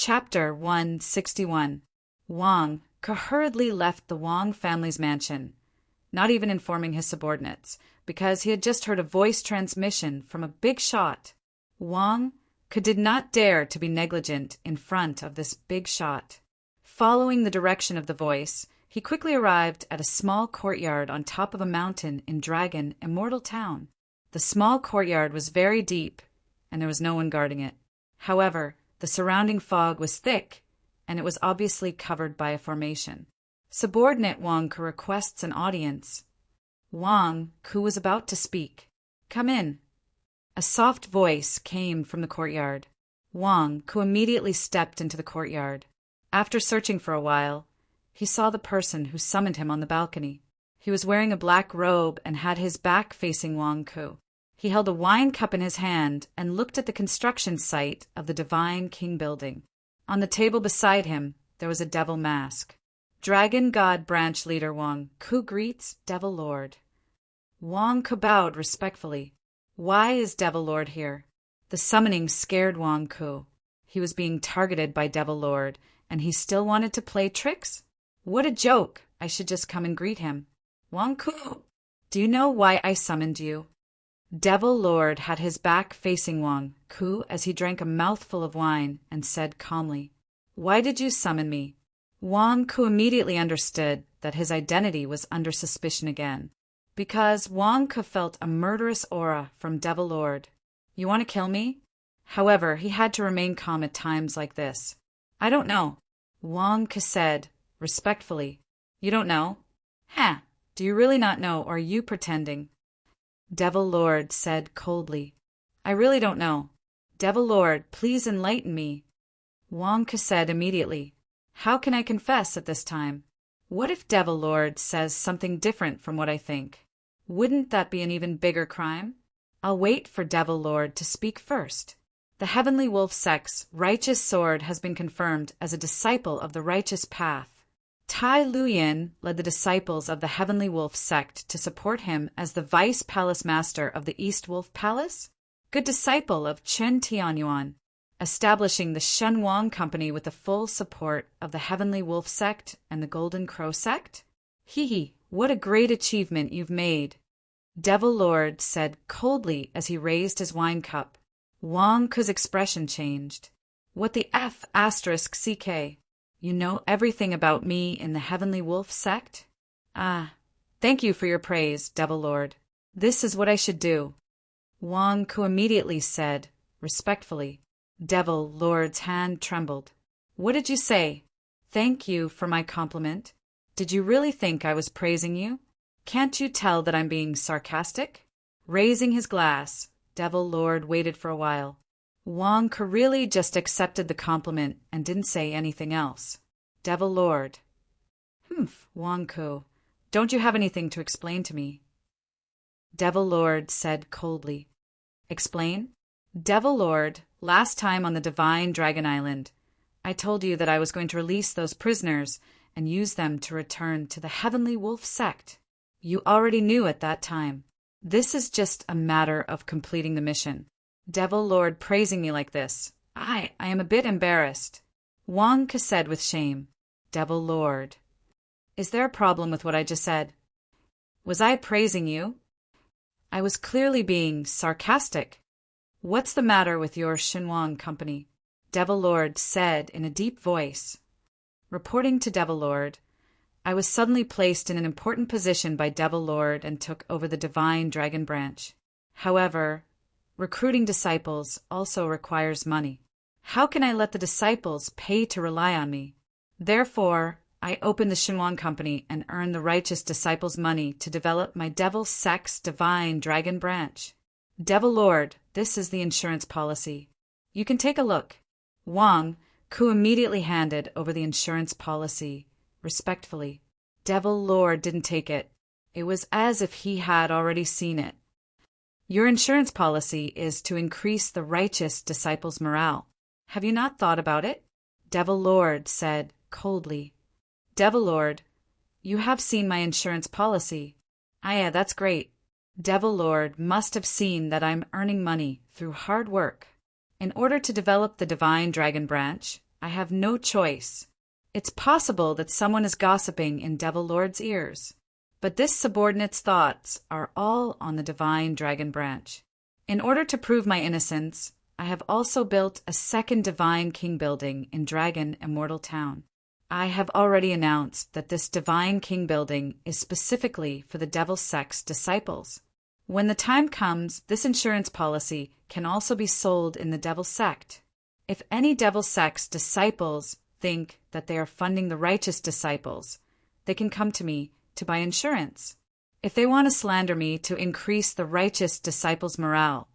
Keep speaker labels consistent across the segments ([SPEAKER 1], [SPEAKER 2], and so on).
[SPEAKER 1] Chapter 161. Wang hurriedly left the Wang family's mansion, not even informing his subordinates, because he had just heard a voice transmission from a big shot. Wang did not dare to be negligent in front of this big shot. Following the direction of the voice, he quickly arrived at a small courtyard on top of a mountain in Dragon Immortal Town. The small courtyard was very deep, and there was no one guarding it. However, the surrounding fog was thick, and it was obviously covered by a formation. Subordinate Wang Ku requests an audience. Wang Ku was about to speak. "Come in." A soft voice came from the courtyard. Wang Ku immediately stepped into the courtyard. After searching for a while, he saw the person who summoned him on the balcony. He was wearing a black robe and had his back facing Wang Ku. He held a wine cup in his hand and looked at the construction site of the Divine King building. On the table beside him, there was a devil mask. Dragon God Branch Leader Wang Ku greets Devil Lord. Wang Ku bowed respectfully. Why is Devil Lord here? The summoning scared Wang Ku. He was being targeted by Devil Lord, and he still wanted to play tricks? What a joke! I should just come and greet him. Wang Ku, do you know why I summoned you? Devil Lord had his back facing Wang Ku as he drank a mouthful of wine and said calmly, "Why did you summon me?" Wang Ku immediately understood that his identity was under suspicion again, because Wang Ku felt a murderous aura from Devil Lord. "You want to kill me?" However, he had to remain calm at times like this. "I don't know," Wang Ku said respectfully. "You don't know? Huh, do you really not know, or are you pretending?" Devil Lord said coldly, "I really don't know. Devil Lord, please enlighten me." Wang Ku said immediately, "How can I confess at this time? What if Devil Lord says something different from what I think? Wouldn't that be an even bigger crime? I'll wait for Devil Lord to speak first." The Heavenly Wolf Sect's righteous sword has been confirmed as a disciple of the righteous path. Tai Luyin led the disciples of the Heavenly Wolf Sect to support him as the Vice Palace Master of the East Wolf Palace, good disciple of Chen Tianyuan, establishing the Shen Wang Company with the full support of the Heavenly Wolf Sect and the Golden Crow Sect. Hee, what a great achievement you've made. Devil Lord said coldly as he raised his wine cup. Wang Ku's expression changed. "What the F asterisk CK? You know everything about me in the Heavenly Wolf Sect? Ah, thank you for your praise, Devil Lord. This is what I should do." Wang Ku immediately said, respectfully. Devil Lord's hand trembled. "What did you say? Thank you for my compliment. Did you really think I was praising you? Can't you tell that I'm being sarcastic?" Raising his glass, Devil Lord waited for a while. Wang Ku really just accepted the compliment and didn't say anything else. Devil Lord. "Humph, Wang Ku, don't you have anything to explain to me?" Devil Lord said coldly. "Explain?" "Devil Lord, last time on the Divine Dragon Island, I told you that I was going to release those prisoners and use them to return to the Heavenly Wolf Sect. You already knew at that time. This is just a matter of completing the mission. Devil Lord praising me like this. I am a bit embarrassed." Wang Ku said with shame. Devil Lord. "Is there a problem with what I just said? Was I praising you? I was clearly being sarcastic. What's the matter with your Shenwang Company?" Devil Lord said in a deep voice. Reporting to Devil Lord, I was suddenly placed in an important position by Devil Lord and took over the Divine Dragon Branch. However, recruiting disciples also requires money. How can I let the disciples pay to rely on me? Therefore, I opened the Shenwang Company and earned the righteous disciples' money to develop my Devil Sect's Divine Dragon Branch. Devil Lord, this is the insurance policy. You can take a look. Wang Ku immediately handed over the insurance policy, respectfully. Devil Lord didn't take it. It was as if he had already seen it. "Your insurance policy is to increase the righteous disciples' morale. Have you not thought about it?" Devil Lord said coldly. "Devil Lord, you have seen my insurance policy." Yeah, that's great." Devil Lord must have seen that I'm earning money through hard work. In order to develop the Divine Dragon Branch, I have no choice. It's possible that someone is gossiping in Devil Lord's ears. But this subordinate's thoughts are all on the divine dragon branch. In order to prove my innocence, I have also built a second divine king building in Dragon Immortal Town. I have already announced that this divine king building is specifically for the Devil Sect's disciples. When the time comes, this insurance policy can also be sold in the Devil Sect. If any Devil Sect's disciples think that they are funding the righteous disciples, they can come to me to buy insurance. If they want to slander me to increase the righteous disciples' morale,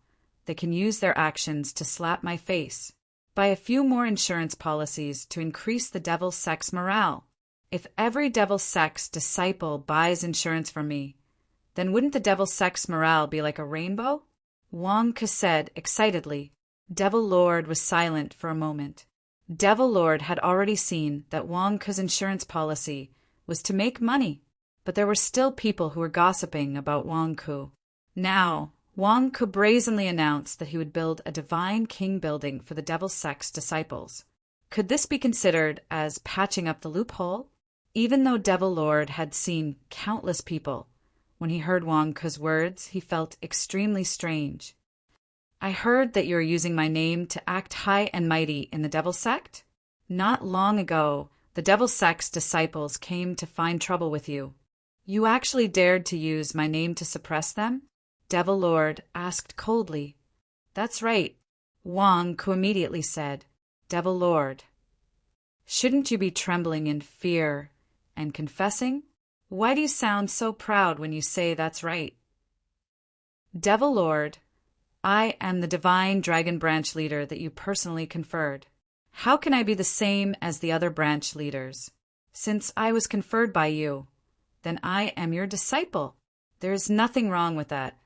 [SPEAKER 1] they can use their actions to slap my face. Buy a few more insurance policies to increase the Devil Sect's morale. If every Devil Sect's disciple buys insurance from me, then wouldn't the Devil Sect's morale be like a rainbow? Wang Ke said excitedly. Devil Lord was silent for a moment. Devil Lord had already seen that Wang Ke's insurance policy was to make money, but there were still people who were gossiping about Wang Ke. Now, Wang Ke brazenly announced that he would build a divine king building for the Devil Sect's disciples. Could this be considered as patching up the loophole? Even though Devil Lord had seen countless people, when he heard Wang Ke's words, he felt extremely strange. I heard that you are using my name to act high and mighty in the Devil Sect. Not long ago, the Devil Sect's disciples came to find trouble with you. You actually dared to use my name to suppress them? Devil Lord asked coldly. That's right, Wang Ke immediately said. Devil Lord, shouldn't you be trembling in fear and confessing? Why do you sound so proud when you say that's right? Devil Lord, I am the divine dragon branch leader that you personally conferred. How can I be the same as the other branch leaders? Since I was conferred by you, then I am your disciple. There is nothing wrong with that.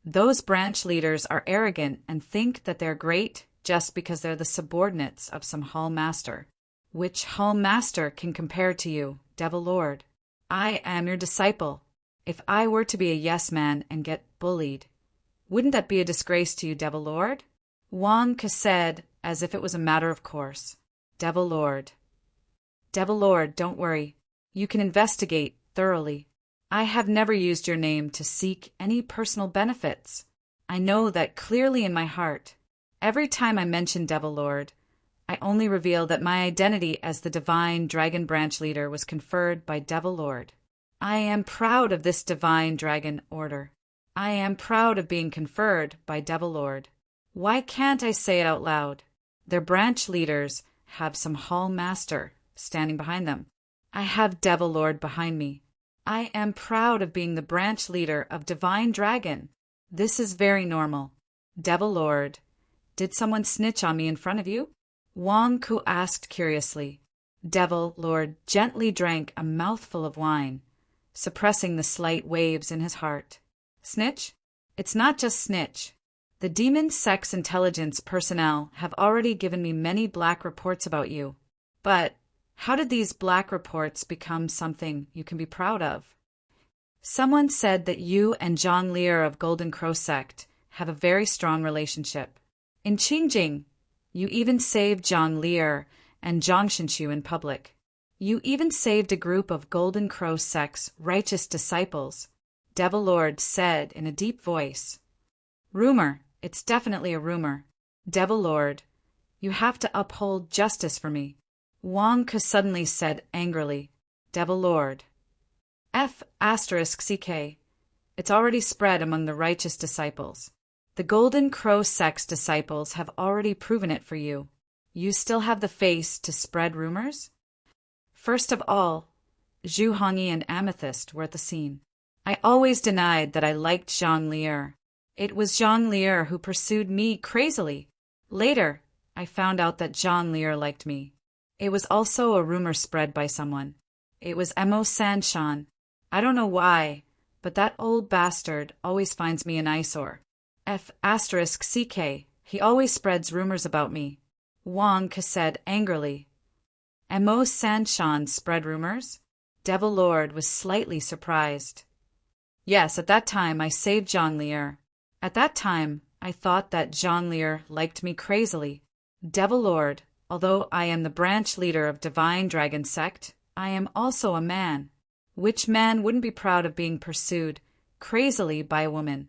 [SPEAKER 1] Those branch leaders are arrogant and think that they're great just because they're the subordinates of some hall master. Which hall master can compare to you, Devil Lord? I am your disciple. If I were to be a yes man and get bullied, wouldn't that be a disgrace to you, Devil Lord? Wang Ke said, as if it was a matter of course. Devil Lord. Devil Lord, don't worry. You can investigate thoroughly. I have never used your name to seek any personal benefits. I know that clearly in my heart. Every time I mention Devil Lord, I only reveal that my identity as the divine dragon branch leader was conferred by Devil Lord. I am proud of this divine dragon order. I am proud of being conferred by Devil Lord. Why can't I say it out loud? Their branch leaders have some hall master standing behind them. I have Devil Lord behind me. I am proud of being the branch leader of Divine Dragon. This is very normal. Devil Lord, did someone snitch on me in front of you? Wang Ke asked curiously. Devil Lord gently drank a mouthful of wine, suppressing the slight waves in his heart. Snitch? It's not just snitch. The Demon Sect's intelligence personnel have already given me many black reports about you. But how did these black reports become something you can be proud of? Someone said that you and Zhang Lear of Golden Crow Sect have a very strong relationship. In Qingjing, you even saved Zhang Lear and Zhang Shinshu in public. You even saved a group of Golden Crow Sect's righteous disciples, Devil Lord said in a deep voice. Rumor, it's definitely a rumor. Devil Lord, you have to uphold justice for me. Wang Ke suddenly said angrily, Devil Lord. F***CK. It's already spread among the righteous disciples. The Golden Crow Sect's disciples have already proven it for you. You still have the face to spread rumors? First of all, Zhu Hongyi and Amethyst were at the scene. I always denied that I liked Zhang Lear. It was Zhang Lear who pursued me crazily. Later, I found out that Zhang Lear liked me. It was also a rumor spread by someone. It was Mo Sanshan. I don't know why, but that old bastard always finds me an eyesore. F***CK. He always spreads rumors about me. Wang Ke said angrily. Mo Sanshan spread rumors? Devil Lord was slightly surprised. Yes, at that time I saved Zhang Lear. At that time, I thought that Zhang Lear liked me crazily. Devil Lord, Although I am the branch leader of Divine Dragon Sect, I am also a man. Which man wouldn't be proud of being pursued crazily by a woman?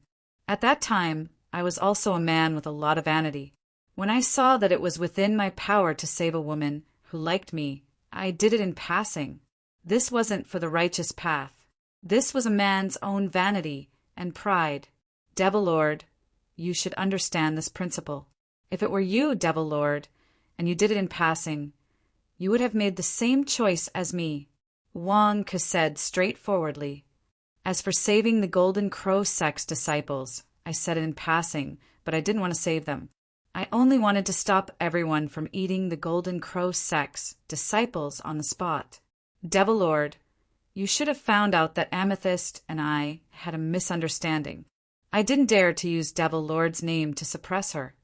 [SPEAKER 1] At that time, I was also a man with a lot of vanity. When I saw that it was within my power to save a woman who liked me, I did it in passing. This wasn't for the righteous path. This was a man's own vanity and pride. Devil Lord, you should understand this principle. If it were you, Devil Lord, and you did it in passing, you would have made the same choice as me. Wang Ke said straightforwardly. As for saving the Golden Crow sect's disciples, I said it in passing, but I didn't want to save them. I only wanted to stop everyone from eating the Golden Crow sect's disciples on the spot. Devil Lord, you should have found out that Amethyst and I had a misunderstanding. I didn't dare to use Devil Lord's name to suppress her,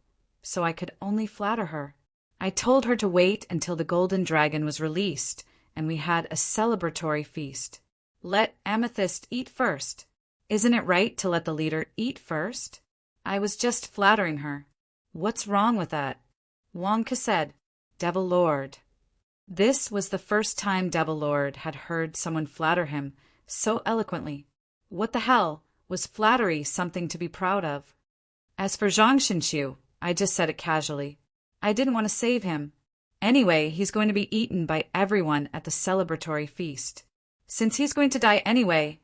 [SPEAKER 1] so I could only flatter her. I told her to wait until the Golden Dragon was released, and we had a celebratory feast. Let Amethyst eat first. Isn't it right to let the leader eat first? I was just flattering her. What's wrong with that? Wang Ke said, Devil Lord. This was the first time Devil Lord had heard someone flatter him so eloquently. What the hell? Was flattery something to be proud of? As for Zhang Shinxiu, I just said it casually. I didn't want to save him. Anyway, he's going to be eaten by everyone at the celebratory feast. Since he's going to die anyway,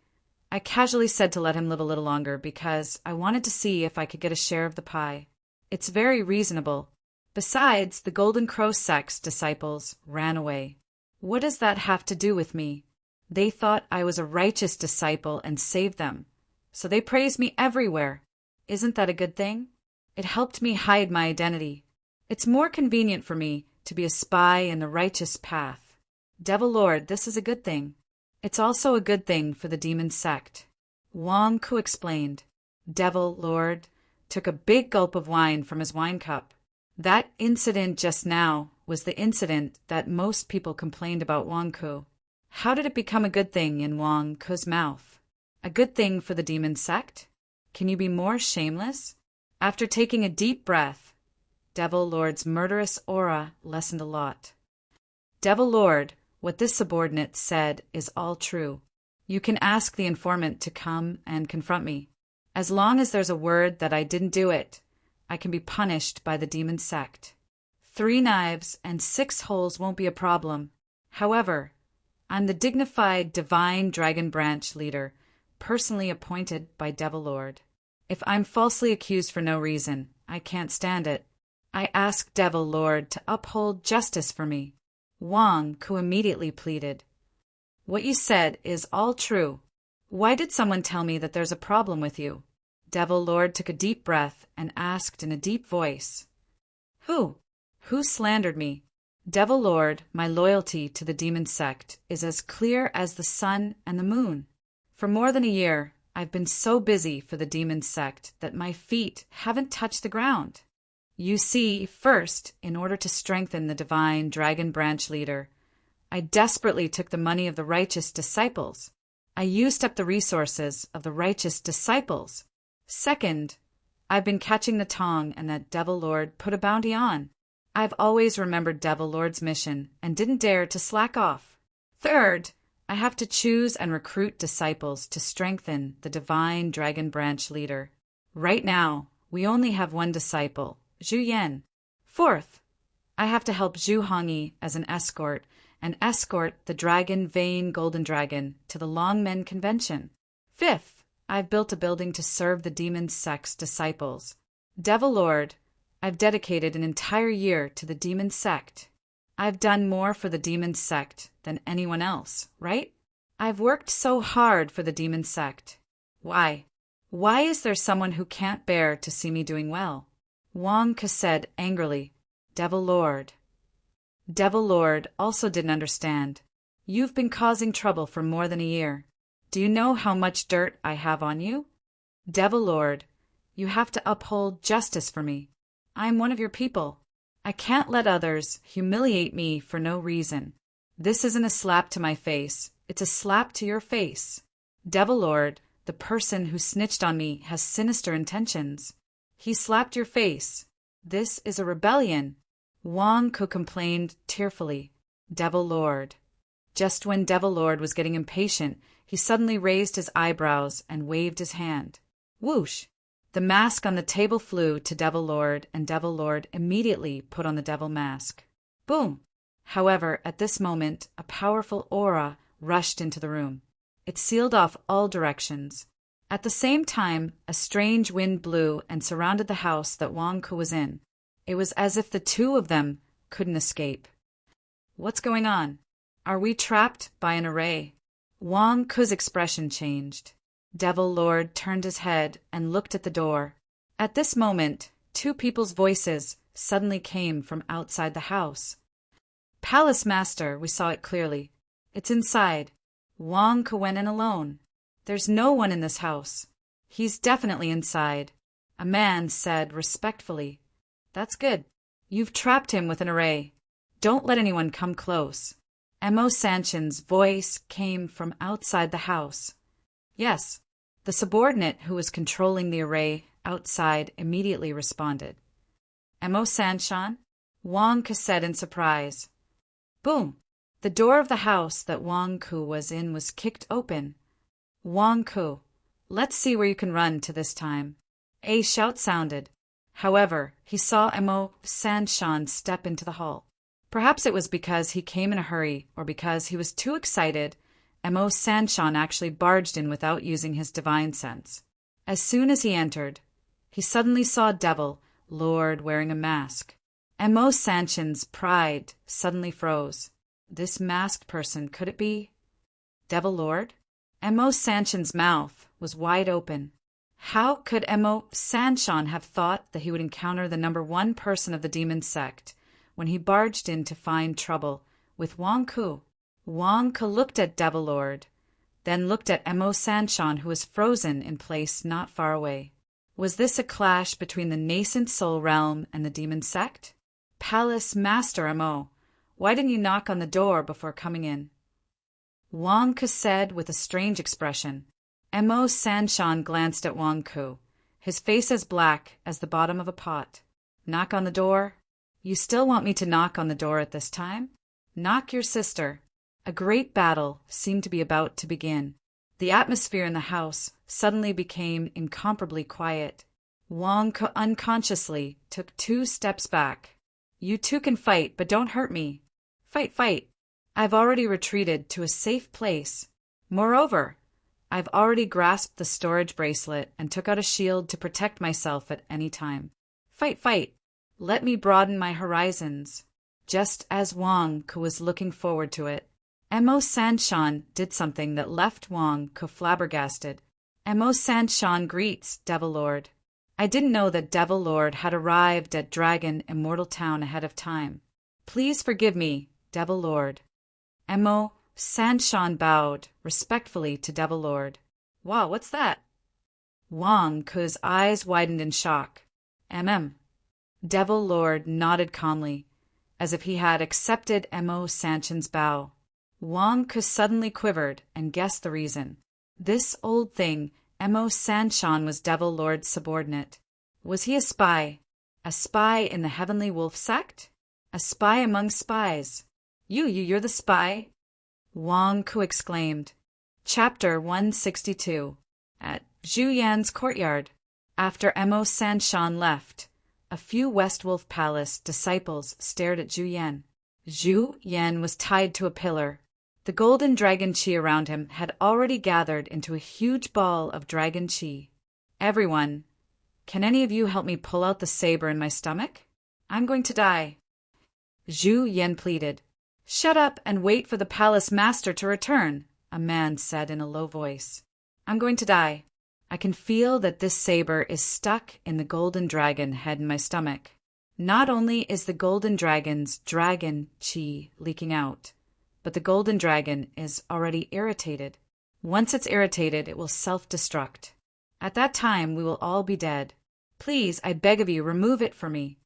[SPEAKER 1] I casually said to let him live a little longer because I wanted to see if I could get a share of the pie. It's very reasonable. Besides, the Golden Crow sect's disciples ran away. What does that have to do with me? They thought I was a righteous disciple and saved them, so they praised me everywhere. Isn't that a good thing? It helped me hide my identity. It's more convenient for me to be a spy in the righteous path. Devil Lord, this is a good thing. It's also a good thing for the demon sect. Wang Ke explained. Devil Lord took a big gulp of wine from his wine cup. That incident just now was the incident that most people complained about Wang Ke. How did it become a good thing in Wang Ke's mouth? A good thing for the demon sect? Can you be more shameless? After taking a deep breath, Devil Lord's murderous aura lessened a lot. Devil Lord, what this subordinate said is all true. You can ask the informant to come and confront me. As long as there's a word that I didn't do it, I can be punished by the demon sect. 3 knives and 6 holes won't be a problem. However, I'm the dignified Divine Dragon Branch leader, personally appointed by Devil Lord. If I'm falsely accused for no reason, I can't stand it. I ask Devil Lord to uphold justice for me. Wang Ke immediately pleaded. What you said is all true. Why did someone tell me that there's a problem with you? Devil Lord took a deep breath and asked in a deep voice. Who? Who slandered me? Devil Lord, my loyalty to the demon sect is as clear as the sun and the moon. For more than a year, I've been so busy for the demon sect that my feet haven't touched the ground. You see, first, in order to strengthen the Divine Dragon Branch leader, I desperately took the money of the righteous disciples. I used up the resources of the righteous disciples. Second, I've been catching the Tong and that Devil Lord put a bounty on. I've always remembered Devil Lord's mission and didn't dare to slack off. Third, I have to choose and recruit disciples to strengthen the Divine Dragon Branch leader. Right now, we only have one disciple, Zhu Yan. Fourth, I have to help Zhu Hongyi as an escort and escort the Dragon Vein Golden Dragon to the Longmen Convention. Fifth, I've built a building to serve the demon sect's disciples. Devil Lord, I've dedicated an entire year to the demon sect. I've done more for the demon sect than anyone else, right? I've worked so hard for the demon sect. Why? Why is there someone who can't bear to see me doing well? Wang Ke said angrily, Devil Lord. Devil Lord also didn't understand. You've been causing trouble for more than a year. Do you know how much dirt I have on you? Devil Lord, you have to uphold justice for me. I'm one of your people. I can't let others humiliate me for no reason. This isn't a slap to my face. It's a slap to your face. Devil Lord, the person who snitched on me has sinister intentions. He slapped your face. This is a rebellion. Wang Ku complained tearfully. Devil Lord. Just when Devil Lord was getting impatient, he suddenly raised his eyebrows and waved his hand. Whoosh! The mask on the table flew to Devil Lord, and Devil Lord immediately put on the devil mask. Boom! However, at this moment, a powerful aura rushed into the room. It sealed off all directions. At the same time, a strange wind blew and surrounded the house that Wang Ku was in. It was as if the two of them couldn't escape. What's going on? Are we trapped by an array? Wang Ku's expression changed. Devil Lord turned his head and looked at the door. At this moment, two people's voices suddenly came from outside the house. Palace Master, we saw it clearly. It's inside. Wang Ku went in alone. There's no one in this house. He's definitely inside. A man said respectfully. That's good. You've trapped him with an array. Don't let anyone come close. Mo Sanshan's voice came from outside the house. Yes. The subordinate who was controlling the array outside immediately responded. Mo Sanshan? Wang Ku said in surprise. Boom! The door of the house that Wang Ku was in was kicked open. Wang Ku, let's see where you can run to this time. A shout sounded. However, he saw Mo Sanshan step into the hall. Perhaps it was because he came in a hurry or because he was too excited. Mo Sanshan actually barged in without using his divine sense. As soon as he entered, he suddenly saw Devil Lord wearing a mask. Mo Sanshan's pride suddenly froze. This masked person, could it be Devil Lord? Mo Sanshan's mouth was wide open. How could Mo Sanshan have thought that he would encounter the #1 person of the demon sect when he barged in to find trouble with Wang Ku? Wang Ku looked at Devil Lord, then looked at Mo Sanshan, who was frozen in place not far away. Was this a clash between the nascent soul realm and the demon sect? Palace Master Mo, why didn't you knock on the door before coming in? Wang Ku said with a strange expression. Mo Sanshan glanced at Wang Ku, his face as black as the bottom of a pot. Knock on the door? You still want me to knock on the door at this time? Knock your sister. A great battle seemed to be about to begin. The atmosphere in the house suddenly became incomparably quiet. Wang Ku unconsciously took 2 steps back. You two can fight, but don't hurt me. Fight, fight. I've already retreated to a safe place. Moreover, I've already grasped the storage bracelet and took out a shield to protect myself at any time. Fight, fight. Let me broaden my horizons. Just as Wang Ku was looking forward to it, Mo Sanshan did something that left Wang Ku flabbergasted. Mo Sanshan greets Devil Lord. I didn't know that Devil Lord had arrived at Dragon Immortal Town ahead of time. Please forgive me, Devil Lord. Mo Sanshan bowed respectfully to Devil Lord. Wow, what's that? Wang Ku's eyes widened in shock. Devil Lord nodded calmly, as if he had accepted Mo Sanshan's bow. Wang Ku suddenly quivered and guessed the reason. This old thing, Mo Sanshan, was Devil Lord's subordinate. Was he a spy? A spy in the Heavenly Wolf sect? A spy among spies? You're the spy? Wang Ku exclaimed. Chapter 162. At Zhu Yan's courtyard. After Mo Sanshan left, a few West Wolf Palace disciples stared at Zhu Yan. Zhu Yan was tied to a pillar. The golden dragon qi around him had already gathered into a huge ball of dragon qi. Everyone, can any of you help me pull out the saber in my stomach? I'm going to die. Zhu Yan pleaded. Shut up and wait for the palace master to return, a man said in a low voice. I'm going to die. I can feel that this saber is stuck in the golden dragon head in my stomach. Not only is the golden dragon's dragon qi leaking out, but the golden dragon is already irritated. Once it's irritated, it will self-destruct. At that time, we will all be dead. Please, I beg of you, remove it for me.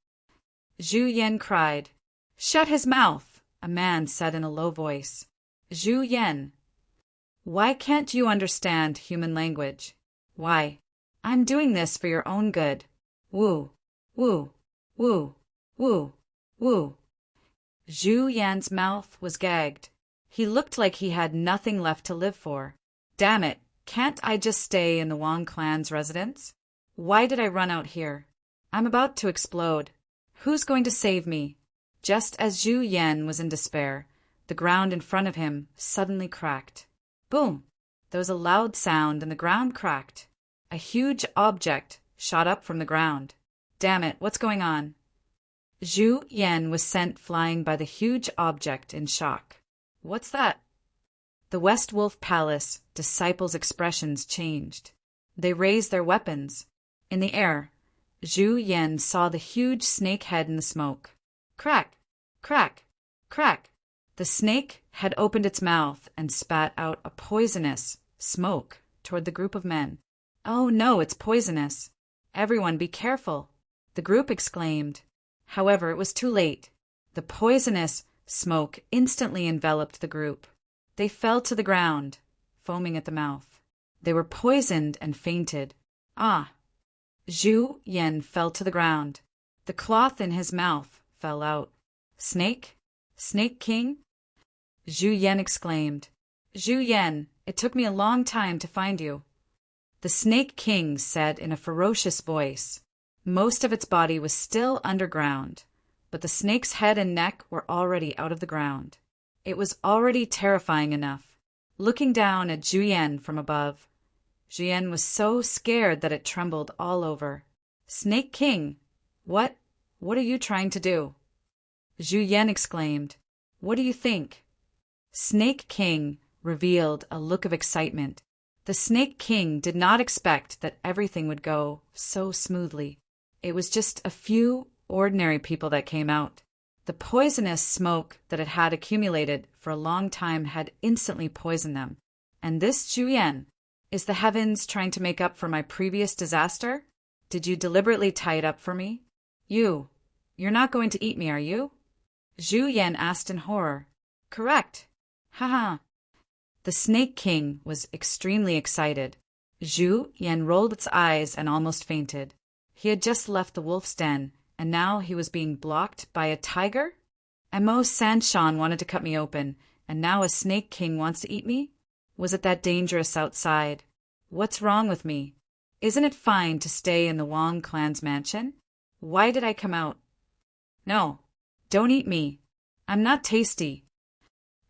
[SPEAKER 1] Zhu Yan cried. Shut his mouth, a man said in a low voice. Zhu Yan, why can't you understand human language? Why? I'm doing this for your own good. Woo, woo, woo, woo, Woo! Zhu Yan's mouth was gagged. He looked like he had nothing left to live for. Damn it, can't I just stay in the Wang clan's residence? Why did I run out here? I'm about to explode. Who's going to save me? Just as Zhu Yan was in despair, the ground in front of him suddenly cracked. Boom! There was a loud sound and the ground cracked. A huge object shot up from the ground. Damn it, what's going on? Zhu Yan was sent flying by the huge object in shock. What's that? The West Wolf Palace disciples' expressions changed. They raised their weapons. In the air, Zhu Yan saw the huge snake head in the smoke. Crack! Crack! Crack! The snake had opened its mouth and spat out a poisonous smoke toward the group of men. Oh no, it's poisonous. Everyone be careful, the group exclaimed. However, it was too late. The poisonous smoke instantly enveloped the group. They fell to the ground, foaming at the mouth. They were poisoned and fainted. Ah! Zhu Yan fell to the ground. The cloth in his mouth fell out. Snake? Snake King? Zhu Yan exclaimed. Zhu Yan, it took me a long time to find you. The Snake King said in a ferocious voice. Most of its body was still underground, but the snake's head and neck were already out of the ground. It was already terrifying enough. Looking down at Zhu Yan from above, Zhu Yan was so scared that it trembled all over. Snake King, what are you trying to do? Zhu Yan exclaimed. What do you think? Snake King revealed a look of excitement. The Snake King did not expect that everything would go so smoothly. It was just a few ordinary people that came out. The poisonous smoke that it had accumulated for a long time had instantly poisoned them. And this Zhu Yan, is the heavens trying to make up for my previous disaster? Did you deliberately tie it up for me? You're not going to eat me, are you? Zhu Yan asked in horror. Correct. Haha. The Snake King was extremely excited. Zhu Yan rolled its eyes and almost fainted. He had just left the wolf's den, and now he was being blocked by a tiger? Amo Sanshan wanted to cut me open, and now a Snake King wants to eat me? Was it that dangerous outside? What's wrong with me? Isn't it fine to stay in the Wang clan's mansion? Why did I come out? No, don't eat me. I'm not tasty.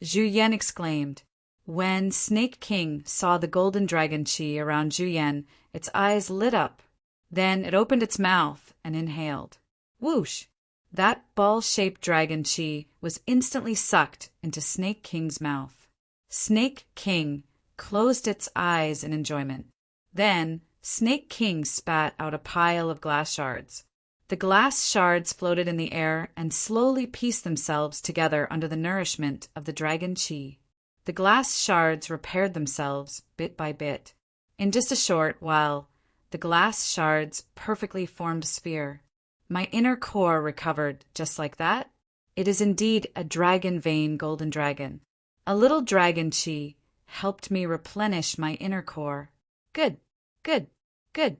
[SPEAKER 1] Zhu Yan exclaimed. When Snake King saw the golden dragon chi around Zhu Yan, its eyes lit up. Then it opened its mouth and inhaled. Whoosh! That ball-shaped dragon chi was instantly sucked into Snake King's mouth. Snake King closed its eyes in enjoyment. Then Snake King spat out a pile of glass shards. The glass shards floated in the air and slowly pieced themselves together under the nourishment of the dragon chi. The glass shards repaired themselves bit by bit. In just a short while, the glass shards perfectly formed a sphere. My inner core recovered just like that. It is indeed a dragon vein golden dragon. A little dragon chi helped me replenish my inner core. Good, good, good.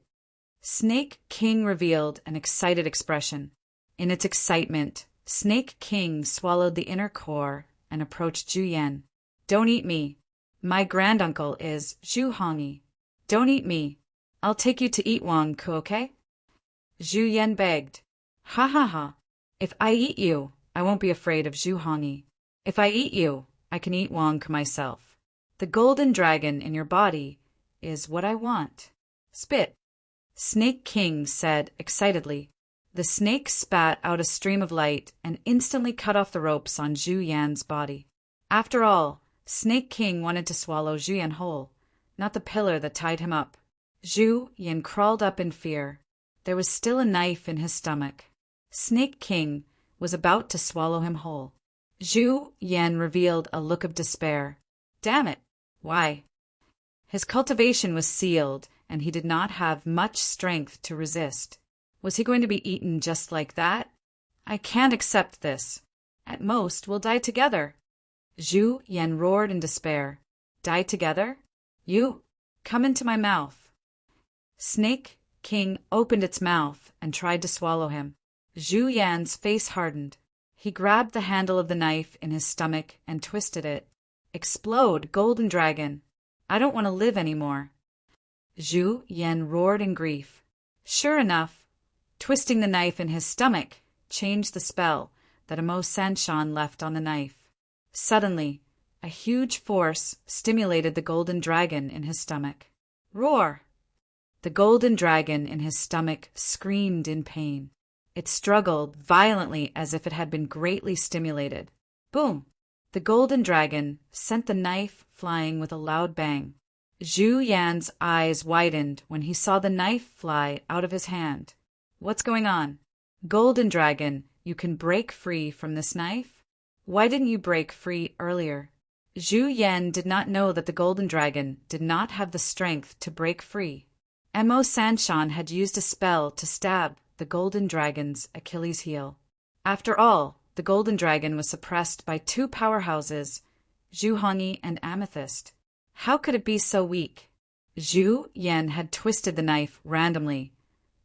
[SPEAKER 1] Snake King revealed an excited expression. In its excitement, Snake King swallowed the inner core and approached Zhu Yan. Don't eat me. My granduncle is Zhu Hongyi. Don't eat me. I'll take you to eat Wang Ku, okay? Zhu Yan begged. Ha ha ha. If I eat you, I won't be afraid of Zhu Hongyi. If I eat you, I can eat Wang Ku myself. The golden dragon in your body is what I want. Spit. Snake King said excitedly. The snake spat out a stream of light and instantly cut off the ropes on Zhu Yan's body. After all, Snake King wanted to swallow Zhu Yan whole, not the pillar that tied him up. Zhu Yan crawled up in fear. There was still a knife in his stomach. Snake King was about to swallow him whole. Zhu Yan revealed a look of despair. Damn it! Why? His cultivation was sealed, and he did not have much strength to resist. Was he going to be eaten just like that? I can't accept this. At most, we'll die together. Zhu Yan roared in despair. Die together? You, come into my mouth. Snake King opened its mouth and tried to swallow him. Zhu Yan's face hardened. He grabbed the handle of the knife in his stomach and twisted it. Explode, golden dragon! I don't want to live anymore. Zhu Yan roared in grief. Sure enough, twisting the knife in his stomach changed the spell that Amo Sanshan left on the knife. Suddenly, a huge force stimulated the golden dragon in his stomach. Roar! The golden dragon in his stomach screamed in pain. It struggled violently as if it had been greatly stimulated. Boom! The golden dragon sent the knife flying with a loud bang. Zhu Yan's eyes widened when he saw the knife fly out of his hand. What's going on? Golden dragon, you can break free from this knife? Why didn't you break free earlier? Zhu Yan did not know that the golden dragon did not have the strength to break free. Amo Sanshan had used a spell to stab the golden dragon's Achilles heel. After all, the golden dragon was suppressed by two powerhouses, Zhu Hongyi and Amethyst. How could it be so weak? Zhu Yan had twisted the knife randomly,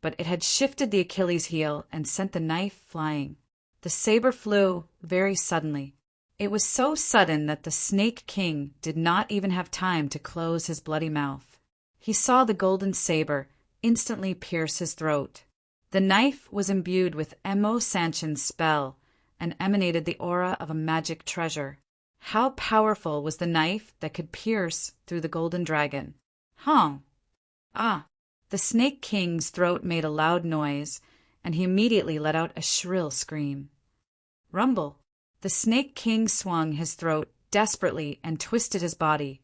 [SPEAKER 1] but it had shifted the Achilles heel and sent the knife flying. The saber flew very suddenly. It was so sudden that the Snake King did not even have time to close his bloody mouth. He saw the golden saber instantly pierce his throat. The knife was imbued with Amo Sanshan's spell and emanated the aura of a magic treasure. How powerful was the knife that could pierce through the golden dragon? Hong! Ah! The Snake King's throat made a loud noise, and he immediately let out a shrill scream. Rumble! The Snake King swung his throat desperately and twisted his body,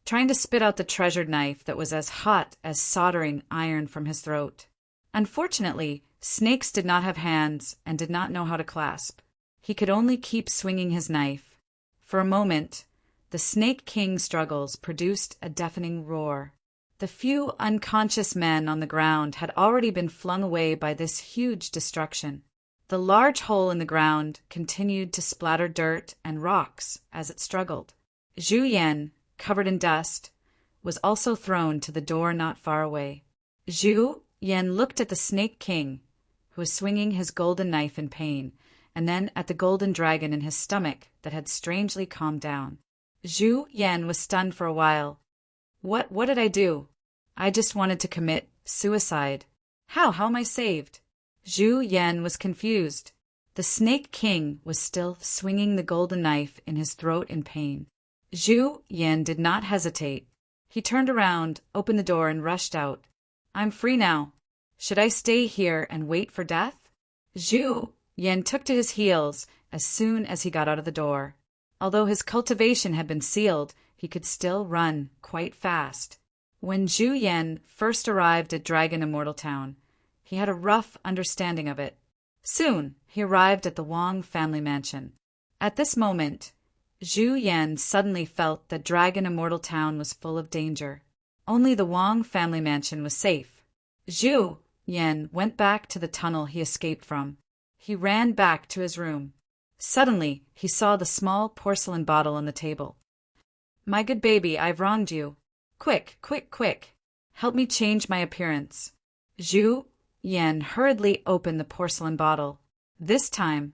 [SPEAKER 1] trying to spit out the treasured knife that was as hot as soldering iron from his throat. Unfortunately, snakes did not have hands and did not know how to clasp. He could only keep swinging his knife. For a moment, the Snake King's struggles produced a deafening roar. The few unconscious men on the ground had already been flung away by this huge destruction. The large hole in the ground continued to splatter dirt and rocks as it struggled. Zhu Yan, covered in dust, was also thrown to the door not far away. Zhu Yan looked at the Snake King, who was swinging his golden knife in pain, and then at the golden dragon in his stomach that had strangely calmed down. Zhu Yan was stunned for a while. What did I do? I just wanted to commit suicide. How am I saved? Zhu Yan was confused. The Snake King was still swinging the golden knife in his throat in pain. Zhu Yan did not hesitate. He turned around, opened the door, and rushed out. I'm free now. Should I stay here and wait for death? Zhu Yan took to his heels as soon as he got out of the door. Although his cultivation had been sealed, he could still run quite fast. When Zhu Yan first arrived at Dragon Immortal Town, he had a rough understanding of it. Soon, he arrived at the Wang family mansion. At this moment, Zhu Yan suddenly felt that Dragon Immortal Town was full of danger. Only the Wang family mansion was safe. Zhu Yan went back to the tunnel he escaped from. He ran back to his room. Suddenly, he saw the small porcelain bottle on the table. My good baby, I've wronged you. Quick, quick, quick. Help me change my appearance. Zhu Yan hurriedly opened the porcelain bottle. This time,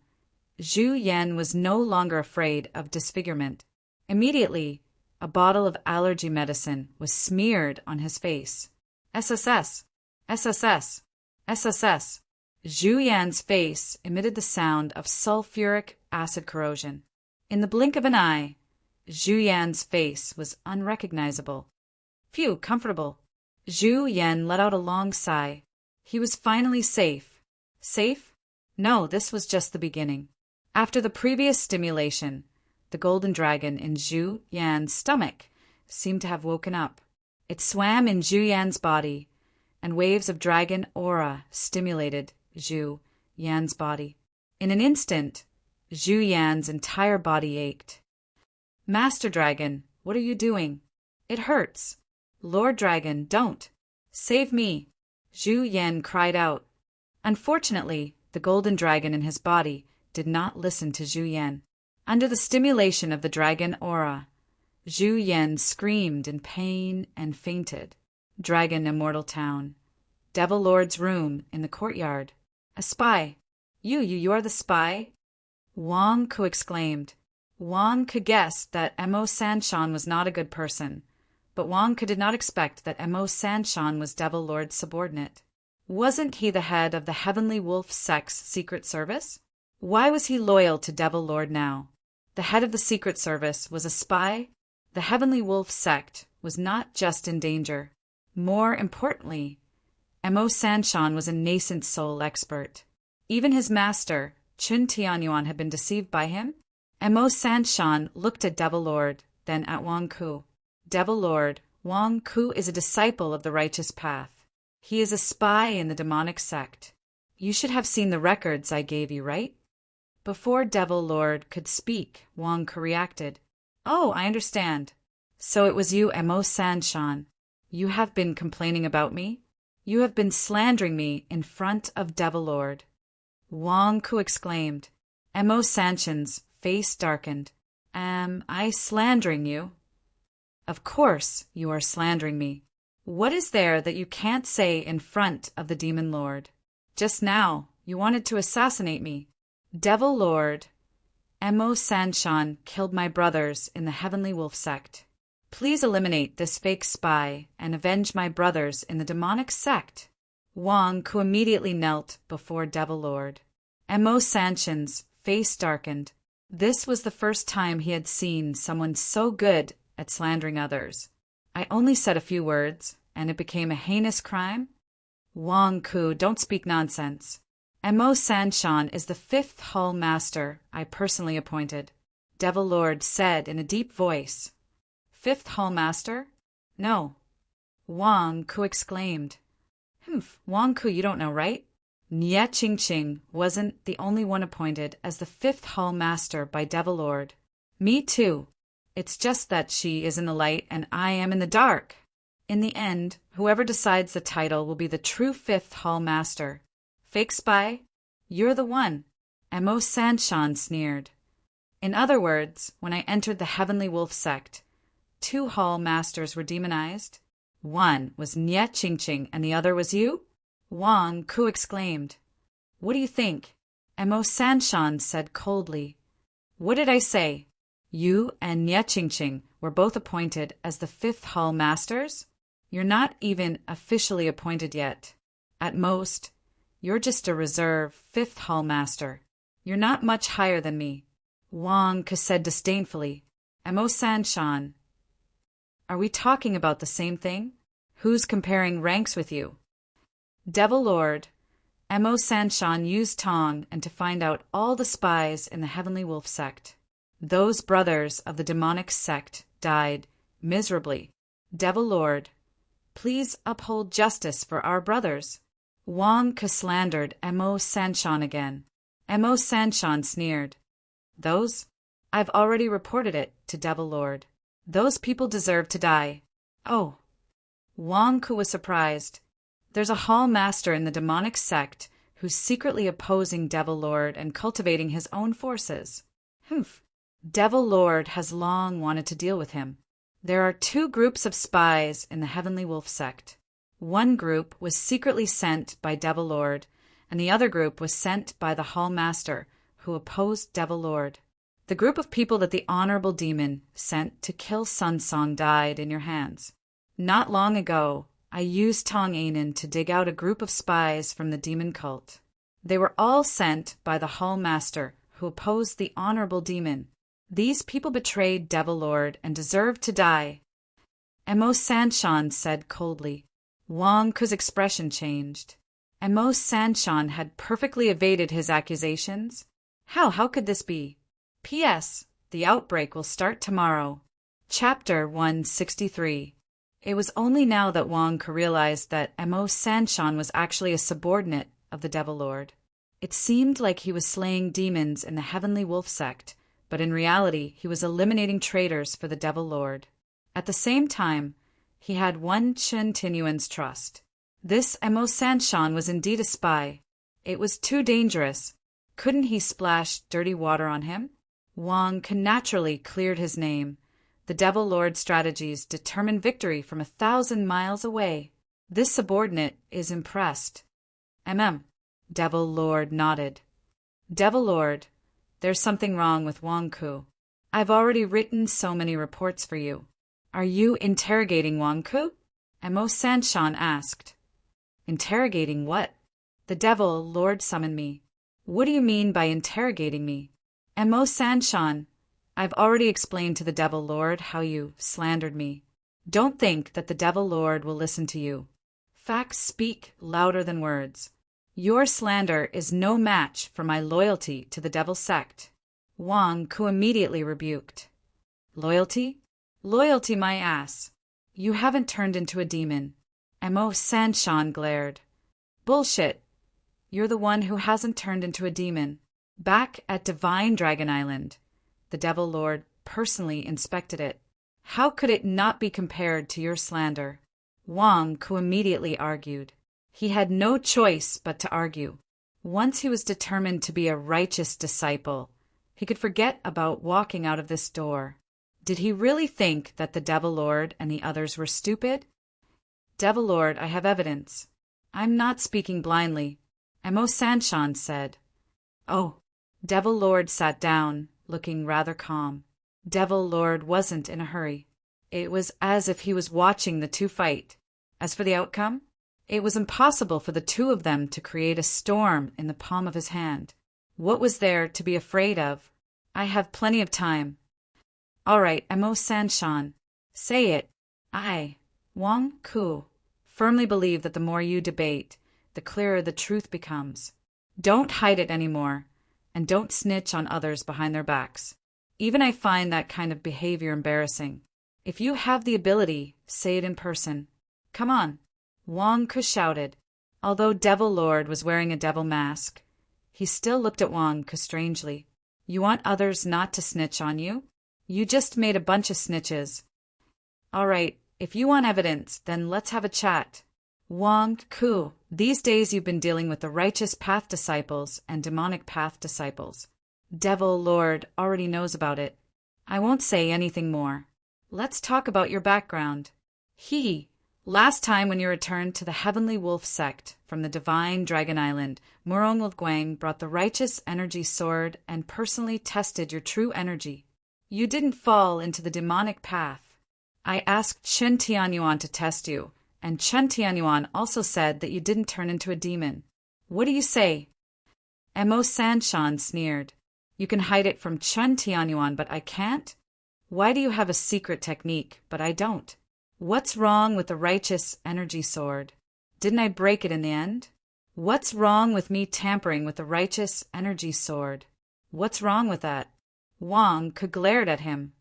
[SPEAKER 1] Zhu Yan was no longer afraid of disfigurement. Immediately, a bottle of allergy medicine was smeared on his face. SSS, SSS, SSS. Zhu Yan's face emitted the sound of sulfuric acid corrosion. In the blink of an eye, Zhu Yan's face was unrecognizable. Phew, comfortable. Zhu Yan let out a long sigh. He was finally safe. Safe? No, this was just the beginning. After the previous stimulation, the golden dragon in Zhu Yan's stomach seemed to have woken up. It swam in Zhu Yan's body, and waves of dragon aura stimulated Zhu Yan's body. In an instant, Zhu Yan's entire body ached. Master Dragon, what are you doing? It hurts. Lord Dragon, don't. Save me. Zhu Yan cried out. Unfortunately, the golden dragon in his body did not listen to Zhu Yan. Under the stimulation of the dragon aura, Zhu Yan screamed in pain and fainted. Dragon Immortal Town. Devil Lord's room in the courtyard. A spy. You are the spy? Wang Ku exclaimed. Wang Ku guessed that Mo Sanshan was not a good person, but Wang Ku did not expect that Mo Sanshan was Devil Lord's subordinate. Wasn't he the head of the Heavenly Wolf sect's secret service? Why was he loyal to Devil Lord now? The head of the secret service was a spy. The Heavenly Wolf sect was not just in danger. More importantly, Mo Sanshan was a nascent soul expert. Even his master, Chun Tianyuan, had been deceived by him. Mo Sanshan looked at Devil Lord, then at Wang Ku. Devil Lord, Wang Ku is a disciple of the righteous path. He is a spy in the demonic sect. You should have seen the records I gave you, right? Before Devil Lord could speak, Wang Ku reacted. Oh, I understand. So it was you, Mo Sanshan. You have been complaining about me? You have been slandering me in front of Devil Lord. Wang Ku exclaimed. Mo Sanshan's face darkened. Am I slandering you? Of course you are slandering me. What is there that you can't say in front of the Demon Lord? Just now, you wanted to assassinate me. Devil Lord, Mo Sanshan killed my brothers in the Heavenly Wolf sect. Please eliminate this fake spy and avenge my brothers in the demonic sect. Wang Ku immediately knelt before Devil Lord. Mo Sanshan's face darkened. This was the first time he had seen someone so good at slandering others. I only said a few words, and it became a heinous crime? Wang Ku, don't speak nonsense. Mo Sanshan is the 5th Hall Master I personally appointed, Devil Lord said in a deep voice. 5th Hall Master? No. Wang Ku exclaimed. Wang Ku, you don't know, right? Nye Qingqing wasn't the only one appointed as the 5th Hall Master by Devil Lord. Me too. It's just that she is in the light and I am in the dark. In the end, whoever decides the title will be the true 5th Hall Master. Fake spy? You're the one. Mo Sanshan sneered. In other words, when I entered the Heavenly Wolf sect, 2 Hall Masters were demonized. One was Nye Qingqing and the other was you? Wang Ku exclaimed. What do you think? Mo Sanshan said coldly. What did I say? You and Nye Qingqing were both appointed as the 5th Hall Masters? You're not even officially appointed yet. At most, you're just a reserve 5th Hall Master. You're not much higher than me. Wang Ku said disdainfully. Mo Sanshan, are we talking about the same thing? Who's comparing ranks with you? Devil Lord, Mo Sanshan used Tong and to find out all the spies in the Heavenly Wolf sect. Those brothers of the demonic sect died miserably. Devil Lord, please uphold justice for our brothers. Wang Ku slandered Mo Sanshan again. Mo Sanshan sneered. Those? I've already reported it to Devil Lord. Those people deserve to die. Oh. Wang Ku was surprised. There's a Hall Master in the demonic sect who's secretly opposing Devil Lord and cultivating his own forces. Devil Lord has long wanted to deal with him. There are 2 groups of spies in the Heavenly Wolf sect. One group was secretly sent by Devil Lord, and the other group was sent by the Hall Master, who opposed Devil Lord. The group of people that the Honorable Demon sent to kill Sun Song died in your hands. Not long ago, I used Tong Ainen to dig out a group of spies from the demon cult. They were all sent by the Hall Master, who opposed the Honorable Demon. These people betrayed Devil Lord and deserved to die. Mo Sanshan said coldly. Wang Ku's expression changed. Mo Sanshan had perfectly evaded his accusations. How could this be? P.S. The outbreak will start tomorrow. Chapter 163. It was only now that Wang Ku realized that Mo Sanshan was actually a subordinate of the Devil Lord. It seemed like he was slaying demons in the Heavenly Wolf sect, but in reality he was eliminating traitors for the Devil Lord. At the same time, he had one Chun Tianyuan's trust. This Mo Sanshan was indeed a spy. It was too dangerous. Couldn't he splash dirty water on him? Wang Ku naturally cleared his name. The Devil Lord's strategies determined victory from 1,000 miles away. This subordinate is impressed. Devil Lord nodded. Devil Lord, There's something wrong with Wang Ku. I've already written so many reports for you. Are you interrogating Wang Ku? Mo Sanshan asked. Interrogating what? The devil lord summoned me. What do you mean by interrogating me? Mo Sanshan, I've already explained to the devil lord how you slandered me. Don't think that the devil lord will listen to you. Facts speak louder than words. Your slander is no match for my loyalty to the devil sect. Wang Ku immediately rebuked. Loyalty? Loyalty my ass. You haven't turned into a demon. Mo Sanshan glared. Bullshit. You're the one who hasn't turned into a demon. Back at Divine Dragon Island, the devil lord personally inspected it. How could it not be compared to your slander? Wang Ku immediately argued. He had no choice but to argue. Once he was determined to be a righteous disciple, he could forget about walking out of this door. Did he really think that the devil lord and the others were stupid? Devil lord, I have evidence. I'm not speaking blindly, Mo Sanshan said. Oh. Devil lord sat down, looking rather calm. Devil lord wasn't in a hurry. It was as if he was watching the two fight. As for the outcome, it was impossible for the two of them to create a storm in the palm of his hand. What was there to be afraid of? I have plenty of time. All right, Mo Sanshan. Say it. I, Wang Ku, firmly believe that the more you debate, the clearer the truth becomes. Don't hide it anymore, and don't snitch on others behind their backs. Even I find that kind of behavior embarrassing. If you have the ability, say it in person. Come on. Wang Ku shouted. Although Devil Lord was wearing a devil mask, he still looked at Wang Ku strangely. You want others not to snitch on you? You just made a bunch of snitches. All right, if you want evidence, then let's have a chat. Wang Ku, these days you've been dealing with the righteous path disciples and demonic path disciples. Devil Lord already knows about it. I won't say anything more. Let's talk about your background. Last time when you returned to the Heavenly Wolf sect from the Divine Dragon Island, Murong Guang brought the righteous energy sword and personally tested your true energy. You didn't fall into the demonic path. I asked Chen Tianyuan to test you, and Chen Tianyuan also said that you didn't turn into a demon. What do you say? Mo Sanshan sneered. You can hide it from Chen Tianyuan, but I can't? Why do you have a secret technique, but I don't? What's wrong with the righteous energy sword? Didn't I break it in the end? What's wrong with me tampering with the righteous energy sword? What's wrong with that? Wang Ku glared at him.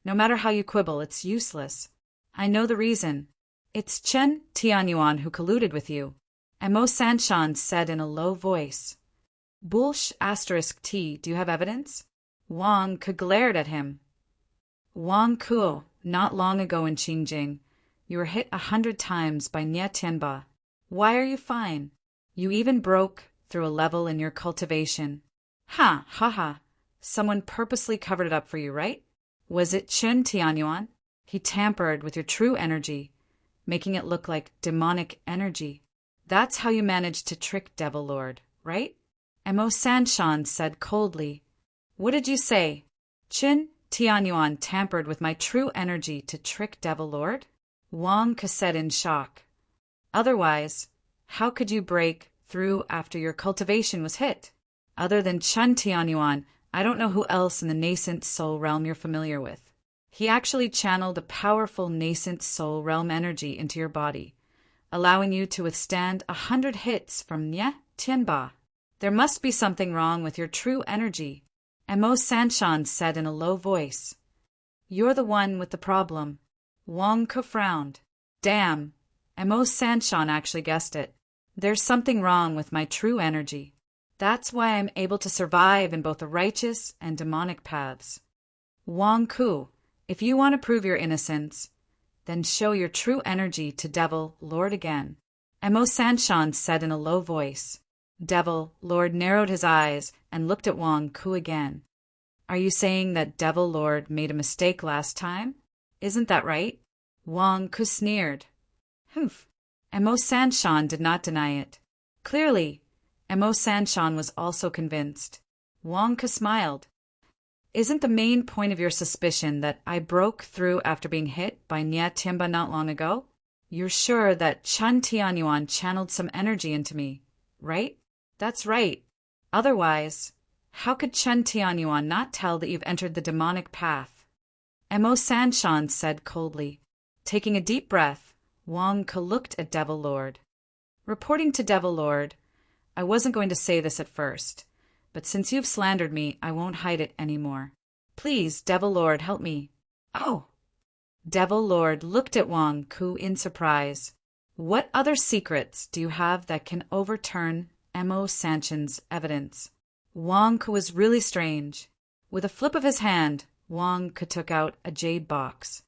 [SPEAKER 1] No matter how you quibble, it's useless. I know the reason. It's Chen Tianyuan who colluded with you. Mo Sanshan said in a low voice. *T, do you have evidence? Wang Ku glared at him. Wang Ku, not long ago in Xinjiang, you were hit 100 times by Nie Tianba. Why are you fine? You even broke through a level in your cultivation. Ha. Someone purposely covered it up for you, right? Was it Chen Tianyuan? He tampered with your true energy, making it look like demonic energy. That's how you managed to trick Devil Lord, right? Mo Sanshan said coldly. What did you say? Chen Tianyuan tampered with my true energy to trick Devil Lord? Wang Ku said in shock. Otherwise, how could you break through after your cultivation was hit? Other than Chen Tianyuan, I don't know who else in the nascent soul realm you're familiar with. He actually channeled a powerful nascent soul realm energy into your body, allowing you to withstand 100 hits from Nie Tianba. There must be something wrong with your true energy. Mo Sanshan said in a low voice. You're the one with the problem. Wang Ku frowned. Damn, Mo Sanshan actually guessed it. There's something wrong with my true energy. That's why I'm able to survive in both the righteous and demonic paths. Wang Ku, if you want to prove your innocence, then show your true energy to Devil Lord again. Mo Sanshan said in a low voice. Devil Lord narrowed his eyes and looked at Wang Ku again. Are you saying that Devil Lord made a mistake last time? Isn't that right? Wang Ku sneered. Mo Sanshan did not deny it. Clearly, Mo Sanshan was also convinced. Wang Ke smiled. Isn't the main point of your suspicion that I broke through after being hit by Nia Timba not long ago? You're sure that Chen Tianyuan channeled some energy into me, right? That's right. Otherwise, how could Chen Tianyuan not tell that you've entered the demonic path? Mo Sanshan said coldly. Taking a deep breath, Wang Ke looked at Devil Lord. Reporting to Devil Lord, I wasn't going to say this at first, but since you've slandered me, I won't hide it anymore. Please, Devil Lord, help me. Oh! Devil Lord looked at Wang Ke in surprise. What other secrets do you have that can overturn Mo Sanshan's evidence? Wang Ke was really strange. With a flip of his hand, Wang Ke took out a jade box.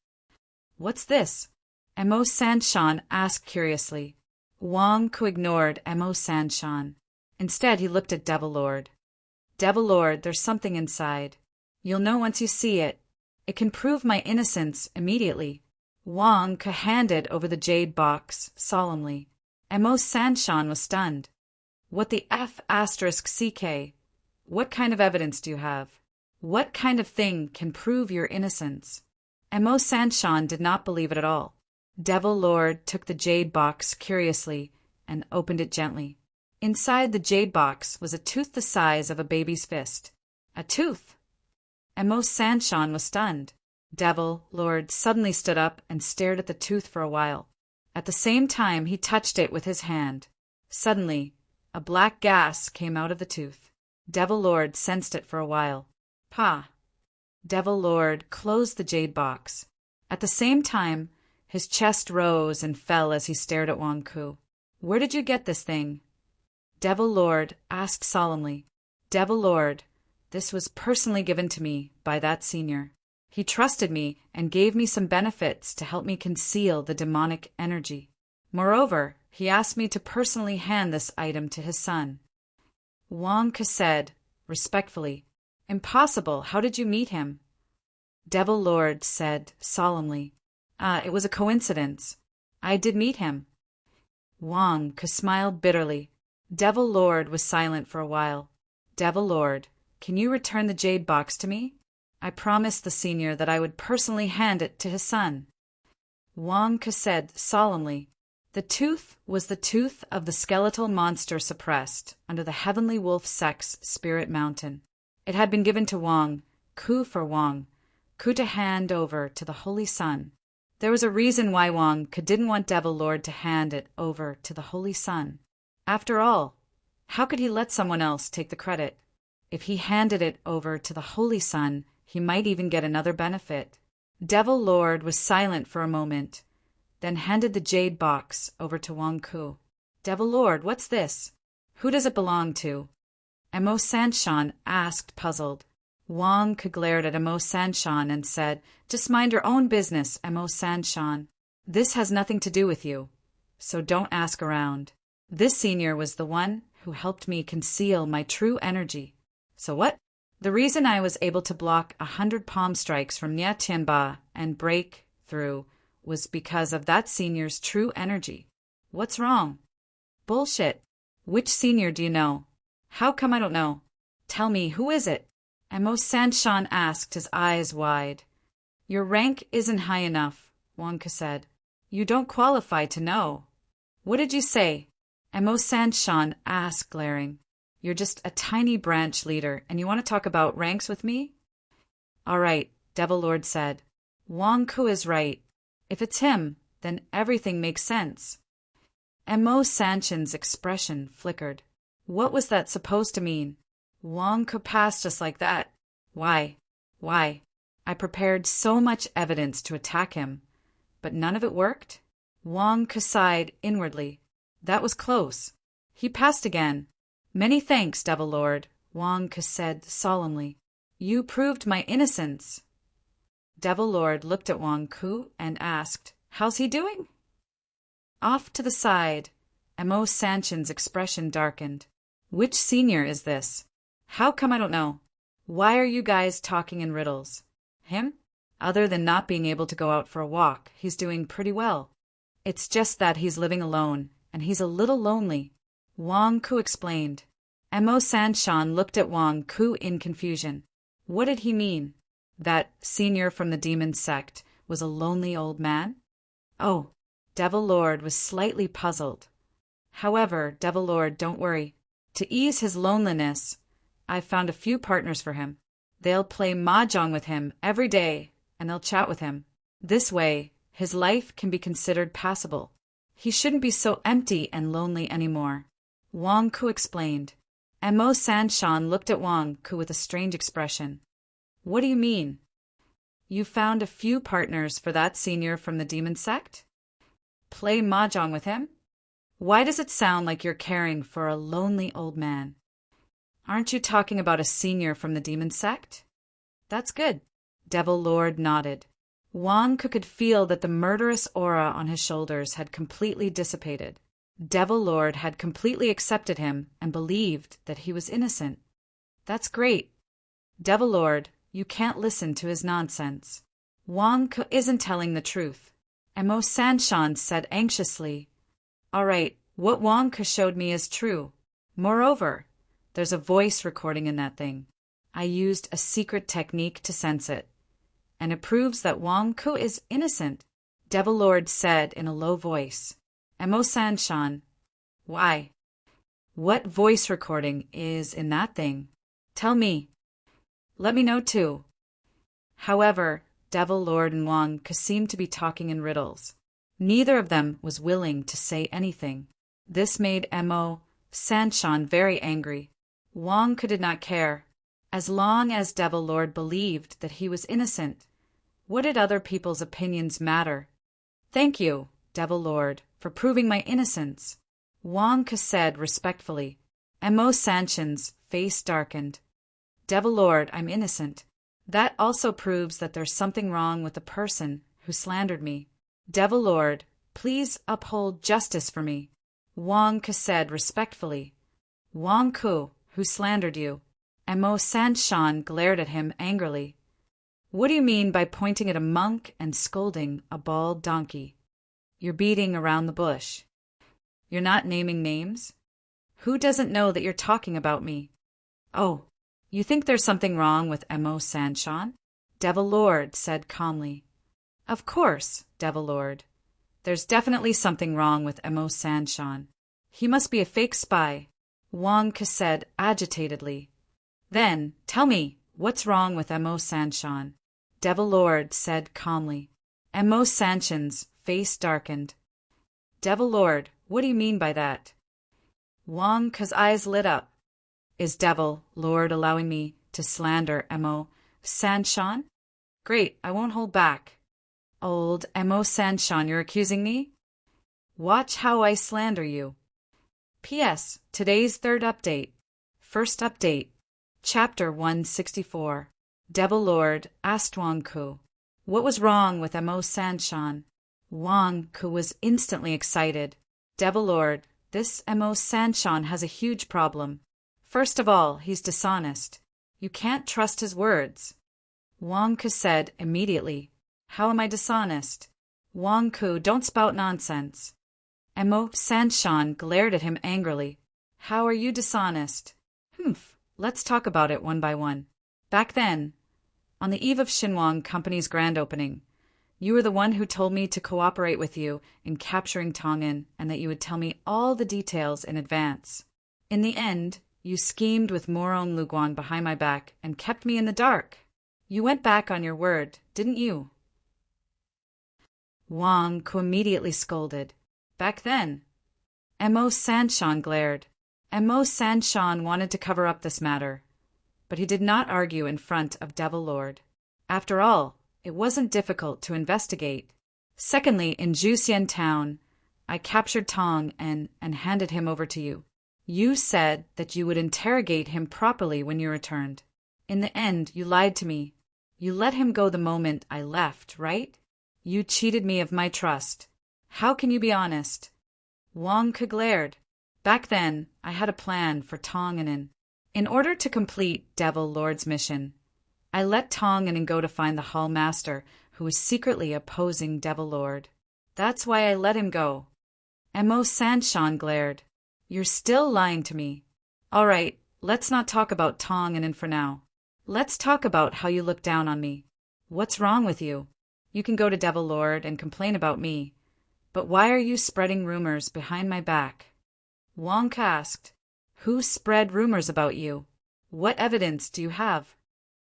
[SPEAKER 1] What's this? Mo Sanshan asked curiously. Wang Ke ignored Mo Sanshan. Instead, he looked at Devil Lord. Devil Lord, there's something inside. You'll know once you see it. It can prove my innocence immediately. Wang Ke handed over the jade box solemnly. Mo Sanshan was stunned. What the F***CK? What kind of evidence do you have? What kind of thing can prove your innocence? Mo Sanshan did not believe it at all. Devil Lord took the jade box curiously and opened it gently. Inside the jade box was a tooth the size of a baby's fist. A tooth! Mo Sanshan was stunned. Devil Lord suddenly stood up and stared at the tooth for a while. At the same time, he touched it with his hand. Suddenly, a black gas came out of the tooth. Devil Lord sensed it for a while. Pa! Devil Lord closed the jade box. At the same time, his chest rose and fell as he stared at Wang Ke. Where did you get this thing? Devil Lord asked solemnly. Devil Lord, this was personally given to me by that senior. He trusted me and gave me some benefits to help me conceal the demonic energy. Moreover, he asked me to personally hand this item to his son. Wang Ke said, respectfully, Impossible, how did you meet him? Devil Lord said solemnly, It was a coincidence. I did meet him. Wang Ke smiled bitterly. Devil Lord was silent for a while. Devil Lord, can you return the jade box to me? I promised the senior that I would personally hand it to his son. Wang Ke said solemnly, The tooth was the tooth of the skeletal monster suppressed under the Heavenly Wolf Sect's Spirit Mountain. It had been given to Wang Ke for Wang Ke to hand over to the Holy Sun. There was a reason why Wang Ke didn't want Devil Lord to hand it over to the Holy Sun. After all, how could he let someone else take the credit? If he handed it over to the Holy Sun, he might even get another benefit. Devil Lord was silent for a moment, then handed the jade box over to Wang Ke. Devil Lord, what's this? Who does it belong to? Mo Sanshan asked, puzzled. Wang Ke glared at Mo Sanshan and said, Just mind your own business, Mo Sanshan. This has nothing to do with you, so don't ask around. This senior was the one who helped me conceal my true energy. So what? The reason I was able to block 100 palm strikes from Nia Tianba and break through was because of that senior's true energy. What's wrong? Bullshit. Which senior do you know? How come I don't know? Tell me, who is it? Mo Sanshan asked, his eyes wide. Your rank isn't high enough, Wang Ke said. You don't qualify to know. What did you say? Mo Sanshan asked, glaring. You're just a tiny branch leader, and you want to talk about ranks with me? All right, Devil Lord said. Wang Ke is right. If it's him, then everything makes sense. Mo Sanshan's expression flickered. What was that supposed to mean? Wang Ke passed just like that. Why? Why? I prepared so much evidence to attack him, but none of it worked? Wang Ke sighed inwardly. That was close. He passed again. Many thanks, Devil Lord, Wang Ke said solemnly. You proved my innocence. Devil Lord looked at Wang Ke and asked, How's he doing? Off to the side, Mo Sanshan's expression darkened. Which senior is this? How come I don't know? Why are you guys talking in riddles? Him? Other than not being able to go out for a walk, he's doing pretty well. It's just that he's living alone, and he's a little lonely. Wang Ke explained. Mo Sanshan looked at Wang Ku in confusion. What did he mean? That senior from the demon sect was a lonely old man? Oh, Devil Lord was slightly puzzled. However, Devil Lord, don't worry. To ease his loneliness, I've found a few partners for him. They'll play mahjong with him every day, and they'll chat with him. This way, his life can be considered passable. He shouldn't be so empty and lonely anymore. Wang Ku explained. Mo Sanshan looked at Wang Ku with a strange expression. What do you mean? You found a few partners for that senior from the demon sect? Play mahjong with him? Why does it sound like you're caring for a lonely old man? Aren't you talking about a senior from the demon sect? That's good. Devil Lord nodded. Wang Ku could feel that the murderous aura on his shoulders had completely dissipated. Devil Lord had completely accepted him and believed that he was innocent. That's great. Devil Lord, you can't listen to his nonsense. Wang Ku isn't telling the truth. Mo Sanshan said anxiously. All right, what Wang Ku showed me is true. Moreover, there's a voice recording in that thing. I used a secret technique to sense it. And it proves that Wang Ku is innocent, Devil Lord said in a low voice. Mo Sanshan, why? What voice recording is in that thing? Tell me. Let me know too. However, Devil Lord and Wang Ku seemed to be talking in riddles. Neither of them was willing to say anything. This made Mo Sanshan very angry. Wang Ku did not care. As long as Devil Lord believed that he was innocent, what did other people's opinions matter? Thank you, Devil Lord, for proving my innocence, Wang Ku said respectfully. Mo Sanshan's face darkened. Devil Lord, I'm innocent. That also proves that there's something wrong with the person who slandered me. Devil Lord, please uphold justice for me, Wang Ku said respectfully. Wang Ku, who slandered you? Mo Sanshan glared at him angrily. What do you mean by pointing at a monk and scolding a bald donkey? You're beating around the bush. You're not naming names? Who doesn't know that you're talking about me? Oh, you think there's something wrong with Mo Sanshan? Devil Lord said calmly. Of course, Devil Lord. There's definitely something wrong with Mo Sanshan. He must be a fake spy, Wang Ku said agitatedly. Then, tell me, what's wrong with Mo Sanshan? Devil Lord said calmly. Mo Sanshan's face darkened. Devil Lord, what do you mean by that? Wang Ku's eyes lit up. Is Devil Lord allowing me to slander Mo Sanshan? Great, I won't hold back. Old Mo Sanshan, you're accusing me? Watch how I slander you. P.S. Today's third update. First update. Chapter 164. Devil Lord asked Wang Ku. What was wrong with Mo Sanshan? Wang Ku was instantly excited. Devil Lord, this Mo Sanshan has a huge problem. First of all, he's dishonest. You can't trust his words. Wang Ku said immediately. How am I dishonest? Wang Ku, don't spout nonsense. Mo Sanshan glared at him angrily. How are you dishonest? Humph, let's talk about it one by one. Back then, on the eve of Xinhuang Company's grand opening, you were the one who told me to cooperate with you in capturing Tong'an and that you would tell me all the details in advance. In the end, you schemed with Morong Luguang behind my back and kept me in the dark. You went back on your word, didn't you? Wang Ku immediately scolded. Back then. Mo Sanshan glared. Mo Sanshan wanted to cover up this matter, but he did not argue in front of Devil Lord. After all, it wasn't difficult to investigate. Secondly, in Juxian town, I captured Tong and handed him over to you. You said that you would interrogate him properly when you returned. In the end, you lied to me. You let him go the moment I left, right? You cheated me of my trust. How can you be honest? Wang Ku glared. Back then, I had a plan for Tong'an. In order to complete Devil Lord's mission, I let Tong'an go to find the Hall Master, who was secretly opposing Devil Lord. That's why I let him go. Mo Sanshan glared. You're still lying to me. All right, Let's not talk about Tong and In for now. Let's talk about how you look down on me. What's wrong with you? You can go to Devil Lord and complain about me, but why are you spreading rumors behind my back? Wong asked. Who spread rumors about you? What evidence do you have?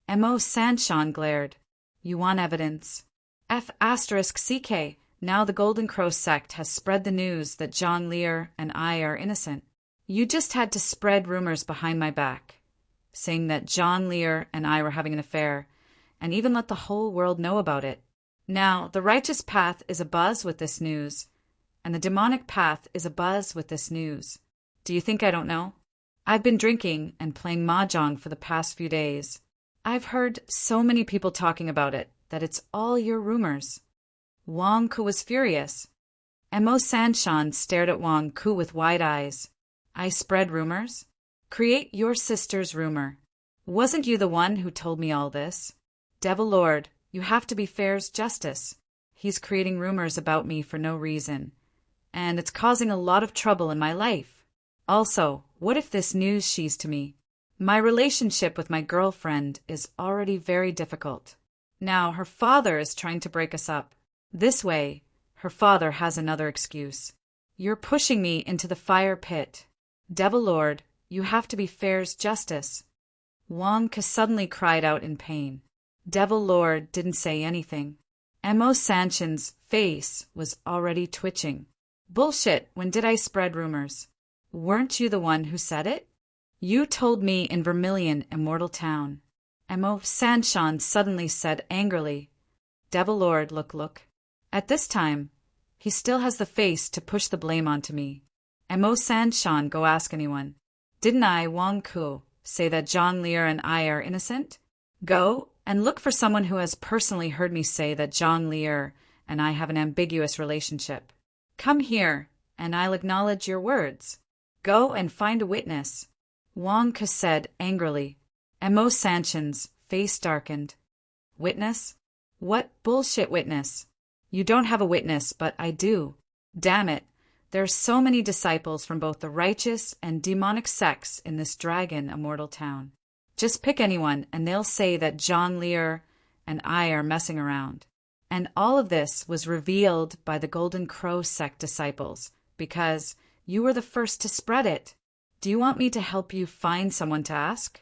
[SPEAKER 1] Mo Sanshan glared. You want evidence? F***CK. Now the Golden Crow sect has spread the news that Zhang Lear and I are innocent. You just had to spread rumors behind my back, saying that Zhang Lear and I were having an affair, and even let the whole world know about it. Now, the righteous path is abuzz with this news, and the demonic path is abuzz with this news. Do you think I don't know? I've been drinking and playing mahjong for the past few days. I've heard so many people talking about it that it's all your rumors. Wang Ku was furious. Mo Sanshan stared at Wang Ku with wide eyes. I spread rumors? Create your sister's rumor. Wasn't you the one who told me all this? Devil Lord, you have to be fair's justice. He's creating rumors about me for no reason, and it's causing a lot of trouble in my life. Also, what if this news she's to me? My relationship with my girlfriend is already very difficult. Now her father is trying to break us up. This way, her father has another excuse. You're pushing me into the fire pit. Devil Lord, you have to be fair's justice. Wang Ke suddenly cried out in pain. Devil Lord didn't say anything. Mo Sanshan's face was already twitching. Bullshit, when did I spread rumors? Weren't you the one who said it? You told me in Vermilion, Immortal Town. Mo Sanshan suddenly said angrily. Devil Lord, look. At this time, he still has the face to push the blame onto me. Mo Sanshan, go ask anyone. Didn't I, Wang Ku, say that Zhang Lear and I are innocent? Go and look for someone who has personally heard me say that Zhang Lear and I have an ambiguous relationship. Come here, and I'll acknowledge your words. Go and find a witness. Wang Ke said angrily. Mo Sanshan's face darkened. Witness? What bullshit witness? You don't have a witness, but I do. Damn it. There are so many disciples from both the righteous and demonic sects in this dragon immortal town. Just pick anyone, and they'll say that Zhang Lear and I are messing around. And all of this was revealed by the Golden Crow sect disciples, because you were the first to spread it. Do you want me to help you find someone to ask?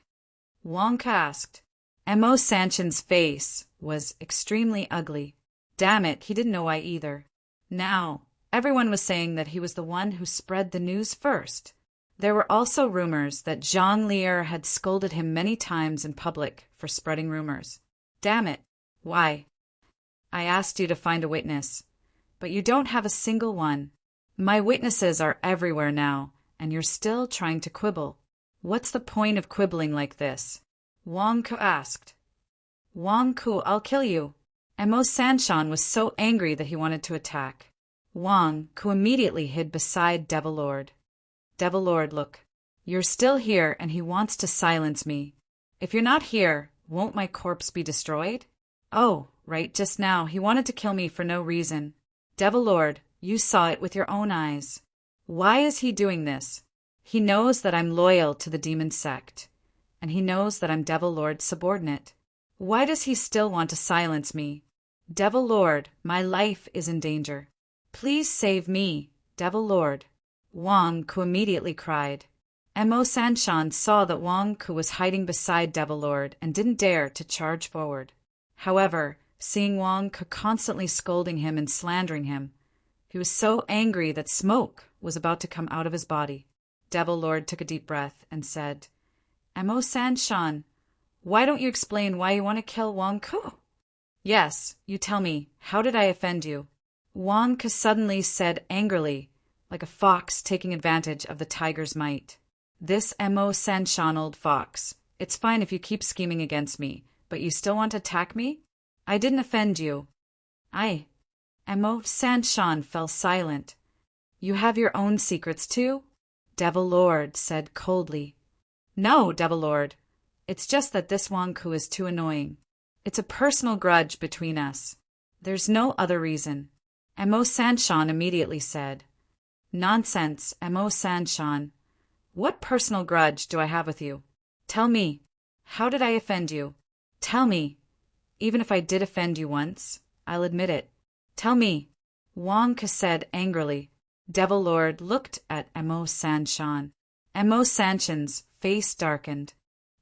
[SPEAKER 1] Wang Ke asked. Mo Sanshan's face was extremely ugly. Damn it, he didn't know why either. Now, everyone was saying that he was the one who spread the news first. There were also rumors that Zhang Lear had scolded him many times in public for spreading rumors. Damn it, why? I asked you to find a witness, but you don't have a single one. My witnesses are everywhere now, and you're still trying to quibble. What's the point of quibbling like this? Wang Ku asked. Wang Ku, I'll kill you. Mo Sanshan was so angry that he wanted to attack. Wang Ku immediately hid beside Devil Lord. Devil Lord, look. You're still here, and he wants to silence me. If you're not here, won't my corpse be destroyed? Oh, right, just now, he wanted to kill me for no reason. Devil Lord, you saw it with your own eyes. Why is he doing this? He knows that I'm loyal to the demon sect, and he knows that I'm Devil Lord's subordinate. Why does he still want to silence me? Devil Lord, my life is in danger. Please save me, Devil Lord. Wang Ku immediately cried. Mo Sanshan saw that Wang Ku was hiding beside Devil Lord and didn't dare to charge forward. However, seeing Wang Ku constantly scolding him and slandering him, he was so angry that smoke was about to come out of his body. Devil Lord took a deep breath and said, Mo Sanshan, why don't you explain why you want to kill Wang Ku? Yes, you tell me, how did I offend you? Wang Ku suddenly said angrily, like a fox taking advantage of the tiger's might. This Mo Sanshan old fox, it's fine if you keep scheming against me, but you still want to attack me? I didn't offend you. Mo Sanshan fell silent. You have your own secrets too? Devil Lord said coldly. No, Devil Lord. It's just that this Wang Ku is too annoying. It's a personal grudge between us. There's no other reason. Mo Sanshan immediately said. Nonsense, Mo Sanshan. What personal grudge do I have with you? Tell me. How did I offend you? Tell me. Even if I did offend you once, I'll admit it. Tell me. Wang Ke said angrily. Devil Lord looked at Emo Sanshan. Emo Sanshan's face darkened.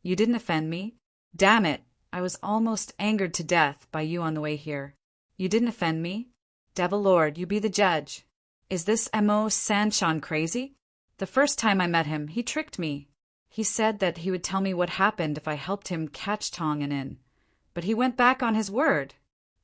[SPEAKER 1] You didn't offend me? Damn it, I was almost angered to death by you on the way here. You didn't offend me? Devil Lord, you be the judge. Is this Emo Sanshan crazy? The first time I met him, he tricked me. He said that he would tell me what happened if I helped him catch Tong and In. But he went back on his word.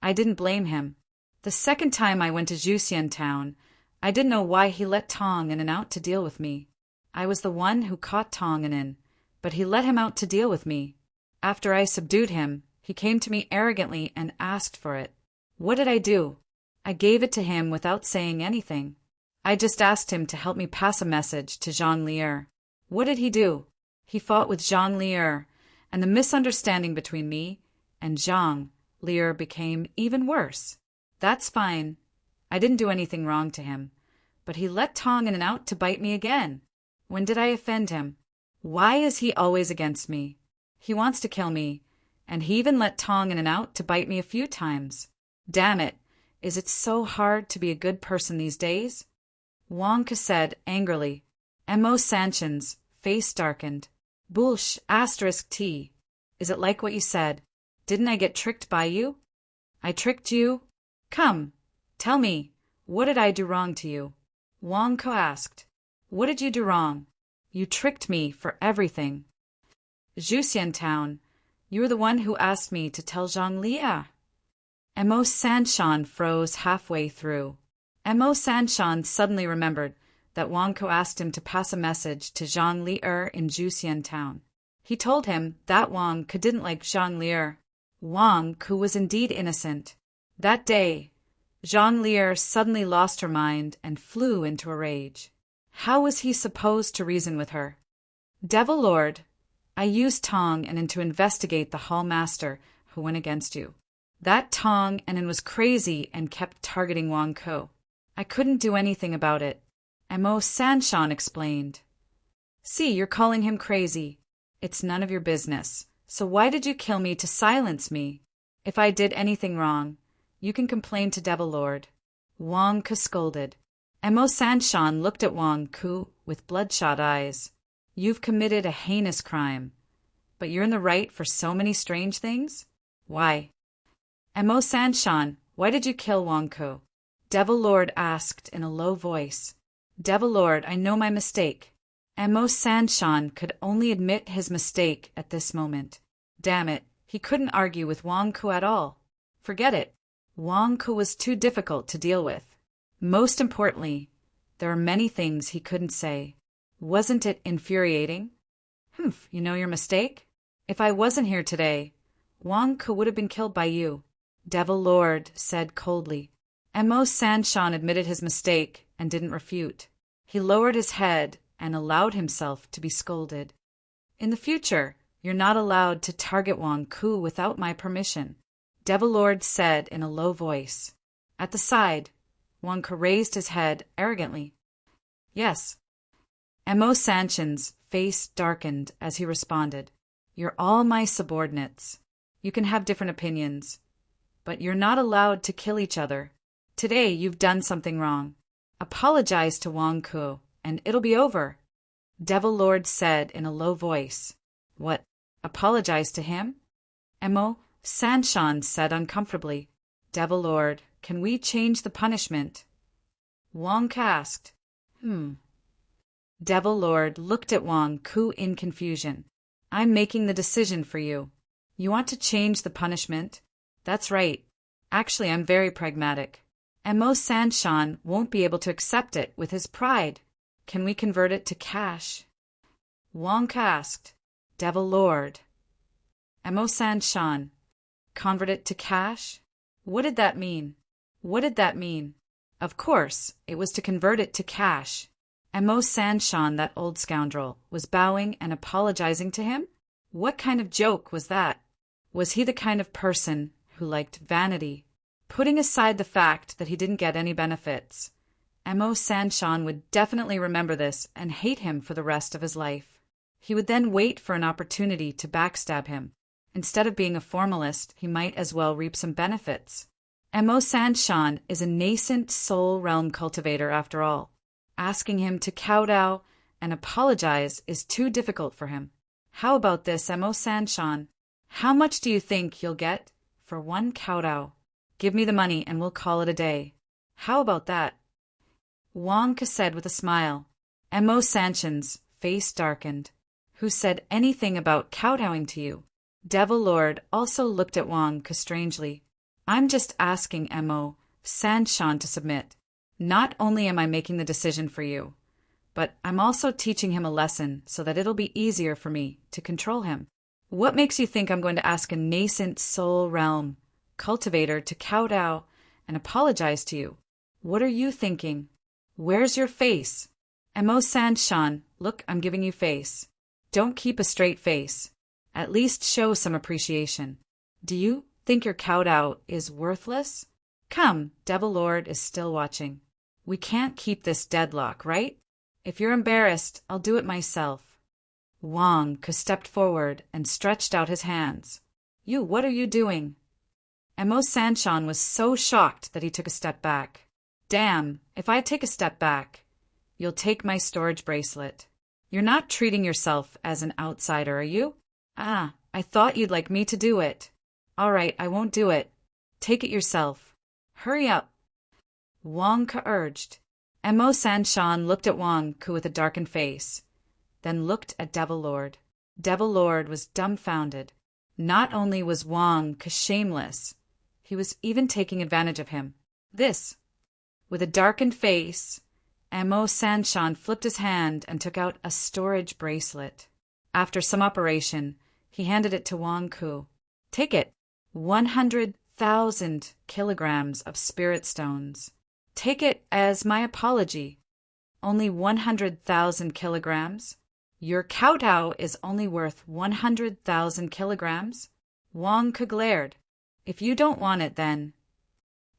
[SPEAKER 1] I didn't blame him. The second time I went to Juxian town, I didn't know why he let Tong and In out to deal with me. I was the one who caught Tong and In, but he let him out to deal with me. After I subdued him, he came to me arrogantly and asked for it. What did I do? I gave it to him without saying anything. I just asked him to help me pass a message to Zhang Lier. What did he do? He fought with Zhang Lier, and the misunderstanding between me and Zhang Lier became even worse. That's fine. I didn't do anything wrong to him, but he let Tong and In out to bite me again. When did I offend him? Why is he always against me? He wants to kill me, and he even let Tong and In out to bite me a few times. Damn it, is it so hard to be a good person these days? Wang Ke said angrily. Emo Sanshan's face darkened. Bullsh *T. Is it like what you said? Didn't I get tricked by you? I tricked you? Come, tell me, what did I do wrong to you? Wang Ke asked. What did you do wrong? You tricked me for everything. Juxian town, you were the one who asked me to tell Zhang Lier. Emo Sanshan froze halfway through. Emo Sanshan suddenly remembered that Wang Ke asked him to pass a message to Zhang Lier in Juxian town. He told him that Wang Ke didn't like Zhang Lier. Wang Ke was indeed innocent. That day, Zhang Lier suddenly lost her mind and flew into a rage. How was he supposed to reason with her? Devil Lord, I used Tong and In to investigate the Hall Master who went against you. That Tong and In was crazy and kept targeting Wang Ke. I couldn't do anything about it. Emo Sanshan explained. See, you're calling him crazy. It's none of your business. So why did you kill me to silence me? If I did anything wrong, you can complain to Devil Lord. Wang Ke scolded. Emo Sanshan looked at Wang Ke with bloodshot eyes. You've committed a heinous crime. But you're in the right for so many strange things? Why? Emo Sanshan, why did you kill Wang Ke? Devil Lord asked in a low voice. Devil Lord, I know my mistake. Emo Sanshan could only admit his mistake at this moment. Damn it, he couldn't argue with Wang Ke at all. Forget it. Wang Ke was too difficult to deal with. Most importantly, there are many things he couldn't say. Wasn't it infuriating? You know your mistake? If I wasn't here today, Wang Ke would have been killed by you. Devil Lord said coldly. Emo Sanshan admitted his mistake and didn't refute. He lowered his head and allowed himself to be scolded. In the future, you're not allowed to target Wang Ke without my permission, Devil Lord said in a low voice. At the side, Wang Ke raised his head arrogantly. Yes. Emo Sanshan's face darkened as he responded. You're all my subordinates. You can have different opinions, but you're not allowed to kill each other. Today you've done something wrong. Apologize to Wang Ke, and it'll be over, Devil Lord said in a low voice. What? Apologize to him? Emo Sanshan said uncomfortably. Devil Lord, can we change the punishment? Wang Ke asked. Devil Lord looked at Wang Ke in confusion. I'm making the decision for you. You want to change the punishment? That's right. Actually, I'm very pragmatic. Emo Sanshan won't be able to accept it with his pride. Can we convert it to cash? Wang Ke asked. Devil Lord. Emo Sanshan. Convert it to cash? What did that mean? What did that mean? Of course, it was to convert it to cash. Emo Sanshan, that old scoundrel, was bowing and apologizing to him? What kind of joke was that? Was he the kind of person who liked vanity? Putting aside the fact that he didn't get any benefits, Mo Sanshan would definitely remember this and hate him for the rest of his life. He would then wait for an opportunity to backstab him. Instead of being a formalist, he might as well reap some benefits. Mo Sanshan is a nascent soul realm cultivator after all. Asking him to kowtow and apologize is too difficult for him. How about this, Mo Sanshan? How much do you think you'll get for one kowtow? Give me the money and we'll call it a day. How about that? Wang Ke said with a smile. Mo Sanshan's face darkened. Who said anything about kowtowing to you? Devil Lord also looked at Wang Ke strangely. I'm just asking Mo Sanshan to submit. Not only am I making the decision for you, but I'm also teaching him a lesson so that it'll be easier for me to control him. What makes you think I'm going to ask a nascent soul realm cultivator to kowtow and apologize to you? What are you thinking? Where's your face? Mo Sanshan, look, I'm giving you face. Don't keep a straight face. At least show some appreciation. Do you think your kowtow is worthless? Come, Devil Lord is still watching. We can't keep this deadlock, right? If you're embarrassed, I'll do it myself. Wang Ke stepped forward and stretched out his hands. What are you doing? Mo Sanshan was so shocked that he took a step back. Damn, if I take a step back, you'll take my storage bracelet. You're not treating yourself as an outsider, are you? I thought you'd like me to do it. All right, I won't do it. Take it yourself. Hurry up. Wang Ke urged. Mo Sanshan looked at Wang Ke with a darkened face, then looked at Devil Lord. Devil Lord was dumbfounded. Not only was Wang Ke shameless, he was even taking advantage of him. With a darkened face, Mo Sanshan flipped his hand and took out a storage bracelet. After some operation, he handed it to Wang Ke. Take it. 100,000 kilograms of spirit stones. Take it as my apology. Only 100,000 kilograms? Your kowtow is only worth 100,000 kilograms? Wang Ke glared. If you don't want it, then.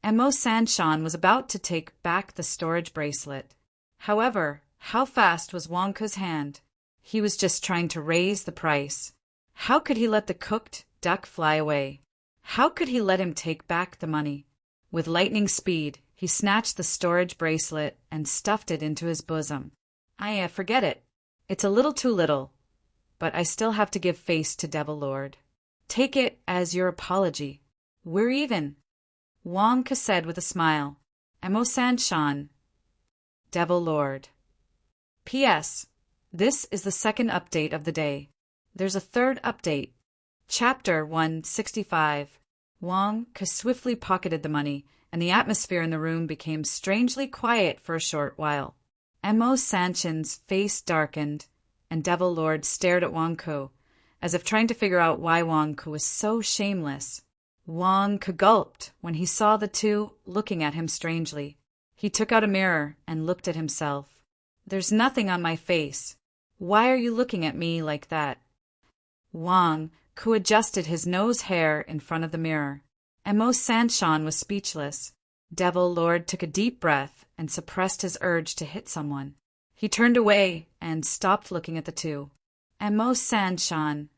[SPEAKER 1] Mo Sanshan was about to take back the storage bracelet. However, how fast was Wang Ke's hand? He was just trying to raise the price. How could he let the cooked duck fly away? How could he let him take back the money? With lightning speed, he snatched the storage bracelet and stuffed it into his bosom. Forget it. It's a little too little, but I still have to give face to Devil Lord. Take it as your apology. We're even. Wang Ke said with a smile. Mo Sanshan, Devil Lord. P.S. This is the second update of the day. There's a third update. Chapter 165. Wang Ke swiftly pocketed the money, and the atmosphere in the room became strangely quiet for a short while. Mo Sanshan's face darkened, and Devil Lord stared at Wang Ke, as if trying to figure out why Wang Ke was so shameless. Wang Ke gulped when he saw the two looking at him strangely. He took out a mirror and looked at himself. There's nothing on my face. Why are you looking at me like that? Wang Ke adjusted his nose hair in front of the mirror. Mo Sanshan was speechless. Devil Lord took a deep breath and suppressed his urge to hit someone. He turned away and stopped looking at the two. Mo Sanshan,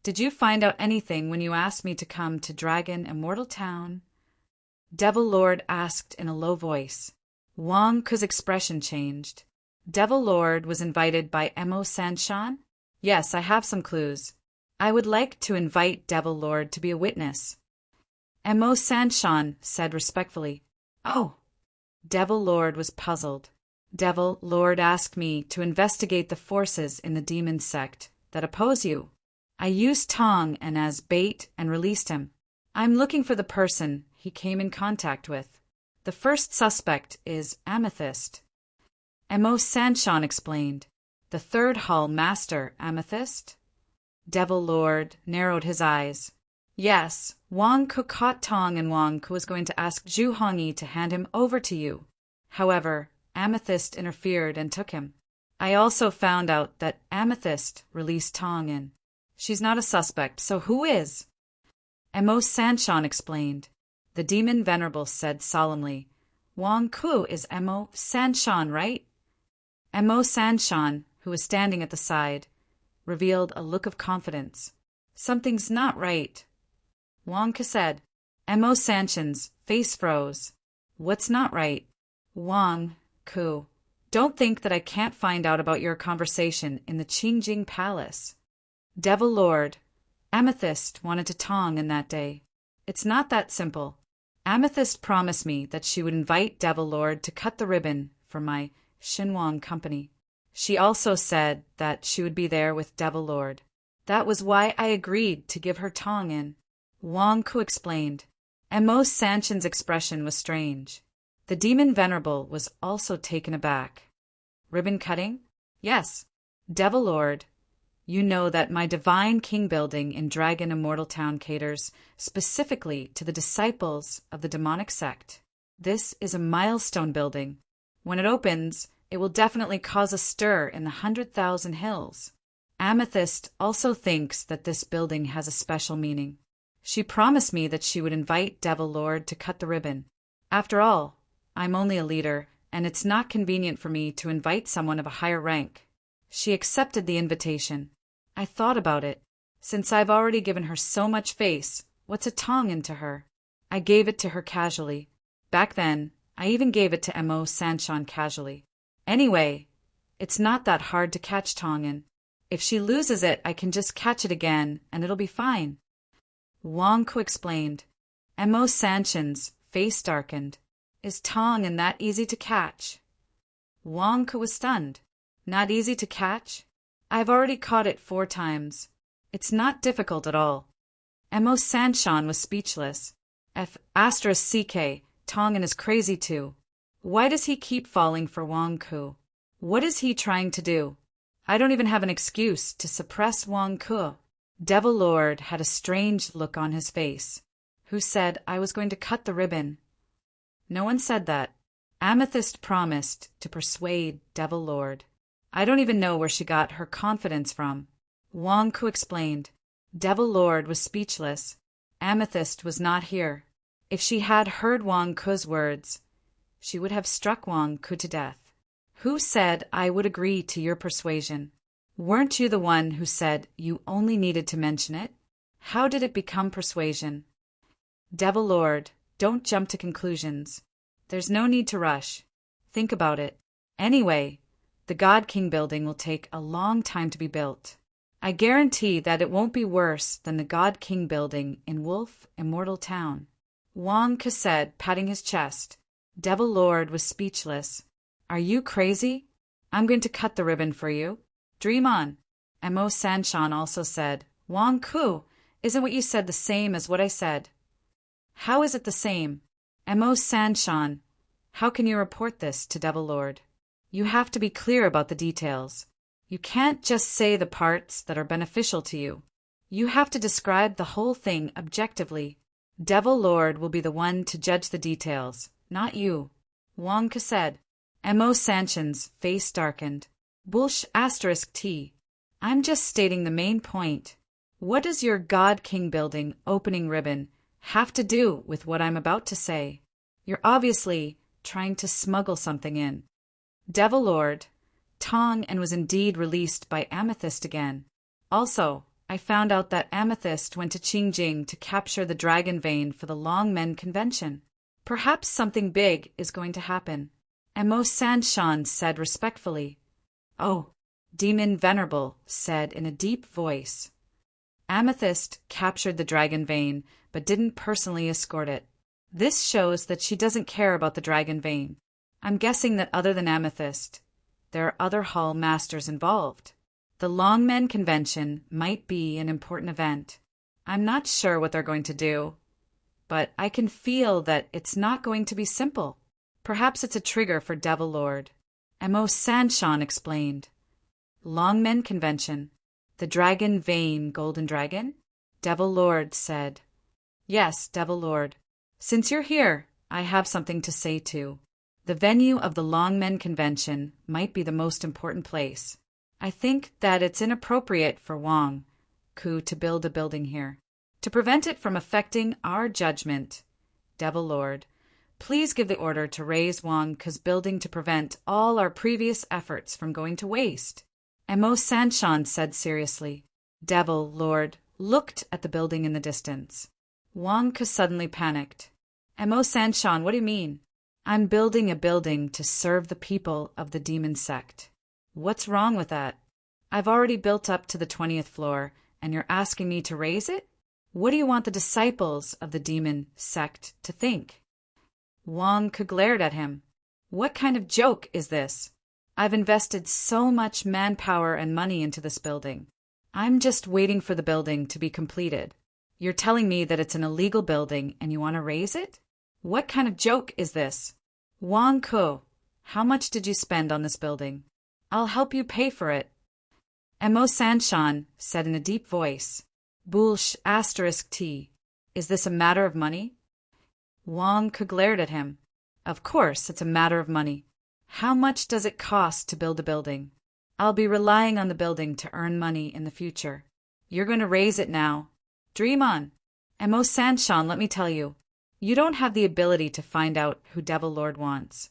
[SPEAKER 1] did you find out anything when you asked me to come to Dragon Immortal Town? Devil Lord asked in a low voice. Wang Ke's expression changed. Devil Lord was invited by Mo Sanshan? Yes, I have some clues. I would like to invite Devil Lord to be a witness. Mo Sanshan said respectfully. Oh. Devil Lord was puzzled. Devil Lord asked me to investigate the forces in the demon sect that oppose you. I used Tong and as bait and released him. I'm looking for the person he came in contact with. The first suspect is Amethyst. Mo Sanshan explained. The third hall master, Amethyst? Devil Lord narrowed his eyes. Yes, Wang Ke caught Tong and Wang Ke was going to ask Zhu Hongyi to hand him over to you. However, Amethyst interfered and took him. I also found out that Amethyst released Tong in. She's not a suspect, so who is? Mo Sanshan explained. The demon venerable said solemnly, Wang Ku is Mo Sanshan, right? Mo Sanshan, who was standing at the side, revealed a look of confidence. Something's not right. Wang Ku said. Mo Sanshan's face froze. What's not right? Wang Ku. Don't think that I can't find out about your conversation in the Qingjing Palace. Devil Lord, Amethyst wanted to Tong in that day. It's not that simple. Amethyst promised me that she would invite Devil Lord to cut the ribbon for my Xinhuang company. She also said that she would be there with Devil Lord. That was why I agreed to give her Tong in. Wang Ku explained. And Mo Sanshan's expression was strange. The demon venerable was also taken aback. Ribbon cutting? Yes. Devil Lord, you know that my divine king building in Dragon Immortal Town caters specifically to the disciples of the demonic sect. This is a milestone building. When it opens, it will definitely cause a stir in the 100,000 hills. Amethyst also thinks that this building has a special meaning. She promised me that she would invite Devil Lord to cut the ribbon. After all, I'm only a leader, and it's not convenient for me to invite someone of a higher rank. She accepted the invitation. I thought about it. Since I've already given her so much face, what's a Tong into her? I gave it to her casually. Back then, I even gave it to Mo Sanshan casually. Anyway, it's not that hard to catch Tong in. If she loses it, I can just catch it again, and it'll be fine. Wang Ku explained. Mo Sanshan's face darkened. Is Tong in that easy to catch? Wang Ku was stunned. Not easy to catch? I've already caught it 4 times. It's not difficult at all. Mo Sanshan was speechless. *CK, Tongin is crazy too. Why does he keep falling for Wang Ku? What is he trying to do? I don't even have an excuse to suppress Wang Ku. Devil Lord had a strange look on his face. Who said I was going to cut the ribbon? No one said that. Amethyst promised to persuade Devil Lord. I don't even know where she got her confidence from. Wang Ku explained. Devil Lord was speechless. Amethyst was not here. If she had heard Wang Ku's words, she would have struck Wang Ku to death. Who said I would agree to your persuasion? Weren't you the one who said you only needed to mention it? How did it become persuasion? Devil Lord, don't jump to conclusions. There's no need to rush. Think about it. Anyway, the God King building will take a long time to be built. I guarantee that it won't be worse than the God King building in Wolf Immortal Town. Wang Ku said, patting his chest. Devil Lord was speechless. Are you crazy? I'm going to cut the ribbon for you. Dream on. Mo Sanshan also said, Wang Ku, isn't what you said the same as what I said? How is it the same? Mo Sanshan, how can you report this to Devil Lord? You have to be clear about the details. You can't just say the parts that are beneficial to you. You have to describe the whole thing objectively. Devil Lord will be the one to judge the details, not you. Wang Ku said. Mo Sanshan's face darkened. *T. I'm just stating the main point. What does your God King building opening ribbon have to do with what I'm about to say? You're obviously trying to smuggle something in. Devil Lord, Tong and was indeed released by Amethyst again. Also, I found out that Amethyst went to Qingjing to capture the dragon vein for the Long Men convention. Perhaps something big is going to happen. Mo Sanshan said respectfully. Oh, Demon Venerable said in a deep voice. Amethyst captured the dragon vein, but didn't personally escort it. This shows that she doesn't care about the dragon vein. I'm guessing that other than Amethyst, there are other hall masters involved. The Long Men convention might be an important event. I'm not sure what they're going to do, but I can feel that it's not going to be simple. Perhaps it's a trigger for Devil Lord. Mo Sanshan explained. Long Men convention. The dragon vein golden dragon? Devil Lord said. Yes, Devil Lord. Since you're here, I have something to say too. The venue of the Long Men convention might be the most important place. I think that it's inappropriate for Wang Ku to build a building here. To prevent it from affecting our judgment, Devil Lord, Please give the order to raise Wang Ke's building to prevent all our previous efforts from going to waste. Mo Sanshan said seriously. Devil Lord looked at the building in the distance. Wang Ke suddenly panicked. Mo Sanshan, what do you mean? I'm building a building to serve the people of the demon sect. What's wrong with that? I've already built up to the 20th floor, and you're asking me to raise it? What do you want the disciples of the demon sect to think? Wang Ke glared at him. What kind of joke is this? I've invested so much manpower and money into this building. I'm just waiting for the building to be completed. You're telling me that it's an illegal building and you want to raise it? What kind of joke is this? Wang Ke, how much did you spend on this building? I'll help you pay for it. Mo Sanshan said in a deep voice. Bulsh *T. Is this a matter of money? Wang Ke glared at him. Of course it's a matter of money. How much does it cost to build a building? I'll be relying on the building to earn money in the future. You're going to raise it now. Dream on. Mo Sanshan, let me tell you, you don't have the ability to find out who Devil Lord wants.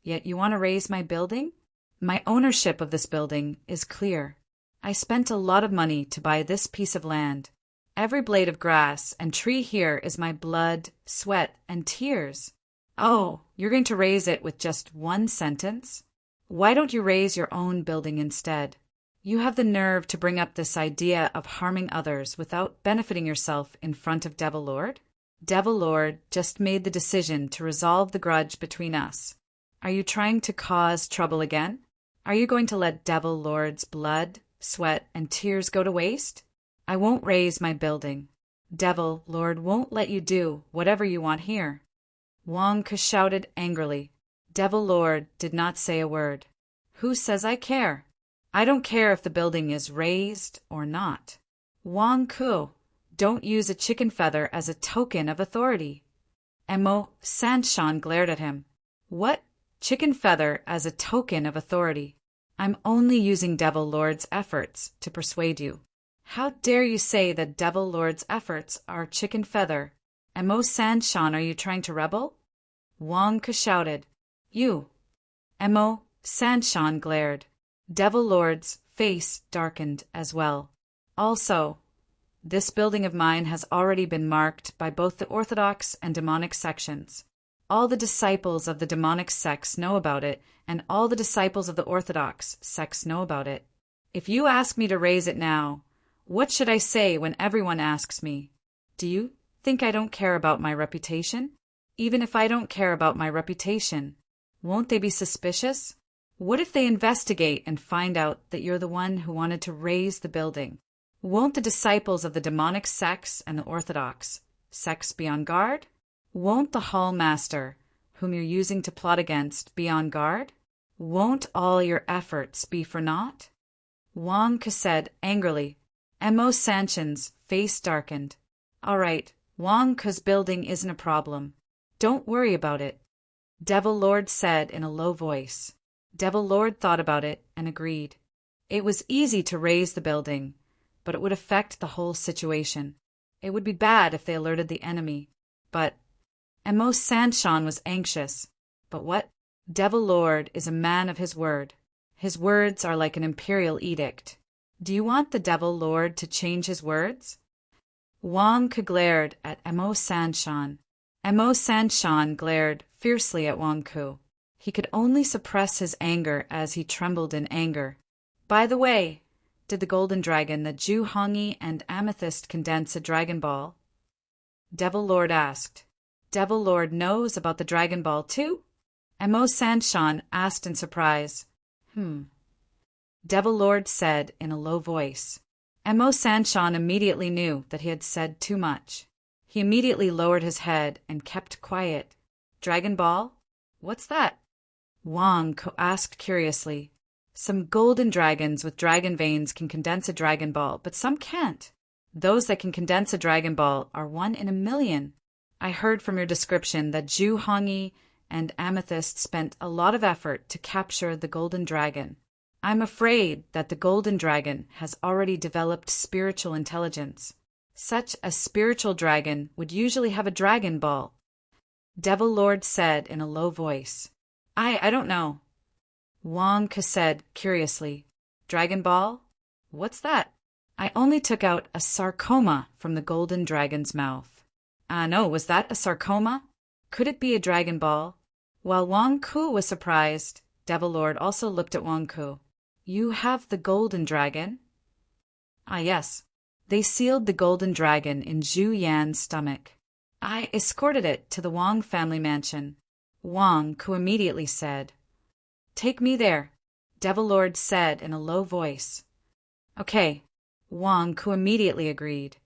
[SPEAKER 1] Yet you want to raise my building? My ownership of this building is clear. I spent a lot of money to buy this piece of land. Every blade of grass and tree here is my blood, sweat, and tears. Oh, you're going to raise it with just one sentence? Why don't you raise your own building instead? You have the nerve to bring up this idea of harming others without benefiting yourself in front of Devil Lord? Devil Lord just made the decision to resolve the grudge between us. Are you trying to cause trouble again? Are you going to let Devil Lord's blood, sweat, and tears go to waste? I won't raise my building. Devil Lord won't let you do whatever you want here. Wang Ke shouted angrily. Devil Lord did not say a word. Who says I care? I don't care if the building is raised or not. Wang Ke, don't use a chicken feather as a token of authority. Mo Sanshan glared at him. What? Chicken feather as a token of authority? I'm only using Devil Lord's efforts to persuade you. How dare you say that Devil Lord's efforts are chicken feather? Mo Sanshan, are you trying to rebel? Wang Ke shouted. You. Mo Sanshan glared. Devil Lord's face darkened as well. Also, this building of mine has already been marked by both the Orthodox and demonic sections. All the disciples of the demonic sects know about it, and all the disciples of the Orthodox sects know about it. If you ask me to raise it now, what should I say when everyone asks me? Do you think I don't care about my reputation? Even if I don't care about my reputation, won't they be suspicious? What if they investigate and find out that you're the one who wanted to raise the building? Won't the disciples of the demonic sects and the Orthodox sects be on guard? Won't the hall master, whom you're using to plot against, be on guard? Won't all your efforts be for naught? Wang Ke said angrily. Mo Sanshan's face darkened. All right, Wang Ke's building isn't a problem. Don't worry about it. Devil Lord said in a low voice. Devil Lord thought about it and agreed. It was easy to raise the building, but it would affect the whole situation. It would be bad if they alerted the enemy. But Mo Sanshan was anxious. But what? Devil Lord is a man of his word. His words are like an imperial edict. Do you want the Devil Lord to change his words? Wang Ke glared at Mo Sanshan. Mo Sanshan glared fiercely at Wang Ke. He could only suppress his anger as he trembled in anger. By the way, did the golden dragon, the Ju Hongi and Amethyst condense a Dragon Ball? Devil Lord asked. Devil Lord knows about the Dragon Ball too? Mo Sanshan asked in surprise. Devil Lord said in a low voice. Mo Sanshan immediately knew that he had said too much. He immediately lowered his head and kept quiet. Dragon Ball? What's that? Wang Ke asked curiously. Some golden dragons with dragon veins can condense a Dragon Ball, but some can't. Those that can condense a Dragon Ball are 1 in a million. I heard from your description that Ju Hongi and Amethyst spent a lot of effort to capture the golden dragon. I'm afraid that the golden dragon has already developed spiritual intelligence. Such a spiritual dragon would usually have a Dragon Ball. Devil Lord said in a low voice. I don't know. Wong Ke said curiously. Dragon Ball? What's that? I only took out a sarcoma from the golden dragon's mouth. No, was that a sarcoma? Could it be a Dragon Ball? While Wong Ku was surprised, Devil Lord also looked at Wong Ku. You have the golden dragon? Yes. They sealed the golden dragon in Zhu Yan's stomach. I escorted it to the Wong family mansion. Wong Ku immediately said. Take me there, Devil Lord said in a low voice. Okay. Wong Ku immediately agreed.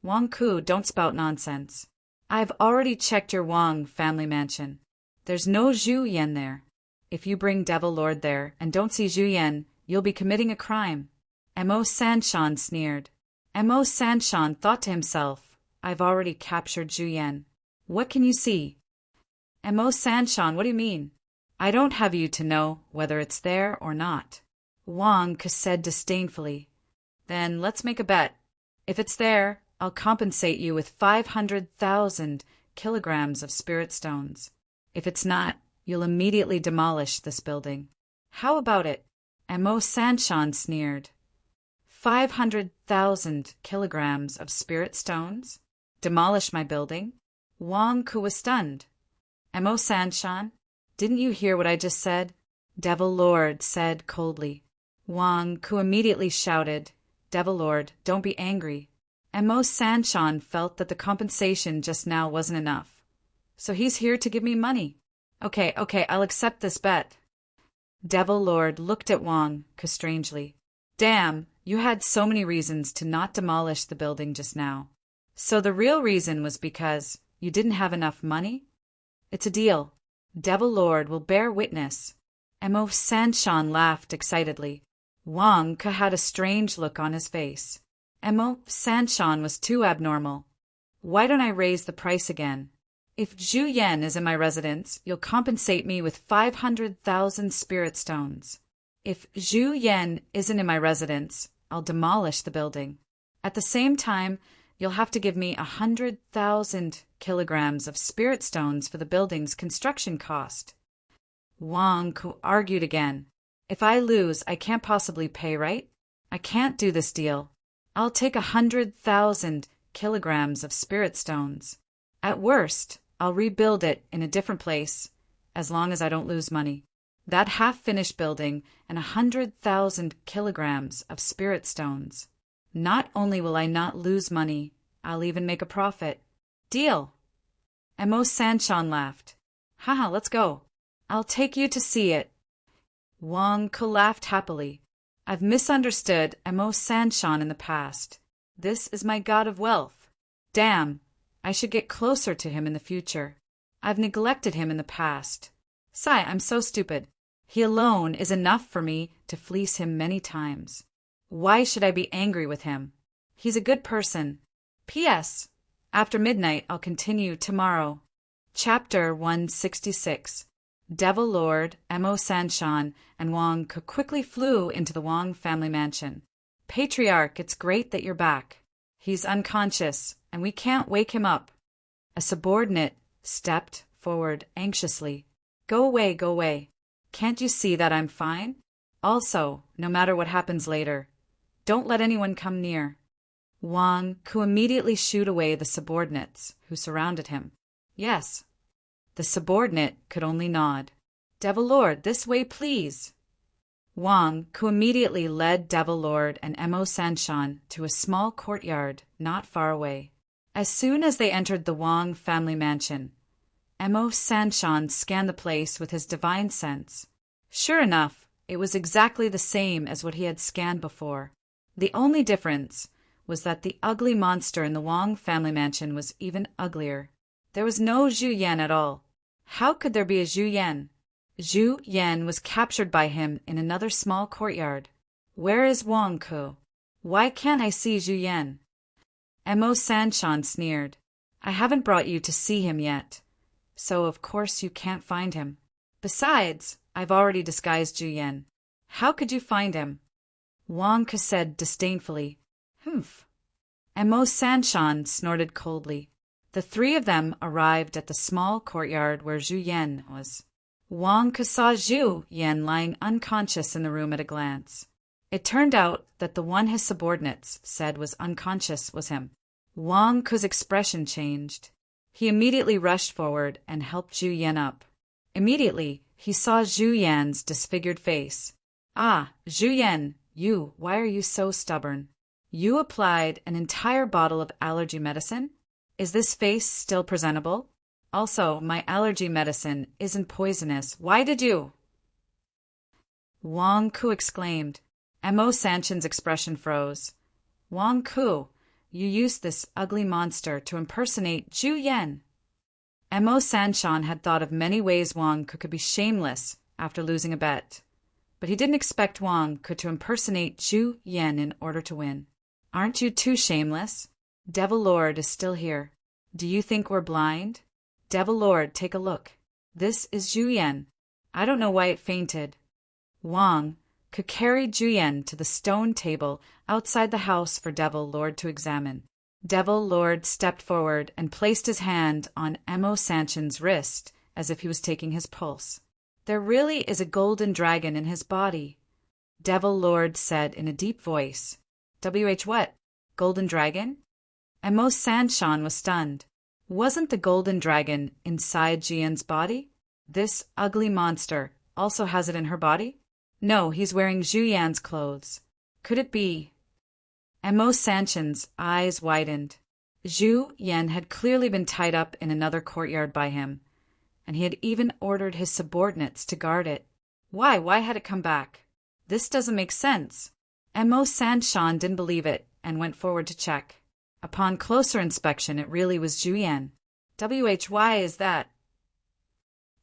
[SPEAKER 1] Wong Ku, don't spout nonsense. I've already checked your Wong family mansion. There's no Zhu Yan there. If you bring Devil Lord there and don't see Zhu Yan, you'll be committing a crime. Mo Sanshan sneered. Mo Sanshan thought to himself, I've already captured Zhu Yan. What can you see? Mo Sanshan, what do you mean? I don't have you to know whether it's there or not. Wong Ke said disdainfully. Then let's make a bet. If it's there, I'll compensate you with 500,000 kilograms of spirit stones. If it's not, you'll immediately demolish this building. How about it? Mo Sanshan sneered. 500,000 kilograms of spirit stones? Demolish my building? Wong Ku was stunned. Mo Sanshan, didn't you hear what I just said? Devil Lord said coldly. Wong Ku immediately shouted, Devil Lord, don't be angry. Mo Sanshan felt that the compensation just now wasn't enough. So he's here to give me money. Okay, I'll accept this bet. Devil Lord looked at Wong Ke strangely. Damn, you had so many reasons to not demolish the building just now. So the real reason was because you didn't have enough money? It's a deal. Devil Lord will bear witness. Mo Sanshan laughed excitedly. Wong Ke had a strange look on his face. Mo Sanshan was too abnormal. Why don't I raise the price again? If Zhu Yan is in my residence, you'll compensate me with 500,000 spirit stones. If Zhu Yan isn't in my residence, I'll demolish the building. At the same time, you'll have to give me 100,000 kilograms of spirit stones for the building's construction cost. Wong Ku argued again. If I lose, I can't possibly pay, right? I can't do this deal. I'll take 100,000 kilograms of spirit stones. At worst, I'll rebuild it in a different place, as long as I don't lose money. That half-finished building and 100,000 kilograms of spirit stones. Not only will I not lose money, I'll even make a profit. Deal! Mo Sanshan laughed. Haha, let's go. I'll take you to see it. Wong Ke laughed happily. I've misunderstood Mo Sanshan in the past. This is my god of wealth. Damn, I should get closer to him in the future. I've neglected him in the past. Sigh, I'm so stupid. He alone is enough for me to fleece him many times. Why should I be angry with him? He's a good person. P.S. After midnight, I'll continue tomorrow. Chapter 166. Devil Lord, Mo Sanshan, and Wong Ke quickly flew into the Wong family mansion. Patriarch, it's great that you're back. He's unconscious, and we can't wake him up. A subordinate stepped forward anxiously. Go away, go away. Can't you see that I'm fine? Also, no matter what happens later, don't let anyone come near. Wong Ku immediately shooed away the subordinates who surrounded him. Yes. The subordinate could only nod. Devil Lord, this way, please. Wong Ku immediately led Devil Lord and Mo Sanshan to a small courtyard not far away. As soon as they entered the Wong family mansion, Mo Sanshan scanned the place with his divine sense. Sure enough, it was exactly the same as what he had scanned before. The only difference was that the ugly monster in the Wong family mansion was even uglier. There was no Zhu Yan at all. How could there be a Zhu Yan? Zhu Yan was captured by him in another small courtyard. Where is Wong Ku? Why can't I see Zhu Yan? Mo Sanshan sneered. I haven't brought you to see him yet, so of course you can't find him. Besides, I've already disguised Zhu Yan. How could you find him? Wong Ke said disdainfully. Humph. Mo Sanshan snorted coldly. The three of them arrived at the small courtyard where Zhu Yan was. Wang Ke saw Zhu Yan lying unconscious in the room at a glance. It turned out that the one his subordinates said was unconscious was him. Wang Ke's expression changed. He immediately rushed forward and helped Zhu Yan up. Immediately, he saw Zhu Yan's disfigured face. "Ah, Zhu Yan, why are you so stubborn? You applied an entire bottle of allergy medicine? Is this face still presentable? Also, my allergy medicine isn't poisonous. Why did you?" Wang Ke exclaimed. Mo Sanchen's expression froze. "Wang Ke, you used this ugly monster to impersonate Zhu Yan." Mo Sanchen had thought of many ways Wang Ke could be shameless after losing a bet, but he didn't expect Wang Ke to impersonate Zhu Yan in order to win. "Aren't you too shameless? Devil Lord is still here. Do you think we're blind? Devil Lord, take a look. This is Zhu Yan. I don't know why it fainted." Wang Ke carried Zhu Yan to the stone table outside the house for Devil Lord to examine. Devil Lord stepped forward and placed his hand on Mo Sanchen's wrist as if he was taking his pulse. "There really is a golden dragon in his body," Devil Lord said in a deep voice. What? Golden dragon? Mo Sanchen was stunned. Wasn't the golden dragon inside Jian's body? This ugly monster also has it in her body? No, he's wearing Zhu Yan's clothes. Could it be? Mo Sanchen's eyes widened. Zhu Yan had clearly been tied up in another courtyard by him, and he had even ordered his subordinates to guard it. Why? Why had it come back? This doesn't make sense. Mo Sanchen didn't believe it and went forward to check. Upon closer inspection, it really was Zhu Yan. Why is that?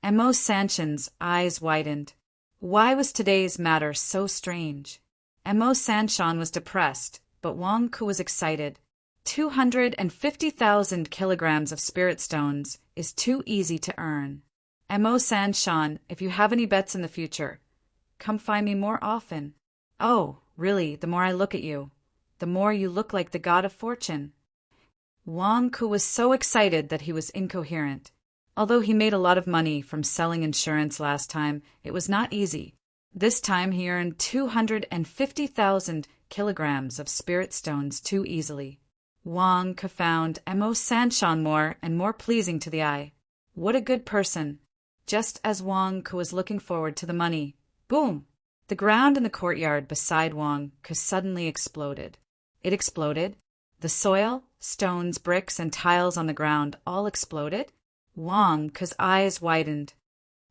[SPEAKER 1] Mo Sanchen's eyes widened. Why was today's matter so strange? Mo Sanchen was depressed, but Wang Ke was excited. 250,000 kilograms of spirit stones is too easy to earn. Mo Sanchen, if you have any bets in the future, come find me more often. Oh, really, the more I look at you, the more you look like the god of fortune. Wang Ke was so excited that he was incoherent. Although he made a lot of money from selling insurance last time, it was not easy. This time he earned 250,000 kilograms of spirit stones too easily. Wang Ke found Mo Sanchen more and more pleasing to the eye. What a good person. Just as Wang Ke was looking forward to the money, boom! The ground in the courtyard beside Wang Ke suddenly exploded. It exploded. The soil, stones, bricks, and tiles on the ground all exploded. Wang Ke's eyes widened.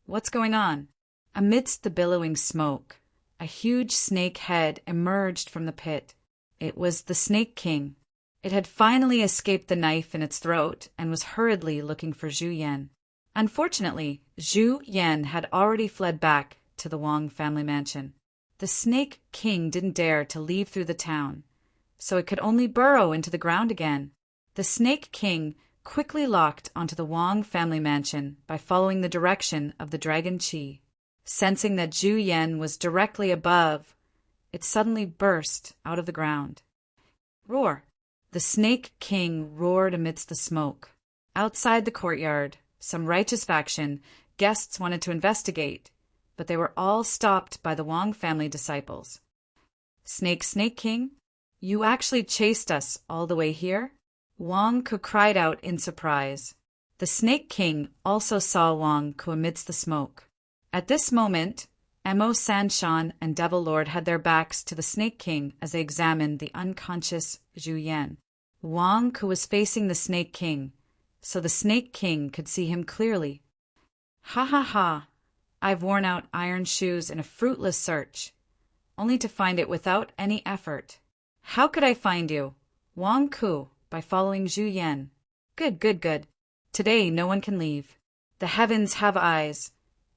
[SPEAKER 1] What's going on? Amidst the billowing smoke, a huge snake head emerged from the pit. It was the Snake King. It had finally escaped the knife in its throat and was hurriedly looking for Zhu Yan. Unfortunately, Zhu Yan had already fled back to the Wang family mansion. The Snake King didn't dare to leave through the town, so it could only burrow into the ground again. The Snake King quickly locked onto the Wang family mansion by following the direction of the Dragon Qi. Sensing that Zhu Yan was directly above, it suddenly burst out of the ground. Roar! The Snake King roared amidst the smoke. Outside the courtyard, some righteous faction guests wanted to investigate, but they were all stopped by the Wang family disciples. Snake King, you actually chased us all the way here? Wang Ke cried out in surprise. The Snake King also saw Wang Ke amidst the smoke. At this moment, Mo Sanchen and Devil Lord had their backs to the Snake King as they examined the unconscious Zhu Yan. Wang Ke was facing the Snake King, so the Snake King could see him clearly. Ha ha ha! I've worn out iron shoes in a fruitless search, only to find it without any effort. How could I find you? Wang Ke, by following Zhu Yan. Good. Today no one can leave. The heavens have eyes,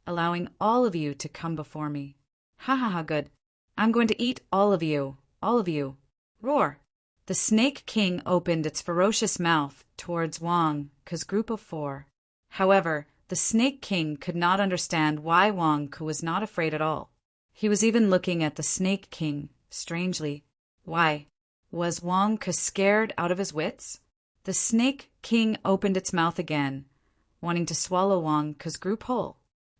[SPEAKER 1] allowing all of you to come before me. Ha ha ha, good. I'm going to eat all of you. Roar! The Snake King opened its ferocious mouth towards Wang Ke's group of 4. However, the Snake King could not understand why Wang Ke was not afraid at all. He was even looking at the Snake King strangely. Why? Was Wang Ke scared out of his wits? The Snake King opened its mouth again, wanting to swallow Wang Ke's group whole.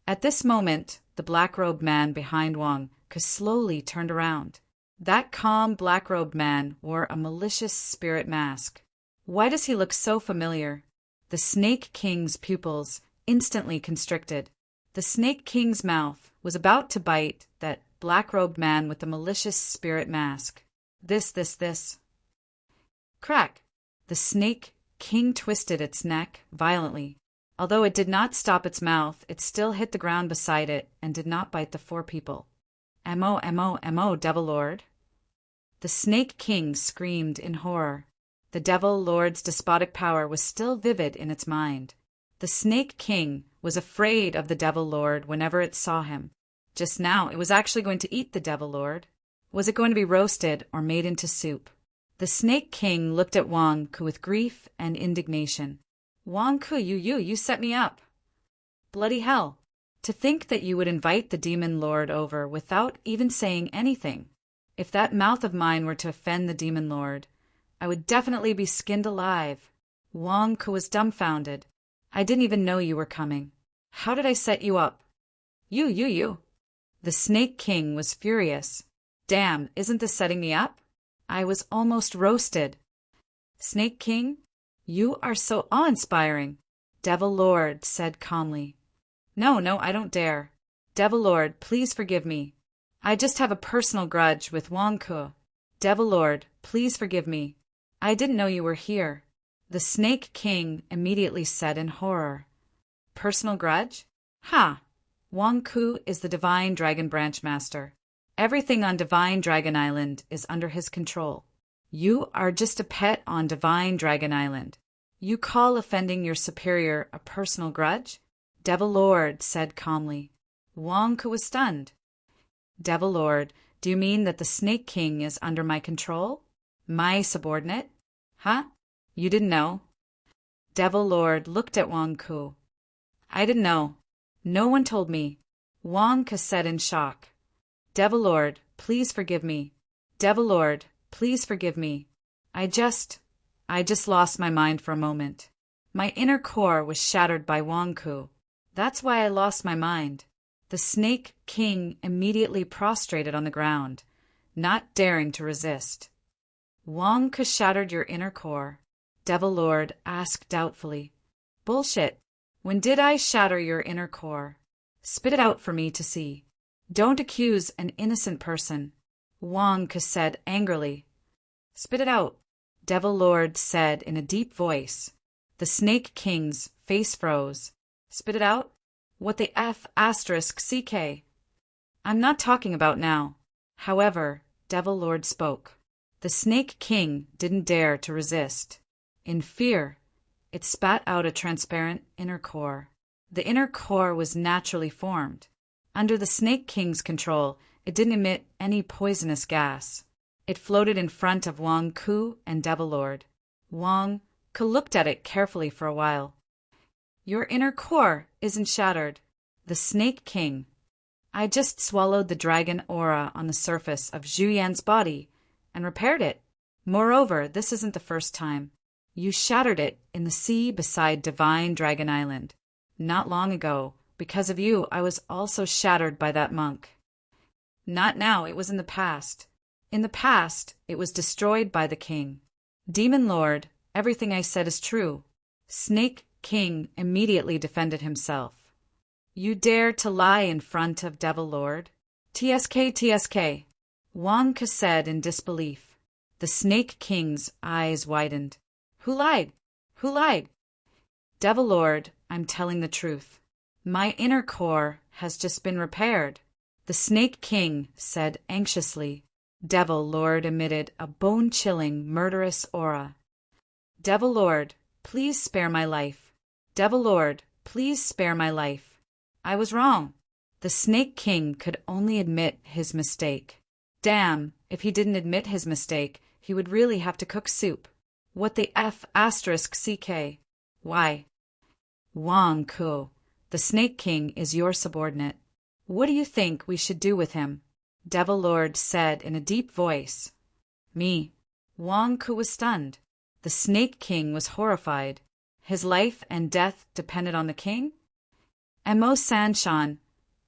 [SPEAKER 1] At this moment, the black-robed man behind Wang Ke slowly turned around. That calm black-robed man wore a malicious spirit mask. Why does he look so familiar? The Snake King's pupils instantly constricted. The Snake King's mouth was about to bite that black-robed man with the malicious spirit mask. This. Crack! The Snake King twisted its neck violently. Although it did not stop its mouth, it still hit the ground beside it and did not bite the four people. M.O., Devil Lord! The Snake King screamed in horror. The Devil Lord's despotic power was still vivid in its mind. The Snake King was afraid of the Devil Lord whenever it saw him. Just now, it was actually going to eat the Devil Lord. Was it going to be roasted or made into soup? The Snake King looked at Wang Ke with grief and indignation. Wang Ke, you set me up. Bloody hell. To think that you would invite the Demon Lord over without even saying anything. If that mouth of mine were to offend the Demon Lord, I would definitely be skinned alive. Wang Ke was dumbfounded. I didn't even know you were coming. How did I set you up? You. The Snake King was furious. Damn, isn't this setting me up? I was almost roasted. Snake King, you are so awe-inspiring, Devil Lord said calmly. No, I don't dare. Devil Lord, please forgive me. I just have a personal grudge with Wang Ke. Devil Lord, please forgive me. I didn't know you were here. The Snake King immediately said in horror. Personal grudge? Ha! Wang Ke is the Divine Dragon Branch Master. Everything on Divine Dragon Island is under his control. You are just a pet on Divine Dragon Island. You call offending your superior a personal grudge? Devil Lord said calmly. Wang Ke was stunned. Devil Lord, do you mean that the Snake King is under my control? My subordinate? Huh? You didn't know? Devil Lord looked at Wang Ke. I didn't know. No one told me. Wang Ke said in shock. Devil Lord, please forgive me. Devil Lord, please forgive me. I just lost my mind for a moment. My inner core was shattered by Wang Ke. That's why I lost my mind. The Snake King immediately prostrated on the ground, not daring to resist. Wang Ke shattered your inner core? Devil Lord asked doubtfully. Bullshit. When did I shatter your inner core? Spit it out for me to see. Don't accuse an innocent person, Wang Ke said angrily. Spit it out, Devil Lord said in a deep voice. The Snake King's face froze. Spit it out? What the F***CK? I'm not talking about now. However, Devil Lord spoke. The Snake King didn't dare to resist. In fear, it spat out a transparent inner core. The inner core was naturally formed. Under the Snake King's control, it didn't emit any poisonous gas. It floated in front of Wang Ke and Devil Lord. Wang Ke looked at it carefully for a while. Your inner core isn't shattered. The Snake King. I just swallowed the dragon aura on the surface of Zhu Yan's body and repaired it. Moreover, this isn't the first time. You shattered it in the sea beside Divine Dragon Island. Not long ago, because of you, I was also shattered by that monk. Not now, it was in the past. In the past, it was destroyed by the king. Demon Lord, everything I said is true. Snake King immediately defended himself. You dare to lie in front of Devil Lord? TSK. Wang Ke said in disbelief. The Snake King's eyes widened. Who lied? Devil Lord, I'm telling the truth. My inner core has just been repaired. The Snake King said anxiously. Devil Lord emitted a bone-chilling, murderous aura. Devil Lord, please spare my life. Devil Lord, please spare my life. I was wrong. The Snake King could only admit his mistake. Damn, if he didn't admit his mistake, he would really have to cook soup. What the F***CK? Why? Wang Ke, the Snake King is your subordinate. What do you think we should do with him? Devil Lord said in a deep voice. Me. Wang Ke was stunned. The Snake King was horrified. His life and death depended on the king? Mo Sanshan,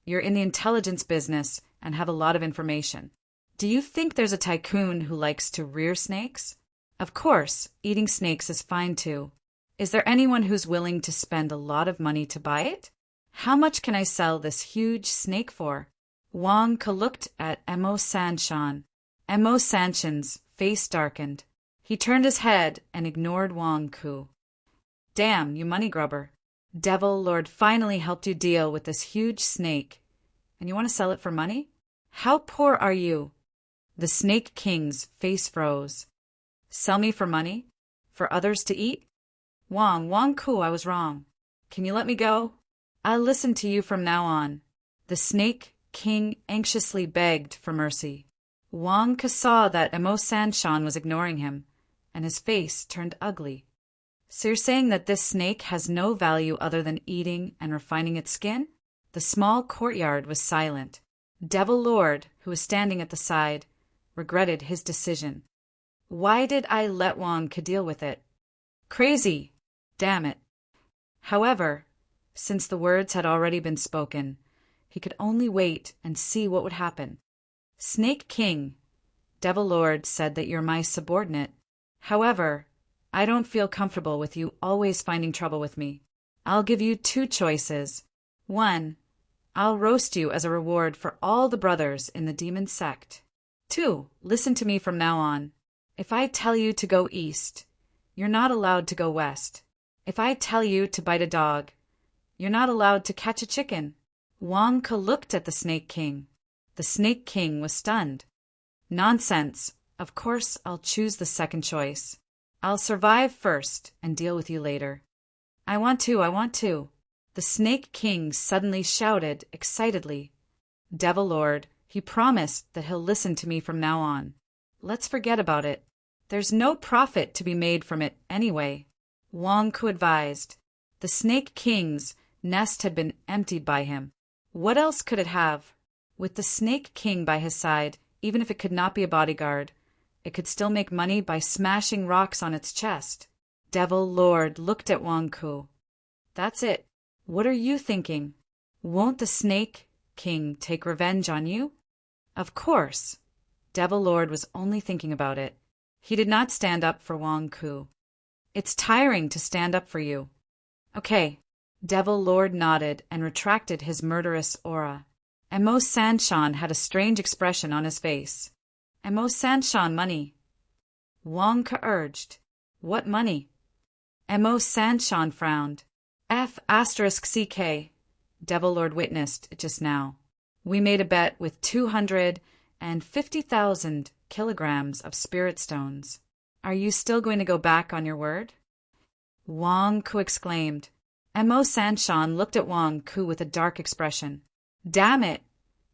[SPEAKER 1] you're in the intelligence business and have a lot of information. Do you think there's a tycoon who likes to rear snakes? Of course, eating snakes is fine too. Is there anyone who's willing to spend a lot of money to buy it? How much can I sell this huge snake for? Wang Ke looked at Mo Sanshan. Mo Sanshan's face darkened. He turned his head and ignored Wang Ke. Damn, you money grubber. Devil Lord finally helped you deal with this huge snake. And you want to sell it for money? How poor are you? The Snake King's face froze. Sell me for money? For others to eat? Wang Ke, I was wrong. Can you let me go? I'll listen to you from now on. The Snake King anxiously begged for mercy. Wang Ke saw that Mo Sanshan was ignoring him, and his face turned ugly. So you're saying that this snake has no value other than eating and refining its skin? The small courtyard was silent. Devil Lord, who was standing at the side, regretted his decision. Why did I let Wang Ke deal with it? Crazy! Damn it! However, since the words had already been spoken, he could only wait and see what would happen. Snake King, Devil Lord said that you're my subordinate. However, I don't feel comfortable with you always finding trouble with me. I'll give you two choices. 1. I'll roast you as a reward for all the brothers in the demon sect. 2. Listen to me from now on. If I tell you to go east, you're not allowed to go west. If I tell you to bite a dog, you're not allowed to catch a chicken. Wang Ke looked at the Snake King. The Snake King was stunned. Nonsense. Of course I'll choose the second choice. I'll survive first and deal with you later. I want to. The Snake King suddenly shouted excitedly. Devil Lord, he promised that he'll listen to me from now on. Let's forget about it. There's no profit to be made from it anyway. Wang Ke advised. The Snake King's nest had been emptied by him. What else could it have? With the Snake King by his side, even if it could not be a bodyguard, it could still make money by smashing rocks on its chest. Devil Lord looked at Wang Ke. That's it. What are you thinking? Won't the Snake King take revenge on you? Of course. Devil Lord was only thinking about it. He did not stand up for Wang Ke. It's tiring to stand up for you. Okay. Devil Lord nodded and retracted his murderous aura. Mo Sanshan had a strange expression on his face. Mo Sanshan money. Wang Ke urged. What money? Mo Sanshan frowned. F***CK. Devil Lord witnessed it just now. We made a bet with 250,000 kilograms of spirit stones. Are you still going to go back on your word? Wang Ke exclaimed. Mo Sanshan looked at Wang Ke with a dark expression. Damn it!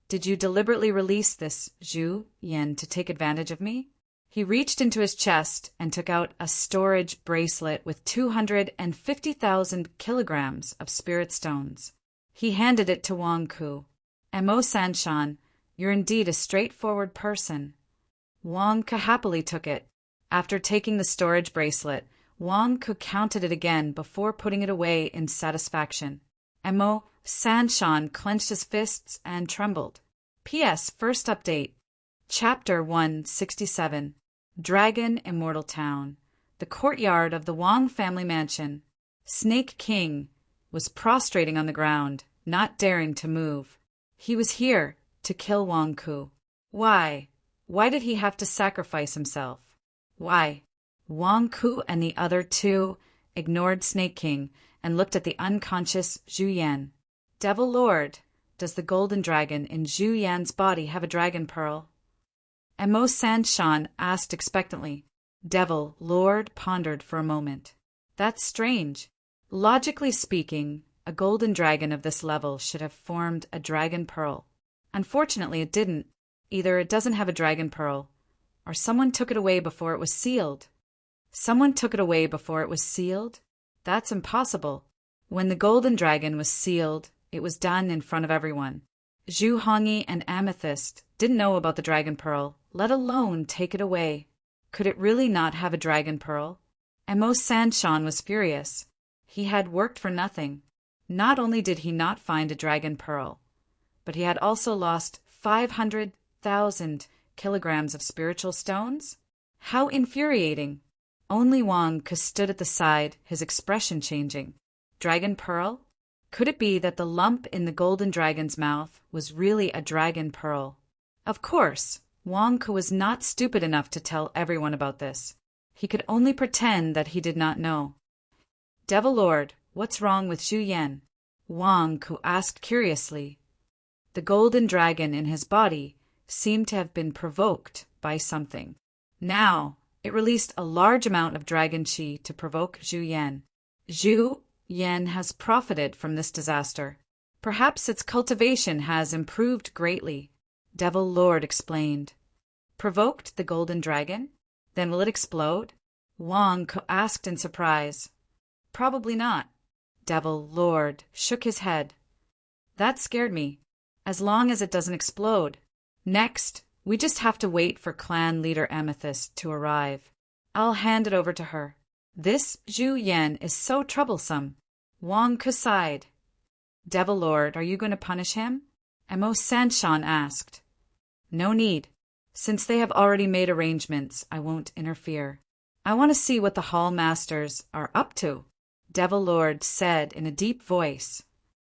[SPEAKER 1] Did you deliberately release this Zhu Yan to take advantage of me? He reached into his chest and took out a storage bracelet with 250,000 kilograms of spirit stones. He handed it to Wang Ke. Mo Sanshan, you're indeed a straightforward person. Wang Ke happily took it. After taking the storage bracelet, Wang Ke counted it again before putting it away in satisfaction. Mo Sanshan clenched his fists and trembled. P.S. First update. Chapter 167. Dragon Immortal Town. The courtyard of the Wang family mansion. Snake King was prostrating on the ground, not daring to move. He was here to kill Wang Ke. Why? Why did he have to sacrifice himself? Why? Wang Ke and the other two ignored Snake King and looked at the unconscious Zhu Yan. Devil Lord, does the golden dragon in Zhu Yan's body have a dragon pearl? Mo Sanshan asked expectantly. Devil Lord pondered for a moment. That's strange. Logically speaking, a golden dragon of this level should have formed a dragon pearl. Unfortunately, it didn't. Either it doesn't have a dragon pearl, or someone took it away before it was sealed. Someone took it away before it was sealed? That's impossible. When the golden dragon was sealed, it was done in front of everyone. Zhu Hongyi and Amethyst didn't know about the dragon pearl, let alone take it away. Could it really not have a dragon pearl? Emo Sanshan was furious. He had worked for nothing. Not only did he not find a dragon pearl, but he had also lost 500,000 kilograms of spiritual stones? How infuriating! Only Wang stood at the side, his expression changing. Dragon pearl? Could it be that the lump in the golden dragon's mouth was really a dragon pearl? Of course, Wang was not stupid enough to tell everyone about this. He could only pretend that he did not know. Devil Lord, what's wrong with Zhu Yan? Wang asked curiously. The golden dragon in his body seemed to have been provoked by something. Now, it released a large amount of dragon qi to provoke Zhu Yan. Zhu Yan has profited from this disaster. Perhaps its cultivation has improved greatly, Devil Lord explained. Provoked the golden dragon? Then will it explode? Wang asked in surprise. Probably not. Devil Lord shook his head. That scared me. As long as it doesn't explode. Next, we just have to wait for clan leader Amethyst to arrive. I'll hand it over to her. This Zhu Yan is so troublesome. Wang sighed. Devil Lord, are you going to punish him? Emo Sanshan asked. No need. Since they have already made arrangements, I won't interfere. I want to see what the Hall Masters are up to, Devil Lord said in a deep voice.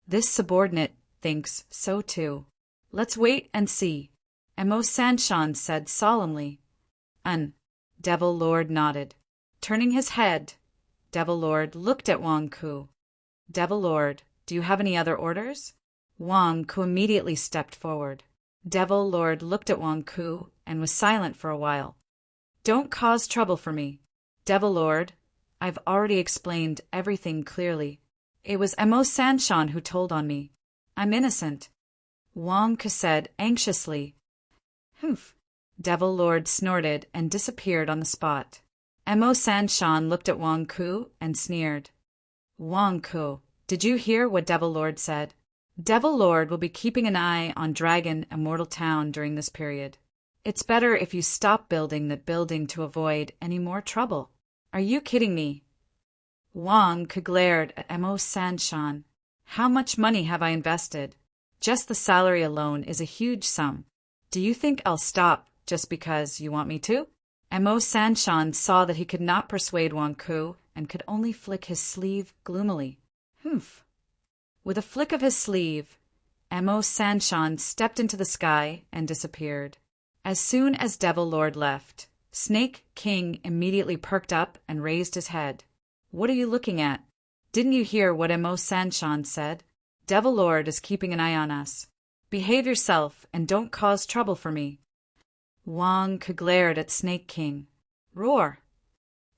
[SPEAKER 1] This subordinate thinks so too. Let's wait and see, Emo Sanshan said solemnly. Devil Lord nodded. Turning his head, Devil Lord looked at Wang Ku. Devil Lord, do you have any other orders? Wang Ku immediately stepped forward. Devil Lord looked at Wang Ku and was silent for a while. Don't cause trouble for me. Devil Lord, I've already explained everything clearly. It was Emo Sanshan who told on me. I'm innocent. Wang Ku said anxiously. Humph. Devil Lord snorted and disappeared on the spot. Emo Sanshan looked at Wang Ku and sneered. Wang Ku, did you hear what Devil Lord said? Devil Lord will be keeping an eye on Dragon Immortal Town during this period. It's better if you stop building that building to avoid any more trouble. Are you kidding me? Wang glared at Emo Sanshan. How much money have I invested? Just the salary alone is a huge sum. Do you think I'll stop just because you want me to? Emo Sanshan saw that he could not persuade Wang Ku and could only flick his sleeve gloomily. Humph. With a flick of his sleeve, Emo Sanshan stepped into the sky and disappeared. As soon as Devil Lord left, Snake King immediately perked up and raised his head. What are you looking at? Didn't you hear what Emo Sanshan said? Devil Lord is keeping an eye on us. Behave yourself and don't cause trouble for me. Wang glared at Snake King. Roar!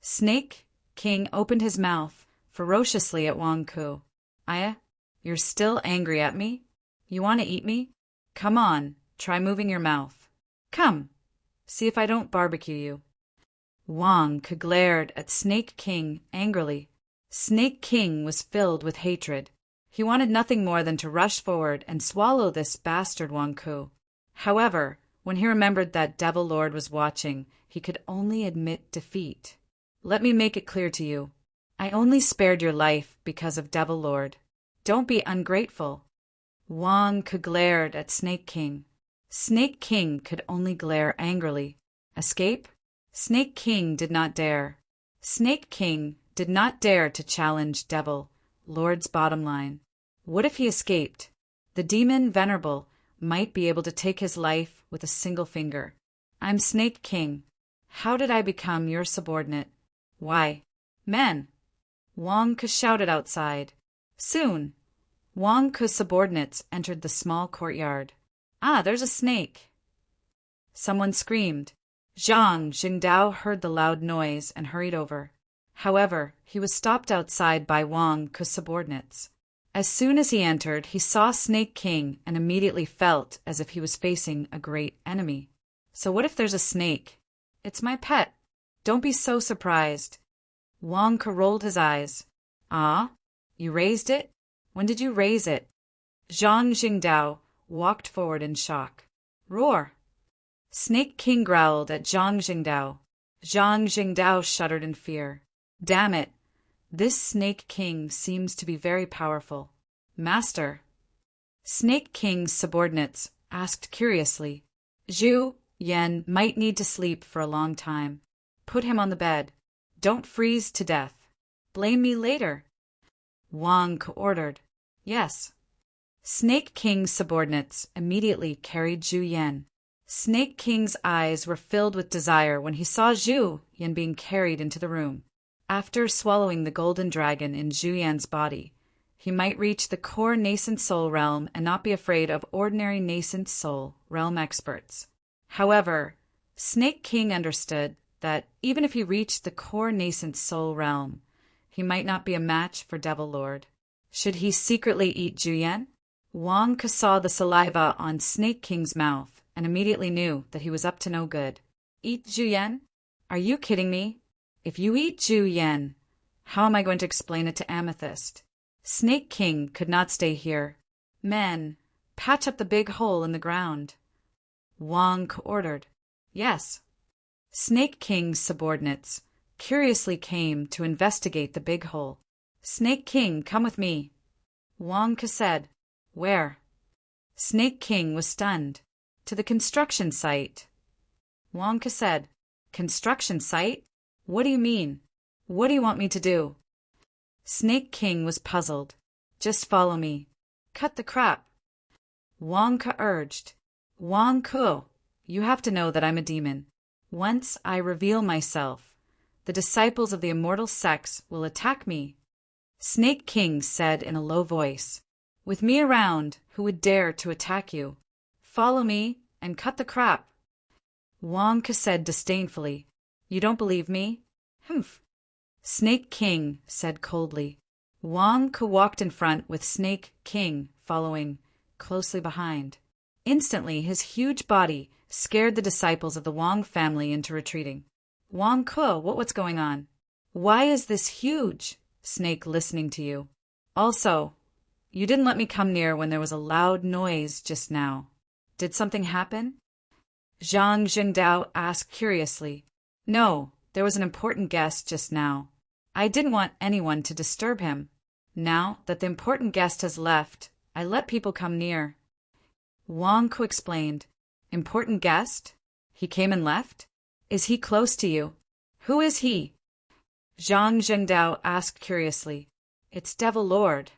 [SPEAKER 1] Snake King opened his mouth ferociously at Wang Ku. Aya, you're still angry at me? You want to eat me? Come on, try moving your mouth. Come, see if I don't barbecue you. Wang glared at Snake King angrily. Snake King was filled with hatred. He wanted nothing more than to rush forward and swallow this bastard Wang Ku. However, when he remembered that Devil Lord was watching, he could only admit defeat. Let me make it clear to you. I only spared your life because of Devil Lord. Don't be ungrateful. Wang glared at Snake King. Snake King could only glare angrily. Escape? Snake King did not dare. Snake King did not dare to challenge Devil Lord's bottom line. What if he escaped? The demon Venerable might be able to take his life with a single finger. I'm Snake King. How did I become your subordinate? Why, men! Wang Ku shouted outside. Soon, Wang Ku's subordinates entered the small courtyard. Ah, there's a snake! Someone screamed. Zhang Jingdao heard the loud noise and hurried over. However, he was stopped outside by Wang Ku's subordinates. As soon as he entered, he saw Snake King and immediately felt as if he was facing a great enemy. So what if there's a snake? It's my pet. Don't be so surprised. Wang Ku rolled his eyes. Ah, you raised it? When did you raise it? Zhang Jingdao walked forward in shock. Roar! Snake King growled at Zhang Jingdao. Zhang Jingdao shuddered in fear. Damn it! This Snake King seems to be very powerful. Master. Snake King's subordinates asked curiously. Zhu Yan might need to sleep for a long time. Put him on the bed. Don't freeze to death. Blame me later. Wang ordered. Yes. Snake King's subordinates immediately carried Zhu Yan. Snake King's eyes were filled with desire when he saw Zhu Yan being carried into the room. After swallowing the golden dragon in Zhu Yan's body, he might reach the core nascent soul realm and not be afraid of ordinary nascent soul realm experts. However, Snake King understood that even if he reached the core nascent soul realm, he might not be a match for Devil Lord. Should he secretly eat Zhu Yan? Wang saw the saliva on Snake King's mouth and immediately knew that he was up to no good. Eat Zhu Yan? Are you kidding me? If you eat Zhu Yan, how am I going to explain it to Amethyst? Snake King could not stay here. Men, patch up the big hole in the ground. Wang ordered. Yes. Snake King's subordinates curiously came to investigate the big hole. Snake King, come with me. Wang said. Where? Snake King was stunned. To the construction site. Wang said. Construction site? What do you mean? What do you want me to do? Snake King was puzzled. Just follow me. Cut the crap. Wang urged. Wang, you have to know that I'm a demon. Once I reveal myself, the disciples of the immortal sex will attack me. Snake King said in a low voice. With me around, who would dare to attack you? Follow me and cut the crap. Wang said disdainfully. You don't believe me? Humph. Snake King said coldly. Wang walked in front with Snake King following closely behind. Instantly, his huge body scared the disciples of the Wang family into retreating. Wang what's going on? Why is this huge? Snake listening to you. Also, you didn't let me come near when there was a loud noise just now. Did something happen? Zhang Jingdao asked curiously. No, there was an important guest just now. I didn't want anyone to disturb him. Now that the important guest has left, I let people come near. Wang explained. Important guest? He came and left? Is he close to you? Who is he? Zhang Jingdao asked curiously. It's Devil Lord.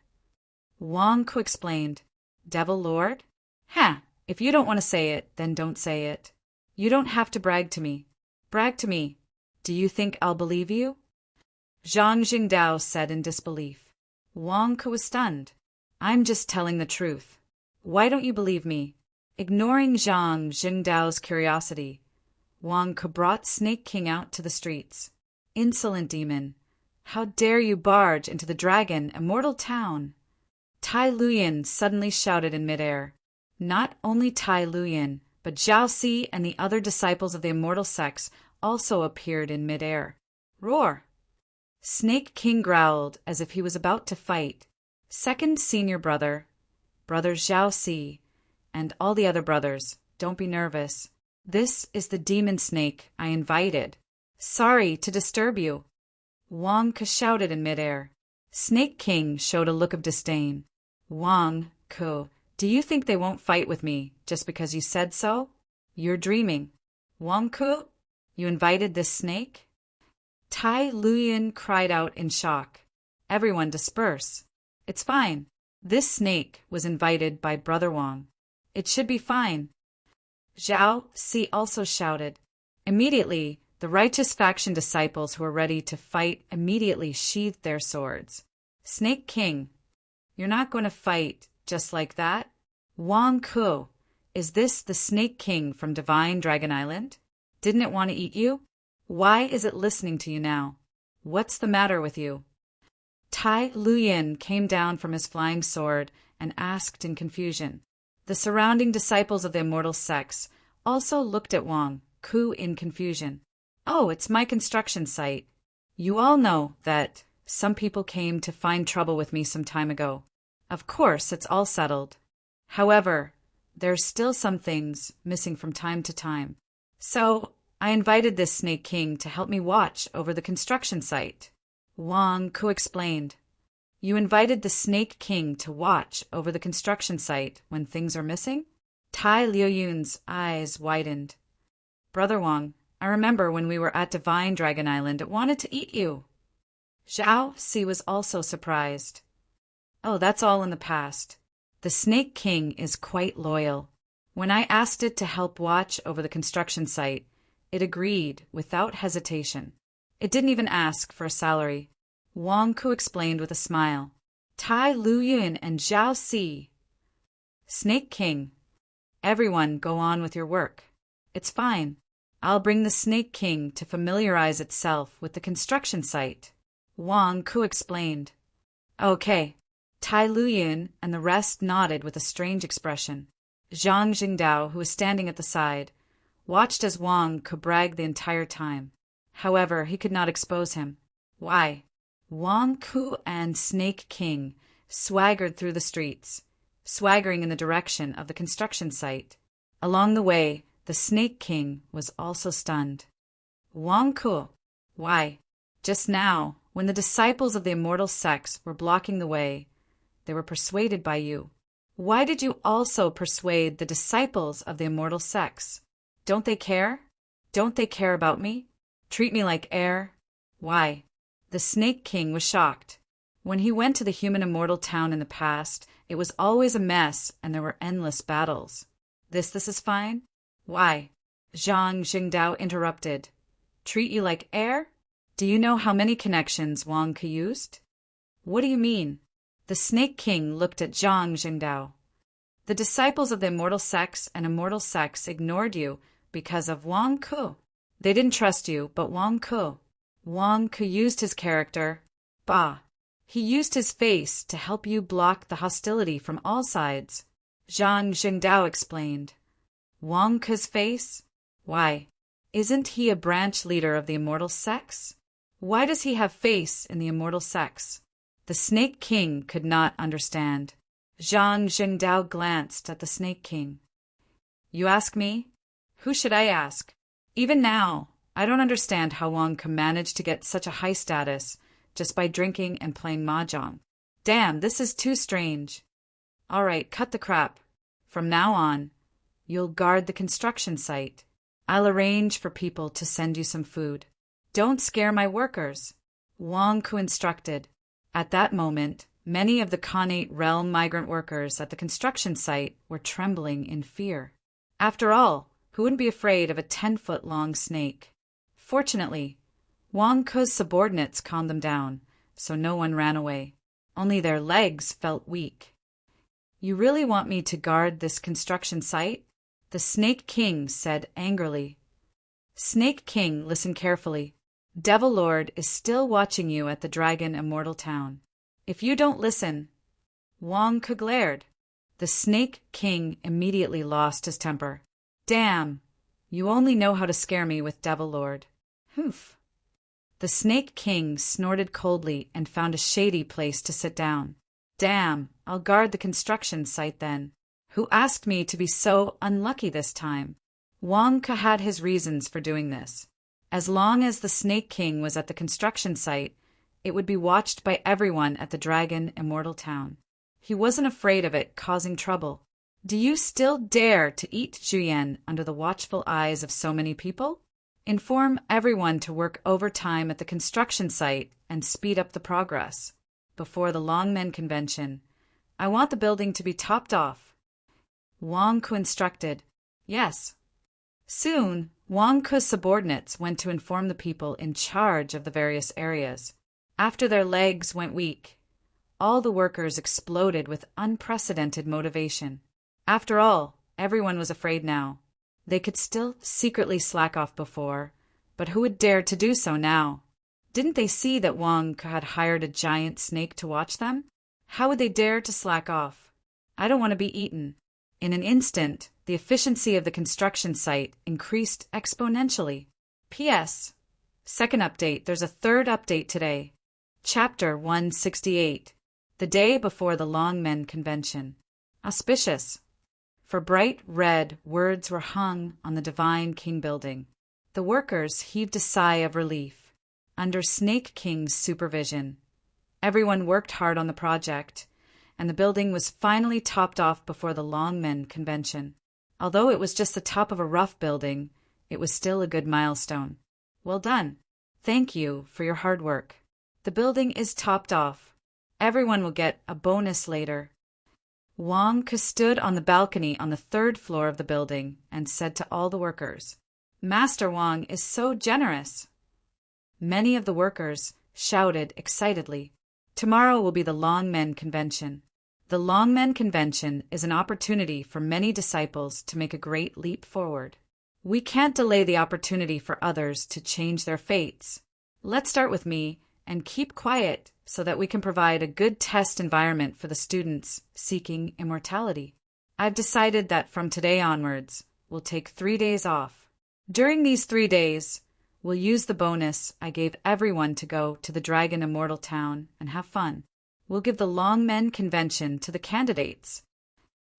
[SPEAKER 1] Wang explained. Devil Lord? If you don't want to say it, then don't say it. You don't have to brag to me. Brag to me. Do you think I'll believe you? Zhang Jingdao said in disbelief. Wang was stunned. I'm just telling the truth. Why don't you believe me? Ignoring Zhang Jingdao's curiosity, Wang brought Snake King out to the streets. Insolent demon! How dare you barge into the dragon immortal town? Tai Luyan suddenly shouted in midair. Not only Tai Luyan, but Zhao Si and the other disciples of the immortal sex also appeared in midair. Roar! Snake King growled as if he was about to fight. Second senior brother, Brother Zhao Si, and all the other brothers, don't be nervous. This is the demon snake I invited. Sorry to disturb you. Wang shouted in midair. Snake King showed a look of disdain. Wang, do you think they won't fight with me just because you said so? You're dreaming. Wang, you invited this snake? Tai Luyan cried out in shock. Everyone disperse. It's fine. This snake was invited by Brother Wang. It should be fine. Zhao Si also shouted. Immediately, the righteous faction disciples who were ready to fight immediately sheathed their swords. Snake King, you're not going to fight just like that? Wang is this the Snake King from Divine Dragon Island? Didn't it want to eat you? Why is it listening to you now? What's the matter with you? Tai Luyan came down from his flying sword and asked in confusion. The surrounding disciples of the immortal sex also looked at Wang in confusion. Oh, it's my construction site. You all know that some people came to find trouble with me some time ago. Of course, it's all settled. However, there's still some things missing from time to time. So, I invited this Snake King to help me watch over the construction site. Wang Ku explained. You invited the Snake King to watch over the construction site when things are missing? Tai Liuyun's eyes widened. Brother Wang, I remember when we were at Divine Dragon Island, it wanted to eat you. Zhao Si was also surprised. Oh, that's all in the past. The Snake King is quite loyal. When I asked it to help watch over the construction site, it agreed without hesitation. It didn't even ask for a salary. Wang Ku explained with a smile. Tai Luyun and Zhao Si. Snake King. Everyone go on with your work. It's fine. I'll bring the Snake King to familiarize itself with the construction site. Wang Ku explained. Okay. Tai Luyun and the rest nodded with a strange expression. Zhang Jingdao, who was standing at the side, watched as Wang Ku bragged the entire time. However, he could not expose him. Why? Wang Ku and Snake King swaggered through the streets, swaggering in the direction of the construction site. Along the way, the Snake King was also stunned. Wang Ku, why? Just now, when the disciples of the immortal sex were blocking the way, they were persuaded by you. Why did you also persuade the disciples of the immortal sex? Don't they care? Don't they care about me? Treat me like air? Why? The Snake King was shocked. When he went to the human immortal town in the past, it was always a mess and there were endless battles. This is fine? Why? Zhang Jingdao interrupted. Treat you like air? Do you know how many connections Wang Ku used? What do you mean? The Snake King looked at Zhang Jingdao. The disciples of the immortal sex and immortal sex ignored you because of Wang Ku. They didn't trust you, but Wang Ku. Wang Ku used his character. Bah! He used his face to help you block the hostility from all sides. Zhang Jingdao explained. Wang Ku's face? Why? Isn't he a branch leader of the immortal sex? Why does he have face in the immortal sex? The Snake King could not understand. Zhang Jingdao glanced at the Snake King. You ask me? Who should I ask? Even now, I don't understand how Wang Ku managed to get such a high status just by drinking and playing mahjong. Damn, this is too strange. All right, cut the crap. From now on, you'll guard the construction site. I'll arrange for people to send you some food. Don't scare my workers, Wang Ku instructed. At that moment, many of the Khanate realm migrant workers at the construction site were trembling in fear. After all, who wouldn't be afraid of a 10-foot-long snake? Fortunately, Wang Ku's subordinates calmed them down, so no one ran away. Only their legs felt weak. You really want me to guard this construction site? The Snake King said angrily. Snake King, listen carefully. Devil Lord is still watching you at the Dragon Immortal Town. If you don't listen... Wang Ku glared. The Snake King immediately lost his temper. Damn! You only know how to scare me with Devil Lord. Humph! The Snake King snorted coldly and found a shady place to sit down. Damn! I'll guard the construction site then. Who asked me to be so unlucky this time? Wang Ku had his reasons for doing this. As long as the Snake King was at the construction site, it would be watched by everyone at the Dragon Immortal Town. He wasn't afraid of it causing trouble. Do you still dare to eat Juyen under the watchful eyes of so many people? Inform everyone to work overtime at the construction site and speed up the progress. Before the Longmen Convention, I want the building to be topped off. Wang Ku instructed. Yes. Soon, Wang Ku's subordinates went to inform the people in charge of the various areas. After their legs went weak, all the workers exploded with unprecedented motivation. After all, everyone was afraid now. They could still secretly slack off before, but who would dare to do so now? Didn't they see that Wang Ku had hired a giant snake to watch them? How would they dare to slack off? I don't want to be eaten. In an instant, the efficiency of the construction site increased exponentially. P.S. Second update, there's a third update today. Chapter 168. The day before the Longmen Convention. Auspicious. For bright red words were hung on the Divine King building. The workers heaved a sigh of relief. under Snake King's supervision. Everyone worked hard on the project, and the building was finally topped off before the Longmen Convention. Although it was just the top of a rough building, it was still a good milestone. Well done. Thank you for your hard work. The building is topped off. Everyone will get a bonus later. Wang Ke stood on the balcony on the 3rd floor of the building and said to all the workers, "Master Wang is so generous." Many of the workers shouted excitedly, "Tomorrow will be the Longmen Convention." The Longmen Convention is an opportunity for many disciples to make a great leap forward. We can't delay the opportunity for others to change their fates. Let's start with me and keep quiet so that we can provide a good test environment for the students seeking immortality. I've decided that from today onwards, we'll take 3 days off. During these 3 days, we'll use the bonus I gave everyone to go to the Dragon Immortal Town and have fun. We'll give the Longmen Convention to the candidates.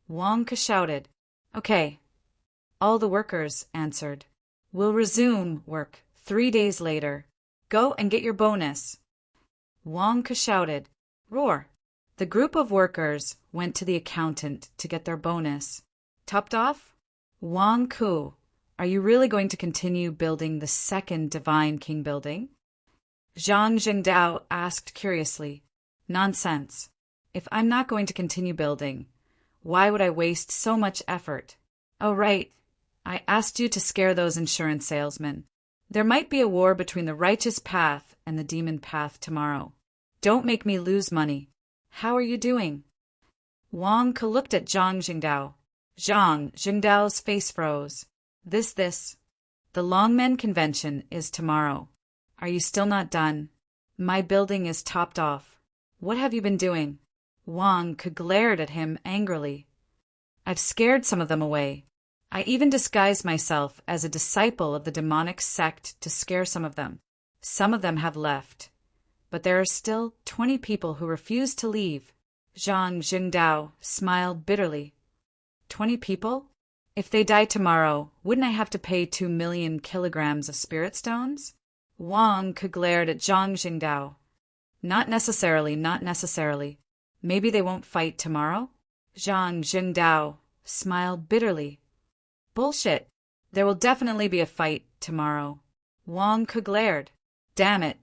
[SPEAKER 1] Wang Ke shouted, "Okay." All the workers answered, "We'll resume work 3 days later. Go and get your bonus." Wang Ke shouted, "Roar." The group of workers went to the accountant to get their bonus. Topped off? Wang Ke, are you really going to continue building the 2nd Divine King building? Zhang Jingdao asked curiously. Nonsense. If I'm not going to continue building, why would I waste so much effort? Oh, right. I asked you to scare those insurance salesmen. There might be a war between the righteous path and the demon path tomorrow. Don't make me lose money. How are you doing? Wang Ke looked at Zhang Jingdao. Zhang Jingdao's face froze. This. The Longmen Convention is tomorrow. Are you still not done? My building is topped off. What have you been doing? Wang Ke glared at him angrily. I've scared some of them away. I even disguised myself as a disciple of the demonic sect to scare some of them. Some of them have left, but there are still 20 people who refuse to leave. Zhang Jingdao smiled bitterly. 20 people? If they die tomorrow, wouldn't I have to pay 2 million kilograms of spirit stones? Wang Ke glared at Zhang Jingdao. Not necessarily. Maybe they won't fight tomorrow? Zhang Jingdao smiled bitterly. Bullshit. There will definitely be a fight tomorrow. Wang Ke glared. Damn it.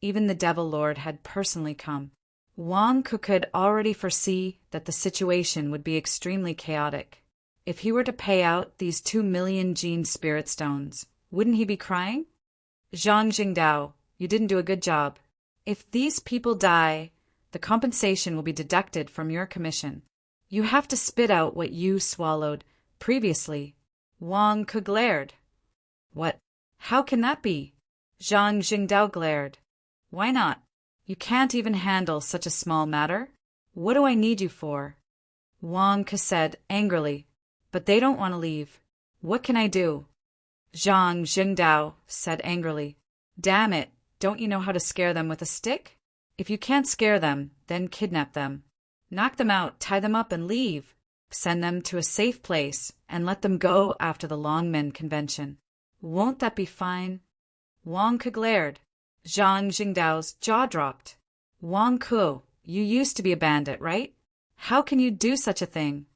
[SPEAKER 1] Even the Devil Lord had personally come. Wang Ke could already foresee that the situation would be extremely chaotic. If he were to pay out these 2 million gene spirit stones, wouldn't he be crying? Zhang Jingdao, you didn't do a good job. If these people die, the compensation will be deducted from your commission. You have to spit out what you swallowed previously. Wang Ke glared. What? How can that be? Zhang Jingdao glared. Why not? You can't even handle such a small matter. What do I need you for? Wang Ke said angrily. But they don't want to leave. What can I do? Zhang Jingdao said angrily. Damn it, don't you know how to scare them with a stick? If you can't scare them, then kidnap them. Knock them out, tie them up, and leave. Send them to a safe place and let them go after the Longmen Convention. Won't that be fine? Wang Ke glared. Zhang Jingdao's jaw dropped. Wang Ke, you used to be a bandit, right? How can you do such a thing?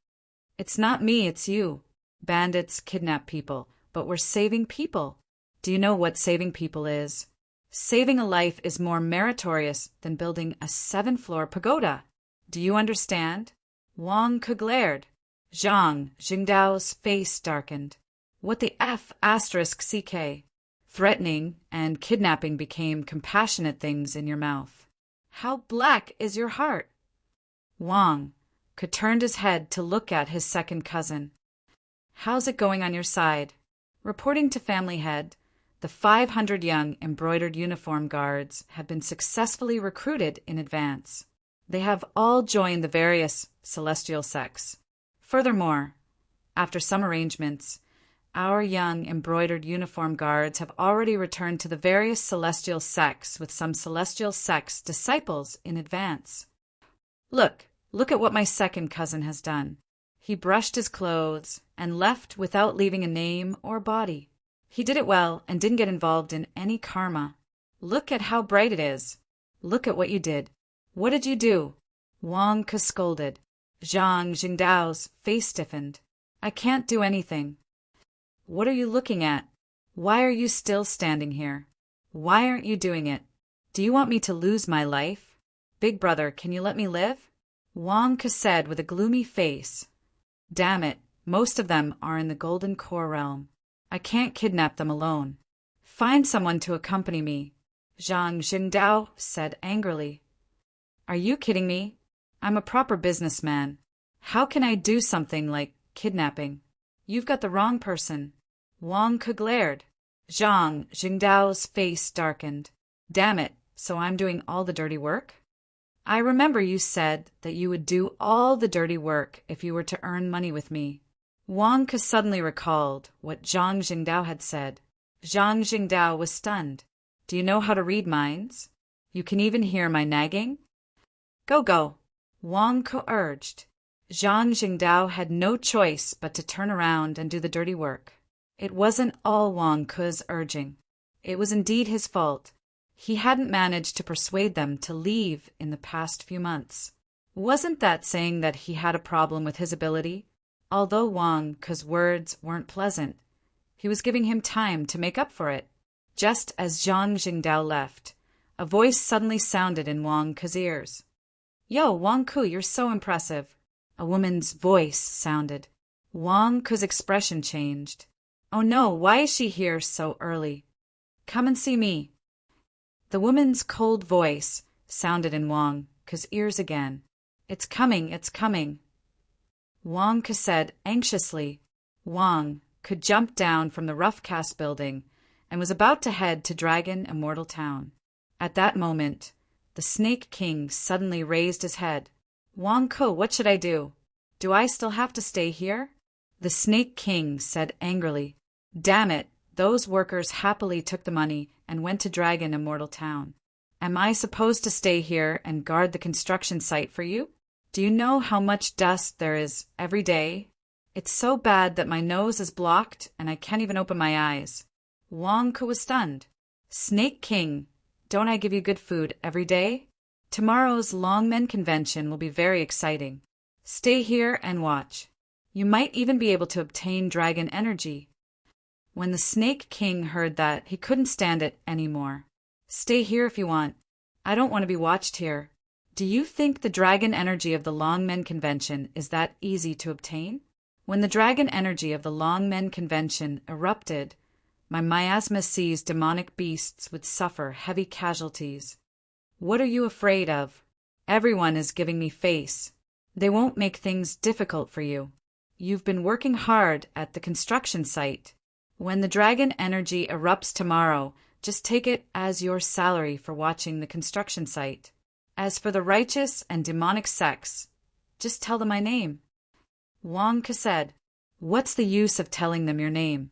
[SPEAKER 1] It's not me, it's you. Bandits kidnap people, but we're saving people. Do you know what saving people is? Saving a life is more meritorious than building a 7-floor pagoda. Do you understand? Wang Ke glared. Zhang Jingdao's face darkened. What the F***? Threatening and kidnapping became compassionate things in your mouth. How black is your heart? Wang Ke turned his head to look at his second cousin. How's it going on your side? Reporting to Family Head, the 500 young embroidered uniform guards have been successfully recruited in advance. They have all joined the various celestial sects. Furthermore, after some arrangements, our young embroidered uniform guards have already returned to the various celestial sects with some celestial sects disciples in advance. Look at what my second cousin has done. He brushed his clothes and left without leaving a name or body. He did it well and didn't get involved in any karma. Look at how bright it is. Look at what you did. What did you do? Wang Ke scolded. Zhang Jingdao's face stiffened. I can't do anything. What are you looking at? Why are you still standing here? Why aren't you doing it? Do you want me to lose my life? Big brother, can you let me live? Wang Ke said with a gloomy face. Damn it, most of them are in the Golden Core realm. I can't kidnap them alone. Find someone to accompany me, Zhang Jingdao said angrily. Are you kidding me? I'm a proper businessman. How can I do something like kidnapping? You've got the wrong person. Wang Ke glared. Zhang Jingdao's face darkened. Damn it, so I'm doing all the dirty work? I remember you said that you would do all the dirty work if you were to earn money with me. Wang Ke suddenly recalled what Zhang Jingdao had said. Zhang Jingdao was stunned. Do you know how to read minds? You can even hear my nagging? Go. Wang Ke urged. Zhang Jingdao had no choice but to turn around and do the dirty work. It wasn't all Wang Ke's urging. It was indeed his fault. He hadn't managed to persuade them to leave in the past few months. Wasn't that saying that he had a problem with his ability? Although Wang Ke's words weren't pleasant, he was giving him time to make up for it. Just as Zhang Jingdao left, a voice suddenly sounded in Wang Ke's ears. Yo, Wang Ke, you're so impressive. A woman's voice sounded. Wang Ke's expression changed. Oh no, why is she here so early? Come and see me. The woman's cold voice sounded in Wang Ke's ears again. It's coming. Wang Ke said anxiously. Wang Ke jumped down from the rough cast building and was about to head to Dragon Immortal Town. At that moment, the Snake King suddenly raised his head. Wang Ke, what should I do? Do I still have to stay here? The Snake King said angrily. Damn it, those workers happily took the money and went to Dragon Immortal Town. Am I supposed to stay here and guard the construction site for you? Do you know how much dust there is every day? It's so bad that my nose is blocked and I can't even open my eyes. Wang Ke was stunned. Snake King, don't I give you good food every day? Tomorrow's Longmen convention will be very exciting. Stay here and watch. You might even be able to obtain dragon energy. When the Snake King heard that, he couldn't stand it anymore. Stay here if you want. I don't want to be watched here. Do you think the dragon energy of the Longmen convention is that easy to obtain? When the dragon energy of the Longmen convention erupted, my miasma-seized demonic beasts would suffer heavy casualties. What are you afraid of? Everyone is giving me face. They won't make things difficult for you. You've been working hard at the construction site. When the dragon energy erupts tomorrow, just take it as your salary for watching the construction site. As for the righteous and demonic sects, just tell them my name. Wang Ke said, What's the use of telling them your name?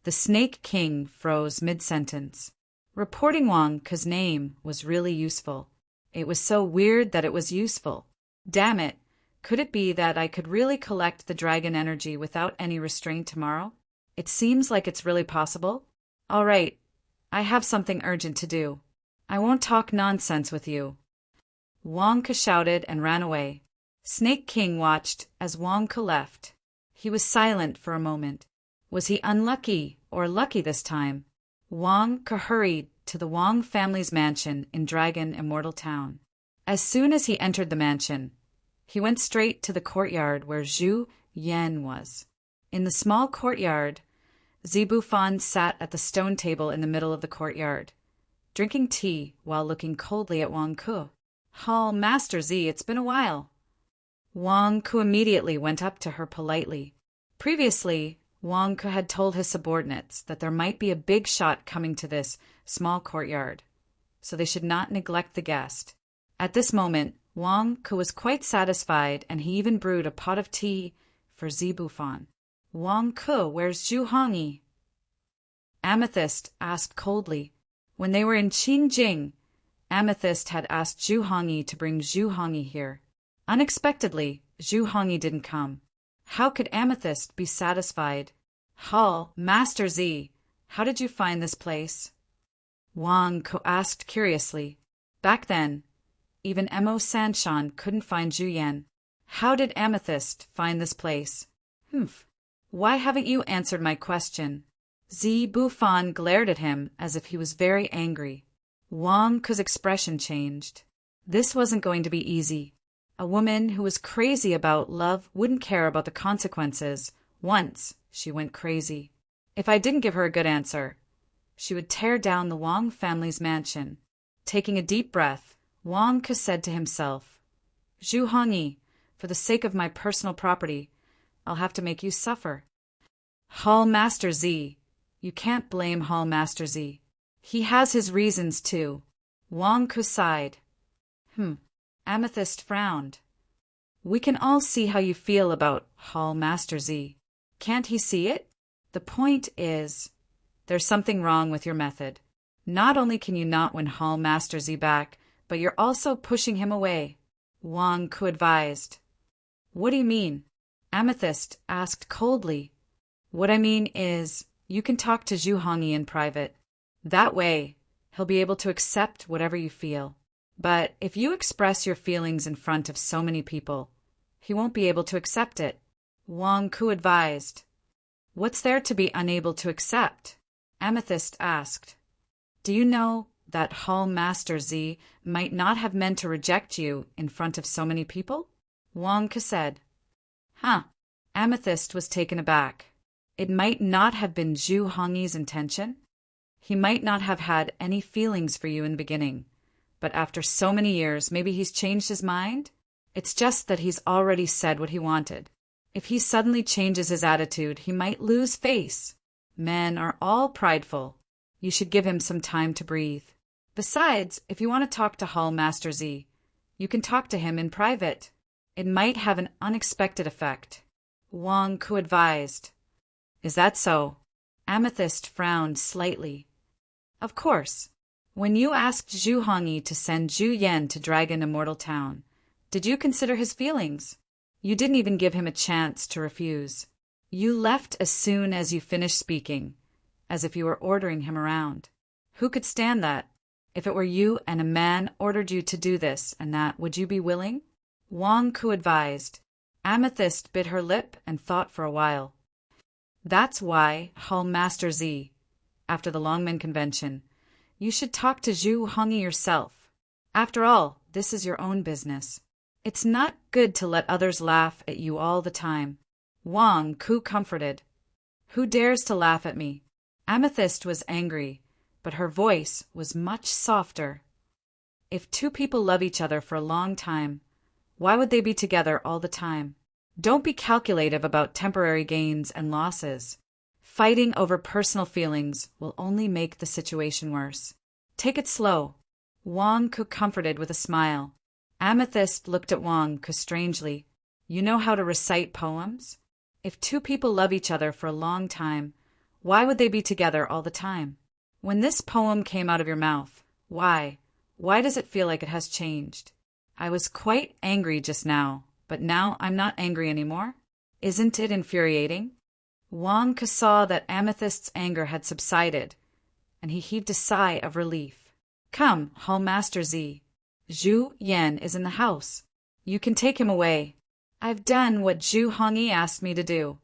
[SPEAKER 1] The Snake King froze mid-sentence. Reporting Wang Ke's name was really useful. It was so weird that it was useful. Damn it, could it be that I could really collect the dragon energy without any restraint tomorrow? It seems like it's really possible. All right, I have something urgent to do. I won't talk nonsense with you. Wang Ke shouted and ran away. Snake King watched as Wang Ke left. He was silent for a moment. Was he unlucky or lucky this time? Wang Ke hurried to the Wang family's mansion in Dragon Immortal Town. As soon as he entered the mansion, he went straight to the courtyard where Zhu Yan was. In the small courtyard, Zibufan sat at the stone table in the middle of the courtyard, drinking tea while looking coldly at Wang Ke. Master Z, it's been a while. Wang Ke immediately went up to her politely. Previously, Wang Ke had told his subordinates that there might be a big shot coming to this small courtyard, so they should not neglect the guest. At this moment, Wang Ke was quite satisfied, and he even brewed a pot of tea for Zibufan. Wang Ke, where's Zhu Hongyi? Amethyst asked coldly. When they were in Qinjing, Amethyst had asked Zhu Hongyi to bring Zhu Hongyi here. Unexpectedly, Zhu Hongyi didn't come. How could Amethyst be satisfied? Master Z, how did you find this place? Wang Ko asked curiously. Back then, even Mo Sanshan couldn't find Zhu Yan. How did Amethyst find this place? Humph. Why haven't you answered my question? Zi Bufan glared at him as if he was very angry. Wang Ko's expression changed. This wasn't going to be easy. A woman who was crazy about love wouldn't care about the consequences once she went crazy. If I didn't give her a good answer, she would tear down the Wang family's mansion. Taking a deep breath, Wang Ko said to himself, Zhu Hongyi, for the sake of my personal property, I'll have to make you suffer. Hall Master Z. You can't blame Hall Master Z. He has his reasons too. Wang Ko sighed. Amethyst frowned. We can all see how you feel about Hall Master Z. Can't he see it? The point is, there's something wrong with your method. Not only can you not win Hall Master Z back, but you're also pushing him away. Wang Ko advised. What do you mean? Amethyst asked coldly. What I mean is, you can talk to Zhu Hongyi in private. That way, he'll be able to accept whatever you feel. But if you express your feelings in front of so many people, he won't be able to accept it. Wang Ko advised. What's there to be unable to accept? Amethyst asked. Do you know that Hall Master Z might not have meant to reject you in front of so many people? Wang Ko said. Amethyst was taken aback. It might not have been Zhu Hongyi's intention. He might not have had any feelings for you in the beginning, but after so many years, maybe he's changed his mind? It's just that he's already said what he wanted. If he suddenly changes his attitude, he might lose face. Men are all prideful. You should give him some time to breathe. Besides, if you want to talk to Hall Master Z, you can talk to him in private. It might have an unexpected effect. Wang Ko advised. Is that so? Amethyst frowned slightly. Of course. When you asked Zhu Hongyi to send Zhu Yan to Dragon Immortal Town, did you consider his feelings? You didn't even give him a chance to refuse. You left as soon as you finished speaking, as if you were ordering him around. Who could stand that? If it were you and a man ordered you to do this and that, would you be willing? Wang Ko advised. Amethyst bit her lip and thought for a while. That's why, Hall Master Z, after the Longmen Convention, you should talk to Zhu Hongyi yourself. After all, this is your own business. It's not good to let others laugh at you all the time. Wang Ko comforted. Who dares to laugh at me? Amethyst was angry, but her voice was much softer. If two people love each other for a long time, why would they be together all the time? Don't be calculative about temporary gains and losses. Fighting over personal feelings will only make the situation worse. Take it slow. Wang Ko comforted with a smile. Amethyst looked at Wang Ko strangely. You know how to recite poems? If two people love each other for a long time, why would they be together all the time? When this poem came out of your mouth, why does it feel like it has changed? I was quite angry just now, but now I'm not angry anymore. Isn't it infuriating? Wang Ko saw that Amethyst's anger had subsided, and he heaved a sigh of relief. Come, Hall Master Z. Zhu Yan is in the house. You can take him away. I've done what Zhu Hongyi asked me to do.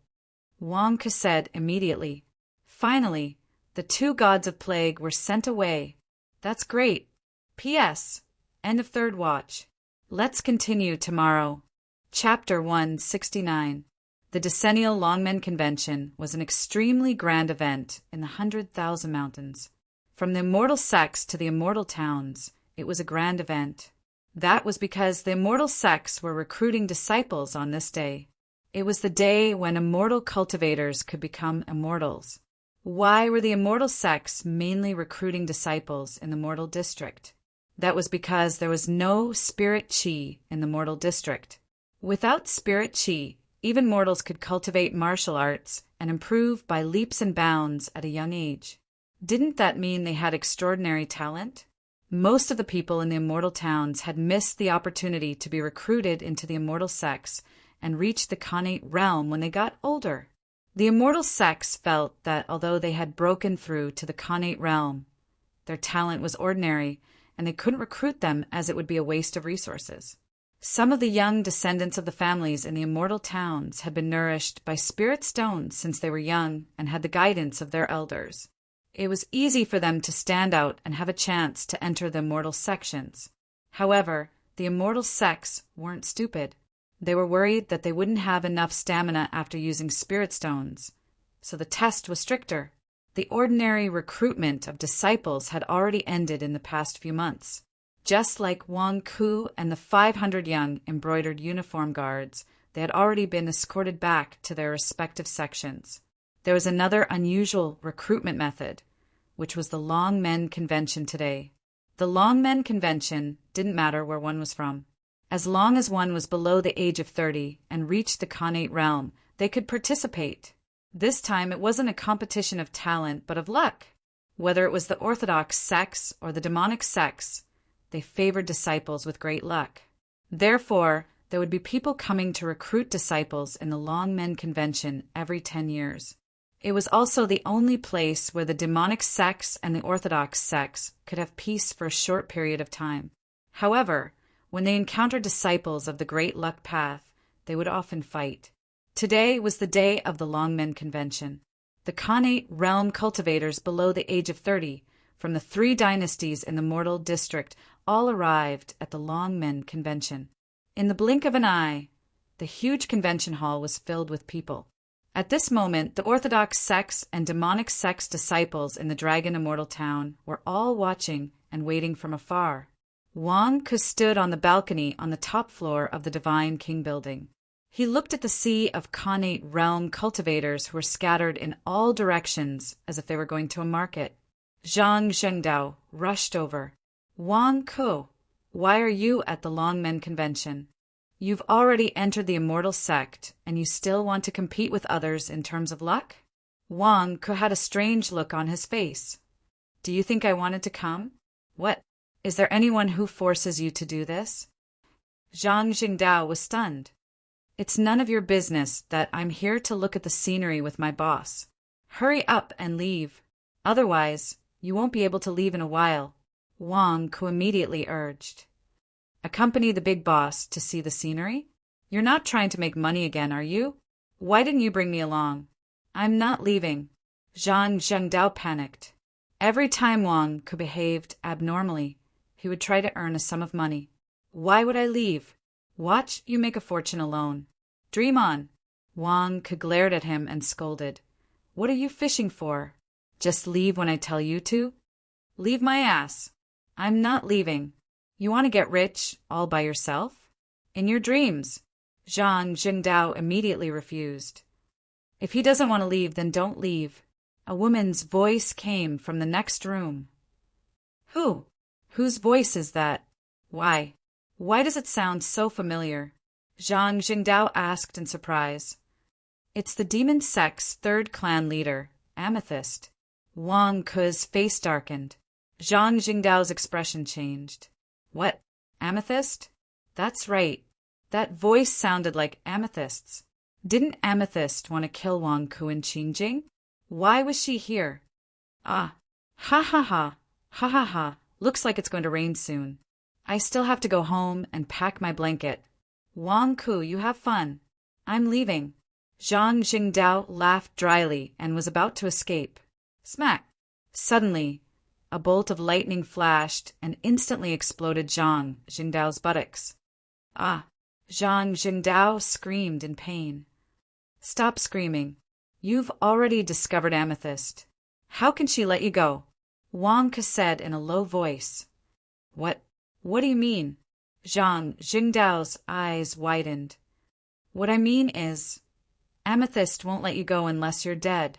[SPEAKER 1] Wang Ko said immediately. Finally, the two gods of plague were sent away. That's great. P.S. End of third watch. Let's continue tomorrow. Chapter 169. The Decennial Longmen Convention was an extremely grand event in the 100,000 Mountains. From the immortal sects to the immortal towns, it was a grand event. That was because the immortal sects were recruiting disciples on this day. It was the day when immortal cultivators could become immortals. Why were the immortal sects mainly recruiting disciples in the mortal district? That was because there was no spirit chi in the mortal district. Without spirit chi, even mortals could cultivate martial arts and improve by leaps and bounds at a young age. Didn't that mean they had extraordinary talent? Most of the people in the immortal towns had missed the opportunity to be recruited into the immortal sects and reach the Khanate realm when they got older. The immortal sects felt that although they had broken through to the Khanate realm, Their talent was ordinary, and they couldn't recruit them as it would be a waste of resources. Some of the young descendants of the families in the immortal towns had been nourished by spirit stones since they were young and had the guidance of their elders. It was easy for them to stand out and have a chance to enter the immortal sections. However, the immortal sects weren't stupid. They were worried that they wouldn't have enough stamina after using spirit stones, so the test was stricter. The ordinary recruitment of disciples had already ended in the past few months. Just like Wang Ku and the 500 young embroidered uniform guards, they had already been escorted back to their respective sections. There was another unusual recruitment method, which was the Long Men Convention today. The Long Men Convention didn't matter where one was from. As long as one was below the age of 30 and reached the Khanate realm, they could participate. This time it wasn't a competition of talent, but of luck. Whether it was the orthodox sects or the demonic sects, they favored disciples with great luck. Therefore, there would be people coming to recruit disciples in the Long Men Convention every 10 years. It was also the only place where the demonic sects and the orthodox sects could have peace for a short period of time. However, when they encountered disciples of the Great Luck Path, they would often fight. Today was the day of the Long Men Convention. The Khanate realm cultivators below the age of 30 from the 3 dynasties in the Mortal District all arrived at the Long Men Convention. In the blink of an eye, the huge convention hall was filled with people. At this moment, the orthodox sects and demonic sects disciples in the Dragon Immortal Town were all watching and waiting from afar. Wang Ku stood on the balcony on the top floor of the Divine King building. He looked at the sea of Khanate realm cultivators who were scattered in all directions as if they were going to a market. Zhang Zhengdao rushed over. Wang Ku, why are you at the Long Men Convention? You've already entered the immortal sect, and you still want to compete with others in terms of luck? Wang Ku had a strange look on his face. Do you think I wanted to come? What? Is there anyone who forces you to do this? Zhang Jingdao was stunned. It's none of your business that I'm here to look at the scenery with my boss. Hurry up and leave. Otherwise, you won't be able to leave in a while, Wang Ku immediately urged. Accompany the big boss to see the scenery? You're not trying to make money again, are you? Why didn't you bring me along? I'm not leaving. Zhang Zhengdao panicked. Every time Wang Ku behaved abnormally, he would try to earn a sum of money. Why would I leave? Watch you make a fortune alone. Dream on. Wang Ku glared at him and scolded. What are you fishing for? Just leave when I tell you to? Leave my ass. I'm not leaving. You want to get rich all by yourself? In your dreams. Zhang Jingdao immediately refused. If he doesn't want to leave, then don't leave. A woman's voice came from the next room. Who? Whose voice is that? Why? Why does it sound so familiar? Zhang Jingdao asked in surprise. It's the demon sect's 3rd clan leader, Amethyst. Wang Ku's face darkened. Zhang Jingdao's expression changed. What? Amethyst? That's right. That voice sounded like Amethyst's. Didn't Amethyst want to kill Wang Ku in Qingjing? Why was she here? Ah. Ha ha ha. Ha ha ha. Looks like it's going to rain soon. I still have to go home and pack my blanket. Wang Ku, you have fun. I'm leaving. Zhang Jingdao laughed dryly and was about to escape. Smack! Suddenly, a bolt of lightning flashed and instantly exploded Zhang Jingdao's buttocks. Ah! Zhang Jingdao screamed in pain. Stop screaming. You've already discovered Amethyst. How can she let you go? Wang Ku said in a low voice. What do you mean? Zhang Jingdao's eyes widened. What I mean is, Amethyst won't let you go unless you're dead.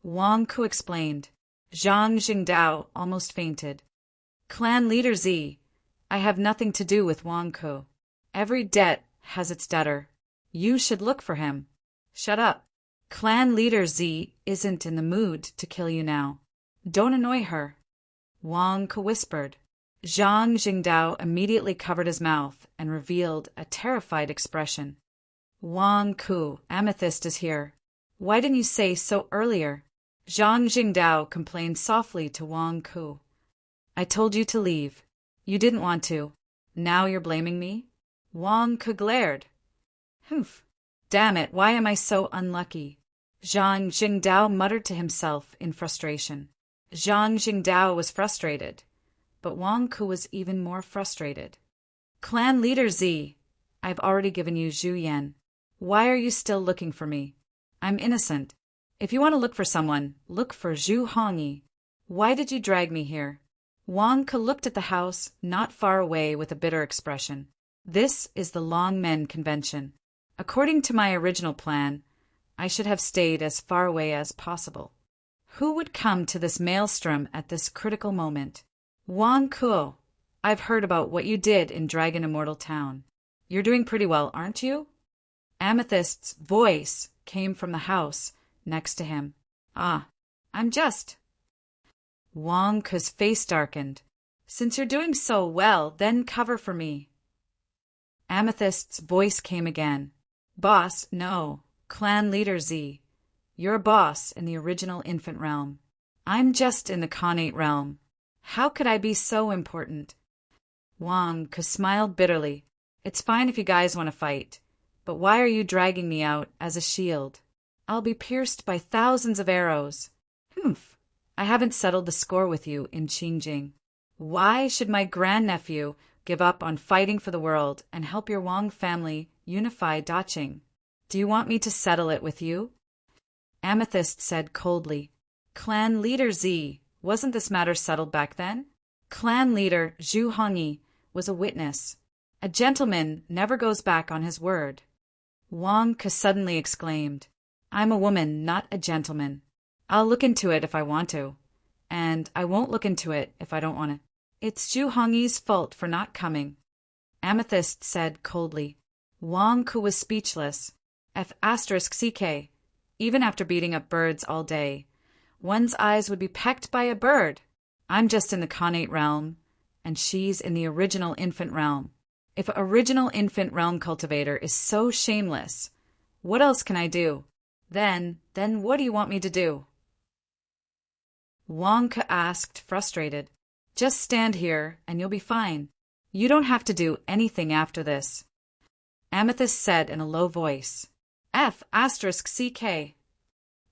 [SPEAKER 1] Wang Ku explained. Zhang Jingdao almost fainted. Clan leader Z, I have nothing to do with Wang Ku. Every debt has its debtor. You should look for him. Shut up. Clan leader Z isn't in the mood to kill you now. Don't annoy her. Wang Ku whispered. Zhang Jingdao immediately covered his mouth and revealed a terrified expression. Wang Ku, Amethyst is here. Why didn't you say so earlier? Zhang Jingdao complained softly to Wang Ku. I told you to leave. You didn't want to. Now you're blaming me? Wang Ke glared. Humph. Damn it, why am I so unlucky? Zhang Jingdao muttered to himself in frustration. Zhang Jingdao was frustrated, but Wang Ke was even more frustrated. Clan leader Z, I've already given you Zhu Yan. Why are you still looking for me? I'm innocent. If you want to look for someone, look for Zhu Hongyi. Why did you drag me here? Wang Ke looked at the house not far away with a bitter expression. This is the Long Men Convention. According to my original plan, I should have stayed as far away as possible. Who would come to this maelstrom at this critical moment? Wang Ke, I've heard about what you did in Dragon Immortal Town. You're doing pretty well, aren't you? Amethyst's voice came from the house next to him. Ah, I'm just. Wang Ke's face darkened. Since you're doing so well, then cover for me. Amethyst's voice came again. Boss, no. Clan leader Z. You're a boss in the original infant realm. I'm just in the Khanate realm. How could I be so important? Wang Ke smiled bitterly. It's fine if you guys want to fight, but why are you dragging me out as a shield? I'll be pierced by thousands of arrows. Humph. I haven't settled the score with you in Qingjing. Why should my grandnephew give up on fighting for the world and help your Wang family unify Daqing? Do you want me to settle it with you? Amethyst said coldly. Clan leader Z, wasn't this matter settled back then? Clan leader Zhu Hongyi was a witness. A gentleman never goes back on his word. Wang Ke suddenly exclaimed, I'm a woman, not a gentleman. I'll look into it if I want to, and I won't look into it if I don't want to. It's Zhu Hongyi's fault for not coming. Amethyst said coldly. Wang Ke was speechless. F***ck. Even after beating up birds all day, one's eyes would be pecked by a bird. I'm just in the Khanate realm, and she's in the original infant realm. If an original infant realm cultivator is so shameless, what else can I do? Then what do you want me to do? Wang Ke asked, frustrated. Just stand here and you'll be fine. You don't have to do anything after this. Amethyst said in a low voice. F***ck.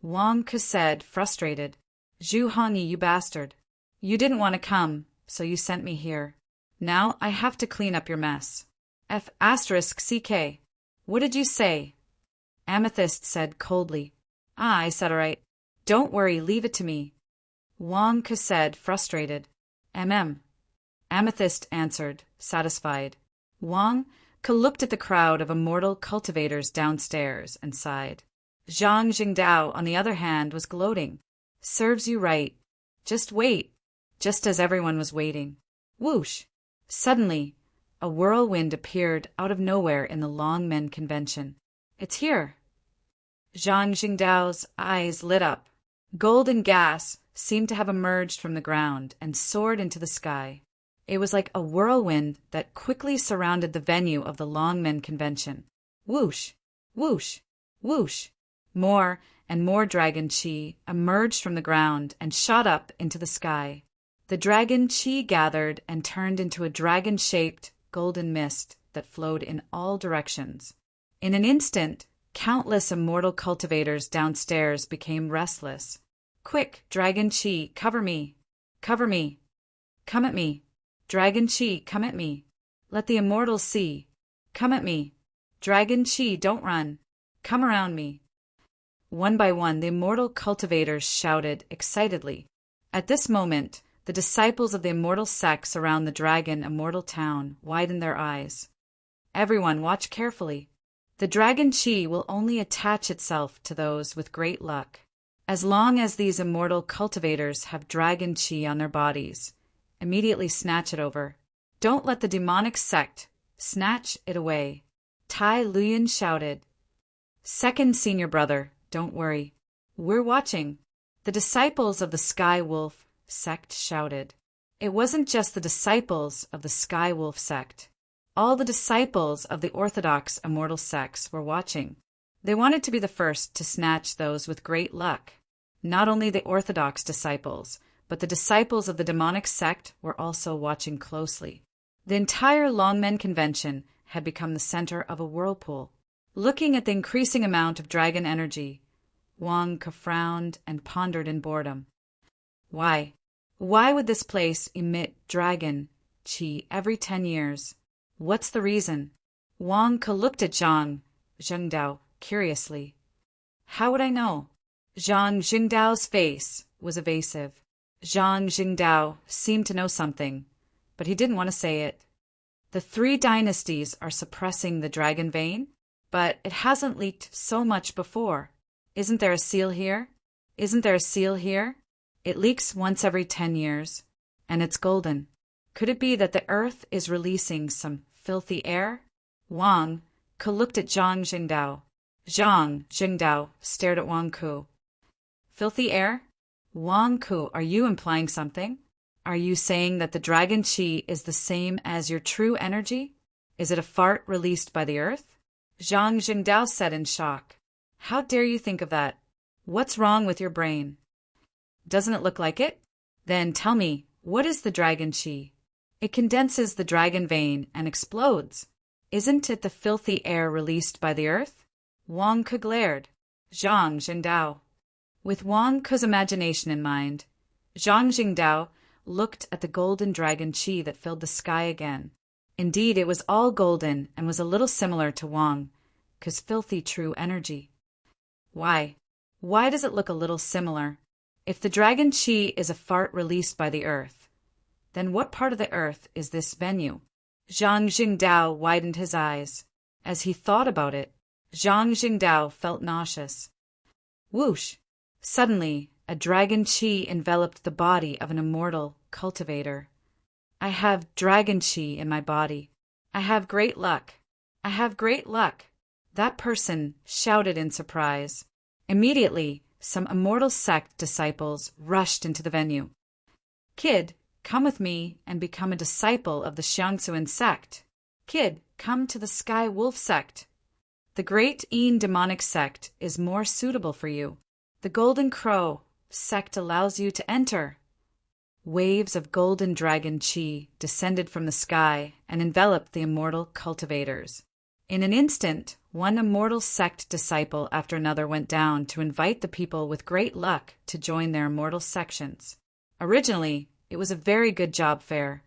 [SPEAKER 1] Wang Ke said, frustrated. Zhu Hongyi, you bastard. You didn't want to come, so you sent me here. Now I have to clean up your mess. F***ck. What did you say? Amethyst said coldly. I said all right. Don't worry, leave it to me. Wang Ke said, frustrated. Amethyst answered, satisfied. Wang Ke looked at the crowd of immortal cultivators downstairs and sighed. Zhang Jingdao, on the other hand, was gloating. Serves you right. Just wait. Just as everyone was waiting. Whoosh! Suddenly, a whirlwind appeared out of nowhere in the Long Men Convention. It's here. Zhang Jingdao's eyes lit up. Golden gas seemed to have emerged from the ground and soared into the sky. It was like a whirlwind that quickly surrounded the venue of the Long Men Convention. Whoosh! Whoosh! Whoosh! More and more dragon chi emerged from the ground and shot up into the sky. The dragon chi gathered and turned into a dragon-shaped golden mist that flowed in all directions. In an instant, countless immortal cultivators downstairs became restless. Quick, dragon chi, cover me. Cover me. Come at me. Dragon chi, come at me. Let the immortals see. Come at me. Dragon chi, don't run. Come around me. One by one, the immortal cultivators shouted excitedly. At this moment, the disciples of the immortal sects around the dragon immortal town widened their eyes. Everyone, watch carefully. The dragon chi will only attach itself to those with great luck. As long as these immortal cultivators have dragon chi on their bodies, immediately snatch it over. Don't let the demonic sect snatch it away. Tai Luyan shouted. Second senior brother, don't worry. We're watching. The disciples of the Sky Wolf sect shouted. It wasn't just the disciples of the Sky Wolf sect. All the disciples of the orthodox immortal sects were watching. They wanted to be the first to snatch those with great luck. Not only the orthodox disciples, but the disciples of the demonic sect were also watching closely. The entire Longmen Convention had become the center of a whirlpool. Looking at the increasing amount of dragon energy, Wang Ke frowned and pondered in boredom. Why? Why would this place emit dragon qi every 10 years? What's the reason? Wang Ke looked at Zhang Zhengdao curiously. How would I know? Zhang Jingdao's face was evasive. Zhang Jingdao seemed to know something, but he didn't want to say it. The 3 dynasties are suppressing the dragon vein, but it hasn't leaked so much before. Isn't there a seal here? Isn't there a seal here? It leaks once every 10 years, and it's golden. Could it be that the earth is releasing some filthy air? Wang Ke looked at Zhang Jingdao. Zhang Jingdao stared at Wang Ke. Filthy air? Wang Ke, are you implying something? Are you saying that the dragon qi is the same as your true energy? Is it a fart released by the earth? Zhang Jingdao said in shock. How dare you think of that? What's wrong with your brain? Doesn't it look like it? Then tell me, what is the dragon qi? It condenses the dragon vein and explodes. Isn't it the filthy air released by the earth? Wang Ke glared. Zhang Jingdao. With Wang Ke's imagination in mind, Zhang Jingdao looked at the golden dragon qi that filled the sky again. Indeed, it was all golden and was a little similar to Wang Ke's filthy true energy. Why? Why does it look a little similar? If the dragon qi is a fart released by the earth, then what part of the earth is this venue? Zhang Jingdao widened his eyes. As he thought about it, Zhang Jingdao felt nauseous. Whoosh! Suddenly, a dragon qi enveloped the body of an immortal cultivator. I have dragon qi in my body. I have great luck. I have great luck. That person shouted in surprise. Immediately, some immortal sect disciples rushed into the venue. Kid, come with me and become a disciple of the Xiangsuan sect. Kid, come to the Sky Wolf sect. The Great Een demonic sect is more suitable for you. The Golden Crow sect allows you to enter. Waves of golden dragon qi descended from the sky and enveloped the immortal cultivators. In an instant, one immortal sect disciple after another went down to invite the people with great luck to join their immortal sections. Originally, it was a very good job fair.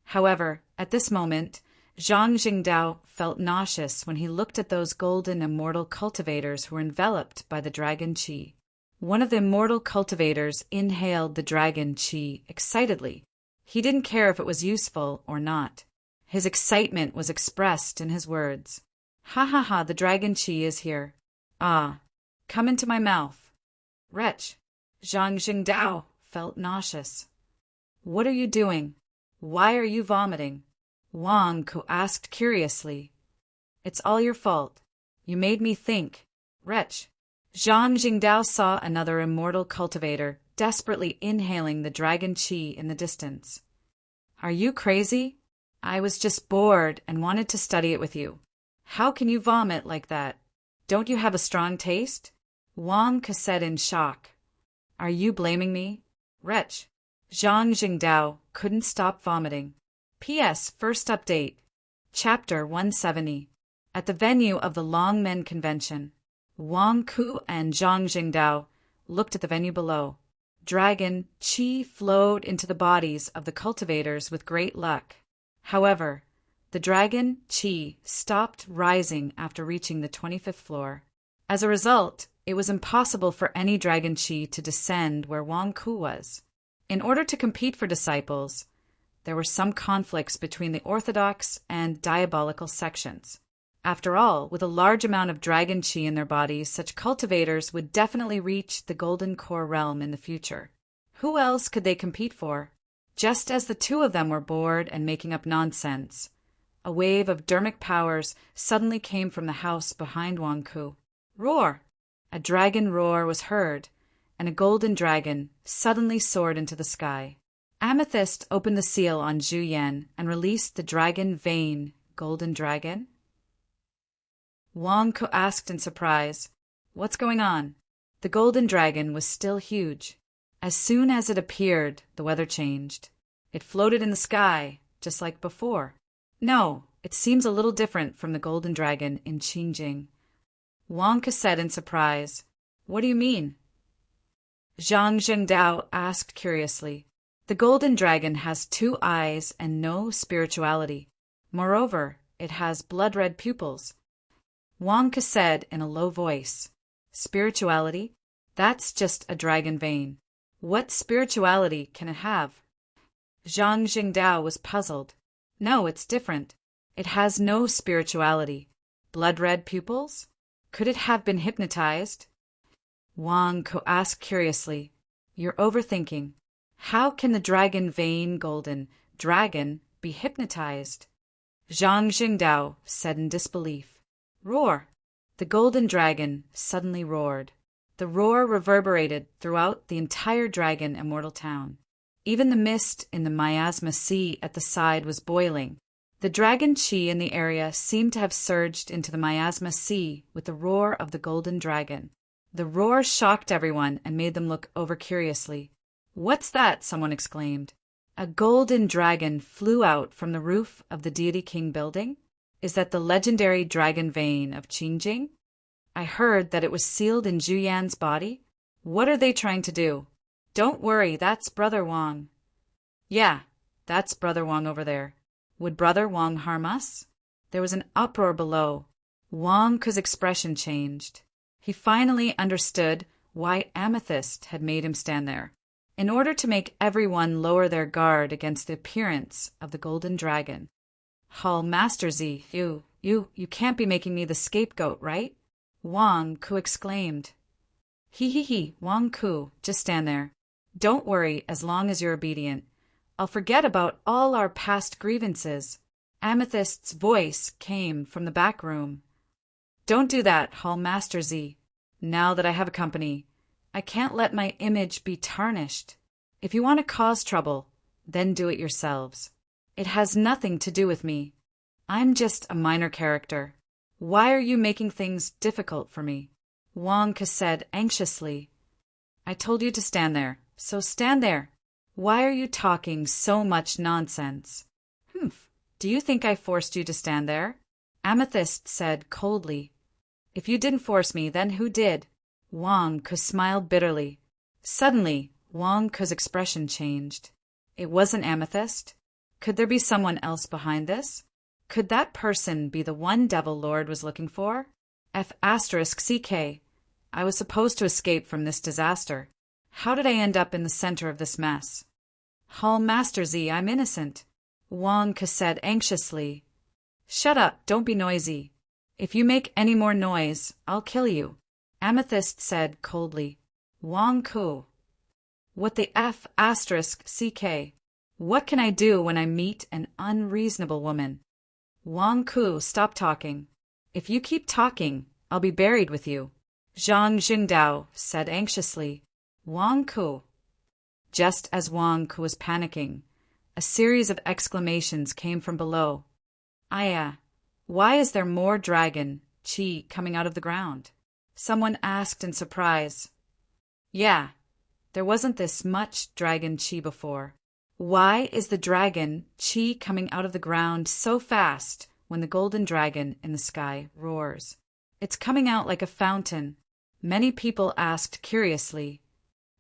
[SPEAKER 1] However, at this moment, Zhang Jingdao felt nauseous when he looked at those golden immortal cultivators who were enveloped by the dragon qi. One of the immortal cultivators inhaled the dragon qi excitedly. He didn't care if it was useful or not. His excitement was expressed in his words. Ha ha ha, the dragon qi is here. Ah, come into my mouth. Wretch! Zhang Jingdao felt nauseous. What are you doing? Why are you vomiting? Wang Ke asked curiously. It's all your fault. You made me think. Wretch! Zhang Jingdao saw another immortal cultivator desperately inhaling the dragon qi in the distance. Are you crazy? I was just bored and wanted to study it with you. How can you vomit like that? Don't you have a strong taste? Wang Ke said in shock. Are you blaming me? Wretch! Zhang Jingdao couldn't stop vomiting. P.S. First update. Chapter 170. At the venue of the Longmen Convention, Wang Ke and Zhang Jingdao looked at the venue below. Dragon qi flowed into the bodies of the cultivators with great luck. However, the dragon qi stopped rising after reaching the 25th floor. As a result, it was impossible for any dragon qi to descend where Wang Ke was. In order to compete for disciples, there were some conflicts between the orthodox and diabolical sections. After all, with a large amount of dragon qi in their bodies, such cultivators would definitely reach the Golden Core realm in the future. Who else could they compete for? Just as the two of them were bored and making up nonsense, a wave of dermic powers suddenly came from the house behind Wang Ke. Roar! A dragon roar was heard, and a golden dragon suddenly soared into the sky. Amethyst opened the seal on Zhu Yan and released the dragon vein. Golden dragon? Wang Ke asked in surprise, What's going on? The golden dragon was still huge. As soon as it appeared, the weather changed. It floated in the sky, just like before. No, it seems a little different from the golden dragon in Qingjing. Wang said in surprise. What do you mean? Zhang Zhengdao asked curiously. The golden dragon has 2 eyes and no spirituality. Moreover, it has blood-red pupils. Wang said in a low voice. Spirituality? That's just a dragon vein. What spirituality can it have? Zhang Jingdao was puzzled. No, it's different. It has no spirituality. Blood-red pupils? Could it have been hypnotized? Wang Ko asked curiously. You're overthinking. How can the dragon vein golden dragon be hypnotized? Zhang Jingdao said in disbelief. Roar! The golden dragon suddenly roared. The roar reverberated throughout the entire dragon immortal town. Even the mist in the miasma sea at the side was boiling. The dragon chi in the area seemed to have surged into the miasma sea with the roar of the golden dragon. The roar shocked everyone and made them look over curiously. What's that? Someone exclaimed. A golden dragon flew out from the roof of the Deity King building? Is that the legendary dragon vein of Qingjing? I heard that it was sealed in Juyan's body. What are they trying to do? Don't worry, that's Brother Wang. Yeah, that's Brother Wang over there. Would Brother Wang harm us? There was an uproar below. Wang's expression changed. He finally understood why Amethyst had made him stand there. In order to make everyone lower their guard against the appearance of the golden dragon. Hall Master Z, you can't be making me the scapegoat, right? Wang Ku exclaimed. He, Wang Ku, just stand there. Don't worry as long as you're obedient. I'll forget about all our past grievances. Amethyst's voice came from the back room. Don't do that, Hall Master Z. Now that I have a company, I can't let my image be tarnished. If you want to cause trouble, then do it yourselves. It has nothing to do with me. I'm just a minor character. Why are you making things difficult for me? Wang said anxiously. I told you to stand there, so stand there. Why are you talking so much nonsense? Humph. Do you think I forced you to stand there? Amethyst said coldly. If you didn't force me, then who did? Wang smiled bitterly. Suddenly, Wang's expression changed. It wasn't Amethyst. Could there be someone else behind this? Could that person be the one Devil Lord was looking for? F*CK. I was supposed to escape from this disaster. How did I end up in the center of this mess? Hall Master Z, I'm innocent. Wang said anxiously. Shut up, don't be noisy. If you make any more noise, I'll kill you. Amethyst said coldly. Wang Ku. What the F*CK? What can I do when I meet an unreasonable woman? Wang Ku, stop talking. If you keep talking, I'll be buried with you. Zhang Jingdao said anxiously. Wang Ku. Just as Wang Ku was panicking, a series of exclamations came from below. Aya, why is there more dragon chi coming out of the ground? Someone asked in surprise. Yeah, there wasn't this much dragon chi before. Why is the dragon chi coming out of the ground so fast when the golden dragon in the sky roars? It's coming out like a fountain. Many people asked curiously.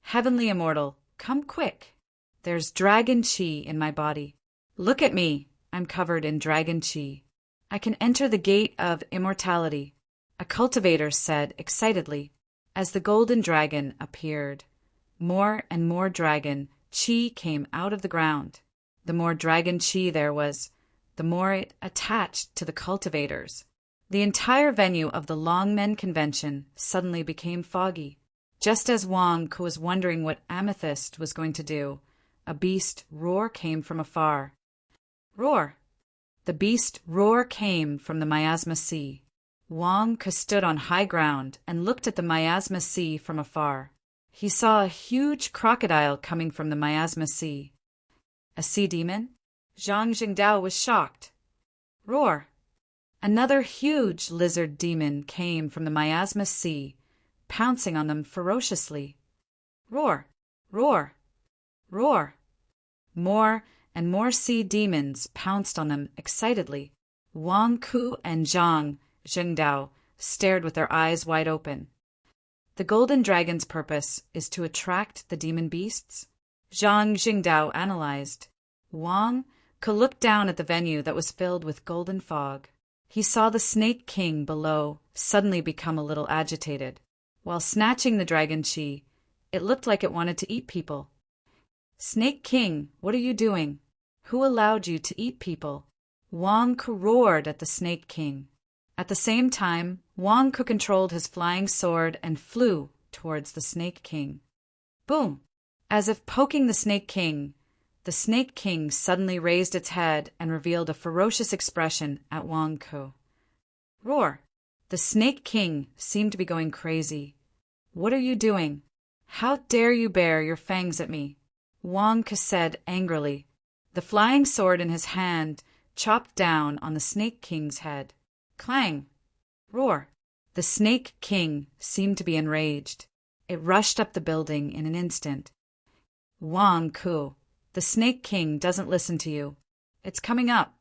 [SPEAKER 1] Heavenly Immortal, come quick. There's dragon chi in my body. Look at me. I'm covered in dragon chi. I can enter the gate of immortality, a cultivator said excitedly as the golden dragon appeared. More and more dragon chi came out of the ground. The more dragon chi there was, the more it attached to the cultivators. The entire venue of the Longmen Convention suddenly became foggy. Just as Wang was wondering what Amethyst was going to do, a beast roar came from afar. Roar! The beast roar came from the miasma sea. Wang stood on high ground and looked at the miasma sea from afar. He saw a huge crocodile coming from the miasma sea. A sea demon? Zhang Jingdao was shocked. Roar! Another huge lizard demon came from the miasma sea, pouncing on them ferociously. Roar! Roar! Roar! More and more sea demons pounced on them excitedly. Wang Ku and Zhang Zhengdao stared with their eyes wide open. The golden dragon's purpose is to attract the demon beasts? Zhang Jingdao analyzed. Wang Ke looked down at the venue that was filled with golden fog. He saw the Snake King below suddenly become a little agitated. While snatching the dragon chi, it looked like it wanted to eat people. Snake King, what are you doing? Who allowed you to eat people? Wang Ke roared at the Snake King. At the same time, Wang Ke controlled his flying sword and flew towards the Snake King. Boom! As if poking the Snake King suddenly raised its head and revealed a ferocious expression at Wang Ke. Roar! The Snake King seemed to be going crazy. What are you doing? How dare you bare your fangs at me? Wang Ke said angrily. The flying sword in his hand chopped down on the Snake King's head. Clang! Roar! The Snake King seemed to be enraged. It rushed up the building in an instant. Wang Ke, the Snake King doesn't listen to you. It's coming up,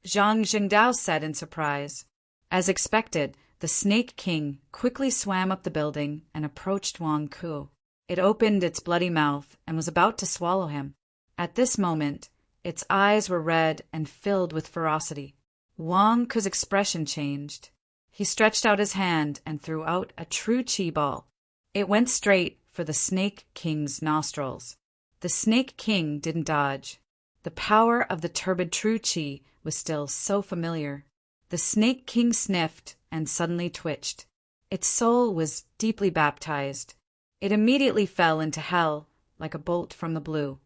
[SPEAKER 1] Zhang Jingdao said in surprise. As expected, the Snake King quickly swam up the building and approached Wang Ke. It opened its bloody mouth and was about to swallow him. At this moment, its eyes were red and filled with ferocity. Wang Ke's expression changed. He stretched out his hand and threw out a true chi ball. It went straight for the Snake King's nostrils. The Snake King didn't dodge. The power of the turbid true chi was still so familiar. The Snake King sniffed and suddenly twitched. Its soul was deeply baptized. It immediately fell into hell like a bolt from the blue.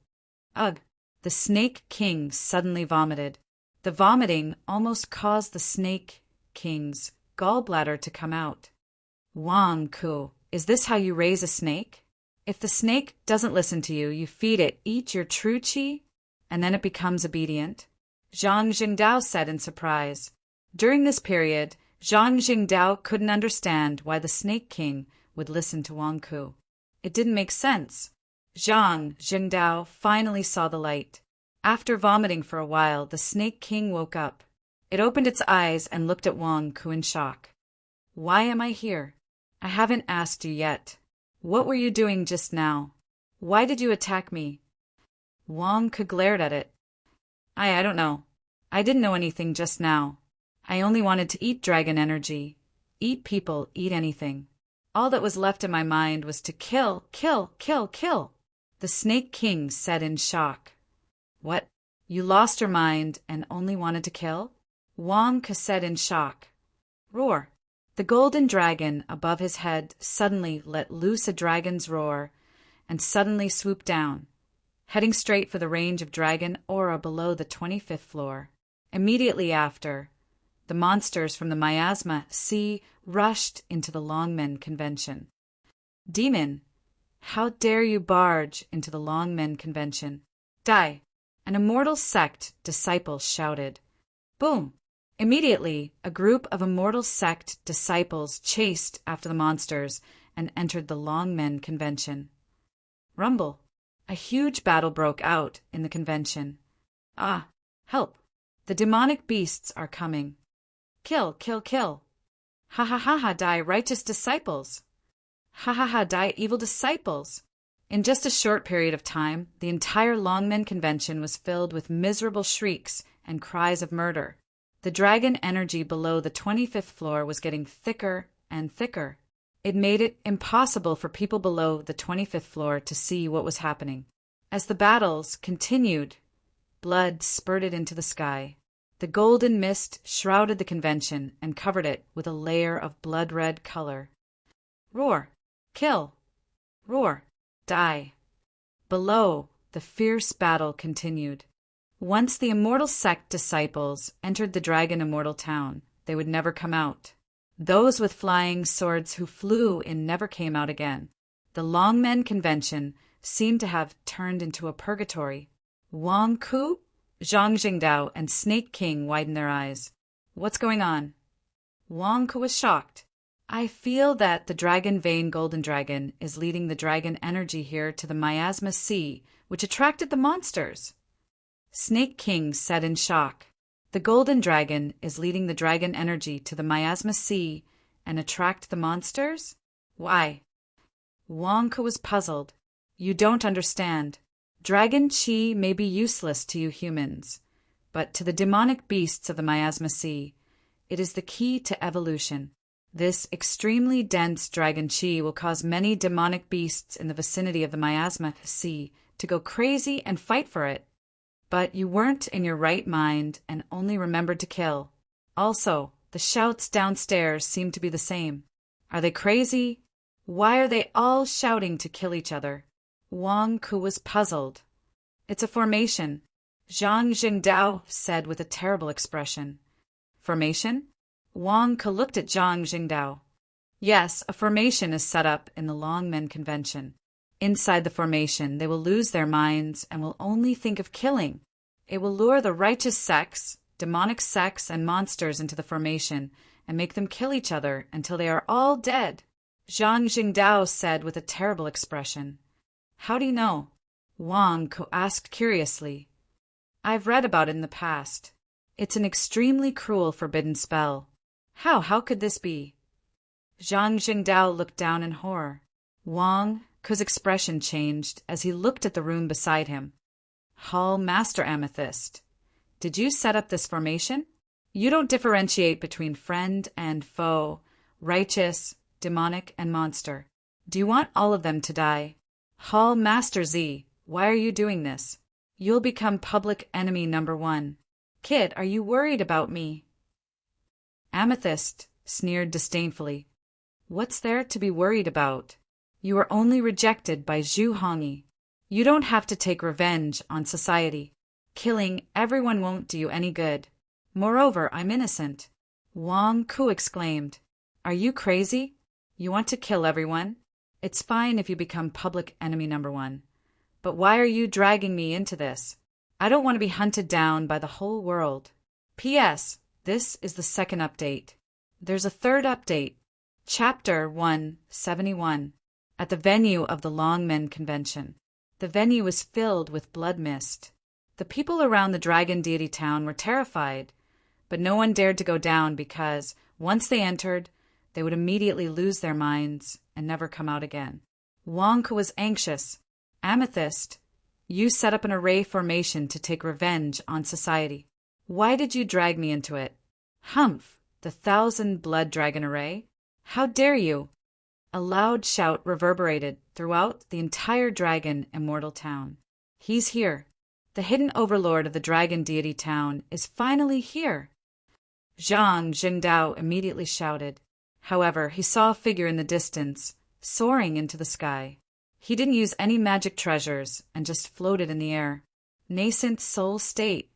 [SPEAKER 1] Ugh! The Snake King suddenly vomited. The vomiting almost caused the Snake King's gallbladder to come out. Wang Ke, is this how you raise a snake? If the snake doesn't listen to you, you feed it, eat your true chi, and then it becomes obedient? Zhang Jingdao said in surprise. During this period, Zhang Jingdao couldn't understand why the Snake King would listen to Wang Ke. It didn't make sense. Zhang Jingdao finally saw the light. After vomiting for a while, the Snake King woke up. It opened its eyes and looked at Wang Ke in shock. Why am I here? I haven't asked you yet. What were you doing just now? Why did you attack me? Wang Ke glared at it. I don't know. I didn't know anything just now. I only wanted to eat dragon energy. Eat people, eat anything. All that was left in my mind was to kill, kill, kill, kill. The Snake King said in shock. What? You lost your mind and only wanted to kill? Wang Ke said in shock. Roar! The golden dragon above his head suddenly let loose a dragon's roar and suddenly swooped down, heading straight for the range of dragon aura below the 25th floor. Immediately after, the monsters from the Miasma Sea rushed into the Longmen Convention. Demon, how dare you barge into the Longmen Convention? Die! An immortal sect disciple shouted. Boom! Immediately, a group of immortal sect disciples chased after the monsters and entered the Longmen Convention. Rumble! A huge battle broke out in the convention. Ah! Help! The demonic beasts are coming. Kill, kill, kill! Ha ha ha ha, die, righteous disciples! Ha ha ha, die, evil disciples! In just a short period of time, the entire Longmen Convention was filled with miserable shrieks and cries of murder. The dragon energy below the 25th floor was getting thicker and thicker. It made it impossible for people below the 25th floor to see what was happening. As the battles continued, blood spurted into the sky. The golden mist shrouded the convention and covered it with a layer of blood-red color. Roar! Kill! Roar! Die! Below, the fierce battle continued. Once the immortal sect disciples entered the dragon immortal town, they would never come out. Those with flying swords who flew in never came out again. The Longmen Convention seemed to have turned into a purgatory. Wang Ke, Zhang Jingdao, and Snake King widened their eyes. What's going on? Wang Ke was shocked. I feel that the Dragon Vein Golden Dragon is leading the dragon energy here to the Miasma Sea, which attracted the monsters. Snake King said in shock. The Golden Dragon is leading the dragon energy to the Miasma Sea and attract the monsters? Why? Wonka was puzzled. You don't understand. Dragon Chi may be useless to you humans, but to the demonic beasts of the Miasma Sea, it is the key to evolution. This extremely dense dragon chi will cause many demonic beasts in the vicinity of the Miasma Sea to go crazy and fight for it. But you weren't in your right mind and only remembered to kill. Also, the shouts downstairs seem to be the same. Are they crazy? Why are they all shouting to kill each other? Wang Ku was puzzled. It's a formation, Zhang Jingdao said with a terrible expression. Formation? Wang Ke looked at Zhang Jingdao. Yes, a formation is set up in the Longmen Convention. Inside the formation, they will lose their minds and will only think of killing. It will lure the righteous sects, demonic sects, and monsters into the formation and make them kill each other until they are all dead. Zhang Jingdao said with a terrible expression. How do you know? Wang Ke asked curiously. I've read about it in the past. It's an extremely cruel forbidden spell. How could this be? Zhang Jingdao looked down in horror. Wang Ke's expression changed as he looked at the room beside him. Hall Master Amethyst, did you set up this formation? You don't differentiate between friend and foe, righteous, demonic, and monster. Do you want all of them to die? Hall Master Z, why are you doing this? You'll become public enemy number 1. Kid, are you worried about me? Amethyst sneered disdainfully. What's there to be worried about? You are only rejected by Zhu Hongyi. You don't have to take revenge on society. Killing everyone won't do you any good. Moreover, I'm innocent. Wang Ku exclaimed. Are you crazy? You want to kill everyone? It's fine if you become public enemy number 1. But why are you dragging me into this? I don't want to be hunted down by the whole world. P.S. This is the second update. There's a third update. Chapter 171. At the venue of the Longmen Convention. The venue was filled with blood mist. The people around the dragon deity town were terrified, but no one dared to go down because, once they entered, they would immediately lose their minds and never come out again. Wang Ke was anxious. Amethyst, you set up an array formation to take revenge on society. Why did you drag me into it? Humph, the 1,000 blood dragon array? How dare you? A loud shout reverberated throughout the entire dragon immortal town. He's here. The hidden overlord of the dragon deity town is finally here. Zhang Jingdao immediately shouted. However, he saw a figure in the distance, soaring into the sky. He didn't use any magic treasures and just floated in the air. Nascent soul state.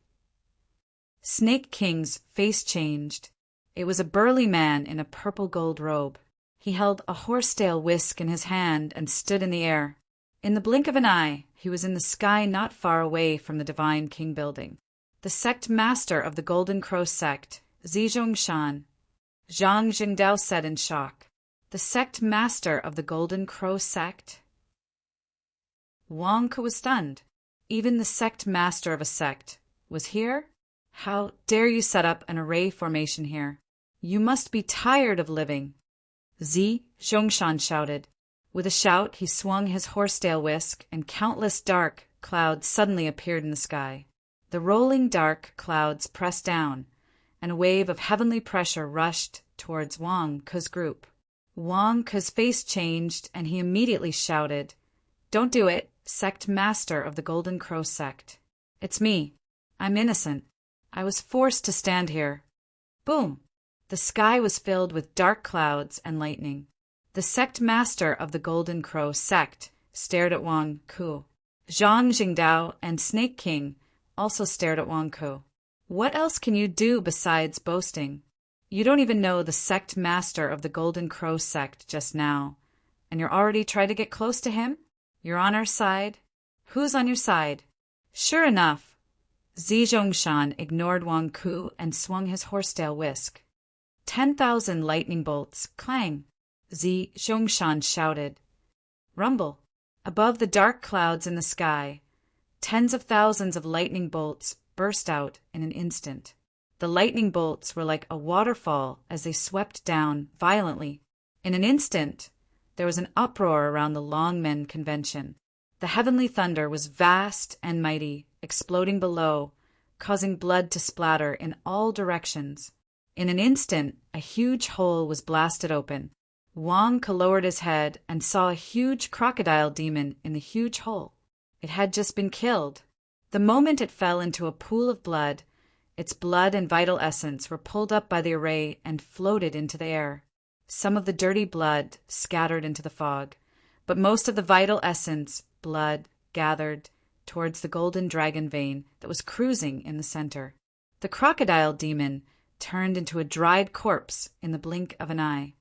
[SPEAKER 1] Snake King's face changed. It was a burly man in a purple gold robe. He held a horsetail whisk in his hand and stood in the air. In the blink of an eye, he was in the sky not far away from the Divine King building. The sect master of the Golden Crow sect, Zizhongshan. Zhang Jingdao said in shock. The sect master of the Golden Crow sect? Wang Ke was stunned. Even the sect master of a sect was here? How dare you set up an array formation here? You must be tired of living. Zhongshan shouted. With a shout, he swung his horsetail whisk, and countless dark clouds suddenly appeared in the sky. The rolling dark clouds pressed down, and a wave of heavenly pressure rushed towards Wang Ke's group. Wang Ke's face changed, and he immediately shouted, Don't do it, sect master of the Golden Crow sect. It's me. I'm innocent. I was forced to stand here. Boom! The sky was filled with dark clouds and lightning. The sect master of the Golden Crow sect stared at Wang Ke. Zhang Jingdao and Snake King also stared at Wang Ke. What else can you do besides boasting? You don't even know the sect master of the Golden Crow sect just now, and you're already trying to get close to him? You're on our side? Who's on your side? Sure enough. Zizhongshan ignored Wang Ke and swung his horsetail whisk. 10,000 lightning bolts, clang. Zi Zhongshan shouted. Rumble. Above the dark clouds in the sky, tens of thousands of lightning bolts burst out in an instant. The lightning bolts were like a waterfall as they swept down violently. In an instant, there was an uproar around the Longmen Convention. The heavenly thunder was vast and mighty, exploding below, causing blood to splatter in all directions. In an instant, a huge hole was blasted open. Wang Ke lowered his head and saw a huge crocodile demon in the huge hole. It had just been killed. The moment it fell into a pool of blood, its blood and vital essence were pulled up by the array and floated into the air. Some of the dirty blood scattered into the fog, but most of the vital essence, blood, gathered towards the golden dragon vein that was cruising in the center. The crocodile demon turned into a dried corpse in the blink of an eye.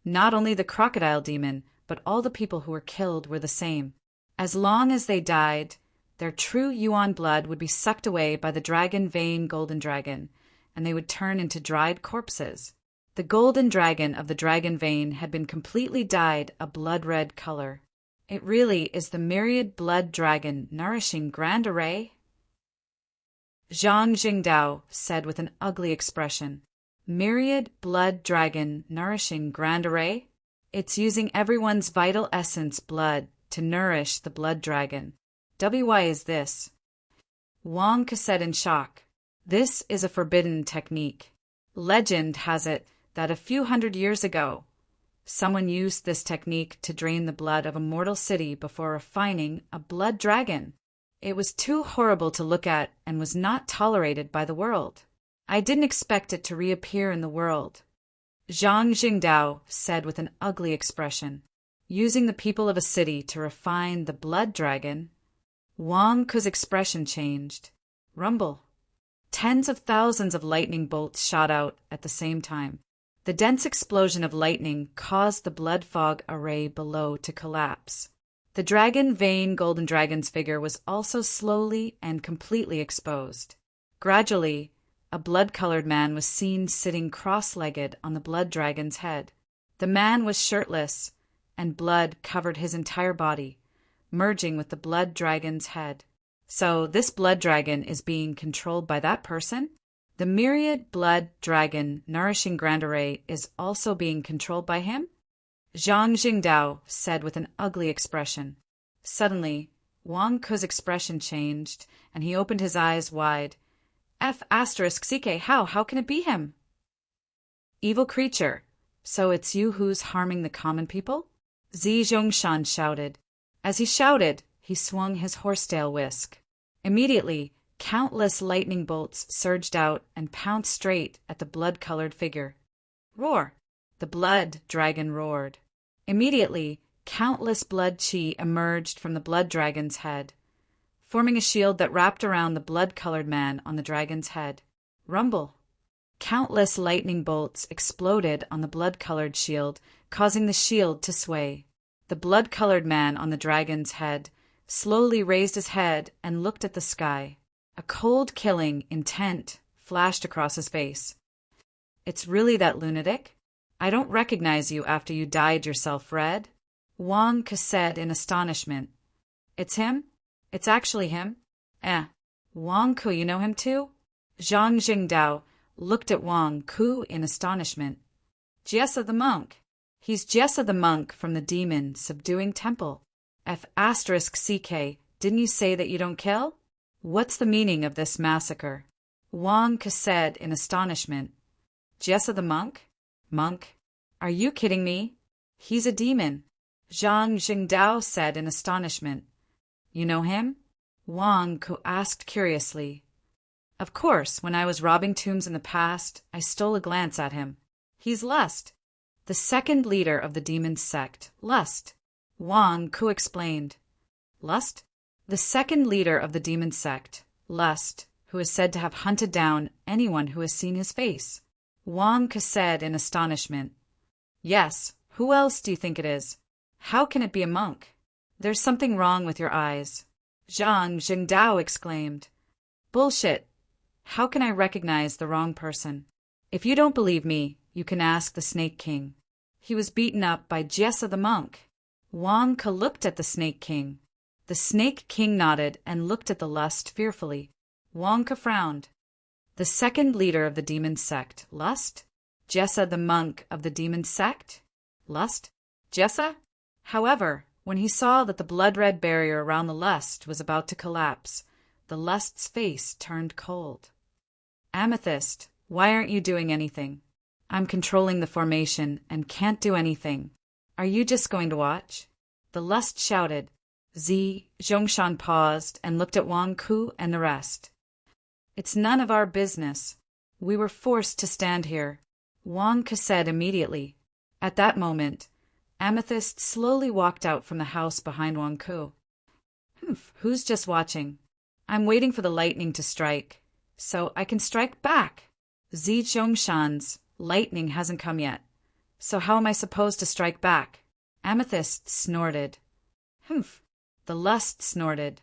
[SPEAKER 1] Not only the crocodile demon, but all the people who were killed were the same. As long as they died, their true Yuan blood would be sucked away by the dragon vein golden dragon, and they would turn into dried corpses. The golden dragon of the dragon vein had been completely dyed a blood-red color. It really is the myriad blood dragon nourishing grand array? Zhang Jingdao said with an ugly expression. Myriad blood dragon nourishing grand array? It's using everyone's vital essence blood to nourish the blood dragon. Why is this? Wang Ke said in shock. This is a forbidden technique. Legend has it that a few hundred years ago, someone used this technique to drain the blood of a mortal city before refining a blood dragon. It was too horrible to look at and was not tolerated by the world. I didn't expect it to reappear in the world. Zhang Jingdao said with an ugly expression. Using the people of a city to refine the blood dragon. Wang Ke's expression changed. Rumble. Tens of thousands of lightning bolts shot out at the same time. The dense explosion of lightning caused the blood fog array below to collapse. The dragon vein golden dragon's figure was also slowly and completely exposed. Gradually, a blood-colored man was seen sitting cross-legged on the blood dragon's head. The man was shirtless, and blood covered his entire body, merging with the blood dragon's head. So this blood dragon is being controlled by that person? The myriad blood dragon nourishing grand array is also being controlled by him? Zhang Jingdao said with an ugly expression. Suddenly, Wang Ke's expression changed, and he opened his eyes wide. F***ck, how can it be him? Evil creature, so it's you who's harming the common people? Zi Zhongshan shouted. As he shouted, he swung his horsetail whisk. Immediately, countless lightning bolts surged out and pounced straight at the blood-colored figure. Roar! The blood dragon roared. Immediately, countless blood chi emerged from the blood dragon's head, forming a shield that wrapped around the blood-colored man on the dragon's head. Rumble! Countless lightning bolts exploded on the blood-colored shield, causing the shield to sway. The blood-colored man on the dragon's head slowly raised his head and looked at the sky. A cold, killing intent flashed across his face. It's really that lunatic? I don't recognize you after you dyed yourself red. Wang Ke said in astonishment. It's him? It's actually him? Wang Ke, you know him too? Zhang Jingdao looked at Wang Ke in astonishment. Jessa the monk. He's Jessa the monk from the demon subduing temple. F***ck, didn't you say that you don't kill? What's the meaning of this massacre? Wang Ke said in astonishment. Jessa the monk? Monk? Are you kidding me? He's a demon. Zhang Jingdao said in astonishment. You know him? Wang Ke asked curiously. Of course, when I was robbing tombs in the past, I stole a glance at him. He's Lust, the second leader of the demon's sect, Lust. Wang Ke explained. Lust? The second leader of the demon's sect, Lust, who is said to have hunted down anyone who has seen his face. Wang Ke said in astonishment. Yes, who else do you think it is? How can it be a monk? There's something wrong with your eyes. Zhang Jingdao exclaimed. Bullshit. How can I recognize the wrong person? If you don't believe me, You can ask the Snake King. He was beaten up by Jessa the monk. Wang Ke looked at the Snake King. The Snake King nodded and looked at the Lust fearfully. Wang Ke frowned. The second leader of the demon sect, Lust? Jessa the monk of the demon sect? Lust? Jessa? However, when he saw that the blood-red barrier around the Lust was about to collapse, the Lust's face turned cold. Amethyst, why aren't you doing anything? I'm controlling the formation and can't do anything. Are you just going to watch? The Lust shouted. Zhongshan paused and looked at Wang Ke and the rest. It's none of our business. We were forced to stand here, Wang Ke said immediately. At that moment, Amethyst slowly walked out from the house behind Wang Ke. Who's just watching? I'm waiting for the lightning to strike, so I can strike back. Zhongshan's lightning hasn't come yet, so how am I supposed to strike back? Amethyst snorted. The Lust snorted.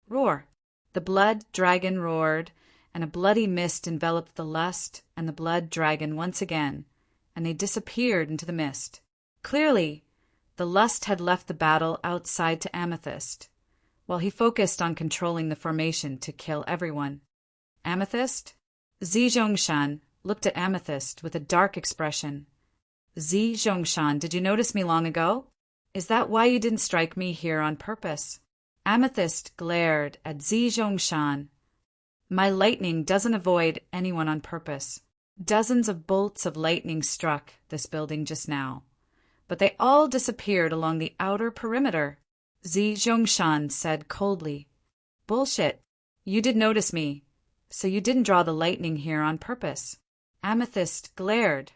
[SPEAKER 1] Roar. The blood dragon roared, and a bloody mist enveloped the Lust and the blood dragon once again, and they disappeared into the mist. Clearly, the Lust had left the battle outside to Amethyst, while he focused on controlling the formation to kill everyone. Amethyst? Zhongshan looked at Amethyst with a dark expression. Zhongshan, did you notice me long ago? Is that why you didn't strike me here on purpose? Amethyst glared at Zhongshan. My lightning doesn't avoid anyone on purpose. Dozens of bolts of lightning struck this building just now, but they all disappeared along the outer perimeter. Zhongshan said coldly. Bullshit. You did notice me, so you didn't draw the lightning here on purpose. Amethyst glared.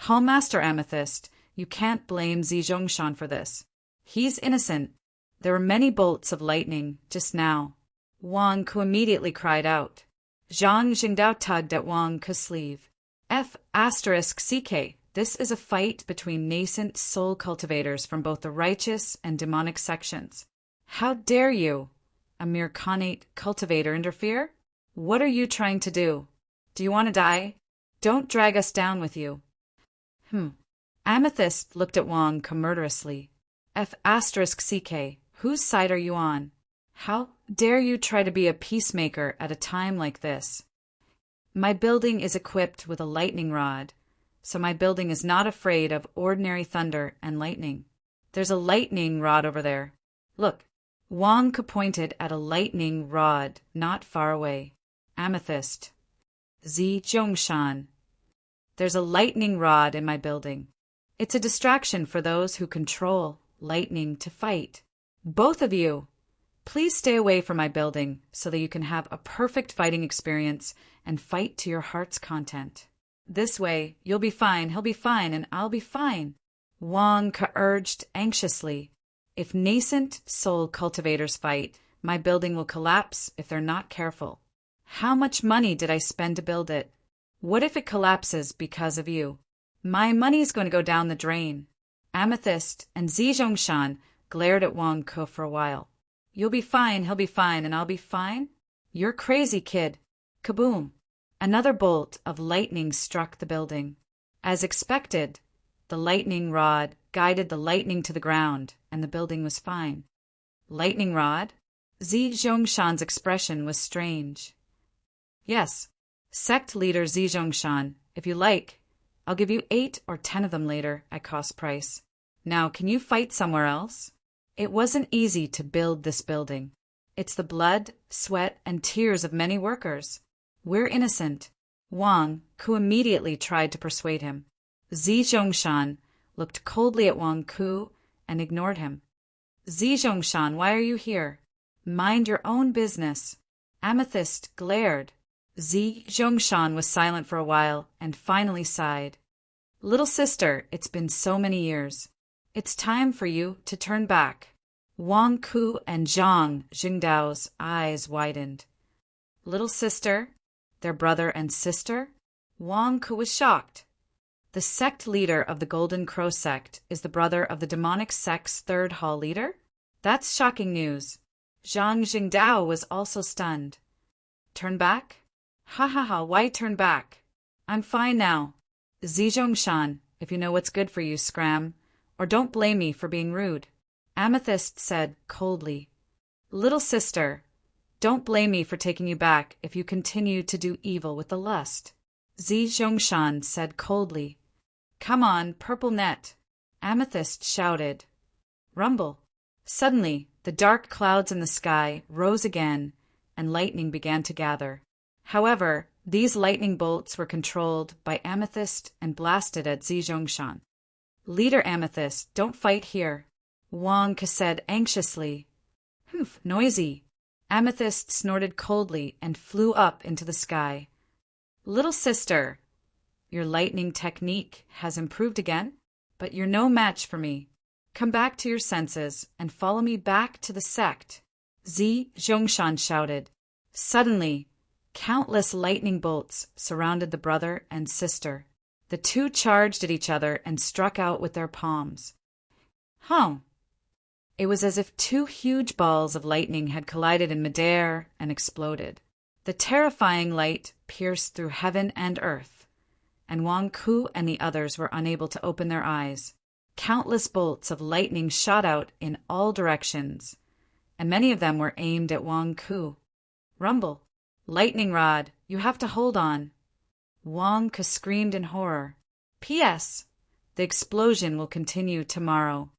[SPEAKER 1] Hallmaster Amethyst, you can't blame Zhongshan for this. He's innocent. There were many bolts of lightning just now. Wang Ke immediately cried out. Zhang Jingdao tugged at Wang Ke's sleeve. F***CK. This is a fight between nascent soul cultivators from both the righteous and demonic sections. How dare you, a mere connate cultivator, interfere? What are you trying to do? Do you want to die? Don't drag us down with you. Amethyst looked at Wang Ke murderously. F***CK. Whose side are you on? How dare you try to be a peacemaker at a time like this? My building is equipped with a lightning rod, so my building is not afraid of ordinary thunder and lightning. There's a lightning rod over there. Look. Wang Ke pointed at a lightning rod not far away. Amethyst. Zhongshan. There's a lightning rod in my building. It's a distraction for those who control lightning to fight. Both of you, please stay away from my building so that you can have a perfect fighting experience and fight to your heart's content. This way, you'll be fine, he'll be fine, and I'll be fine. Wang Ke urged anxiously. If nascent soul cultivators fight, my building will collapse if they're not careful. How much money did I spend to build it? What if it collapses because of you? My money's going to go down the drain. Amethyst and Zhongshan glared at Wang Ke for a while. You'll be fine, he'll be fine, and I'll be fine? You're crazy, kid. Kaboom! Another bolt of lightning struck the building. As expected, the lightning rod guided the lightning to the ground, and the building was fine. Lightning rod? Zhongshan's expression was strange. Yes, sect leader Zhongshan, if you like, I'll give you 8 or 10 of them later at cost price. Now, can you fight somewhere else? It wasn't easy to build this building. It's the blood, sweat, and tears of many workers. We're innocent. Wang Ke immediately tried to persuade him. Zhongshan looked coldly at Wang Ke and ignored him. Zhongshan, why are you here? Mind your own business. Amethyst glared. Zhongshan was silent for a while and finally sighed. Little sister, it's been so many years. It's time for you to turn back. Wang Ke and Zhang Jingdao's eyes widened. Little sister? Their brother and sister? Wang Ke was shocked. The sect leader of the Golden Crow sect is the brother of the demonic sect's third hall leader? That's shocking news. Zhang Jingdao was also stunned. Turn back? Ha ha ha, why turn back? I'm fine now. Zijongshan, if you know what's good for you, scram, or don't blame me for being rude. Amethyst said coldly. Little sister, don't blame me for taking you back if you continue to do evil with the lust. Zijongshan said coldly. Come on, purple net. Amethyst shouted. Rumble. Suddenly, the dark clouds in the sky rose again, and lightning began to gather. However, these lightning bolts were controlled by Amethyst and blasted at Zijongshan. Leader Amethyst, don't fight here, Wang said anxiously. Humph, noisy. Amethyst snorted coldly and flew up into the sky. Little sister, your lightning technique has improved again, but you're no match for me. Come back to your senses and follow me back to the sect, Zijongshan shouted. Suddenly, countless lightning bolts surrounded the brother and sister. The two charged at each other and struck out with their palms. It was as if two huge balls of lightning had collided in midair and exploded. The terrifying light pierced through heaven and earth, and Wang Ku and the others were unable to open their eyes. Countless bolts of lightning shot out in all directions, and many of them were aimed at Wang Ku. Rumble. Lightning rod, you have to hold on. Wang Ku screamed in horror. P.S. The explosion will continue tomorrow.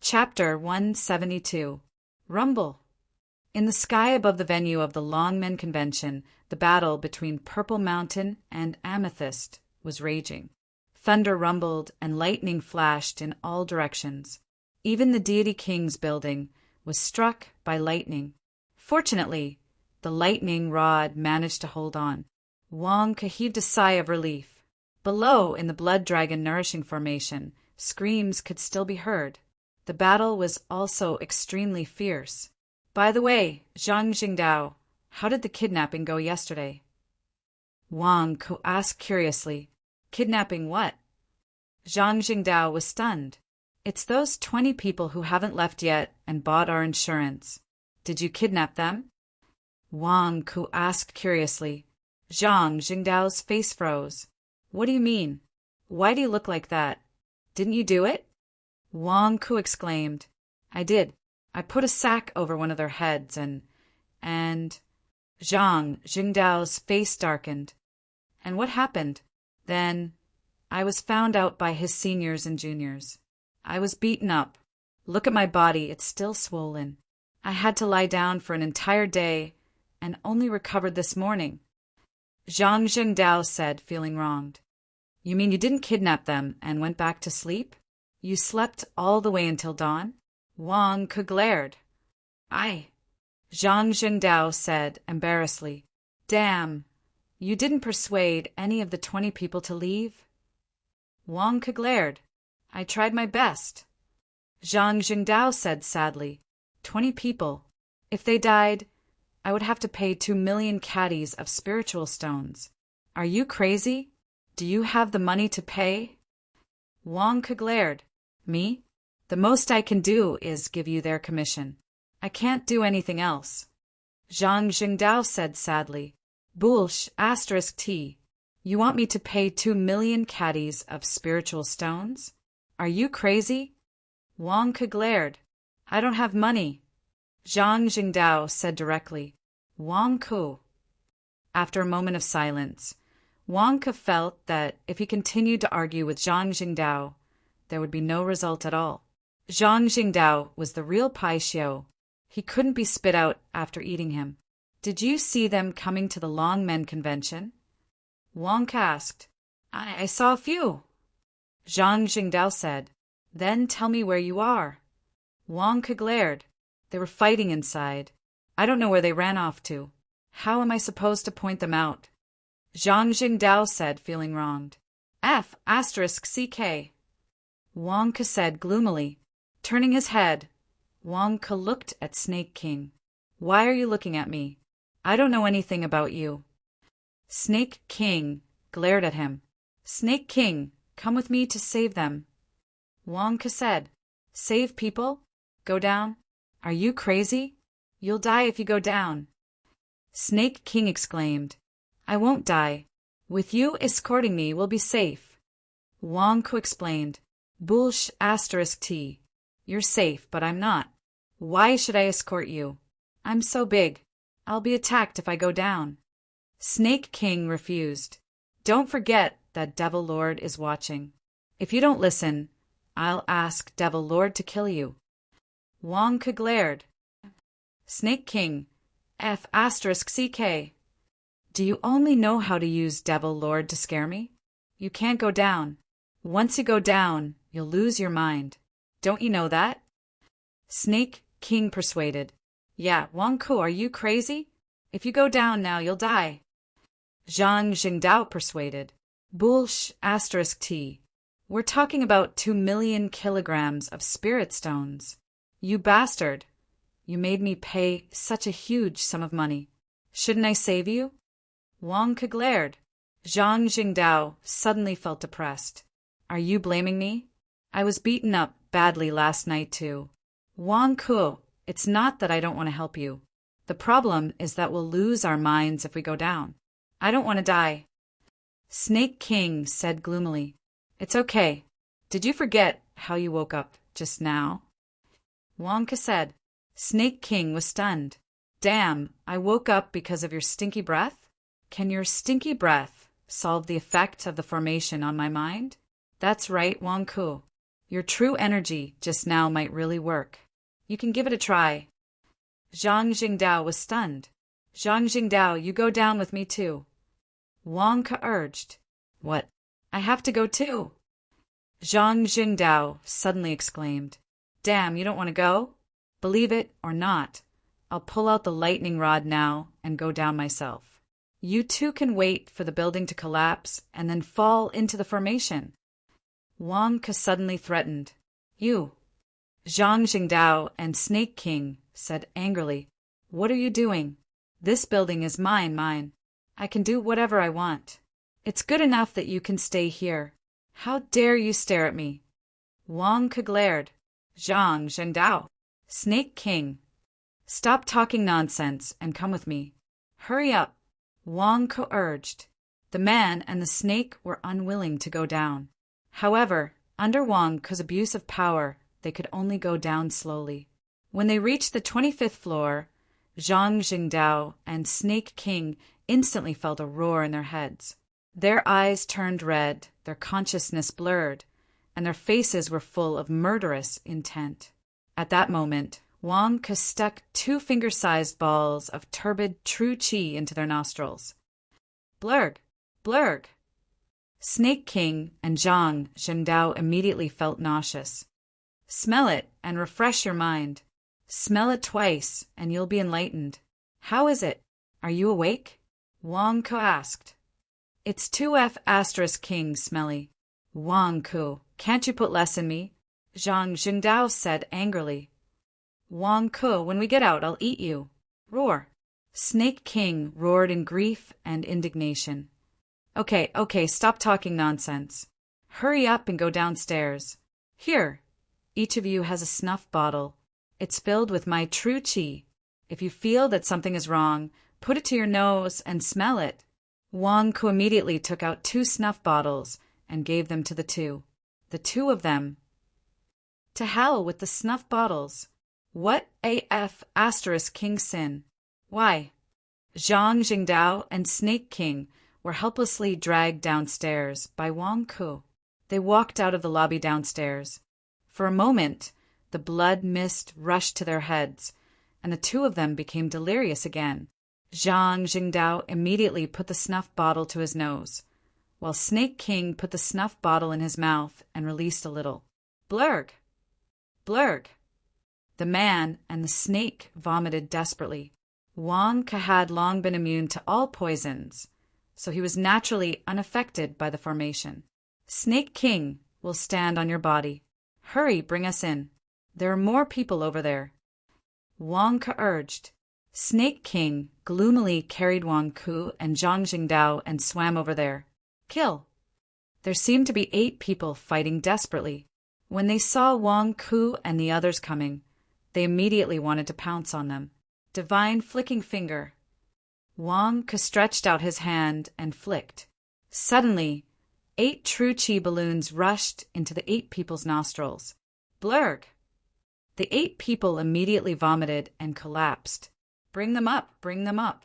[SPEAKER 1] Chapter 172. Rumble. In the sky above the venue of the Longmen Convention, the battle between Purple Mountain and Amethyst was raging. Thunder rumbled and lightning flashed in all directions. Even the Deity King's building was struck by lightning. Fortunately, the lightning rod managed to hold on. Wang heaved a sigh of relief. Below, in the Blood Dragon Nourishing Formation, screams could still be heard. The battle was also extremely fierce. By the way, Zhang Jingdao, how did the kidnapping go yesterday? Wang Ku asked curiously. Kidnapping what? Zhang Jingdao was stunned. It's those 20 people who haven't left yet and bought our insurance. Did you kidnap them? Wang Ku asked curiously. Zhang Jingdao's face froze. What do you mean? Why do you look like that? Didn't you do it? Wang Ku exclaimed. I did. I put a sack over one of their heads and Zhang Jingdao's face darkened. And what happened? Then I was found out by his seniors and juniors. I was beaten up. Look at my body, it's still swollen. I had to lie down for an entire day and only recovered this morning. Zhang Jingdao said, feeling wronged. You mean you didn't kidnap them and went back to sleep? You slept all the way until dawn? Wang Ku glared. Aye. Zhang Jingdao said, embarrassedly. Damn. You didn't persuade any of the 20 people to leave? Wang Ku glared. I tried my best. Zhang Jingdao said sadly. 20 people. If they died, I would have to pay 2 million caddies of spiritual stones. Are you crazy? Do you have the money to pay? Wang Ku glared. Me? The most I can do is give you their commission. I can't do anything else. Zhang Jingdao said sadly. Bullsh *T. You want me to pay 2 million caddies of spiritual stones? Are you crazy? Wang Ku glared. I don't have money. Zhang Jingdao said directly. Wang Ku. After a moment of silence, Wang Ku felt that if he continued to argue with Zhang Jingdao, there would be no result at all. Zhang Jingdao was the real Pai Xiao. He couldn't be spit out after eating him. Did you see them coming to the Longmen Convention? Wang asked. I saw a few. Zhang Jingdao said. Then tell me where you are. Wang glared. They were fighting inside. I don't know where they ran off to. How am I supposed to point them out? Zhang Jingdao said, feeling wronged. F***CK. Wang said gloomily. Turning his head, Wang looked at Snake King. Why are you looking at me? I don't know anything about you. Snake King glared at him. Snake King, come with me to save them. Wang said, Save people? Go down? Are you crazy? You'll die if you go down. Snake King exclaimed, I won't die. With you escorting me, we'll be safe. Wang Ku explained. Bullsh asterisk T. You're safe, but I'm not. Why should I escort you? I'm so big. I'll be attacked if I go down. Snake King refused. Don't forget that Devil Lord is watching. If you don't listen, I'll ask Devil Lord to kill you. Wang Ku glared. Snake King, F asterisk CK. Do you only know how to use Devil Lord to scare me? You can't go down. Once you go down, you'll lose your mind. Don't you know that? Snake King persuaded. Yeah, Wang Ku, are you crazy? If you go down now, you'll die. Zhang Jingdao persuaded. Bullsh asterisk T. We're talking about 2 million kilograms of spirit stones. You bastard. You made me pay such a huge sum of money. Shouldn't I save you? Wang Ku glared. Zhang Jingdao suddenly felt depressed. Are you blaming me? I was beaten up badly last night too. Wang Ku, it's not that I don't want to help you. The problem is that we'll lose our minds if we go down. I don't want to die. Snake King said gloomily. It's okay. Did you forget how you woke up just now? Wang Ku said. Snake King was stunned. Damn, I woke up because of your stinky breath? Can your stinky breath solve the effect of the formation on my mind? That's right, Wang Ku. Your true energy just now might really work. You can give it a try. Zhang Jingdao was stunned. Zhang Jingdao, you go down with me too. Wang Ku urged. What? I have to go too. Zhang Jingdao suddenly exclaimed. Damn, you don't want to go? Believe it or not, I'll pull out the lightning rod now and go down myself. You two can wait for the building to collapse and then fall into the formation. Wang Ku suddenly threatened. You. Zhang Jingdao and Snake King said angrily. What are you doing? This building is mine. I can do whatever I want. It's good enough that you can stay here. How dare you stare at me? Wang Ku glared. Zhang Jingdao. Snake King. Stop talking nonsense and come with me. Hurry up. Wang Ku urged. The man and the snake were unwilling to go down. However, under Wang Ku's abuse of power, they could only go down slowly. When they reached the 25th floor, Zhang Jingdao and Snake King instantly felt a roar in their heads. Their eyes turned red, their consciousness blurred, and their faces were full of murderous intent. At that moment, Wang Ku stuck 2 finger-sized balls of turbid true qi into their nostrils. Blurg! Blurg! Snake King and Zhang Jingdao immediately felt nauseous. Smell it and refresh your mind. Smell it twice and you'll be enlightened. How is it? Are you awake? Wang Ku asked. It's 2F asterisk King smelly. Wang Ku, can't you put less in me? Zhang Jingdao said angrily. Wang Ku, when we get out, I'll eat you. Roar. Snake King roared in grief and indignation. Okay, stop talking nonsense. Hurry up and go downstairs. Here, each of you has a snuff bottle. It's filled with my true qi. If you feel that something is wrong, put it to your nose and smell it. Wang Ku immediately took out 2 snuff bottles and gave them to the 2. The 2 of them. To hell with the snuff bottles. What AF asterisk King sin? Why? Zhang Jingdao and Snake King were helplessly dragged downstairs by Wang Ku. They walked out of the lobby downstairs. For a moment, the blood mist rushed to their heads, and the 2 of them became delirious again. Zhang Jingdao immediately put the snuff bottle to his nose, while Snake King put the snuff bottle in his mouth and released a little. Blurg! Blurg! The man and the snake vomited desperately. Wang Ku had long been immune to all poisons, so he was naturally unaffected by the formation. Snake King will stand on your body. Hurry, bring us in. There are more people over there. Wang Ku urged. Snake King gloomily carried Wang Ku and Zhang Jingdao and swam over there. Kill. There seemed to be 8 people fighting desperately. When they saw Wang Ku and the others coming, they immediately wanted to pounce on them. Divine flicking finger. Wang Ku stretched out his hand and flicked. Suddenly, 8 true chi balloons rushed into the 8 people's nostrils. Blurg! The 8 people immediately vomited and collapsed. Bring them up, bring them up.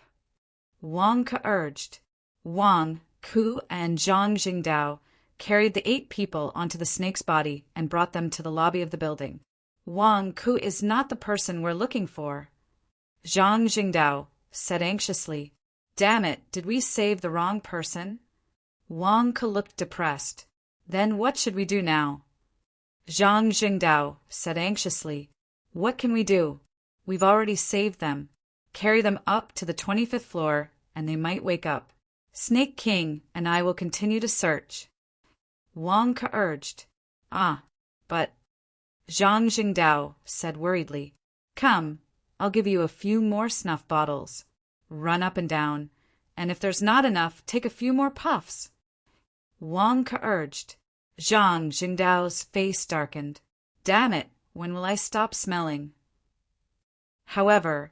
[SPEAKER 1] Wang Ke urged. Wang, Ku, and Zhang Jingdao carried the 8 people onto the snake's body and brought them to the lobby of the building. Wang Ku is not the person we're looking for, Zhang Jingdao said anxiously. Damn it, did we save the wrong person? Wang Ke looked depressed. Then what should we do now? Zhang Jingdao said anxiously. What can we do? We've already saved them. Carry them up to the 25th floor, and they might wake up. Snake King and I will continue to search. Wang Ke urged. But Zhang Jingdao said worriedly. Come, I'll give you a few more snuff bottles. Run up and down, and if there's not enough, take a few more puffs. Wang Ke urged. Zhang Jingdao's face darkened. Damn it, when will I stop smelling? However,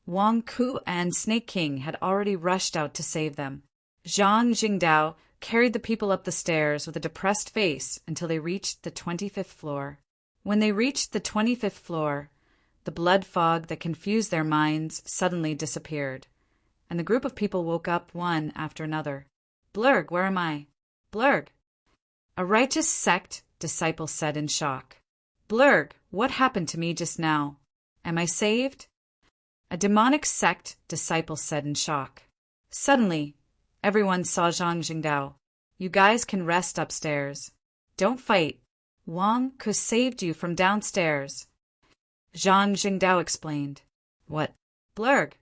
[SPEAKER 1] Wang Ku and Snake King had already rushed out to save them. Zhang Jingdao carried the people up the stairs with a depressed face until they reached the 25th floor. When they reached the 25th floor, the blood fog that confused their minds suddenly disappeared, and the group of people woke up one after another. Blurg, where am I? Blurg! A righteous sect disciple said in shock. Blurg, what happened to me just now? Am I saved? A demonic sect disciple said in shock. Suddenly, everyone saw Zhang Jingdao. You guys can rest upstairs. Don't fight. Wang Ke saved you from downstairs. Zhang Jingdao explained. What? Blurg!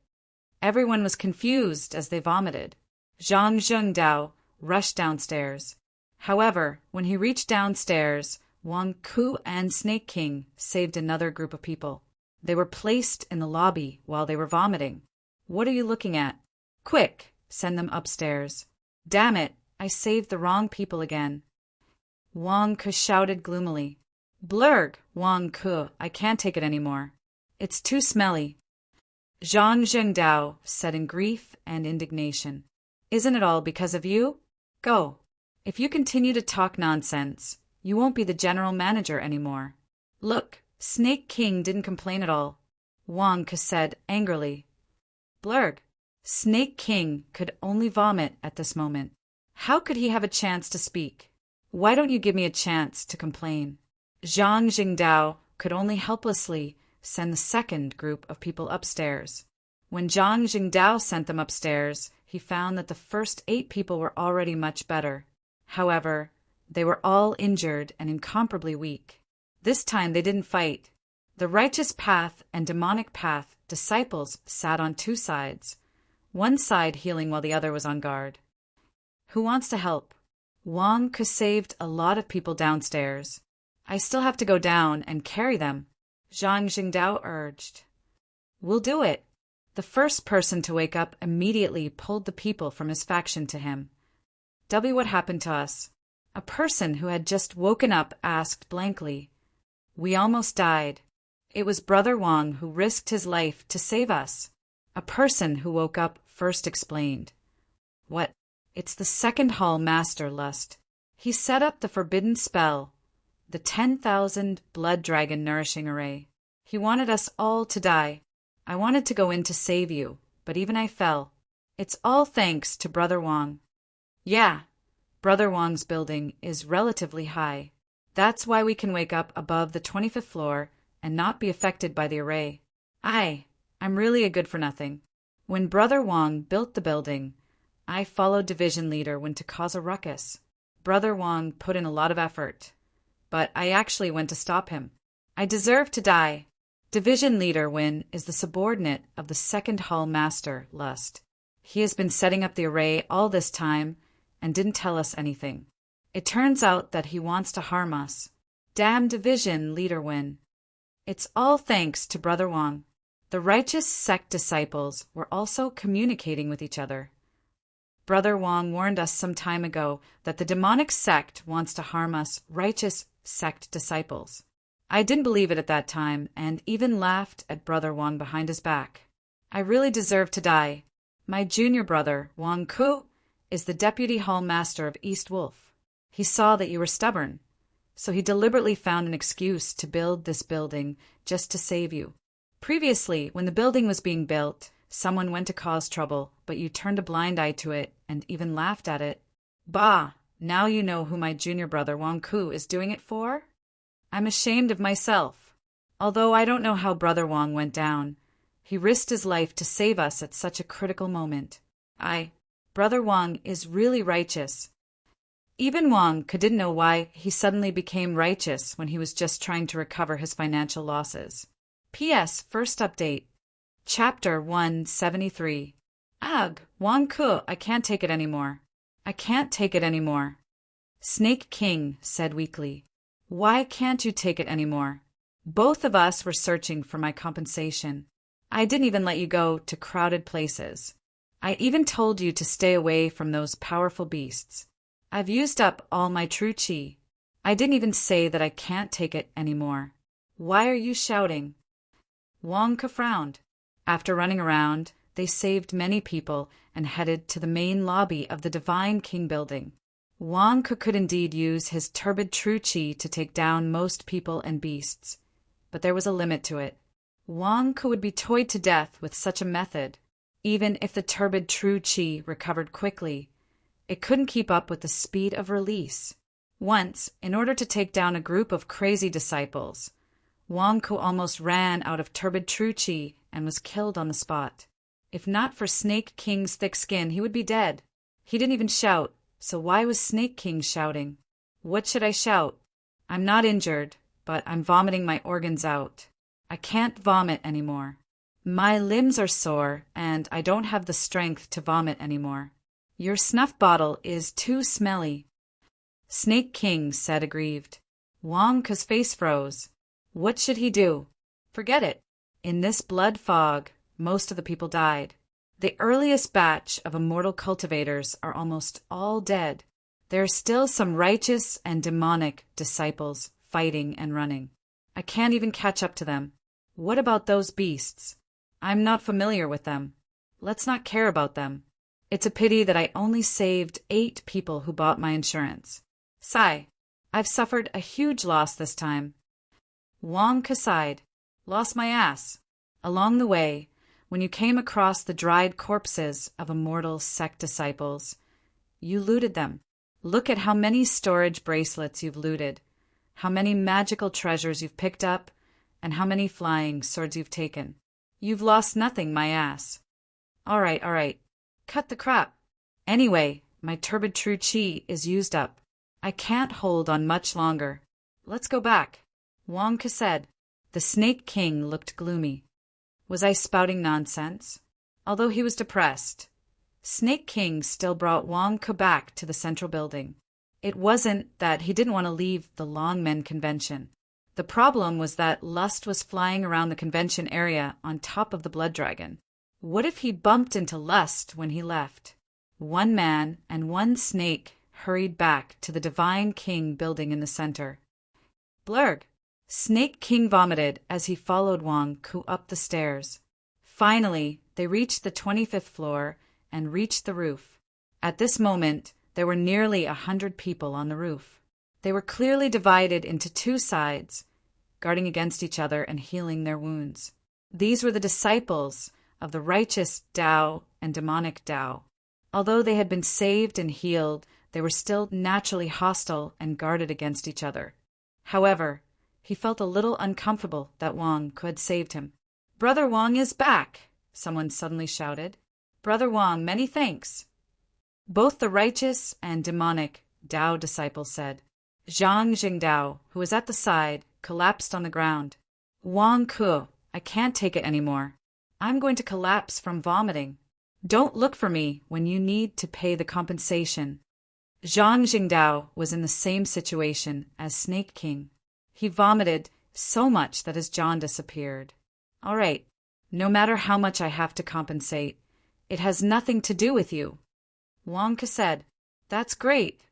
[SPEAKER 1] Everyone was confused as they vomited. Zhang Jingdao rushed downstairs. However, when he reached downstairs, Wang Ku and Snake King saved another group of people. They were placed in the lobby while they were vomiting. What are you looking at? Quick, send them upstairs. Damn it, I saved the wrong people again. Wang Ke shouted gloomily. Blurg, Wang Ke, I can't take it anymore. It's too smelly. Zhang Jingdao said in grief and indignation. Isn't it all because of you? Go. If you continue to talk nonsense, you won't be the general manager anymore. Look, Snake King didn't complain at all, Wang Ke said angrily. Blurg, Snake King could only vomit at this moment. How could he have a chance to speak? Why don't you give me a chance to complain? Zhang Jingdao could only helplessly send the second group of people upstairs. When Zhang Jingdao sent them upstairs, he found that the first 8 people were already much better. However, they were all injured and incomparably weak. This time they didn't fight. The righteous path and demonic path disciples sat on 2 sides, one side healing while the other was on guard. Who wants to help? Wang Ke saved a lot of people downstairs. I still have to go down and carry them, Zhang Jingdao urged. We'll do it. The first person to wake up immediately pulled the people from his faction to him. Tell me what happened to us. A person who had just woken up asked blankly. We almost died. It was Brother Wang who risked his life to save us. A person who woke up first explained. What? It's the second hall master, Lust. He set up the forbidden spell, the 10,000 blood dragon nourishing array. He wanted us all to die. I wanted to go in to save you, but even I fell. It's all thanks to Brother Wang. Yeah, Brother Wang's building is relatively high. That's why we can wake up above the 25th floor and not be affected by the array. I'm really a good for nothing. When Brother Wang built the building, I followed division leader when to cause a ruckus. Brother Wang put in a lot of effort, but I actually went to stop him. I deserve to die. Division leader Win is the subordinate of the second hall master, Lust. He has been setting up the array all this time and didn't tell us anything. It turns out that he wants to harm us. Damn division leader Win. It's all thanks to Brother Wang. The righteous sect disciples were also communicating with each other. Brother Wang warned us some time ago that the demonic sect wants to harm us righteous sect disciples. I didn't believe it at that time and even laughed at Brother Wang behind his back. I really deserve to die. My junior brother, Wang Ku, is the deputy hall master of East Wolf. He saw that you were stubborn, so he deliberately found an excuse to build this building just to save you. Previously, when the building was being built, someone went to cause trouble, but you turned a blind eye to it and even laughed at it. Bah! Now you know who my junior brother Wang Ku is doing it for? I'm ashamed of myself. Although I don't know how Brother Wang went down, he risked his life to save us at such a critical moment. Brother Wang is really righteous. Even Wang didn't know why he suddenly became righteous when he was just trying to recover his financial losses. P.S. First update. Chapter 173. Ugh, Wang Ku, I can't take it anymore. I can't take it anymore. Snake King said weakly. Why can't you take it anymore? Both of us were searching for my compensation. I didn't even let you go to crowded places. I even told you to stay away from those powerful beasts. I've used up all my true chi. I didn't even say that I can't take it anymore. Why are you shouting? Wang Ku frowned. After running around, they saved many people and headed to the main lobby of the Divine King building. Wang Ku could indeed use his turbid true chi to take down most people and beasts, but there was a limit to it. Wang Ku would be toyed to death with such a method. Even if the turbid true chi recovered quickly, it couldn't keep up with the speed of release. Once, in order to take down a group of crazy disciples, Wang Ku almost ran out of turbid true chi and was killed on the spot. If not for Snake King's thick skin, he would be dead. He didn't even shout, so why was Snake King shouting? What should I shout? I'm not injured, but I'm vomiting my organs out. I can't vomit anymore. My limbs are sore, and I don't have the strength to vomit anymore. Your snuff bottle is too smelly. Snake King said aggrieved. Wang Ku's face froze. What should he do? Forget it. In this blood fog, most of the people died. The earliest batch of immortal cultivators are almost all dead. There are still some righteous and demonic disciples fighting and running. I can't even catch up to them. What about those beasts? I'm not familiar with them. Let's not care about them. It's a pity that I only saved 8 people who bought my insurance. Sigh. I've suffered a huge loss this time. Wang Ku sighed. Lost my ass. Along the way, when you came across the dried corpses of immortal sect disciples, you looted them. Look at how many storage bracelets you've looted, how many magical treasures you've picked up, and how many flying swords you've taken. You've lost nothing, my ass. All right. Cut the crap. Anyway, my turbid true chi is used up. I can't hold on much longer. Let's go back. Wang Ku said. The Snake King looked gloomy. Was I spouting nonsense? Although he was depressed, Snake King still brought Wang Ku back to the central building. It wasn't that he didn't want to leave the Longmen convention. The problem was that Lust was flying around the convention area on top of the blood dragon. What if he bumped into Lust when he left? One man and one snake hurried back to the Divine King building in the center. Blurg! Snake King vomited as he followed Wang Ku up the stairs. Finally, they reached the 25th floor and reached the roof. At this moment, there were nearly 100 people on the roof. They were clearly divided into 2 sides, guarding against each other and healing their wounds. These were the disciples of the righteous Tao and demonic Tao. Although they had been saved and healed, they were still naturally hostile and guarded against each other. However, he felt a little uncomfortable that Wang Ku had saved him. Brother Wang is back, someone suddenly shouted. Brother Wang, many thanks. Both the righteous and demonic Tao disciples said. Zhang Jingdao, who was at the side, collapsed on the ground. Wang Ku, I can't take it anymore. I'm going to collapse from vomiting. Don't look for me when you need to pay the compensation. Zhang Jingdao was in the same situation as Snake King. He vomited so much that his jaundice appeared. All right, no matter how much I have to compensate, it has nothing to do with you. Wang Ku said, That's great.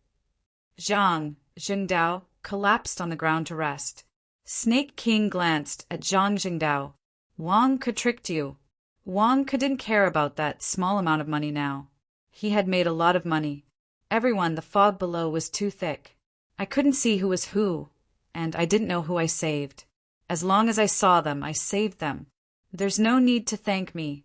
[SPEAKER 1] Zhang Jingdao collapsed on the ground to rest. Snake King glanced at Zhang Jingdao. Wang Ku tricked you. Wang Ku didn't care about that small amount of money now. He had made a lot of money. Everyone, the fog below was too thick. I couldn't see who was who, and I didn't know who I saved. As long as I saw them, I saved them. There's no need to thank me.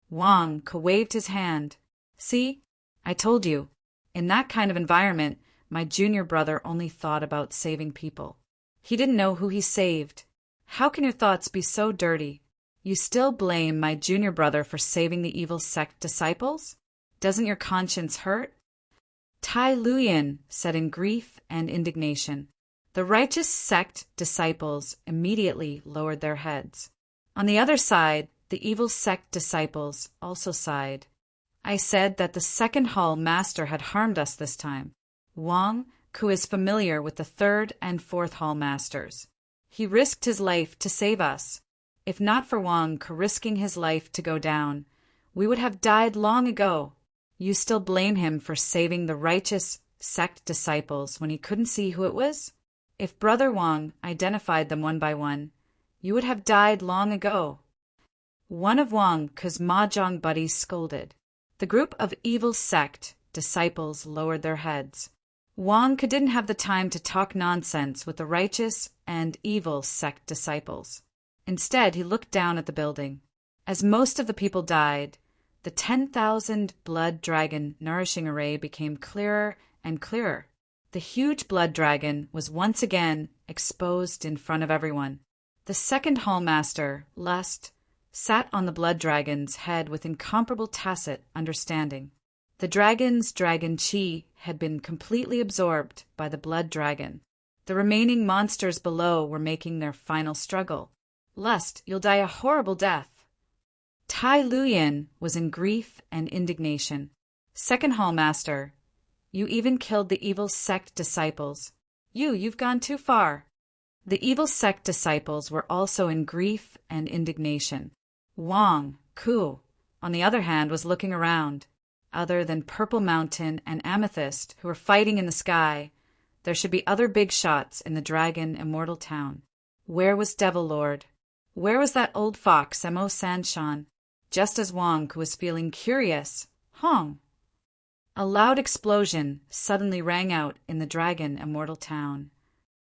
[SPEAKER 1] Wang Ke waved his hand. See? I told you. In that kind of environment, my junior brother only thought about saving people. He didn't know who he saved. How can your thoughts be so dirty? You still blame my junior brother for saving the evil sect disciples? Doesn't your conscience hurt? Tai Luyan said in grief and indignation. The righteous sect disciples immediately lowered their heads. On the other side, the evil sect disciples also sighed. I said that the second hall master had harmed us this time. Wang Ke is familiar with the third and fourth hall masters. He risked his life to save us. If not for Wang Ke risking his life to go down, we would have died long ago. You still blame him for saving the righteous sect disciples when he couldn't see who it was? If Brother Wang identified them one by one, you would have died long ago. One of Wang Ke's mahjong buddies scolded. The group of evil sect disciples lowered their heads. Wang Ke didn't have the time to talk nonsense with the righteous and evil sect disciples. Instead, he looked down at the building. As most of the people died, the 10,000 blood dragon nourishing array became clearer and clearer. The huge blood dragon was once again exposed in front of everyone. The second hallmaster, Lust, sat on the blood dragon's head with incomparable tacit understanding. The dragon's dragon chi had been completely absorbed by the blood dragon. The remaining monsters below were making their final struggle. Lust, you'll die a horrible death. Tai Luyan was in grief and indignation. Second hallmaster, you even killed the evil sect disciples. You've gone too far. The evil sect disciples were also in grief and indignation. Wang Ke, on the other hand, was looking around. Other than Purple Mountain and Amethyst, who were fighting in the sky, there should be other big shots in the Dragon Immortal Town. Where was Devil Lord? Where was that old fox, Mo Sanshan? Just as Wang Ke was feeling curious, Hong! A loud explosion suddenly rang out in the Dragon Immortal Town.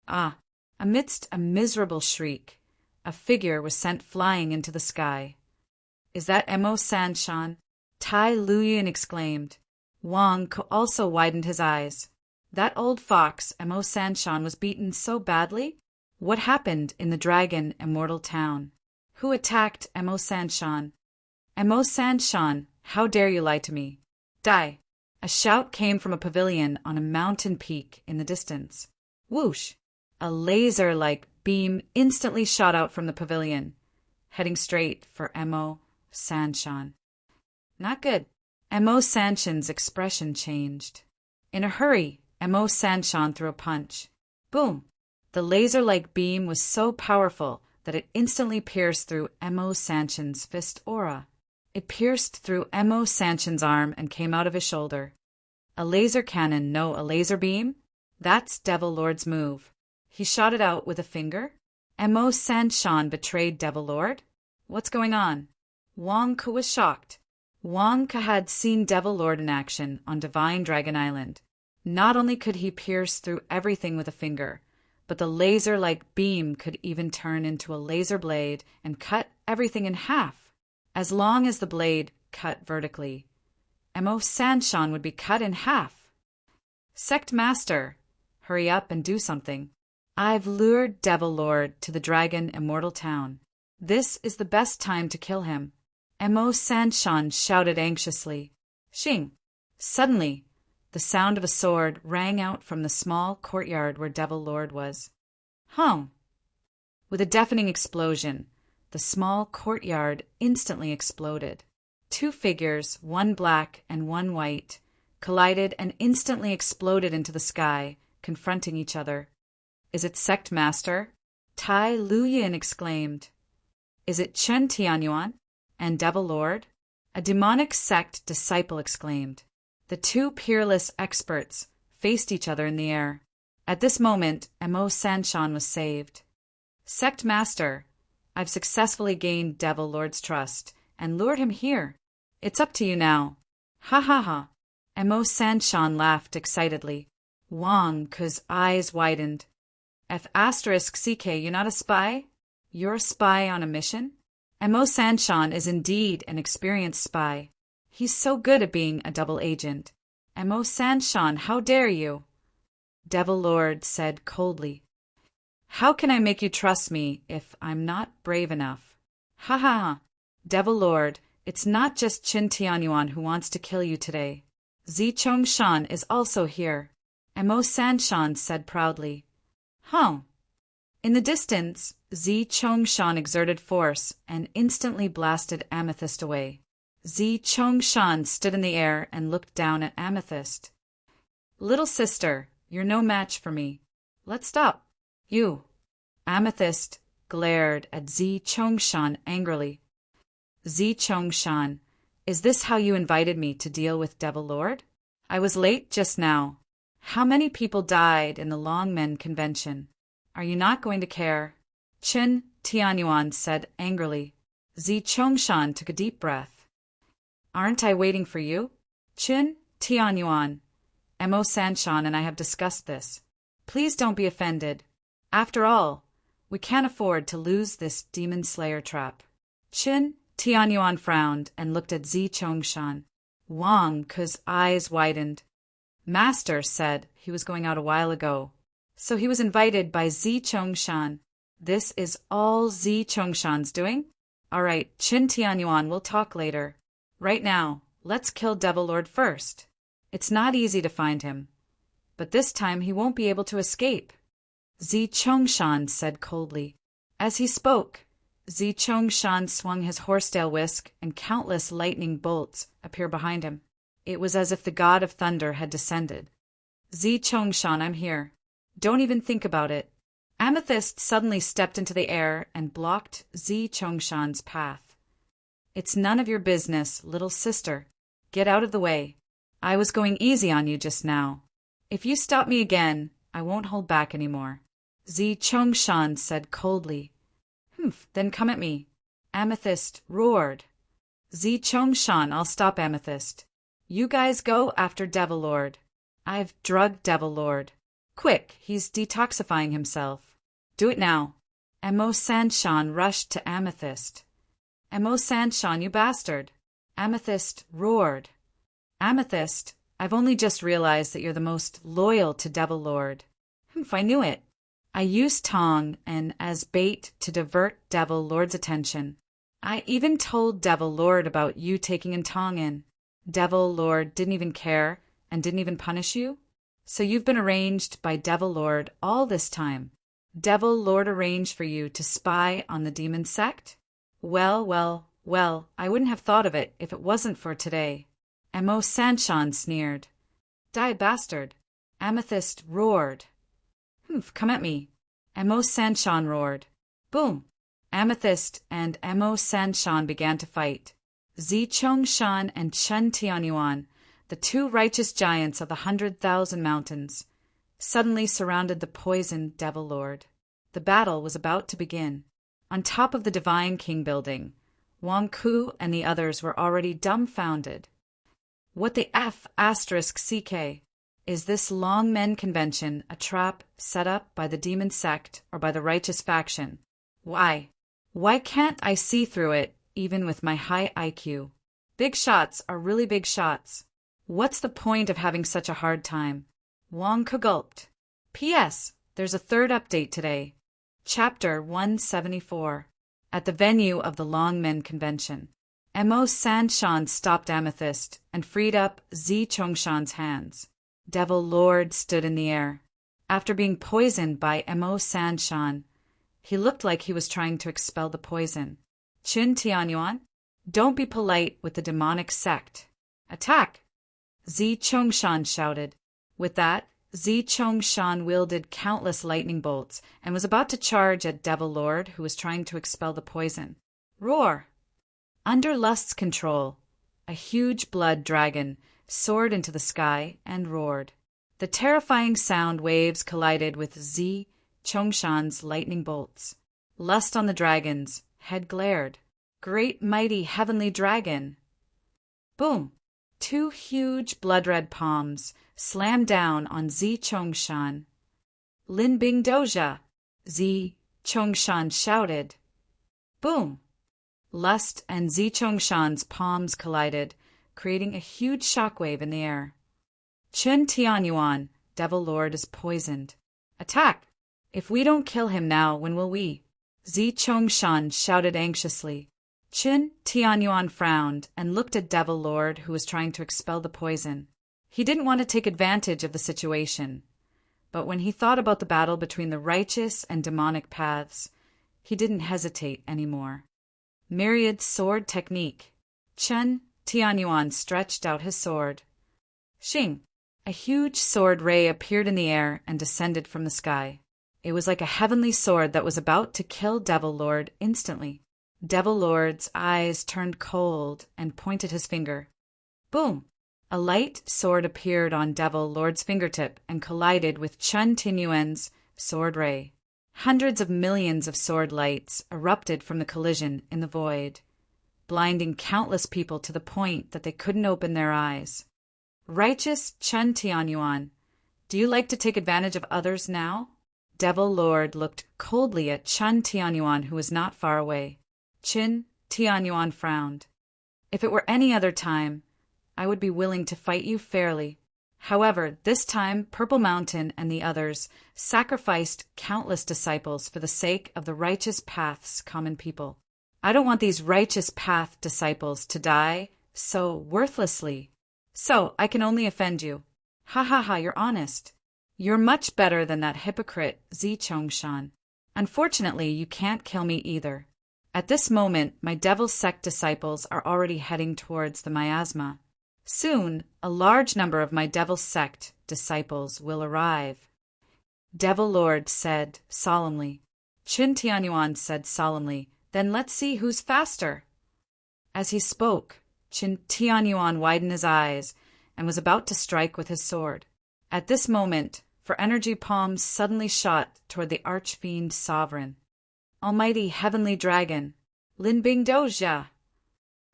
[SPEAKER 1] Ah! Amidst a miserable shriek, a figure was sent flying into the sky. Is that Mo Sanshan? Tai Luyan exclaimed. Wang Ke also widened his eyes. That old fox, Mo Sanshan, was beaten so badly? What happened in the Dragon Immortal Town? Who attacked Mo Sanshan? Mo Sanshan, how dare you lie to me? Die! A shout came from a pavilion on a mountain peak in the distance. Whoosh! A laser-like beam instantly shot out from the pavilion, heading straight for Mo Sanshan. Not good. Mo Sanshan's expression changed. In a hurry, Mo Sanshan threw a punch. Boom! The laser-like beam was so powerful that it instantly pierced through Mo Sanshan's fist aura. It pierced through Mo Sanshan's arm and came out of his shoulder. A laser cannon, no, a laser beam? That's Devil Lord's move. He shot it out with a finger? Mo Sanshan betrayed Devil Lord? What's going on? Wang Ke was shocked. Wang Ke had seen Devil Lord in action on Divine Dragon Island. Not only could he pierce through everything with a finger, but the laser-like beam could even turn into a laser blade and cut everything in half. As long as the blade cut vertically, Mo Sanshan would be cut in half. Sect Master, hurry up and do something. I've lured Devil Lord to the Dragon Immortal Town. This is the best time to kill him. Mo Sanshan shouted anxiously. Xing! Suddenly, the sound of a sword rang out from the small courtyard where Devil Lord was. Hum! With a deafening explosion, the small courtyard instantly exploded. Two figures, one black and one white, collided and instantly exploded into the sky, confronting each other. Is it Sect Master? Tai Luyan exclaimed. Is it Chen Tianyuan and Devil Lord? A demonic sect disciple exclaimed. The two peerless experts faced each other in the air. At this moment, Mo Sanshan was saved. Sect Master, I've successfully gained Devil Lord's trust and lured him here. It's up to you now. Ha ha ha. Emo Sanshan laughed excitedly. Wang Ku's eyes widened. F*CK, you're not a spy? You're a spy on a mission? Emo Sanshan is indeed an experienced spy. He's so good at being a double agent. Emo Sanshan, how dare you? Devil Lord said coldly. How can I make you trust me if I'm not brave enough? Ha ha ha. Devil Lord, it's not just Qin Tianyuan who wants to kill you today. Zi Chongshan is also here. Emo Sanshan said proudly. Huh. In the distance, Zi Chongshan exerted force and instantly blasted Amethyst away. Zi Chongshan stood in the air and looked down at Amethyst. Little sister, you're no match for me. Let's stop. You. Amethyst glared at Zi Chongshan angrily. Zi Chongshan, is this how you invited me to deal with Devil Lord? I was late just now. How many people died in the Longmen Convention? Are you not going to care? Qin Tianyuan said angrily. Zi Chongshan took a deep breath. Aren't I waiting for you? Qin Tianyuan, Emo Sanshan and I have discussed this. Please don't be offended. After all, we can't afford to lose this demon slayer trap. Qin Tianyuan frowned and looked at Zi Chongshan. Wang Ku's eyes widened. Master said he was going out a while ago, so he was invited by Zi Chongshan. This is all Zi Chongshan's doing? All right, Qin Tianyuan, we'll talk later. Right now, let's kill Devil Lord first. It's not easy to find him, but this time he won't be able to escape. Zi Chongshan said coldly. As he spoke, Zi Chongshan swung his horsetail whisk and countless lightning bolts appeared behind him. It was as if the god of thunder had descended. Zi Chongshan, I'm here. Don't even think about it. Amethyst suddenly stepped into the air and blocked Zi Chongshan's path. It's none of your business, little sister. Get out of the way. I was going easy on you just now. If you stop me again, I won't hold back anymore. Zi Chongshan said coldly. Humph, then come at me. Amethyst roared. Zi Chongshan, I'll stop Amethyst. You guys go after Devil Lord. I've drugged Devil Lord. Quick, he's detoxifying himself. Do it now. Emo Sanshan rushed to Amethyst. Emo Sanshan, you bastard. Amethyst roared. Amethyst, I've only just realized that you're the most loyal to Devil Lord. Humph, I knew it. I used Tong and as bait to divert Devil Lord's attention. I even told Devil Lord about you taking in Tong in. Devil Lord didn't even care and didn't even punish you? So you've been arranged by Devil Lord all this time. Devil Lord arranged for you to spy on the demon sect? Well, well, well, I wouldn't have thought of it if it wasn't for today. Emo Sanshan sneered. Die, bastard. Amethyst roared. Humph, come at me. Emo Sanshan roared. Boom. Amethyst and Emo Sanshan began to fight. Zi Chongshan and Qin Tianyuan, the two righteous giants of the 100,000 mountains, suddenly surrounded the poisoned Devil Lord. The battle was about to begin. On top of the Divine King building, Wang Ku and the others were already dumbfounded. What the F***CK? Is this Longmen Convention a trap set up by the demon sect or by the righteous faction? Why? Why can't I see through it, even with my high IQ? Big shots are really big shots. What's the point of having such a hard time? Wang Ku gulped. P.S. There's a third update today. Chapter 174. At the venue of the Longmen Convention. Emo Sanshan stopped Amethyst and freed up Zi Chongshan's hands. Devil Lord stood in the air. After being poisoned by Emo Sanshan, he looked like he was trying to expel the poison. Qin Tianyuan, don't be polite with the demonic sect. Attack! Zi Chongshan shouted. With that, Zi Chongshan wielded countless lightning bolts and was about to charge at Devil Lord, who was trying to expel the poison. Roar! Under Lust's control, a huge blood dragon soared into the sky and roared. The terrifying sound waves collided with Zi Chongshan's lightning bolts. Lust on the dragon's head glared. Great mighty heavenly dragon! Boom! Two huge blood-red palms slammed down on Zi Chongshan. Lin Bing Doja, Zi Chongshan shouted. Boom! Lust and Zi Chongshan's palms collided, creating a huge shockwave in the air. Chen Tianyuan, Devil Lord is poisoned. Attack! If we don't kill him now, when will we? Zi Chongshan shouted anxiously. Chen Tianyuan frowned and looked at Devil Lord, who was trying to expel the poison. He didn't want to take advantage of the situation, but when he thought about the battle between the righteous and demonic paths, he didn't hesitate anymore. Myriad sword technique. Chen Tianyuan stretched out his sword. Xing! A huge sword ray appeared in the air and descended from the sky. It was like a heavenly sword that was about to kill Devil Lord instantly. Devil Lord's eyes turned cold and pointed his finger. Boom! A light sword appeared on Devil Lord's fingertip and collided with Chen Tianyuan's sword ray. Hundreds of millions of sword lights erupted from the collision in the void, blinding countless people to the point that they couldn't open their eyes. Righteous Chen Tianyuan, do you like to take advantage of others now? Devil Lord looked coldly at Chen Tianyuan, who was not far away. Chen Tianyuan frowned. If it were any other time, I would be willing to fight you fairly. However, this time Purple Mountain and the others sacrificed countless disciples for the sake of the righteous path's common people. I don't want these righteous path disciples to die so worthlessly. So, I can only offend you. Ha ha ha, you're honest. You're much better than that hypocrite Zi Chongshan. Unfortunately, you can't kill me either. At this moment, my Devil Sect disciples are already heading towards the miasma. Soon, a large number of my Devil Sect disciples will arrive. Devil Lord said solemnly. Chen Tianyuan said solemnly, then let's see who's faster. As he spoke, Chen Tianyuan widened his eyes and was about to strike with his sword. At this moment, for energy palms suddenly shot toward the Archfiend Sovereign. Almighty Heavenly Dragon, Lin Bing Doja!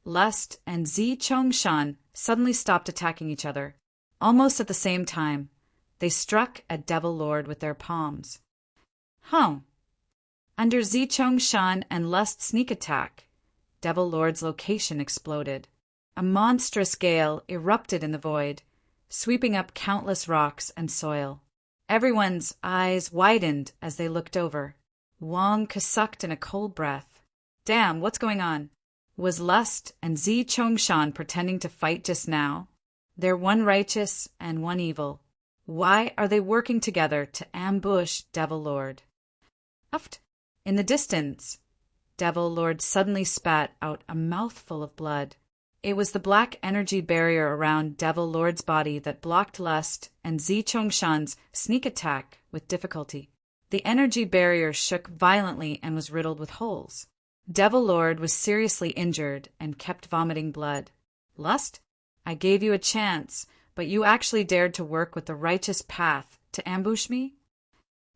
[SPEAKER 1] Lust and Zi Chongshan suddenly stopped attacking each other. Almost at the same time, they struck at Devil Lord with their palms. Under Zi Chongshan and Lust's sneak attack, Devil Lord's location exploded. A monstrous gale erupted in the void, sweeping up countless rocks and soil. Everyone's eyes widened as they looked over. Wang sucked in a cold breath. Damn, what's going on? Was Lust and Zi Chongshan pretending to fight just now? They're one righteous and one evil. Why are they working together to ambush Devil Lord? Uft! In the distance, Devil Lord suddenly spat out a mouthful of blood. It was the black energy barrier around Devil Lord's body that blocked Lust and Zi Chongshan's sneak attack with difficulty. The energy barrier shook violently and was riddled with holes. Devil Lord was seriously injured and kept vomiting blood. Lust, I gave you a chance, but you actually dared to work with the righteous path to ambush me?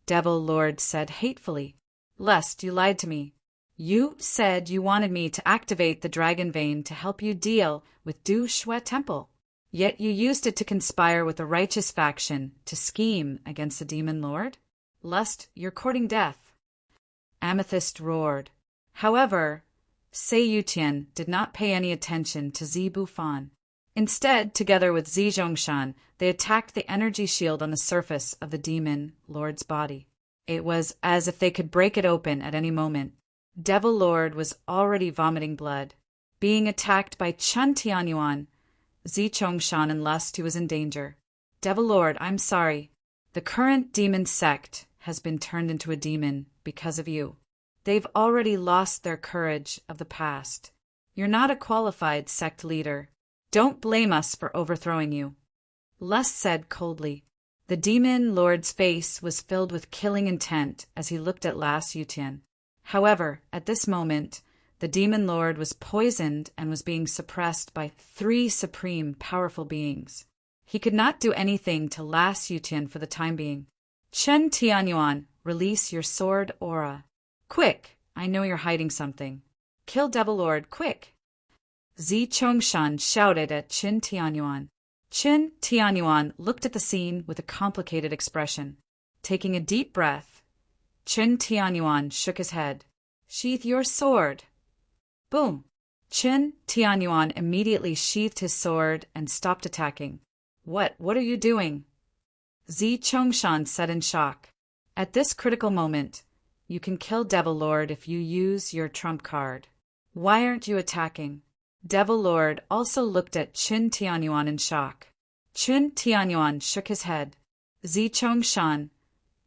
[SPEAKER 1] Devil Lord said hatefully. Lust, you lied to me. You said you wanted me to activate the dragon vein to help you deal with Du Shui Temple. Yet you used it to conspire with the righteous faction to scheme against the demon lord? Lust, you're courting death. Amethyst roared. However, Sei Yutian did not pay any attention to Zi Bufan. Instead, together with Zi Zhongshan, they attacked the energy shield on the surface of the demon lord's body. It was as if they could break it open at any moment. Devil Lord was already vomiting blood. Being attacked by Chen Tianyuan, Zi Chongshan and Lust, who was in danger. Devil Lord, I'm sorry. The current demon sect has been turned into a demon because of you. They've already lost their courage of the past. You're not a qualified sect leader. Don't blame us for overthrowing you. Lust said coldly. The demon lord's face was filled with killing intent as he looked at Las Yutian. However, at this moment, the demon lord was poisoned and was being suppressed by 3 supreme powerful beings. He could not do anything to Las Yutian for the time being. Chen Tianyuan, release your sword aura. Quick! I know you're hiding something. Kill Devil Lord, quick! Zi Chongshan shouted at Qin Tianyuan. Qin Tianyuan looked at the scene with a complicated expression. Taking a deep breath, Qin Tianyuan shook his head. Sheath your sword. Boom! Qin Tianyuan immediately sheathed his sword and stopped attacking. What are you doing? Zi Chongshan said in shock. At this critical moment, you can kill Devil Lord if you use your trump card. Why aren't you attacking? Devil Lord also looked at Qin Tianyuan in shock. Qin Tianyuan shook his head. Zi Chongshan,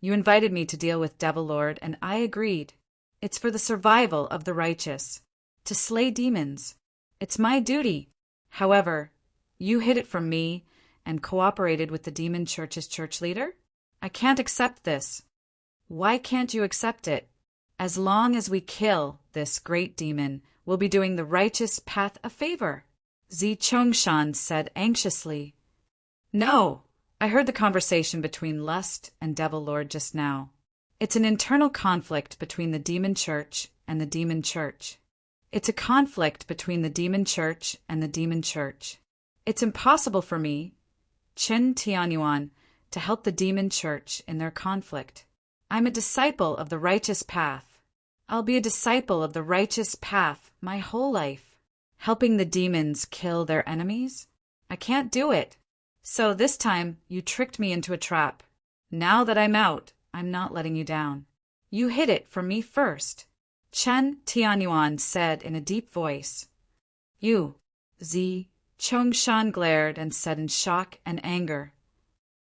[SPEAKER 1] you invited me to deal with Devil Lord, and I agreed. It's for the survival of the righteous. To slay demons. It's my duty. However, you hid it from me and cooperated with the demon church's church leader? I can't accept this. Why can't you accept it? As long as we kill this great demon, we'll be doing the righteous path a favor. Zi Chongshan said anxiously. No, I heard the conversation between Lust and Devil Lord just now. It's an internal conflict between the demon church and the demon church. It's a conflict between the demon church and the demon church. It's impossible for me, Qin Tianyuan, to help the demon church in their conflict. I'm a disciple of the righteous path. I'll be a disciple of the righteous path my whole life. Helping the demons kill their enemies? I can't do it. So this time you tricked me into a trap. Now that I'm out, I'm not letting you down. You hid it from me first. Qin Tianyuan said in a deep voice. You, Zi Chongshan glared and said in shock and anger.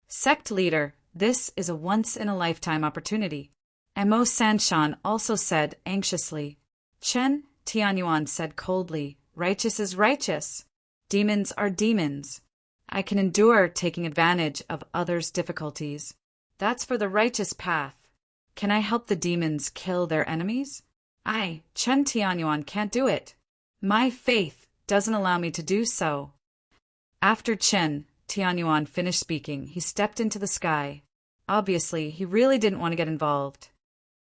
[SPEAKER 1] Sect leader, this is a once-in-a-lifetime opportunity. Mo Sanshan also said anxiously. Qin Tianyuan said coldly, righteous is righteous. Demons are demons. I can endure taking advantage of others' difficulties. That's for the righteous path. Can I help the demons kill their enemies? I, Qin Tianyuan, can't do it. My faith doesn't allow me to do so. After Qin Tianyuan finished speaking, he stepped into the sky. Obviously, he really didn't want to get involved.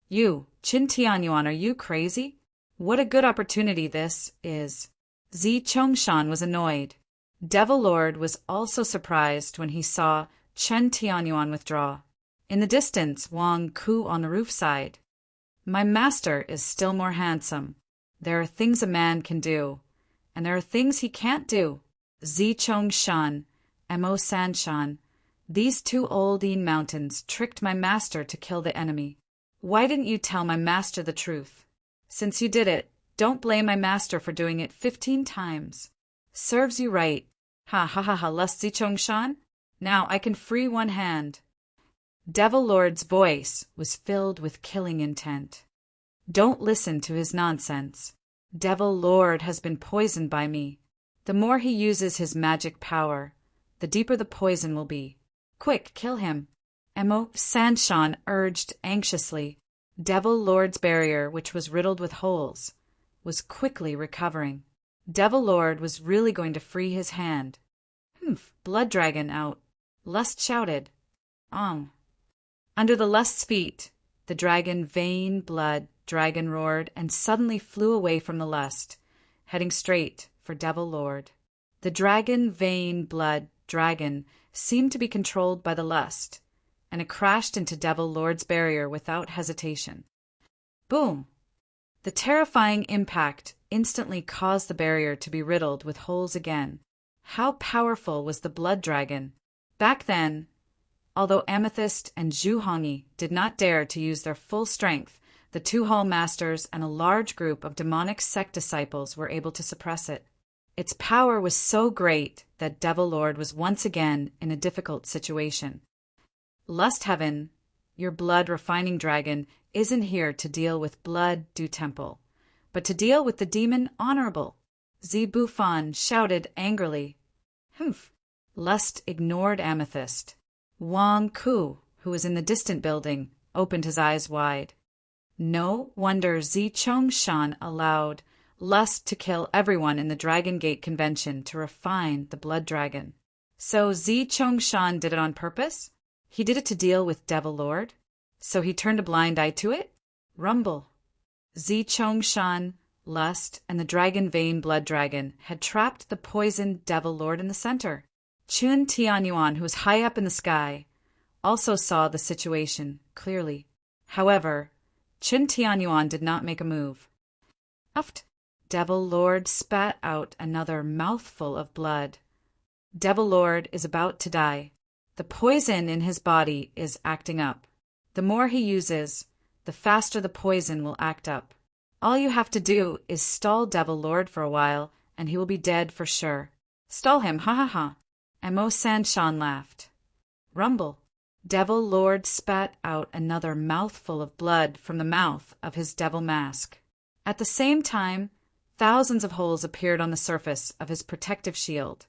[SPEAKER 1] You, Qin Tianyuan, are you crazy? What a good opportunity this is. Zi Chongshan was annoyed. Devil Lord was also surprised when he saw Qin Tianyuan withdraw. In the distance, Wang Ku on the roof sighed. My master is still more handsome. There are things a man can do, and there are things he can't do. Zi Chongshan, Mo Sanshan, these two Oldine mountains tricked my master to kill the enemy. Why didn't you tell my master the truth? Since you did it, don't blame my master for doing it 15 times. Serves you right. Ha ha ha ha, Lust Zi Chongshan? Now I can free one hand. Devil Lord's voice was filled with killing intent. Don't listen to his nonsense. Devil Lord has been poisoned by me. The more he uses his magic power, the deeper the poison will be. Quick, kill him. Mo Sanshan urged anxiously. Devil Lord's barrier, which was riddled with holes, was quickly recovering. Devil Lord was really going to free his hand. Blood dragon out. Lust shouted. Under the Lust's feet, the dragon Vain Blood Dragon roared and suddenly flew away from the Lust, heading straight for Devil Lord. The dragon Vain Blood Dragon seemed to be controlled by the Lust, and it crashed into Devil Lord's barrier without hesitation. Boom! The terrifying impact instantly caused the barrier to be riddled with holes again. How powerful was the blood dragon? Back then, although Amethyst and Zhu Hongyi did not dare to use their full strength, the two hall masters and a large group of demonic sect disciples were able to suppress it. Its power was so great that Devil Lord was once again in a difficult situation. Lust Heaven, your blood-refining dragon, isn't here to deal with Blood Du Temple, but to deal with the demon Honorable. Zi Bufan shouted angrily. Lust ignored Amethyst. Wang Ku, who was in the distant building, opened his eyes wide. No wonder Zi Chongshan allowed Lust to kill everyone in the Dragon Gate Convention to refine the blood dragon. So Zi Chongshan did it on purpose? He did it to deal with Devil Lord? So he turned a blind eye to it? Rumble. Zi Chongshan, Lust, and the dragon vein blood dragon had trapped the poisoned devil lord in the center. Chun Tianyuan, who was high up in the sky, also saw the situation clearly. However, Chun Tianyuan did not make a move. Uft! Devil Lord spat out another mouthful of blood. Devil Lord is about to die. The poison in his body is acting up. The more he uses, the faster the poison will act up. All you have to do is stall Devil Lord for a while, and he will be dead for sure. Stall him, ha ha ha. And Mo Sanshan laughed. Rumble. Devil Lord spat out another mouthful of blood from the mouth of his devil mask. At the same time, thousands of holes appeared on the surface of his protective shield.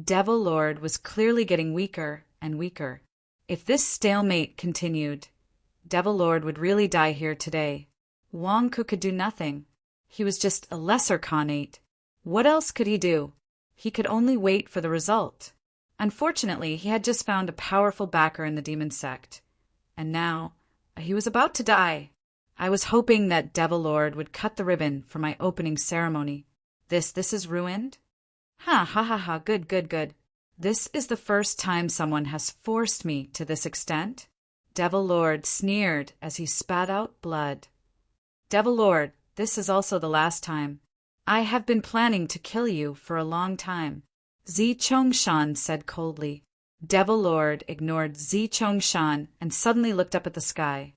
[SPEAKER 1] Devil Lord was clearly getting weaker and weaker. If this stalemate continued, Devil Lord would really die here today. Wang Ku could do nothing. He was just a lesser Khanate. What else could he do? He could only wait for the result. Unfortunately, he had just found a powerful backer in the demon sect. And now, he was about to die. I was hoping that Devil Lord would cut the ribbon for my opening ceremony. This is ruined? Ha ha ha ha, good, good, good. This is the first time someone has forced me to this extent. Devil Lord sneered as he spat out blood. Devil Lord, this is also the last time. I have been planning to kill you for a long time. Zi Chongshan said coldly. Devil Lord ignored Zi Chongshan and suddenly looked up at the sky.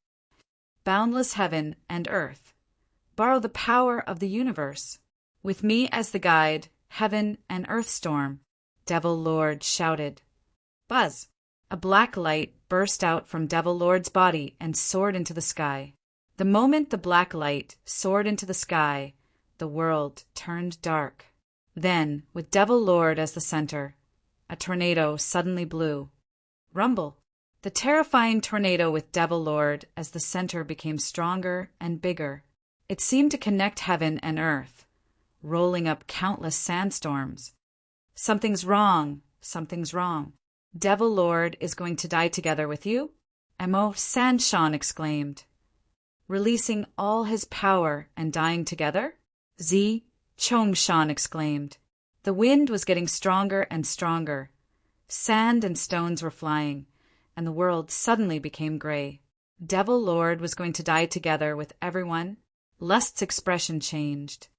[SPEAKER 1] Boundless heaven and earth. Borrow the power of the universe. With me as the guide, heaven and earth storm. Devil Lord shouted. Buzz! A black light burst out from Devil Lord's body and soared into the sky. The moment the black light soared into the sky, the world turned dark. Then, with Devil Lord as the center, a tornado suddenly blew. Rumble! The terrifying tornado with Devil Lord as the center became stronger and bigger. It seemed to connect heaven and earth, rolling up countless sandstorms. Something's wrong, something's wrong. Devil Lord is going to die together with you? Mo Sanshan exclaimed. Releasing all his power and dying together? Zi Chongshan exclaimed. The wind was getting stronger and stronger. Sand and stones were flying, and the world suddenly became gray. Devil Lord was going to die together with everyone. Lust's expression changed.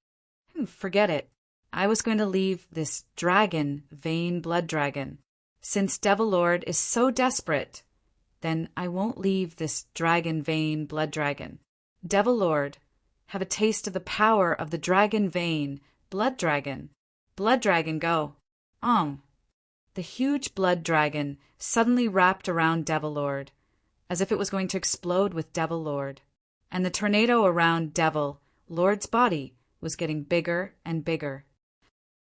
[SPEAKER 1] Forget it. I was going to leave this dragon, vein blood dragon. Since Devil Lord is so desperate, then I won't leave this dragon vein blood dragon. Devil Lord, have a taste of the power of the dragon vein blood dragon. Blood dragon, go. The huge blood dragon suddenly wrapped around Devil Lord, as if it was going to explode with Devil Lord, and the tornado around Devil Lord's body was getting bigger and bigger.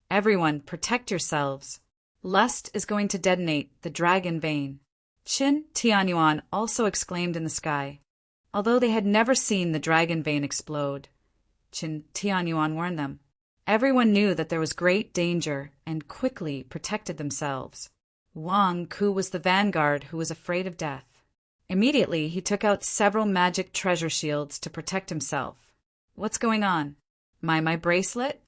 [SPEAKER 1] Everyone, protect yourselves. Lust is going to detonate the dragon vein. Qin Tianyuan also exclaimed in the sky. Although they had never seen the dragon vein explode, Qin Tianyuan warned them. Everyone knew that there was great danger and quickly protected themselves. Wang Ku was the vanguard who was afraid of death. Immediately, he took out several magic treasure shields to protect himself. What's going on? My bracelet?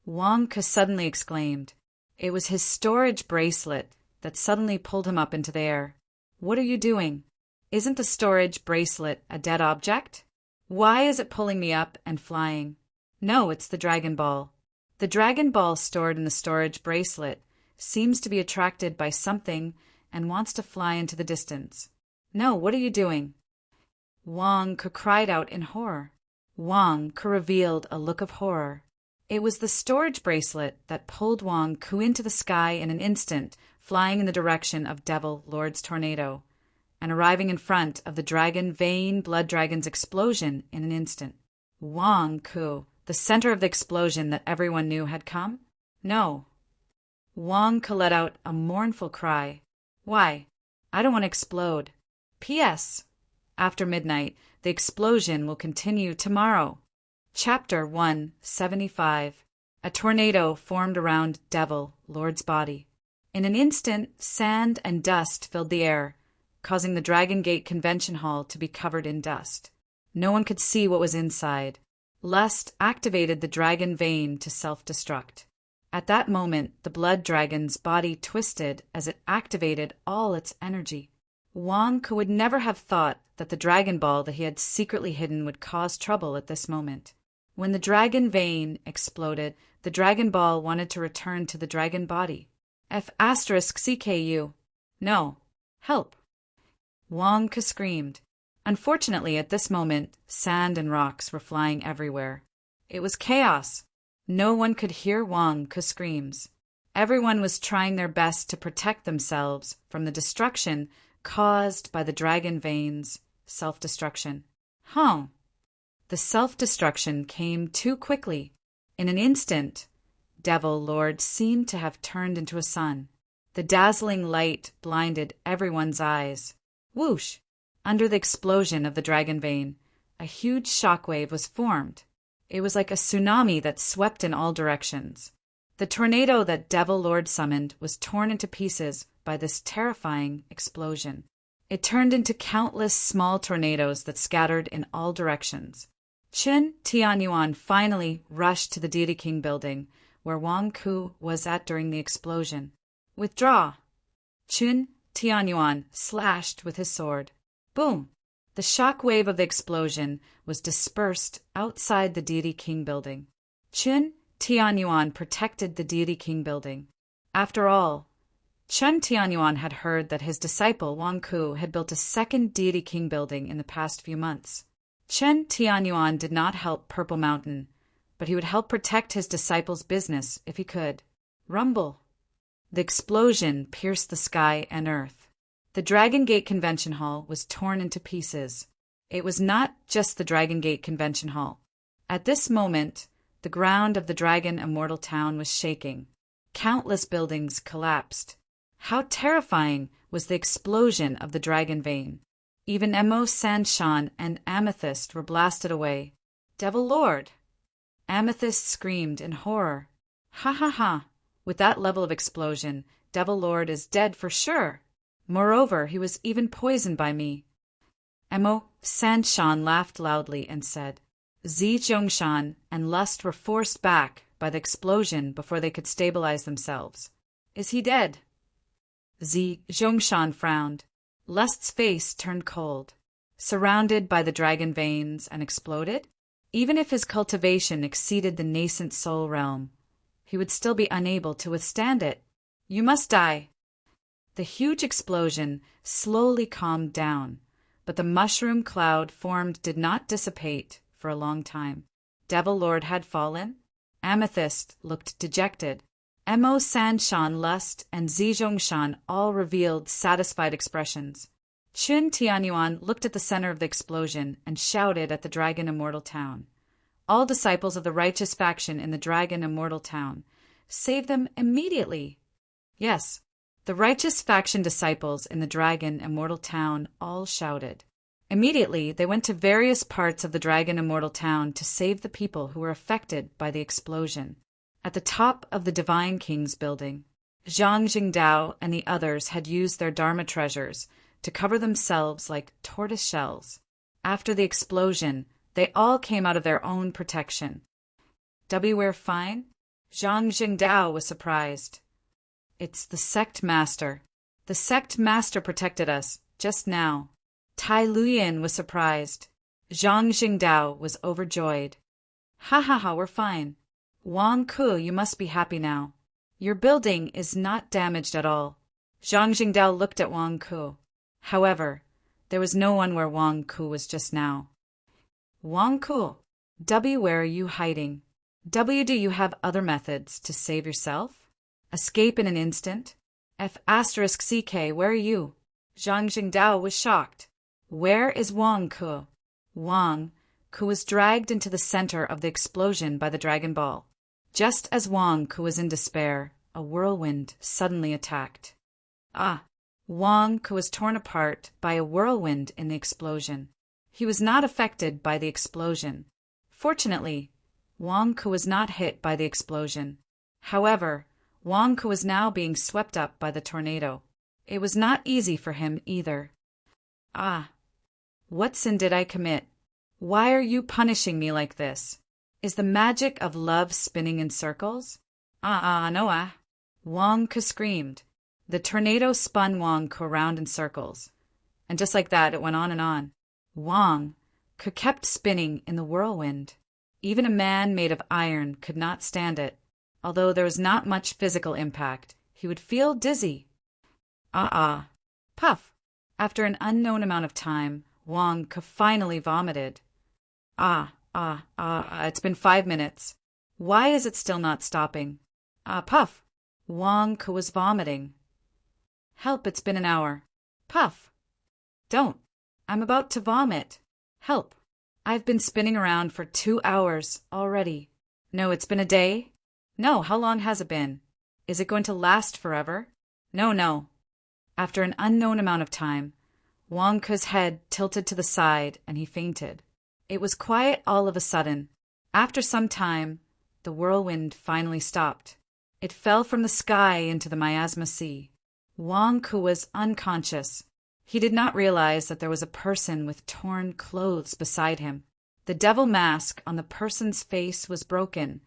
[SPEAKER 1] Wang Ku suddenly exclaimed. It was his storage bracelet that suddenly pulled him up into the air. What are you doing? Isn't the storage bracelet a dead object? Why is it pulling me up and flying? No, it's the Dragon Ball. The Dragon Ball stored in the storage bracelet seems to be attracted by something and wants to fly into the distance. No, what are you doing? Wang Ku cried out in horror. Wang Ku revealed a look of horror. It was the storage bracelet that pulled Wang Ku into the sky in an instant, flying in the direction of Devil Lord's tornado, and arriving in front of the dragon vein blood dragon's explosion in an instant. Wang Ku, the center of the explosion that everyone knew had come? No. Wang Ku let out a mournful cry. Why? I don't want to explode. P.S. After midnight, the explosion will continue tomorrow. Chapter 175. A tornado formed around Devil Lord's body. In an instant, sand and dust filled the air, causing the Dragon Gate Convention Hall to be covered in dust. No one could see what was inside. Lust activated the dragon vein to self-destruct. At that moment, the blood dragon's body twisted as it activated all its energy. Wang Ku would never have thought that the dragon ball that he had secretly hidden would cause trouble at this moment. When the dragon vein exploded, the dragon ball wanted to return to the dragon body. F***CKU. No. Help. Wang Ku screamed. Unfortunately, at this moment, sand and rocks were flying everywhere. It was chaos. No one could hear Wang Ku's screams. Everyone was trying their best to protect themselves from the destruction caused by the dragon vein's self-destruction. The self-destruction came too quickly. In an instant, Devil Lord seemed to have turned into a sun. The dazzling light blinded everyone's eyes. Whoosh! Under the explosion of the dragon vein, a huge shockwave was formed. It was like a tsunami that swept in all directions. The tornado that Devil Lord summoned was torn into pieces by this terrifying explosion. It turned into countless small tornadoes that scattered in all directions. Qin Tianyuan finally rushed to the Deity King building, where Wang Ku was at during the explosion. Withdraw! Qin Tianyuan slashed with his sword. Boom! The shock wave of the explosion was dispersed outside the Deity King building. Qin Tianyuan protected the Deity King building. After all, Qin Tianyuan had heard that his disciple Wang Ku had built a second Deity King building in the past few months. Qin Tianyuan did not help Purple Mountain, but he would help protect his disciple's business if he could. Rumble! The explosion pierced the sky and earth. The Dragon Gate Convention Hall was torn into pieces. It was not just the Dragon Gate Convention Hall. At this moment, the ground of the Dragon Immortal Town was shaking. Countless buildings collapsed. How terrifying was the explosion of the dragon vein. Even Emo Sanshan and Amethyst were blasted away. Devil Lord! Amethyst screamed in horror. Ha ha ha! With that level of explosion, Devil Lord is dead for sure. Moreover, he was even poisoned by me. Emo Sanshan laughed loudly and said, Zi Zhongshan and Lust were forced back by the explosion before they could stabilize themselves. Is he dead? Zi Zhongshan frowned. Lust's face turned cold. Surrounded by the dragon veins and exploded? Even if his cultivation exceeded the nascent soul realm, he would still be unable to withstand it. You must die. The huge explosion slowly calmed down, but the mushroom cloud formed did not dissipate for a long time. Devil Lord had fallen. Amethyst looked dejected. Emo Sanshan, Lust, and Zi Zhongshan all revealed satisfied expressions. Qin Tianyuan looked at the center of the explosion and shouted at the Dragon Immortal Town. All disciples of the righteous faction in the Dragon Immortal Town, save them immediately. Yes, the righteous faction disciples in the Dragon Immortal Town all shouted. Immediately, they went to various parts of the Dragon Immortal Town to save the people who were affected by the explosion. At the top of the Divine King's building, Zhang Jingdao and the others had used their Dharma treasures to cover themselves like tortoise shells. After the explosion, they all came out of their own protection. We're fine? Zhang Jingdao was surprised. It's the sect master. The sect master protected us, just now. Tai Luyan was surprised. Zhang Jingdao was overjoyed. Ha ha ha, we're fine. Wang Ku, you must be happy now. Your building is not damaged at all. Zhang Jingdao looked at Wang Ku. However, there was no one where Wang Ku was just now. Wang Ku, where are you hiding? Do you have other methods to save yourself? Escape in an instant? F***CK, where are you? Zhang Jingdao was shocked. Where is Wang Ku? Wang Ku was dragged into the center of the explosion by the Dragon Ball. Just as Wang Ku was in despair, a whirlwind suddenly attacked. Wang Ku was torn apart by a whirlwind in the explosion. He was not affected by the explosion. Fortunately, Wang Ku was not hit by the explosion. However, Wang Ku was now being swept up by the tornado. It was not easy for him either. What sin did I commit? Why are you punishing me like this? Is the magic of love spinning in circles? No. Wang Ke screamed. The tornado spun Wang Ke around in circles. And just like that, it went on and on. Wang Ke kept spinning in the whirlwind. Even a man made of iron could not stand it. Although there was not much physical impact, he would feel dizzy. Puff. After an unknown amount of time, Wang Ke finally vomited. It's been 5 minutes. Why is it still not stopping? Puff. Wang Ke was vomiting. Help, it's been an hour. Puff. Don't. I'm about to vomit. Help. I've been spinning around for 2 hours already. No, it's been a day? No, how long has it been? Is it going to last forever? No. After an unknown amount of time, Wang Ke's head tilted to the side and he fainted. It was quiet all of a sudden. After some time, the whirlwind finally stopped. It fell from the sky into the miasma sea. Wang Ke was unconscious. He did not realize that there was a person with torn clothes beside him. The devil mask on the person's face was broken,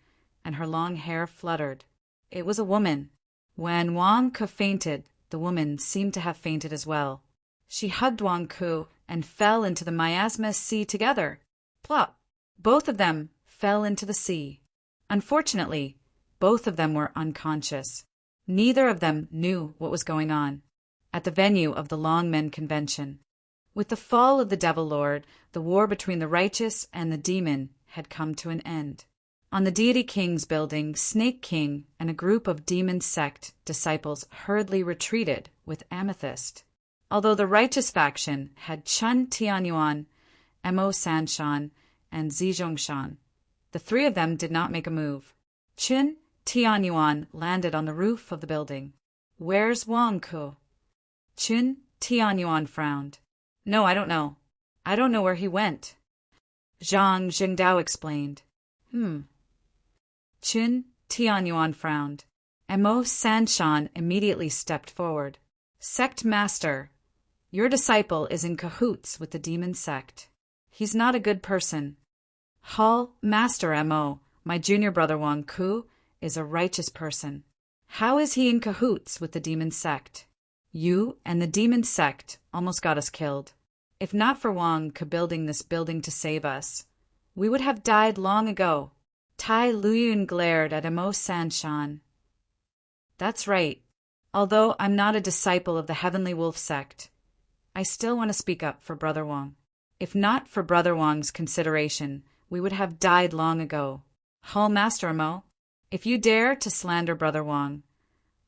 [SPEAKER 1] and her long hair fluttered. It was a woman. When Wang Ke fainted, the woman seemed to have fainted as well. She hugged Wang Ke and fell into the miasma sea together. Plop! Both of them fell into the sea. Unfortunately, both of them were unconscious. Neither of them knew what was going on. At the venue of the Long Men Convention. With the fall of the Devil Lord, the war between the righteous and the demon had come to an end. On the Deity King's building, Snake King and a group of demon sect disciples hurriedly retreated with Amethyst. Although the righteous faction had Chun Tianyuan, Mo Sanshan, and Zijongshan, the three of them did not make a move. Chun Tianyuan landed on the roof of the building. Where's Wang Ke? Chun Tianyuan frowned. No, I don't know. I don't know where he went. Zhang Jingdao explained. Chun Tianyuan frowned. Mo Sanshan immediately stepped forward. Sect Master, your disciple is in cahoots with the demon sect. He's not a good person. Hall Master Mo, my junior brother Wang Ke, is a righteous person. How is he in cahoots with the demon sect? You and the demon sect almost got us killed. If not for Wang Ke building this building to save us, we would have died long ago. Tai Luyun glared at Mo Sanshan. That's right. Although I'm not a disciple of the Heavenly Wolf sect, I still want to speak up for Brother Wang. If not for Brother Wang's consideration, we would have died long ago. Hall Master Mo, if you dare to slander Brother Wang,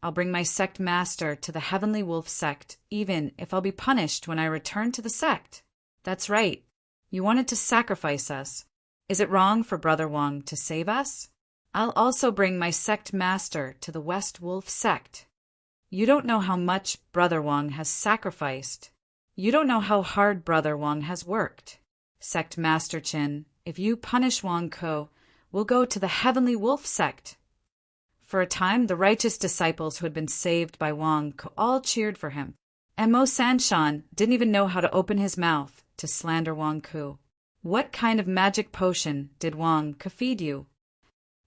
[SPEAKER 1] I'll bring my sect master to the Heavenly Wolf sect, even if I'll be punished when I return to the sect. That's right. You wanted to sacrifice us. Is it wrong for Brother Wang to save us? I'll also bring my sect master to the West Wolf sect. You don't know how much Brother Wang has sacrificed. You don't know how hard Brother Wang has worked. Sect Master Chin, if you punish Wang Ke, we'll go to the Heavenly Wolf sect. For a time, the righteous disciples who had been saved by Wang Ke all cheered for him. And Mo Sanshan didn't even know how to open his mouth to slander Wang Ke. What kind of magic potion did Wang Ke feed you?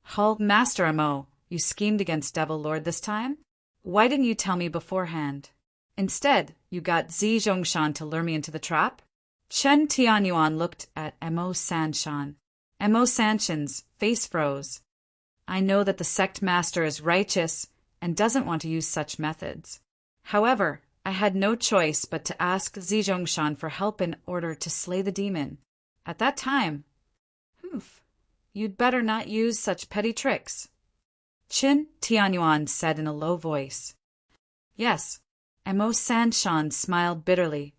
[SPEAKER 1] Hall Master Mo, you schemed against Devil Lord this time? Why didn't you tell me beforehand? Instead, you got Zijongshan to lure me into the trap? Chen Tianyuan looked at Mo Sanshan. Mo Sanshan's face froze. I know that the sect master is righteous and doesn't want to use such methods. However, I had no choice but to ask Zijongshan for help in order to slay the demon. At that time, you'd better not use such petty tricks. Chin Tianyuan said in a low voice. Yes, Mo Sanshan smiled bitterly.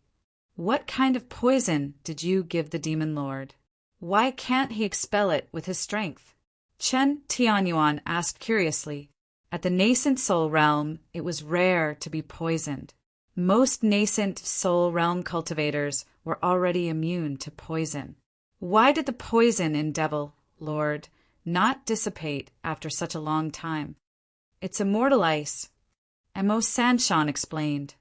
[SPEAKER 1] What kind of poison did you give the demon lord? Why can't he expel it with his strength? Chen Tianyuan asked curiously. At the nascent soul realm, it was rare to be poisoned. Most nascent soul realm cultivators were already immune to poison. Why did the poison in Devil Lord not dissipate after such a long time? It's immortal ice. Mo Sanshan explained.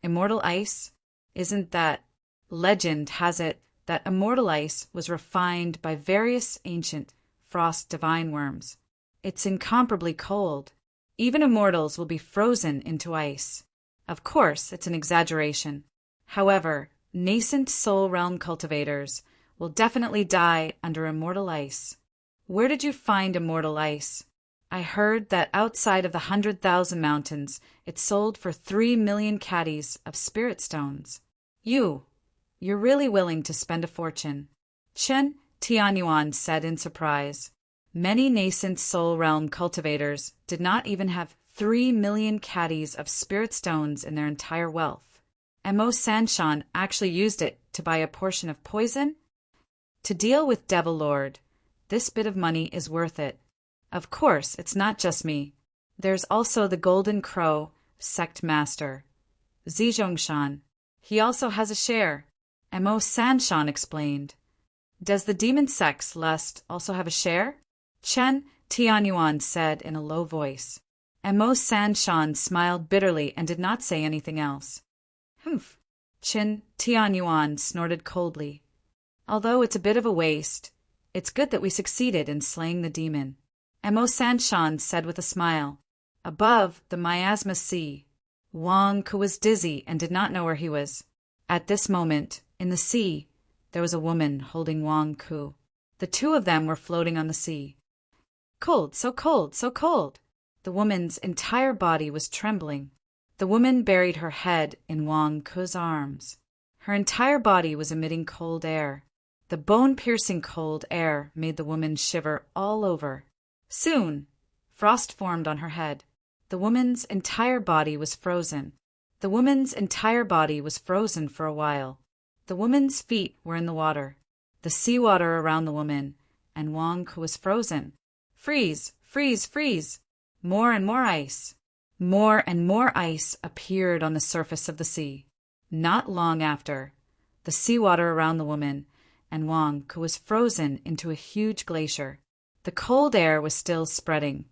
[SPEAKER 1] Immortal ice? Isn't that legend has it that immortal ice was refined by various ancient frost divine worms. It's incomparably cold. Even immortals will be frozen into ice. Of course, it's an exaggeration. However, nascent soul realm cultivators will definitely die under immortal ice. Where did you find immortal ice? I heard that outside of the 100,000 mountains, it sold for 3 million caddies of spirit stones. You're really willing to spend a fortune. Chen Tianyuan said in surprise. Many nascent soul realm cultivators did not even have 3 million caddies of spirit stones in their entire wealth. Mo Sanshan actually used it to buy a portion of poison? To deal with Devil Lord, this bit of money is worth it. Of course, it's not just me. There's also the Golden Crow sect master, Zizhongshan. He also has a share. Mo Sanshan explained. Does the demon sex lust also have a share? Chen Tianyuan said in a low voice. Mo Sanshan smiled bitterly and did not say anything else. Humph. Chen Tianyuan snorted coldly. Although it's a bit of a waste, it's good that we succeeded in slaying the demon. Mo Sanshan said with a smile. Above the Miasma Sea, Wang Ku was dizzy and did not know where he was. At this moment, in the sea, there was a woman holding Wang Ku. The two of them were floating on the sea. Cold, so cold, so cold. The woman's entire body was trembling. The woman buried her head in Wang Ku's arms. Her entire body was emitting cold air. The bone-piercing cold air made the woman shiver all over. Soon, frost formed on her head. The woman's entire body was frozen. The woman's entire body was frozen for a while. The woman's feet were in the water, the seawater around the woman, and Wang Ku was frozen. Freeze, freeze, freeze! More and more ice. More and more ice appeared on the surface of the sea. Not long after, the seawater around the woman and Wang Ku was frozen into a huge glacier. The cold air was still spreading,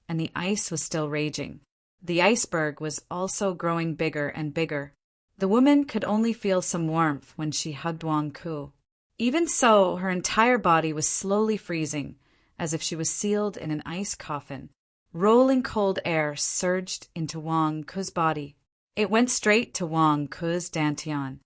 [SPEAKER 1] and the ice was still raging. The iceberg was also growing bigger and bigger. The woman could only feel some warmth when she hugged Wang Ku. Even so, her entire body was slowly freezing, as if she was sealed in an ice coffin. Rolling cold air surged into Wang Ku's body. It went straight to Wang Ku's dantian.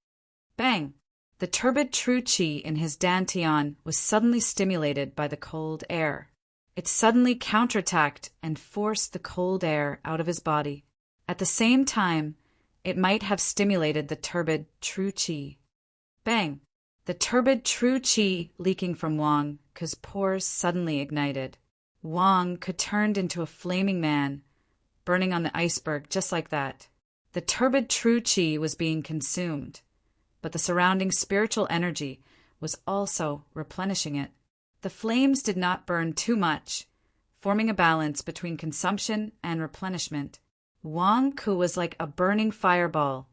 [SPEAKER 1] Bang! The turbid true qi in his dantian was suddenly stimulated by the cold air. It suddenly counterattacked and forced the cold air out of his body. At the same time, it might have stimulated the turbid true qi. Bang! The turbid true qi leaking from Wang Ku's pores suddenly ignited. Wang Ku turned into a flaming man, burning on the iceberg just like that. The turbid true qi was being consumed, but the surrounding spiritual energy was also replenishing it. The flames did not burn too much, forming a balance between consumption and replenishment. Wang Ku was like a burning fireball,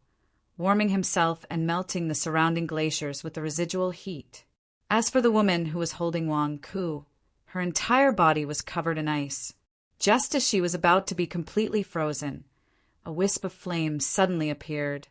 [SPEAKER 1] warming himself and melting the surrounding glaciers with the residual heat. As for the woman who was holding Wang Ku, her entire body was covered in ice. Just as she was about to be completely frozen, a wisp of flame suddenly appeared,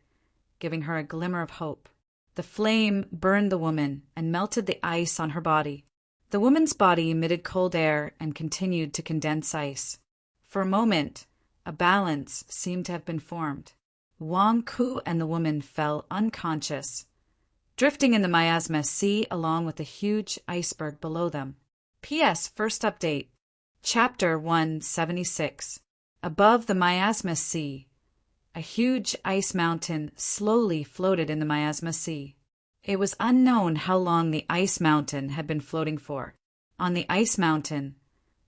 [SPEAKER 1] giving her a glimmer of hope. The flame burned the woman and melted the ice on her body. The woman's body emitted cold air and continued to condense ice. For a moment, a balance seemed to have been formed. Wang Ku and the woman fell unconscious, drifting in the Miasma Sea along with the huge iceberg below them. P.S. First update. Chapter 176. Above the Miasma Sea, a huge ice mountain slowly floated in the Miasma Sea. It was unknown how long the ice mountain had been floating for. On the ice mountain,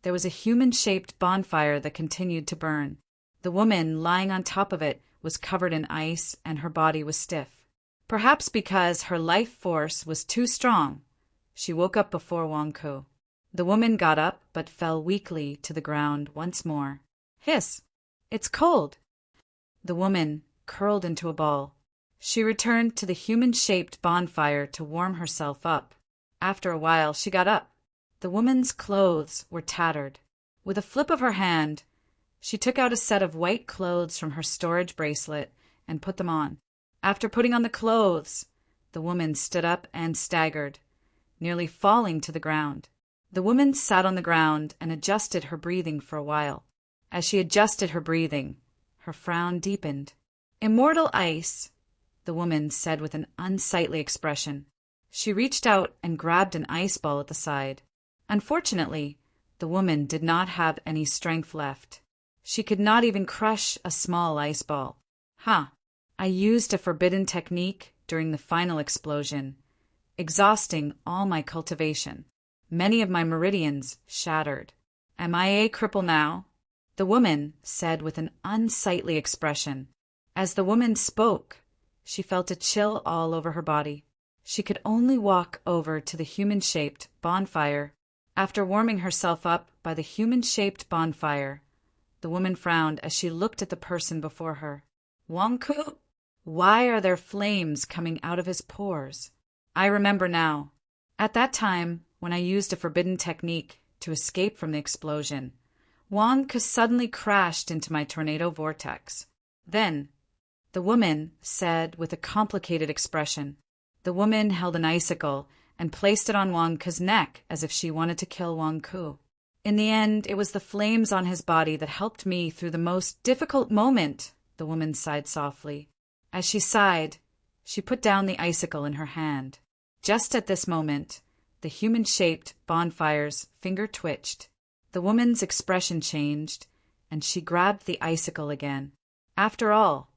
[SPEAKER 1] there was a human-shaped bonfire that continued to burn. The woman lying on top of it was covered in ice and her body was stiff. Perhaps because her life force was too strong, she woke up before Wang Ku. The woman got up but fell weakly to the ground once more. Hiss! It's cold! The woman curled into a ball. She returned to the human-shaped bonfire to warm herself up. After a while, she got up. The woman's clothes were tattered. With a flip of her hand, she took out a set of white clothes from her storage bracelet and put them on. After putting on the clothes, the woman stood up and staggered, nearly falling to the ground. The woman sat on the ground and adjusted her breathing for a while. As she adjusted her breathing, her frown deepened. "Immortal ice," the woman said with an unsightly expression. She reached out and grabbed an ice ball at the side. Unfortunately, the woman did not have any strength left. She could not even crush a small ice ball. I used a forbidden technique during the final explosion, exhausting all my cultivation. Many of my meridians shattered. Am I a cripple now? The woman said with an unsightly expression. As the woman spoke, she felt a chill all over her body. She could only walk over to the human-shaped bonfire. After warming herself up by the human-shaped bonfire, the woman frowned as she looked at the person before her. Wangku? Why are there flames coming out of his pores? I remember now. At that time, when I used a forbidden technique to escape from the explosion, Wangku suddenly crashed into my tornado vortex. Then, the woman said with a complicated expression. The woman held an icicle and placed it on Wangku's neck as if she wanted to kill Wangku. In the end, it was the flames on his body that helped me through the most difficult moment, the woman sighed softly. As she sighed, she put down the icicle in her hand. Just at this moment, the human-shaped bonfire's finger twitched. The woman's expression changed, and she grabbed the icicle again. After all,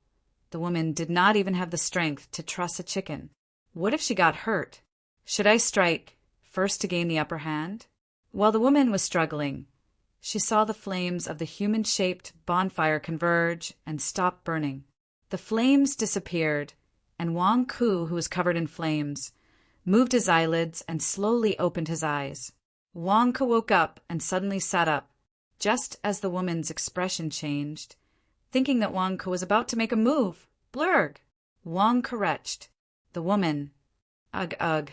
[SPEAKER 1] the woman did not even have the strength to truss a chicken. What if she got hurt? Should I strike first to gain the upper hand? While the woman was struggling, she saw the flames of the human-shaped bonfire converge and stop burning. The flames disappeared, and Wangku, who was covered in flames, moved his eyelids and slowly opened his eyes. Wangku woke up and suddenly sat up, just as the woman's expression changed, thinking that Wangku was about to make a move. Blurg! Wangku retched. The woman. Ugh, ugh.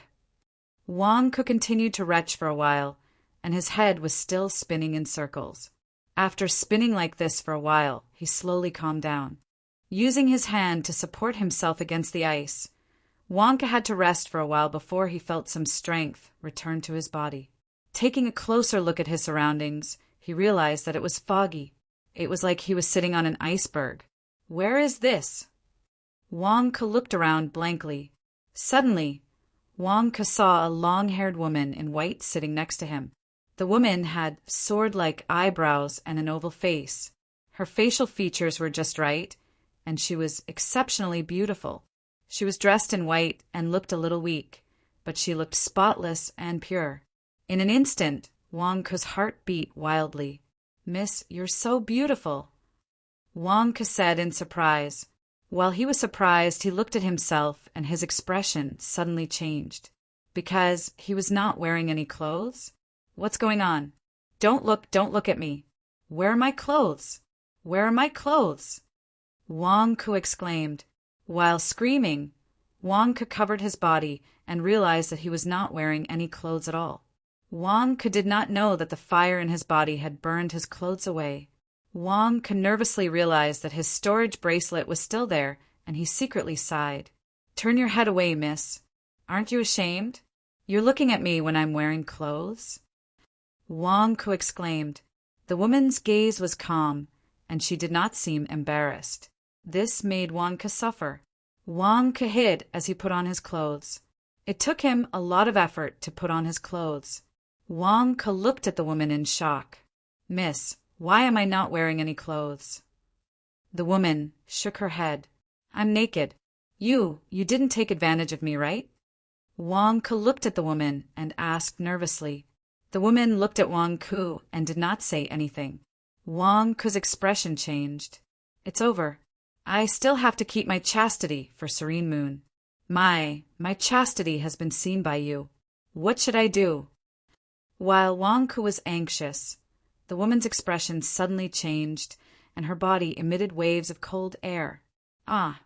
[SPEAKER 1] Wangku continued to retch for a while, and his head was still spinning in circles. After spinning like this for a while, he slowly calmed down. Using his hand to support himself against the ice, Wangku had to rest for a while before he felt some strength return to his body. Taking a closer look at his surroundings, he realized that it was foggy. It was like he was sitting on an iceberg. Where is this? Wangku looked around blankly. Suddenly, Wangku saw a long-haired woman in white sitting next to him. The woman had sword-like eyebrows and an oval face. Her facial features were just right, and she was exceptionally beautiful. She was dressed in white and looked a little weak, but she looked spotless and pure. In an instant, Wangku's heart beat wildly. "Miss, you're so beautiful," Wangku said in surprise. While he was surprised, he looked at himself and his expression suddenly changed. Because he was not wearing any clothes? What's going on? Don't look at me. Where are my clothes? Where are my clothes? Wangku exclaimed. While screaming, Wangku covered his body and realized that he was not wearing any clothes at all. Wangku did not know that the fire in his body had burned his clothes away. Wangku nervously realized that his storage bracelet was still there, and he secretly sighed. "Turn your head away, miss. Aren't you ashamed? You're looking at me when I'm wearing clothes?" Wangku exclaimed. The woman's gaze was calm, and she did not seem embarrassed. This made Wangku suffer. Wangku hid as he put on his clothes. It took him a lot of effort to put on his clothes. Wangku looked at the woman in shock. "Miss, why am I not wearing any clothes?" The woman shook her head. "I'm naked. You didn't take advantage of me, right?" Wangku looked at the woman and asked nervously. The woman looked at Wangku and did not say anything. Wangku's expression changed. "It's over. I still have to keep my chastity for Serene Moon. My chastity has been seen by you. What should I do?" While Wangku was anxious, the woman's expression suddenly changed, and her body emitted waves of cold air. "Ah!"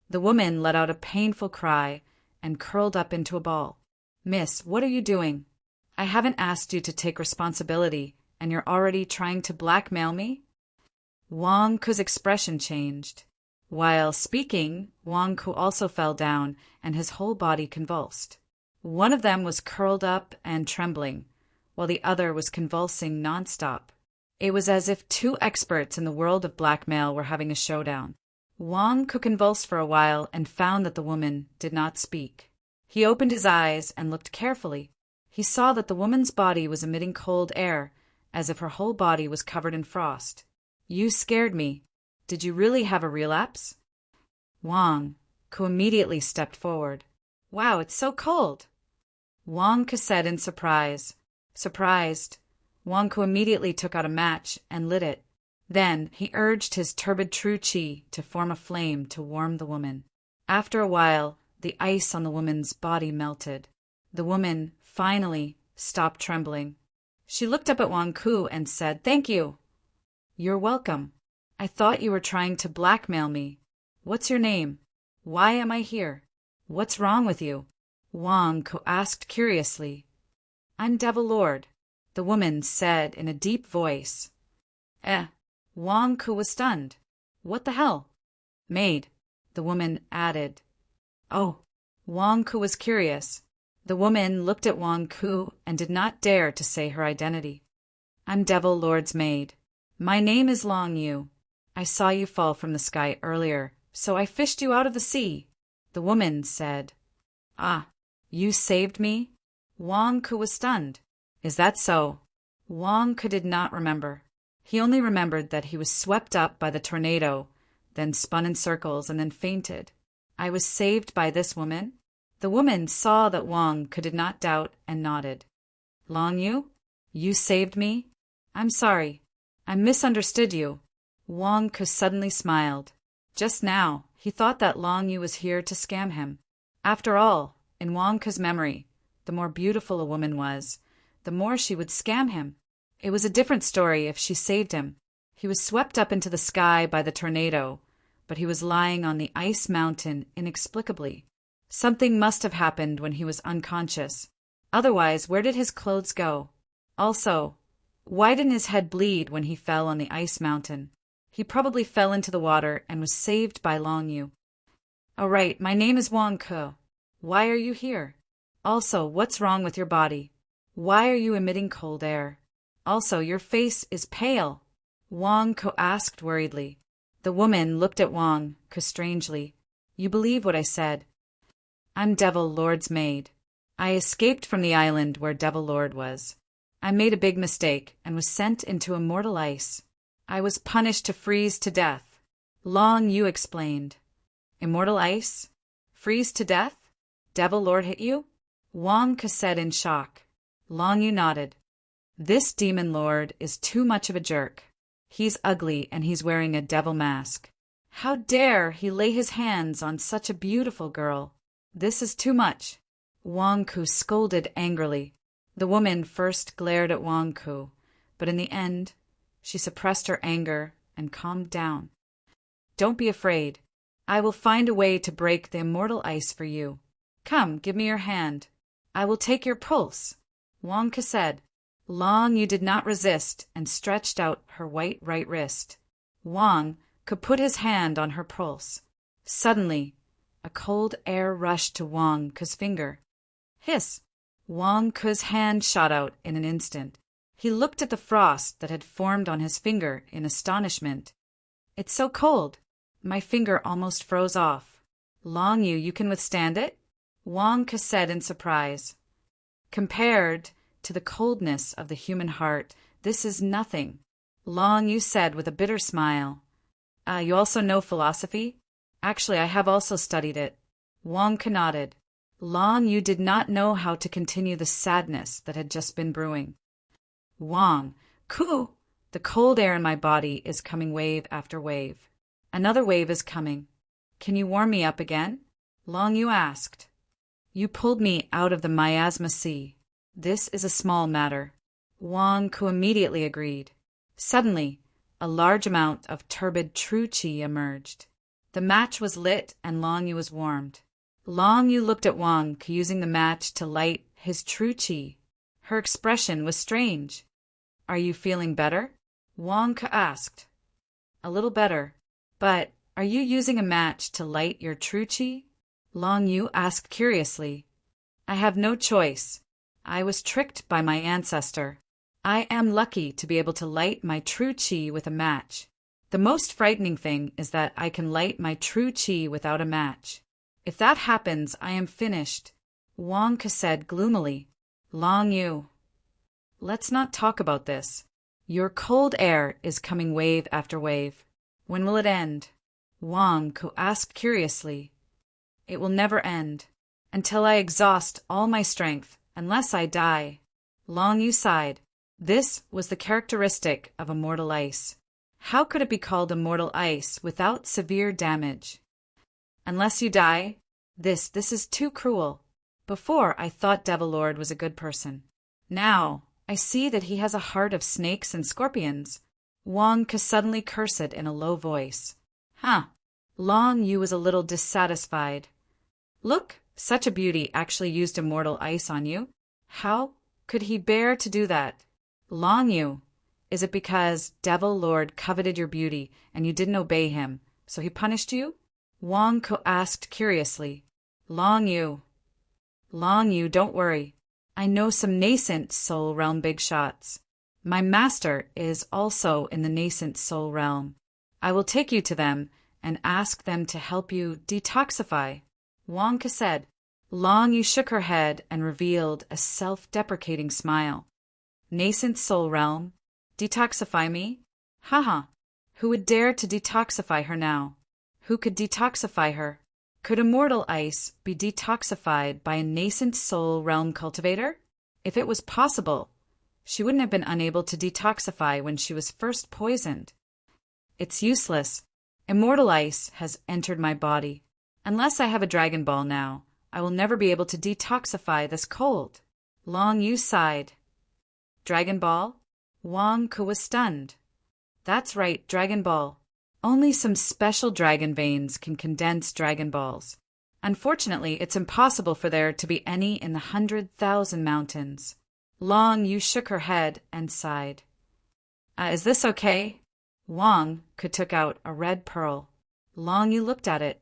[SPEAKER 1] The woman let out a painful cry and curled up into a ball. "Miss, what are you doing? I haven't asked you to take responsibility, and you're already trying to blackmail me?" Wangku's expression changed. While speaking, Wangku also fell down, and his whole body convulsed. One of them was curled up and trembling, while the other was convulsing nonstop. It was as if two experts in the world of blackmail were having a showdown. Wang convulsed for a while and found that the woman did not speak. He opened his eyes and looked carefully. He saw that the woman's body was emitting cold air, as if her whole body was covered in frost. "You scared me. Did you really have a relapse?" Wang immediately stepped forward. "Wow, it's so cold!" Wang said in surprise. Surprised, Wang immediately took out a match and lit it. Then he urged his turbid true qi to form a flame to warm the woman. After a while, the ice on the woman's body melted. The woman, finally, stopped trembling. She looked up at Wang Ku and said, "Thank you." "You're welcome. I thought you were trying to blackmail me. What's your name? Why am I here? What's wrong with you?" Wang Ku asked curiously. "I'm Devil Lord," the woman said in a deep voice. Wang Ku was stunned. "What the hell?" "Maid," the woman added. "Oh." Wang Ku was curious. The woman looked at Wang Ku and did not dare to say her identity. "I'm Devil Lord's maid. My name is Long Yu. I saw you fall from the sky earlier, so I fished you out of the sea," the woman said. "Ah, you saved me?" Wang Ku was stunned. "Is that so?" Wang Ku did not remember. He only remembered that he was swept up by the tornado, then spun in circles and then fainted. "I was saved by this woman?" The woman saw that Wang Ku did not doubt and nodded. "Long Yu, you saved me? I'm sorry. I misunderstood you." Wang Ku suddenly smiled. Just now, he thought that Long Yu was here to scam him. After all, in Wang Ku's memory, the more beautiful a woman was, the more she would scam him. It was a different story if she saved him. He was swept up into the sky by the tornado, but he was lying on the ice mountain inexplicably. Something must have happened when he was unconscious. Otherwise, where did his clothes go? Also, why didn't his head bleed when he fell on the ice mountain? He probably fell into the water and was saved by Long Yu. "Oh right, my name is Wang Ku. Why are you here? Also, what's wrong with your body? Why are you emitting cold air? Also, your face is pale." Wang Ku asked worriedly. The woman looked at Wang Ku strangely. "You believe what I said?" "I'm Devil Lord's maid. I escaped from the island where Devil Lord was. I made a big mistake and was sent into immortal ice. I was punished to freeze to death." Long Yu explained. "Immortal ice? Freeze to death? Devil Lord hit you?" Wang Ku said in shock. Long Yu nodded. "This demon lord is too much of a jerk. He's ugly and he's wearing a devil mask. How dare he lay his hands on such a beautiful girl? This is too much." Wang Ku scolded angrily. The woman first glared at Wang Ku, but in the end, she suppressed her anger and calmed down. "Don't be afraid. I will find a way to break the immortal ice for you. Come, give me your hand. I will take your pulse," Wang Ku said. Long Yu did not resist and stretched out her white right wrist. Wang Ku put his hand on her pulse. Suddenly, a cold air rushed to Wang Ku's finger. Hiss! Wang Ku's hand shot out in an instant. He looked at the frost that had formed on his finger in astonishment. "It's so cold. My finger almost froze off." "Long Yu, you can withstand it?" Wang Ku said in surprise. "Compared to the coldness of the human heart, this is nothing," Long Yu said with a bitter smile. You also know philosophy?" "Actually, I have also studied it." Wang Ku nodded. Long Yu did not know how to continue the sadness that had just been brewing. "Wang Ku, the cold air in my body is coming wave after wave. Another wave is coming. Can you warm me up again?" Long Yu asked. "You pulled me out of the miasma sea. This is a small matter." Wang Ku immediately agreed. Suddenly, a large amount of turbid true qi emerged. The match was lit and Long Yu was warmed. Long Yu looked at Wang Ku using the match to light his true qi. Her expression was strange. "Are you feeling better?" Wang Ku asked. "A little better. But are you using a match to light your true qi?" Long Yu asked curiously. "I have no choice. I was tricked by my ancestor. I am lucky to be able to light my true chi with a match. The most frightening thing is that I can light my true chi without a match. If that happens, I am finished, Wang Ke said gloomily. Long Yu, let's not talk about this. Your cold air is coming wave after wave. When will it end? Wang Ke asked curiously. It will never end. Until I exhaust all my strength, unless I die. Long Yu sighed. This was the characteristic of immortal ice. How could it be called immortal ice without severe damage? Unless you die? This is too cruel. Before, I thought Devil Lord was a good person. Now, I see that he has a heart of snakes and scorpions. Wang Ke suddenly cursed in a low voice. Long Yu was a little dissatisfied. Look, such a beauty actually used immortal ice on you. How could he bear to do that? Long Yu, is it because Devil Lord coveted your beauty and you didn't obey him, so he punished you? Wang Ke asked curiously. Long Yu, don't worry. I know some nascent soul realm big shots. My master is also in the nascent soul realm. I will take you to them and ask them to help you detoxify. Wang Ke said. Long Yu shook her head and revealed a self-deprecating smile. Nascent soul realm? Detoxify me? Haha. Who would dare to detoxify her now? Who could detoxify her? Could immortal ice be detoxified by a nascent soul realm cultivator? If it was possible, she wouldn't have been unable to detoxify when she was first poisoned. It's useless. Immortal ice has entered my body. Unless I have a Dragon Ball now, I will never be able to detoxify this cold. Long Yu sighed. Dragon Ball? Wang Ke was stunned. That's right, Dragon Ball. Only some special dragon veins can condense Dragon Balls. Unfortunately, it's impossible for there to be any in the 100,000 mountains. Long Yu shook her head and sighed. Is this okay? Wang Ke took out a red pearl. Long Yu looked at it.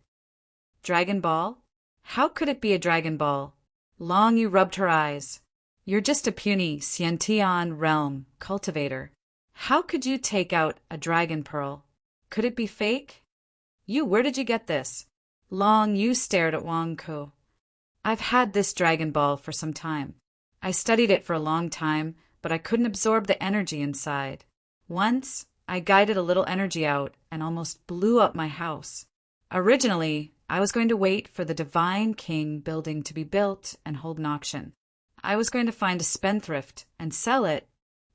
[SPEAKER 1] Dragon Ball? How could it be a Dragon Ball? Long Yu rubbed her eyes. You're just a puny Xiantian realm cultivator. How could you take out a dragon pearl? Could it be fake? Where did you get this? Long Yu stared at Wang Ke. I've had this Dragon Ball for some time. I studied it for a long time, but I couldn't absorb the energy inside. Once, I guided a little energy out and almost blew up my house. Originally, I was going to wait for the Divine King building to be built and hold an auction. I was going to find a spendthrift and sell it,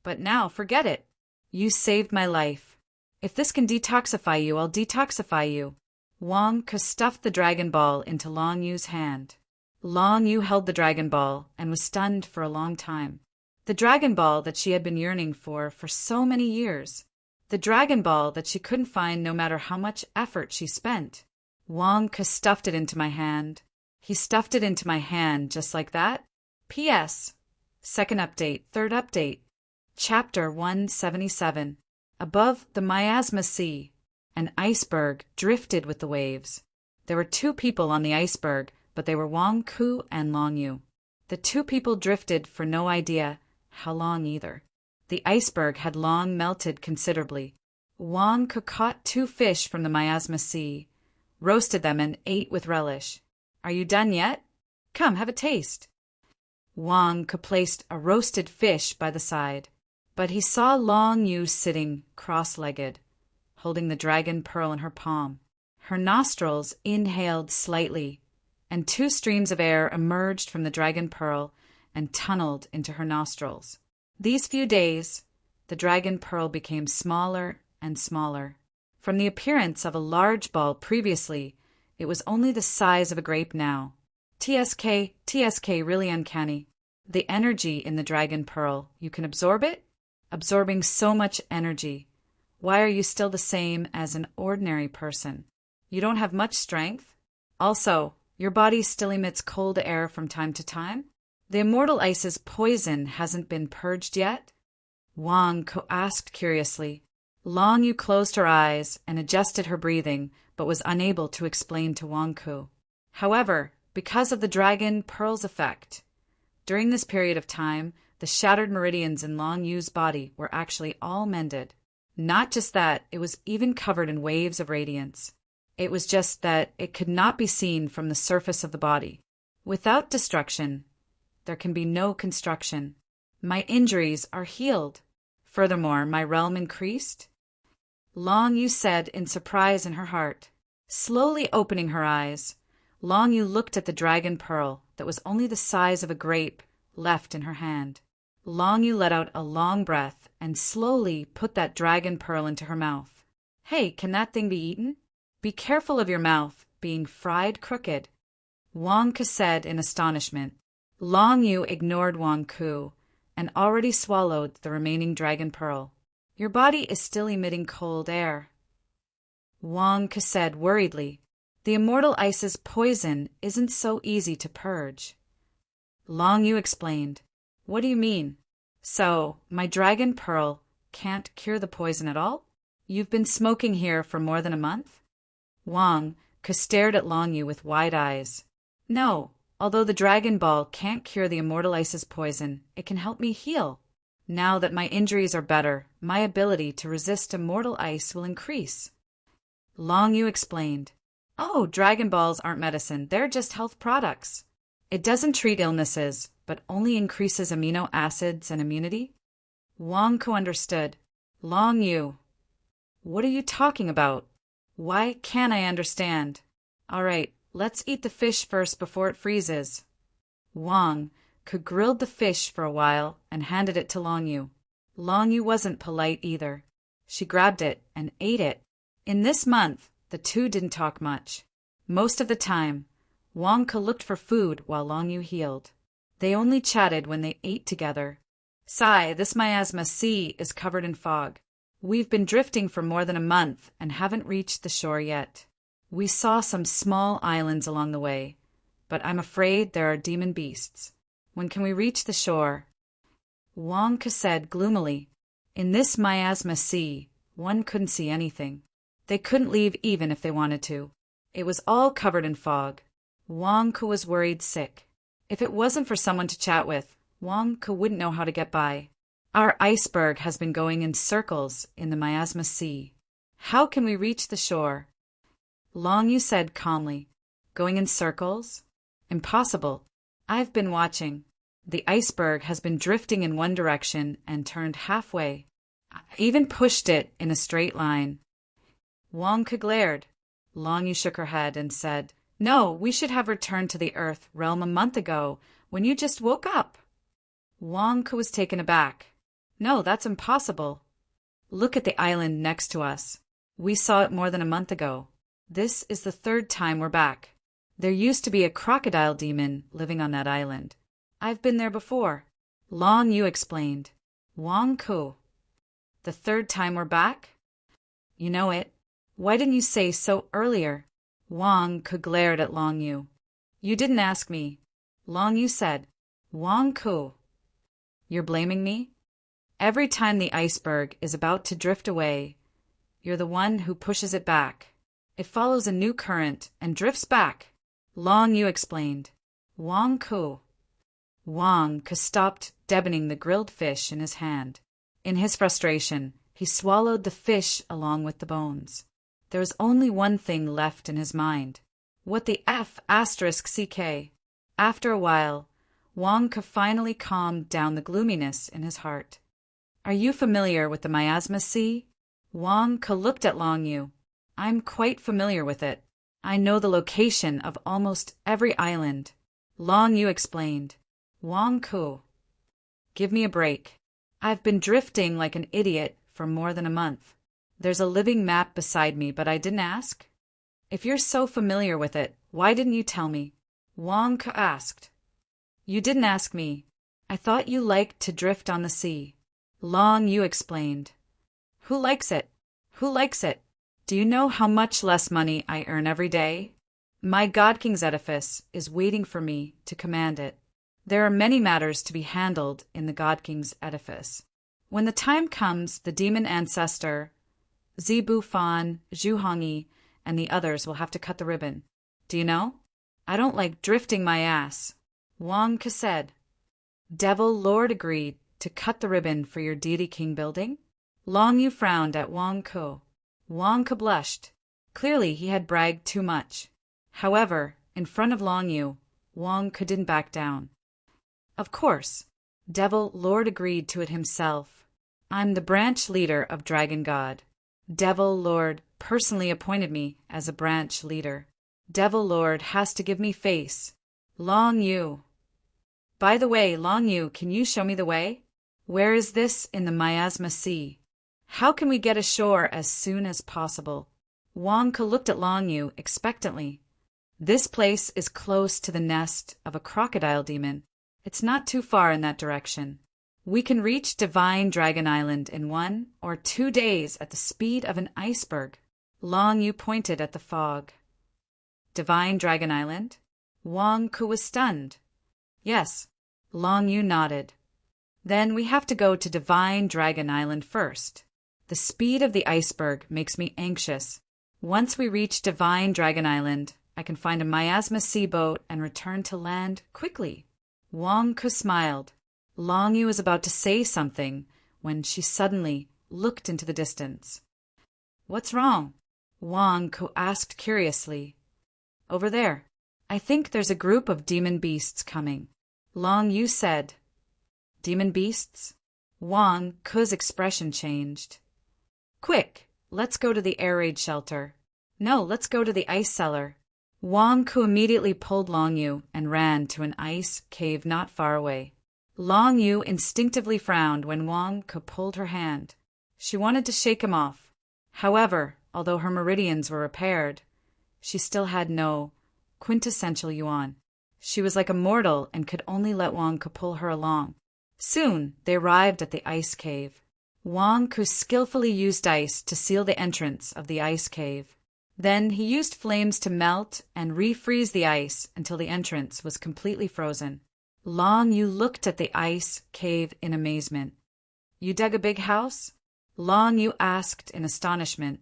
[SPEAKER 1] but now forget it. You saved my life. If this can detoxify you, I'll detoxify you. Wang Ke stuffed the Dragon Ball into Long Yu's hand. Long Yu held the Dragon Ball and was stunned for a long time. The Dragon Ball that she had been yearning for so many years. The Dragon Ball that she couldn't find no matter how much effort she spent. Wang Ke stuffed it into my hand. He stuffed it into my hand just like that. P.S. Second update, third update. Chapter 177. Above the Miasma Sea, an iceberg drifted with the waves. There were 2 people on the iceberg, but they were Wang Ke and Long Yu. The 2 people drifted for no idea how long either. The iceberg had long melted considerably. Wang Ke caught 2 fish from the Miasma Sea, roasted them and ate with relish. Are you done yet? Come, have a taste. Wang Ke placed a roasted fish by the side, but he saw Long Yu sitting cross-legged, holding the dragon pearl in her palm. Her nostrils inhaled slightly, and 2 streams of air emerged from the dragon pearl and tunneled into her nostrils. These few days, the dragon pearl became smaller and smaller. From the appearance of a large ball previously, it was only the size of a grape now. TSK, really uncanny. The energy in the dragon pearl, you can absorb it? Absorbing so much energy. Why are you still the same as an ordinary person? You don't have much strength? Also, your body still emits cold air from time to time? The immortal ice's poison hasn't been purged yet? Wang Ke asked curiously. Long Yu closed her eyes and adjusted her breathing, but was unable to explain to Wang Ke. However, because of the dragon pearl's effect, During this period of time, the shattered meridians in Long Yu's body were actually all mended. Not just that, it was even covered in waves of radiance. It was just that it could not be seen from the surface of the body. Without destruction, there can be no construction. My injuries are healed. Furthermore, my realm increased. Long Yu said in surprise in her heart. Slowly opening her eyes, Long Yu looked at the dragon pearl that was only the size of a grape left in her hand. Long Yu let out a long breath and slowly put that dragon pearl into her mouth. Hey, can that thing be eaten? Be careful of your mouth being fried crooked. Wang Ke said in astonishment. Long Yu ignored Wang Ku and already swallowed the remaining dragon pearl. Your body is still emitting cold air. Wang Ke said worriedly. The immortal ice's poison isn't so easy to purge. Long Yu explained. What do you mean? So, my dragon pearl can't cure the poison at all? You've been smoking here for more than a month? Wang Ke stared at Long Yu with wide eyes. No, although the dragon ball can't cure the immortal ice's poison, it can help me heal. Now that my injuries are better, my ability to resist immortal ice will increase. Long Yu explained. Oh, dragon balls aren't medicine, they're just health products. It doesn't treat illnesses, but only increases amino acids and immunity? Wang Ke understood. Long Yu. What are you talking about? Why can't I understand? All right, let's eat the fish first before it freezes. Wang Ke grilled the fish for a while and handed it to Long Yu. Long Yu wasn't polite either. She grabbed it and ate it. In this month, the two didn't talk much. Most of the time, Wang Ke looked for food while Long Yu healed. They only chatted when they ate together. Sigh, this miasma sea is covered in fog. We've been drifting for more than a month and haven't reached the shore yet. We saw some small islands along the way, but I'm afraid there are demon beasts. When can we reach the shore? Wang Ke said gloomily. In this miasma sea, one couldn't see anything. They couldn't leave even if they wanted to. It was all covered in fog. Wang Ke was worried sick. If it wasn't for someone to chat with, Wang Ke wouldn't know how to get by. Our iceberg has been going in circles in the miasma sea. How can we reach the shore? Long Yu said calmly. Going in circles? Impossible. I've been watching. The iceberg has been drifting in one direction and turned halfway. I even pushed it in a straight line. Wang Ke glared. Long Yu shook her head and said, No, we should have returned to the Earth realm a month ago, when you just woke up. Wang Ke was taken aback. No, that's impossible. Look at the island next to us. We saw it more than a month ago. This is the third time we're back. There used to be a crocodile demon living on that island. I've been there before. Long Yu explained. Wang Ke. The third time we're back? You know it. Why didn't you say so earlier? Wang Ke glared at Long Yu. You didn't ask me. Long Yu said. Wang Ke. You're blaming me? Every time the iceberg is about to drift away, you're the one who pushes it back. It follows a new current and drifts back. Long Yu explained. Wang Ke. Wang Ke stopped deboning the grilled fish in his hand. In his frustration, he swallowed the fish along with the bones. There was only one thing left in his mind. What the F***CK? After a while, Wang Ke finally calmed down the gloominess in his heart. Are you familiar with the miasma sea? Wang Ke looked at Long Yu. I'm quite familiar with it. I know the location of almost every island. Long Yu explained. Wang Ke. Give me a break. I've been drifting like an idiot for more than a month. There's a living map beside me, but I didn't ask. If you're so familiar with it, why didn't you tell me? Wang Ke asked. You didn't ask me. I thought you liked to drift on the sea. Long Yu explained. Who likes it? Who likes it? Do you know how much less money I earn every day? My God King's edifice is waiting for me to command it. There are many matters to be handled in the God King's edifice. When the time comes, the demon ancestor, Zibu Fan, Zhu Hongyi, and the others will have to cut the ribbon. Do you know? I don't like drifting my ass. Wang Ke said. Devil Lord agreed to cut the ribbon for your deity king building? Long Yu frowned at Wang Ke. Wang Ke blushed. Clearly he had bragged too much. However, in front of Long Yu, Wang Ke didn't back down. Of course, Devil Lord agreed to it himself. I'm the branch leader of Dragon God. Devil Lord personally appointed me as a branch leader. Devil Lord has to give me face. Long Yu. By the way, Long Yu, can you show me the way? Where is this in the Miasma Sea? How can we get ashore as soon as possible? Wang Ke looked at Long Yu expectantly. This place is close to the nest of a crocodile demon. It's not too far in that direction. We can reach Divine Dragon Island in 1 or 2 days at the speed of an iceberg. Long Yu pointed at the fog. Divine Dragon Island? Wang Ke was stunned. Yes, Long Yu nodded. Then we have to go to Divine Dragon Island first. The speed of the iceberg makes me anxious. Once we reach Divine Dragon Island, I can find a Miasma Sea boat and return to land quickly. Wang Ke smiled. Long Yu was about to say something when she suddenly looked into the distance. What's wrong? Wang Ke asked curiously. Over there. I think there's a group of demon beasts coming. Long Yu said. Demon beasts? Wang Ke's expression changed. Quick, let's go to the air raid shelter. No, let's go to the ice cellar. Wang Ke immediately pulled Long Yu and ran to an ice cave not far away. Long Yu instinctively frowned when Wang Ke pulled her hand. She wanted to shake him off. However, although her meridians were repaired, she still had no quintessential yuan. She was like a mortal and could only let Wang Ke pull her along. Soon they arrived at the ice cave. Wang Ke skillfully used ice to seal the entrance of the ice cave. Then he used flames to melt and refreeze the ice until the entrance was completely frozen. Long Yu looked at the ice cave in amazement. You dug a big house? Long Yu asked in astonishment.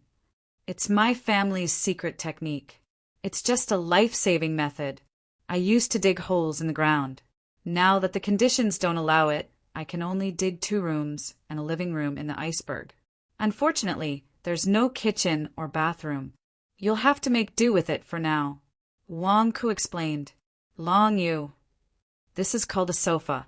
[SPEAKER 1] It's my family's secret technique. It's just a life-saving method. I used to dig holes in the ground. Now that the conditions don't allow it, I can only dig 2 rooms and a living room in the iceberg. Unfortunately, there's no kitchen or bathroom. You'll have to make do with it for now. Wang Ke explained. Long Yu. This is called a sofa.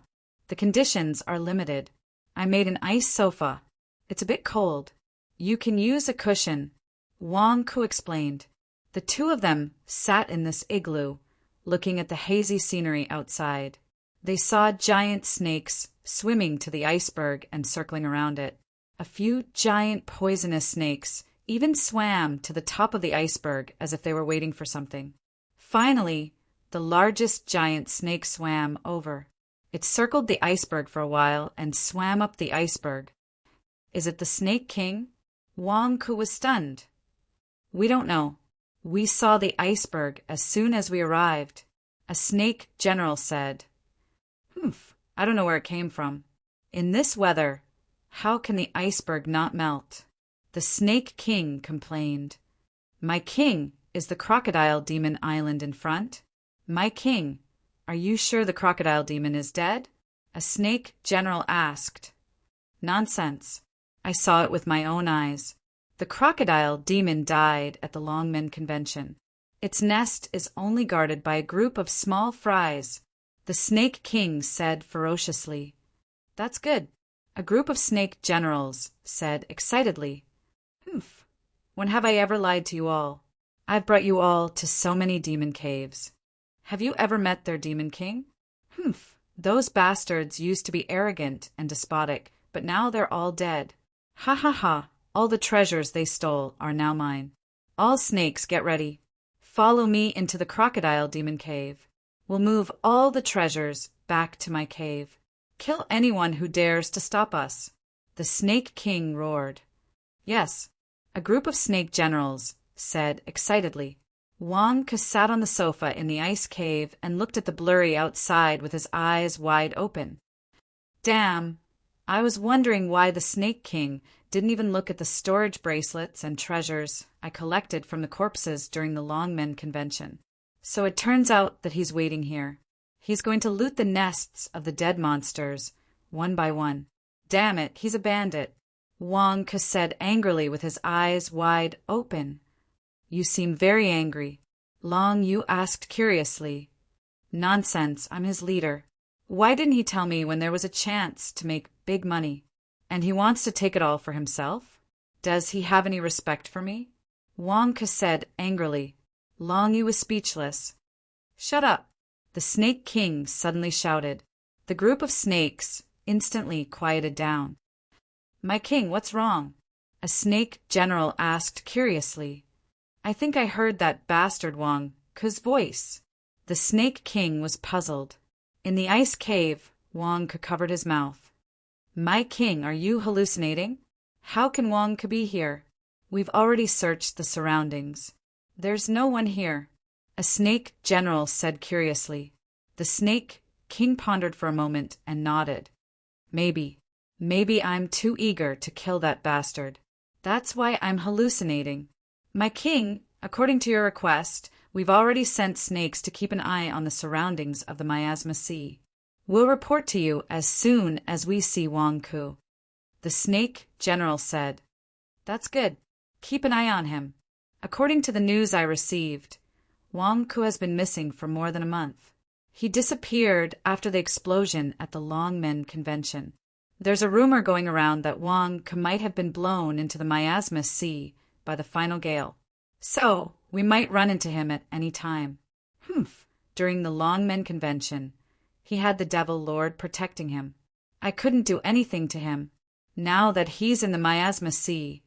[SPEAKER 1] The conditions are limited. I made an ice sofa. It's a bit cold. You can use a cushion. Wang Ke explained. The 2 of them sat in this igloo, looking at the hazy scenery outside. They saw giant snakes swimming to the iceberg and circling around it. A few giant poisonous snakes even swam to the top of the iceberg as if they were waiting for something. Finally, the largest giant snake swam over. It circled the iceberg for a while and swam up the iceberg. Is it the Snake King? Wang Ke was stunned. We don't know. We saw the iceberg as soon as we arrived. A snake general said. I don't know where it came from. In this weather, how can the iceberg not melt? The Snake King complained. My king is the crocodile demon island in front. My king, are you sure the crocodile demon is dead? A snake general asked. Nonsense. I saw it with my own eyes. The crocodile demon died at the Longmen Convention. Its nest is only guarded by a group of small fries. The Snake King said ferociously. That's good. A group of snake generals said excitedly. When have I ever lied to you all? I've brought you all to so many demon caves. Have you ever met their demon king? Those bastards used to be arrogant and despotic, but now they're all dead. Ha ha ha. All the treasures they stole are now mine. All snakes, get ready. Follow me into the crocodile demon cave. We'll move all the treasures back to my cave. Kill anyone who dares to stop us. The Snake King roared. Yes, a group of snake generals said excitedly. Wang Ke sat on the sofa in the ice cave and looked at the blurry outside with his eyes wide open. Damn, I was wondering why the Snake King didn't even look at the storage bracelets and treasures I collected from the corpses during the Longmen Convention. So it turns out that he's waiting here. He's going to loot the nests of the dead monsters, one by one. Damn it, he's a bandit, Wang Ke said angrily with his eyes wide open. You seem very angry, Long Yu asked curiously. Nonsense, I'm his leader. Why didn't he tell me when there was a chance to make big money? And he wants to take it all for himself? Does he have any respect for me? Wang Ke said angrily. Long Yu was speechless. Shut up, the Snake King suddenly shouted. The group of snakes instantly quieted down. My king, what's wrong? A snake general asked curiously. I think I heard that bastard Wang Ke's voice. The Snake King was puzzled. In the ice cave, Wang Ke covered his mouth. My king, are you hallucinating? How can Wang Ke be here? We've already searched the surroundings. There's no one here, a snake general said curiously. The Snake King pondered for a moment and nodded. Maybe I'm too eager to kill that bastard. That's why I'm hallucinating. My king, according to your request, we've already sent snakes to keep an eye on the surroundings of the Miasma Sea. We'll report to you as soon as we see Wang Ke. The Snake General said. That's good. Keep an eye on him. According to the news I received, Wang Ke has been missing for more than a month. He disappeared after the explosion at the Longmen Convention. There's a rumor going around that Wang Ke might have been blown into the Miasma Sea by the final gale. So, we might run into him at any time. During the Longmen Convention, he had the Devil Lord protecting him. I couldn't do anything to him. Now that he's in the Miasma Sea,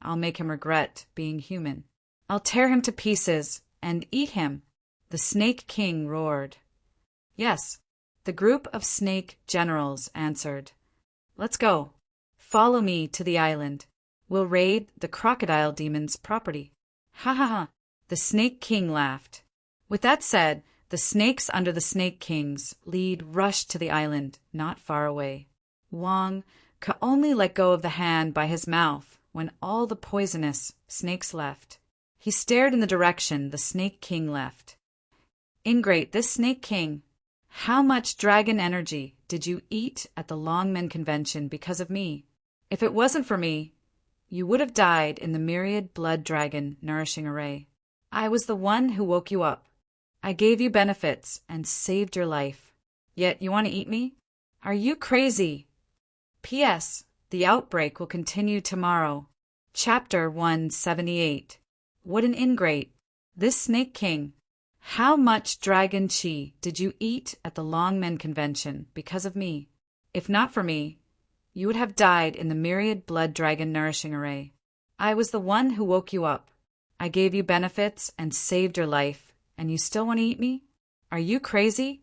[SPEAKER 1] I'll make him regret being human. I'll tear him to pieces and eat him, the Snake King roared. Yes, the group of snake generals answered. Let's go. Follow me to the island. We'll raid the crocodile demon's property. Ha ha ha, the Snake King laughed. With that said, the snakes under the Snake King's lead rushed to the island, not far away. Wang Ke only let go of the hand by his mouth when all the poisonous snakes left. He stared in the direction the Snake King left. Ingrate, this Snake King. How much dragon energy did you eat at the Longmen Convention because of me? If it wasn't for me, you would have died in the myriad blood dragon nourishing array. I was the one who woke you up. I gave you benefits and saved your life. Yet you want to eat me? Are you crazy? P.S. The outbreak will continue tomorrow. Chapter 178. What an ingrate. This Snake King. How much dragon chi did you eat at the Longmen Convention because of me? If not for me, you would have died in the myriad blood dragon nourishing array. I was the one who woke you up. I gave you benefits and saved your life, and you still want to eat me? Are you crazy?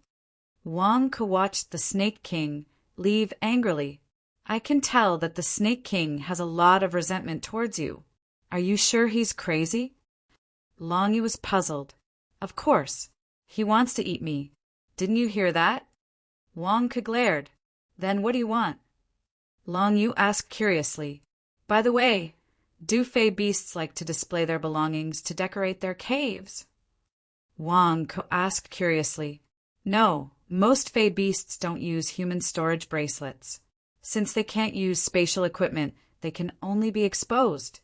[SPEAKER 1] Wang Ke watched the Snake King leave angrily. I can tell that the Snake King has a lot of resentment towards you. Are you sure he's crazy? Long Yu was puzzled. Of course. He wants to eat me. Didn't you hear that? Wang Ke glared. Then what do you want? Long Yu asked curiously. By the way, do fey beasts like to display their belongings to decorate their caves? Wang Ke asked curiously. No, most fey beasts don't use human storage bracelets. Since they can't use spatial equipment, they can only be exposed.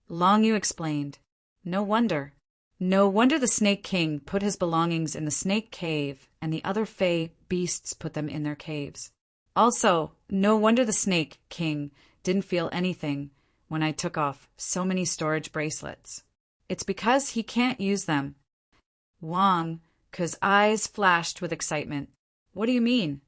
[SPEAKER 1] Long Yu explained. No wonder. No wonder the Snake King put his belongings in the snake cave and the other fey beasts put them in their caves. Also, no wonder the Snake King didn't feel anything when I took off so many storage bracelets. It's because he can't use them. Wang Ke's eyes flashed with excitement. What do you mean?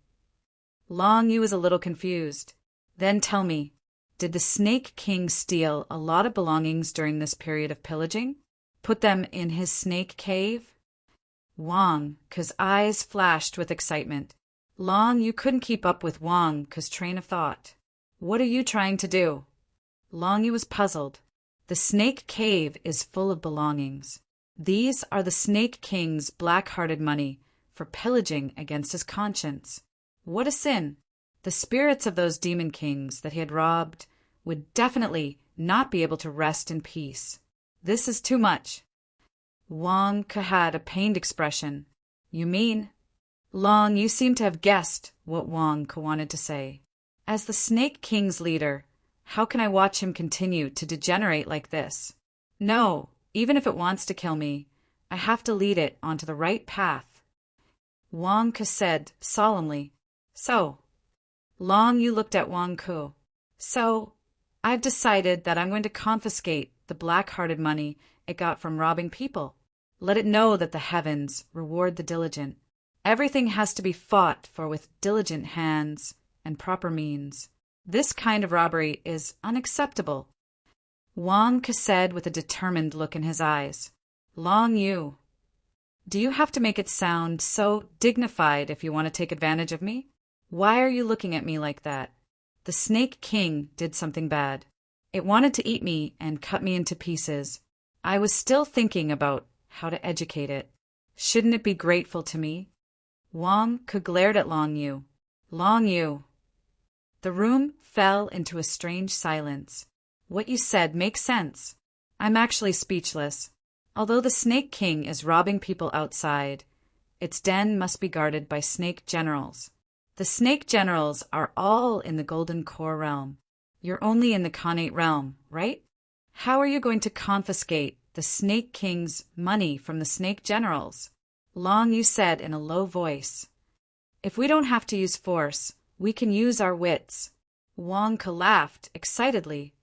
[SPEAKER 1] Long Yu was a little confused. Then tell me, did the Snake King steal a lot of belongings during this period of pillaging? Put them in his snake cave? Wang Ke's eyes flashed with excitement. Long Yu couldn't keep up with Wang Ke's train of thought. What are you trying to do? Long Yu was puzzled. The snake cave is full of belongings. These are the Snake King's black-hearted money for pillaging against his conscience. What a sin! The spirits of those demon kings that he had robbed would definitely not be able to rest in peace. This is too much. Wang Ke had a pained expression. You mean? Long, you seem to have guessed what Wang Ke wanted to say. As the Snake King's leader, how can I watch him continue to degenerate like this? No, even if it wants to kill me, I have to lead it onto the right path. Wang Ke said solemnly. So, Long, you looked at Wang Ke. So, I've decided that I'm going to confiscate the black-hearted money it got from robbing people. Let it know that the heavens reward the diligent. Everything has to be fought for with diligent hands and proper means. This kind of robbery is unacceptable. Wang Ke said with a determined look in his eyes. Long Yu, do you have to make it sound so dignified if you want to take advantage of me? Why are you looking at me like that? The Snake King did something bad. It wanted to eat me and cut me into pieces. I was still thinking about how to educate it. Shouldn't it be grateful to me? Wang Ke glared at Long Yu. Long Yu. The room fell into a strange silence. What you said makes sense. I'm actually speechless. Although the Snake King is robbing people outside, its den must be guarded by snake generals. The snake generals are all in the Golden Core realm. You're only in the Khanate realm, right? How are you going to confiscate the Snake King's money from the snake generals? Long Yu said in a low voice. If we don't have to use force, we can use our wits. Wang Ke laughed excitedly.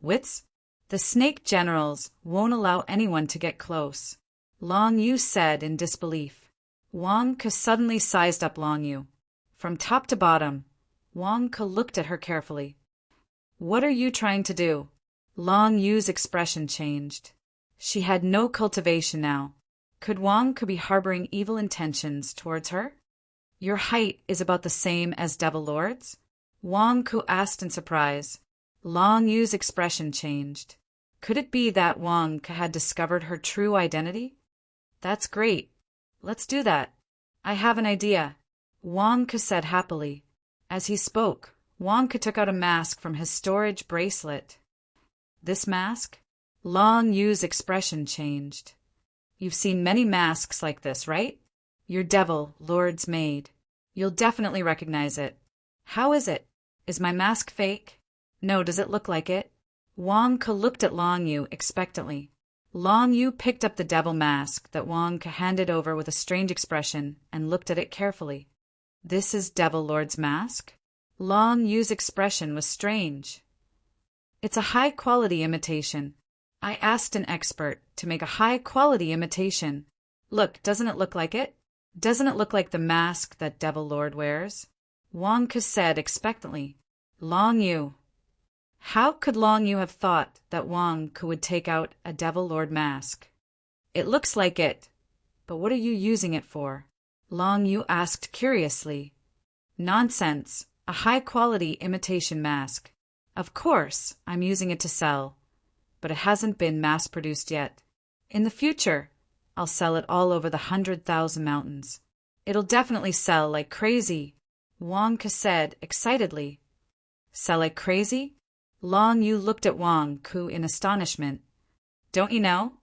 [SPEAKER 1] Wits? The snake generals won't allow anyone to get close. Long Yu said in disbelief. Wang Ke suddenly sized up Long Yu. From top to bottom, Wang Ke looked at her carefully. What are you trying to do? Long Yu's expression changed. She had no cultivation now. Could Wang Ke be harboring evil intentions towards her? Your height is about the same as Devil Lord's? Wang Ke asked in surprise. Long Yu's expression changed. Could it be that Wang Ke had discovered her true identity? That's great. Let's do that. I have an idea. Wang Ke said happily. As he spoke, Wang Ke took out a mask from his storage bracelet. This mask? Long Yu's expression changed. You've seen many masks like this, right? Your Devil Lord's maid. You'll definitely recognize it. How is it? Is my mask fake? No, does it look like it? Wang Ke looked at Long Yu expectantly. Long Yu picked up the devil mask that Wang Ke handed over with a strange expression and looked at it carefully. This is Devil Lord's mask? Long Yu's expression was strange. It's a high-quality imitation. I asked an expert to make a high-quality imitation. Look, doesn't it look like it? Doesn't it look like the mask that Devil Lord wears? Wang Ke said expectantly. Long Yu. How could Long Yu have thought that Wang Ke would take out a Devil Lord mask? It looks like it, but what are you using it for? Long Yu asked curiously. Nonsense, a high-quality imitation mask. Of course, I'm using it to sell, but it hasn't been mass-produced yet. In the future, I'll sell it all over the 100,000 mountains. It'll definitely sell like crazy, Wang Ke said excitedly. Sell like crazy? Long Yu looked at Wang Ke in astonishment. Don't you know?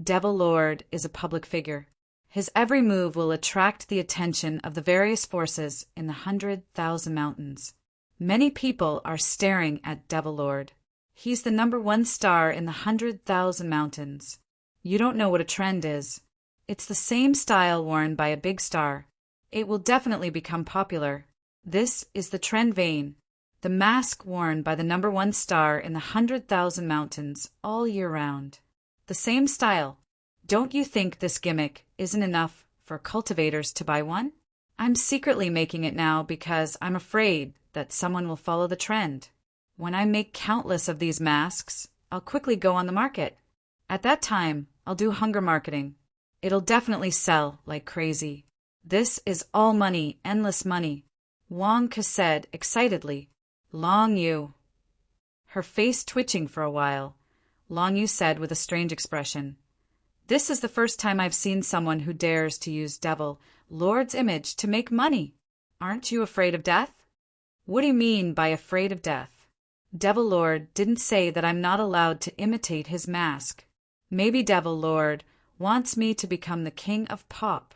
[SPEAKER 1] Devil Lord is a public figure. His every move will attract the attention of the various forces in the 100,000 mountains. Many people are staring at Devil Lord. He's the #1 star in the 100,000 mountains. You don't know what a trend is. It's the same style worn by a big star. It will definitely become popular. This is the trend vein, the mask worn by the #1 star in the 100,000 mountains all year round. The same style. Don't you think this gimmick isn't enough for cultivators to buy one? I'm secretly making it now because I'm afraid that someone will follow the trend. When I make countless of these masks, I'll quickly go on the market. At that time, I'll do hunger marketing. It'll definitely sell like crazy. This is all money, endless money, Wang Ke said excitedly. Long Yu. Her face twitching for a while, Long Yu said with a strange expression. This is the first time I've seen someone who dares to use Devil Lord's image to make money. Aren't you afraid of death? What do you mean by afraid of death? Devil Lord didn't say that I'm not allowed to imitate his mask. Maybe Devil Lord wants me to become the king of pop.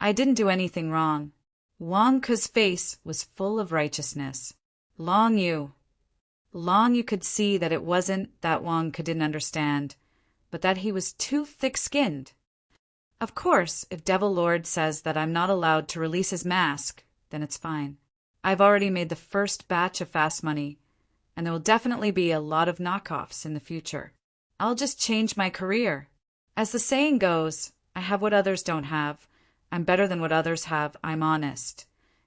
[SPEAKER 1] I didn't do anything wrong. Wang Ke's face was full of righteousness. Long Yu could see that it wasn't that Wang Ke didn't understand, but that he was too thick-skinned. Of course, if Devil Lord says that I'm not allowed to release his mask, then it's fine. I've already made the first batch of fast money, and there will definitely be a lot of knockoffs in the future. I'll just change my career. As the saying goes, I have what others don't have. I'm better than what others have. I'm honest.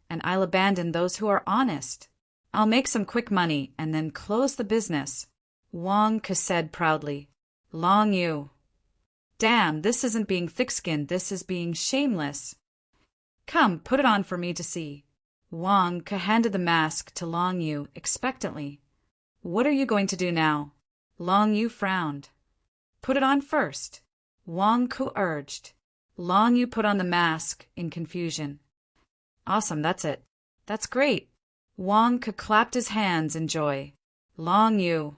[SPEAKER 1] And I'll abandon those who are honest. I'll make some quick money and then close the business. Wang Ke said proudly. Long Yu. Damn, this isn't being thick-skinned, this is being shameless. Come, put it on for me to see. Wang Ke handed the mask to Long Yu expectantly. What are you going to do now? Long Yu frowned. Put it on first. Wang Ke urged. Long Yu put on the mask in confusion. Awesome, that's it. That's great. Wang Ke clapped his hands in joy. Long Yu.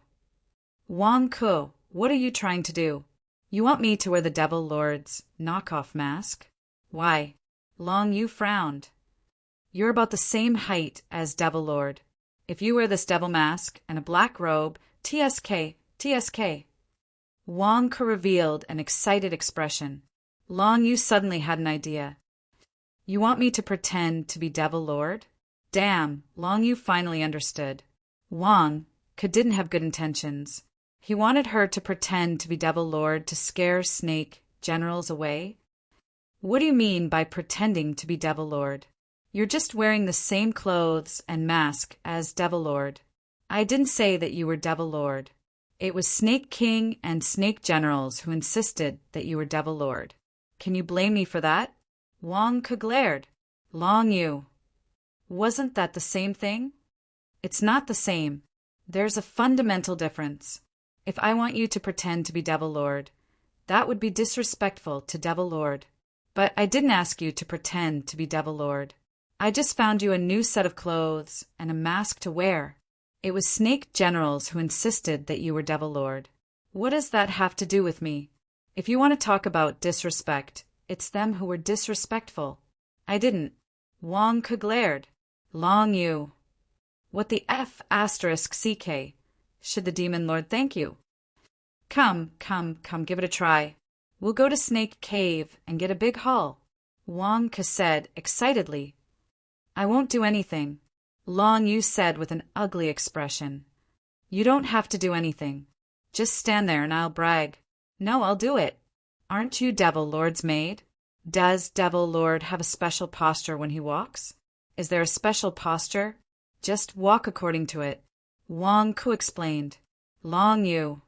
[SPEAKER 1] Wang Ke, what are you trying to do? You want me to wear the Devil Lord's knockoff mask? Why? Long Yu frowned. You're about the same height as Devil Lord. If you wear this devil mask and a black robe, TSK, TSK. Wang Ke revealed an excited expression. Long Yu suddenly had an idea. You want me to pretend to be Devil Lord? Damn, Long Yu finally understood. Wang Ke didn't have good intentions. He wanted her to pretend to be Devil Lord to scare snake generals away. What do you mean by pretending to be Devil Lord? You're just wearing the same clothes and mask as Devil Lord. I didn't say that you were Devil Lord. It was Snake King and Snake Generals who insisted that you were Devil Lord. Can you blame me for that? Wang Ke glared. Long Yu. Wasn't that the same thing? It's not the same. There's a fundamental difference. If I want you to pretend to be Devil Lord, that would be disrespectful to Devil Lord. But I didn't ask you to pretend to be Devil Lord. I just found you a new set of clothes and a mask to wear. It was Snake Generals who insisted that you were Devil Lord. What does that have to do with me? If you want to talk about disrespect, it's them who were disrespectful. I didn't. Wang Ke glared. Long Yu. What the F asterisk CK? Should the Demon Lord thank you? Come, give it a try. We'll go to Snake Cave and get a big haul. Wang Ke said excitedly. I won't do anything. Long Yu said with an ugly expression. You don't have to do anything. Just stand there and I'll brag. No, I'll do it. Aren't you Devil Lord's maid? Does Devil Lord have a special posture when he walks? Is there a special posture? Just walk according to it. Wang Ke explained. Long Yu.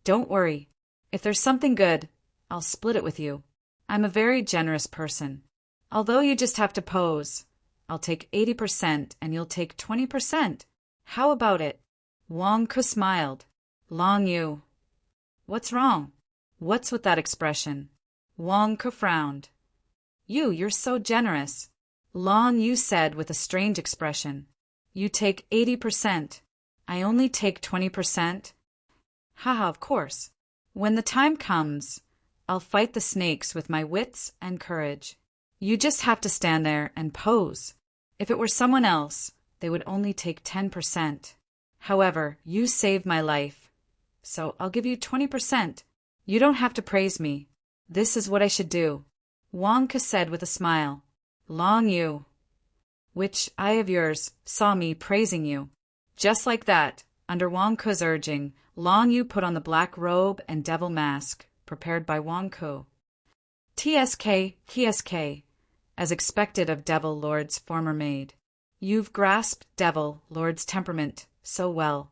[SPEAKER 1] Don't worry. If there's something good, I'll split it with you. I'm a very generous person. Although you just have to pose, I'll take 80% and you'll take 20%. How about it? Wang Ke smiled. Long Yu. What's wrong? What's with that expression? Wang Ke frowned. You're so generous. Long Yu said with a strange expression. You take 80%. I only take 20%. Haha, of course. When the time comes, I'll fight the snakes with my wits and courage. You just have to stand there and pose. If it were someone else, they would only take 10%. However, you saved my life, so I'll give you 20%. You don't have to praise me. This is what I should do. Wang Ke said with a smile. Long Yu. Which eye of yours saw me praising you? Just like that, under Wang Ke's urging, Long Yu put on the black robe and devil mask, prepared by Wang Ke. TSK, TSK, as expected of Devil Lord's former maid. You've grasped Devil Lord's temperament so well.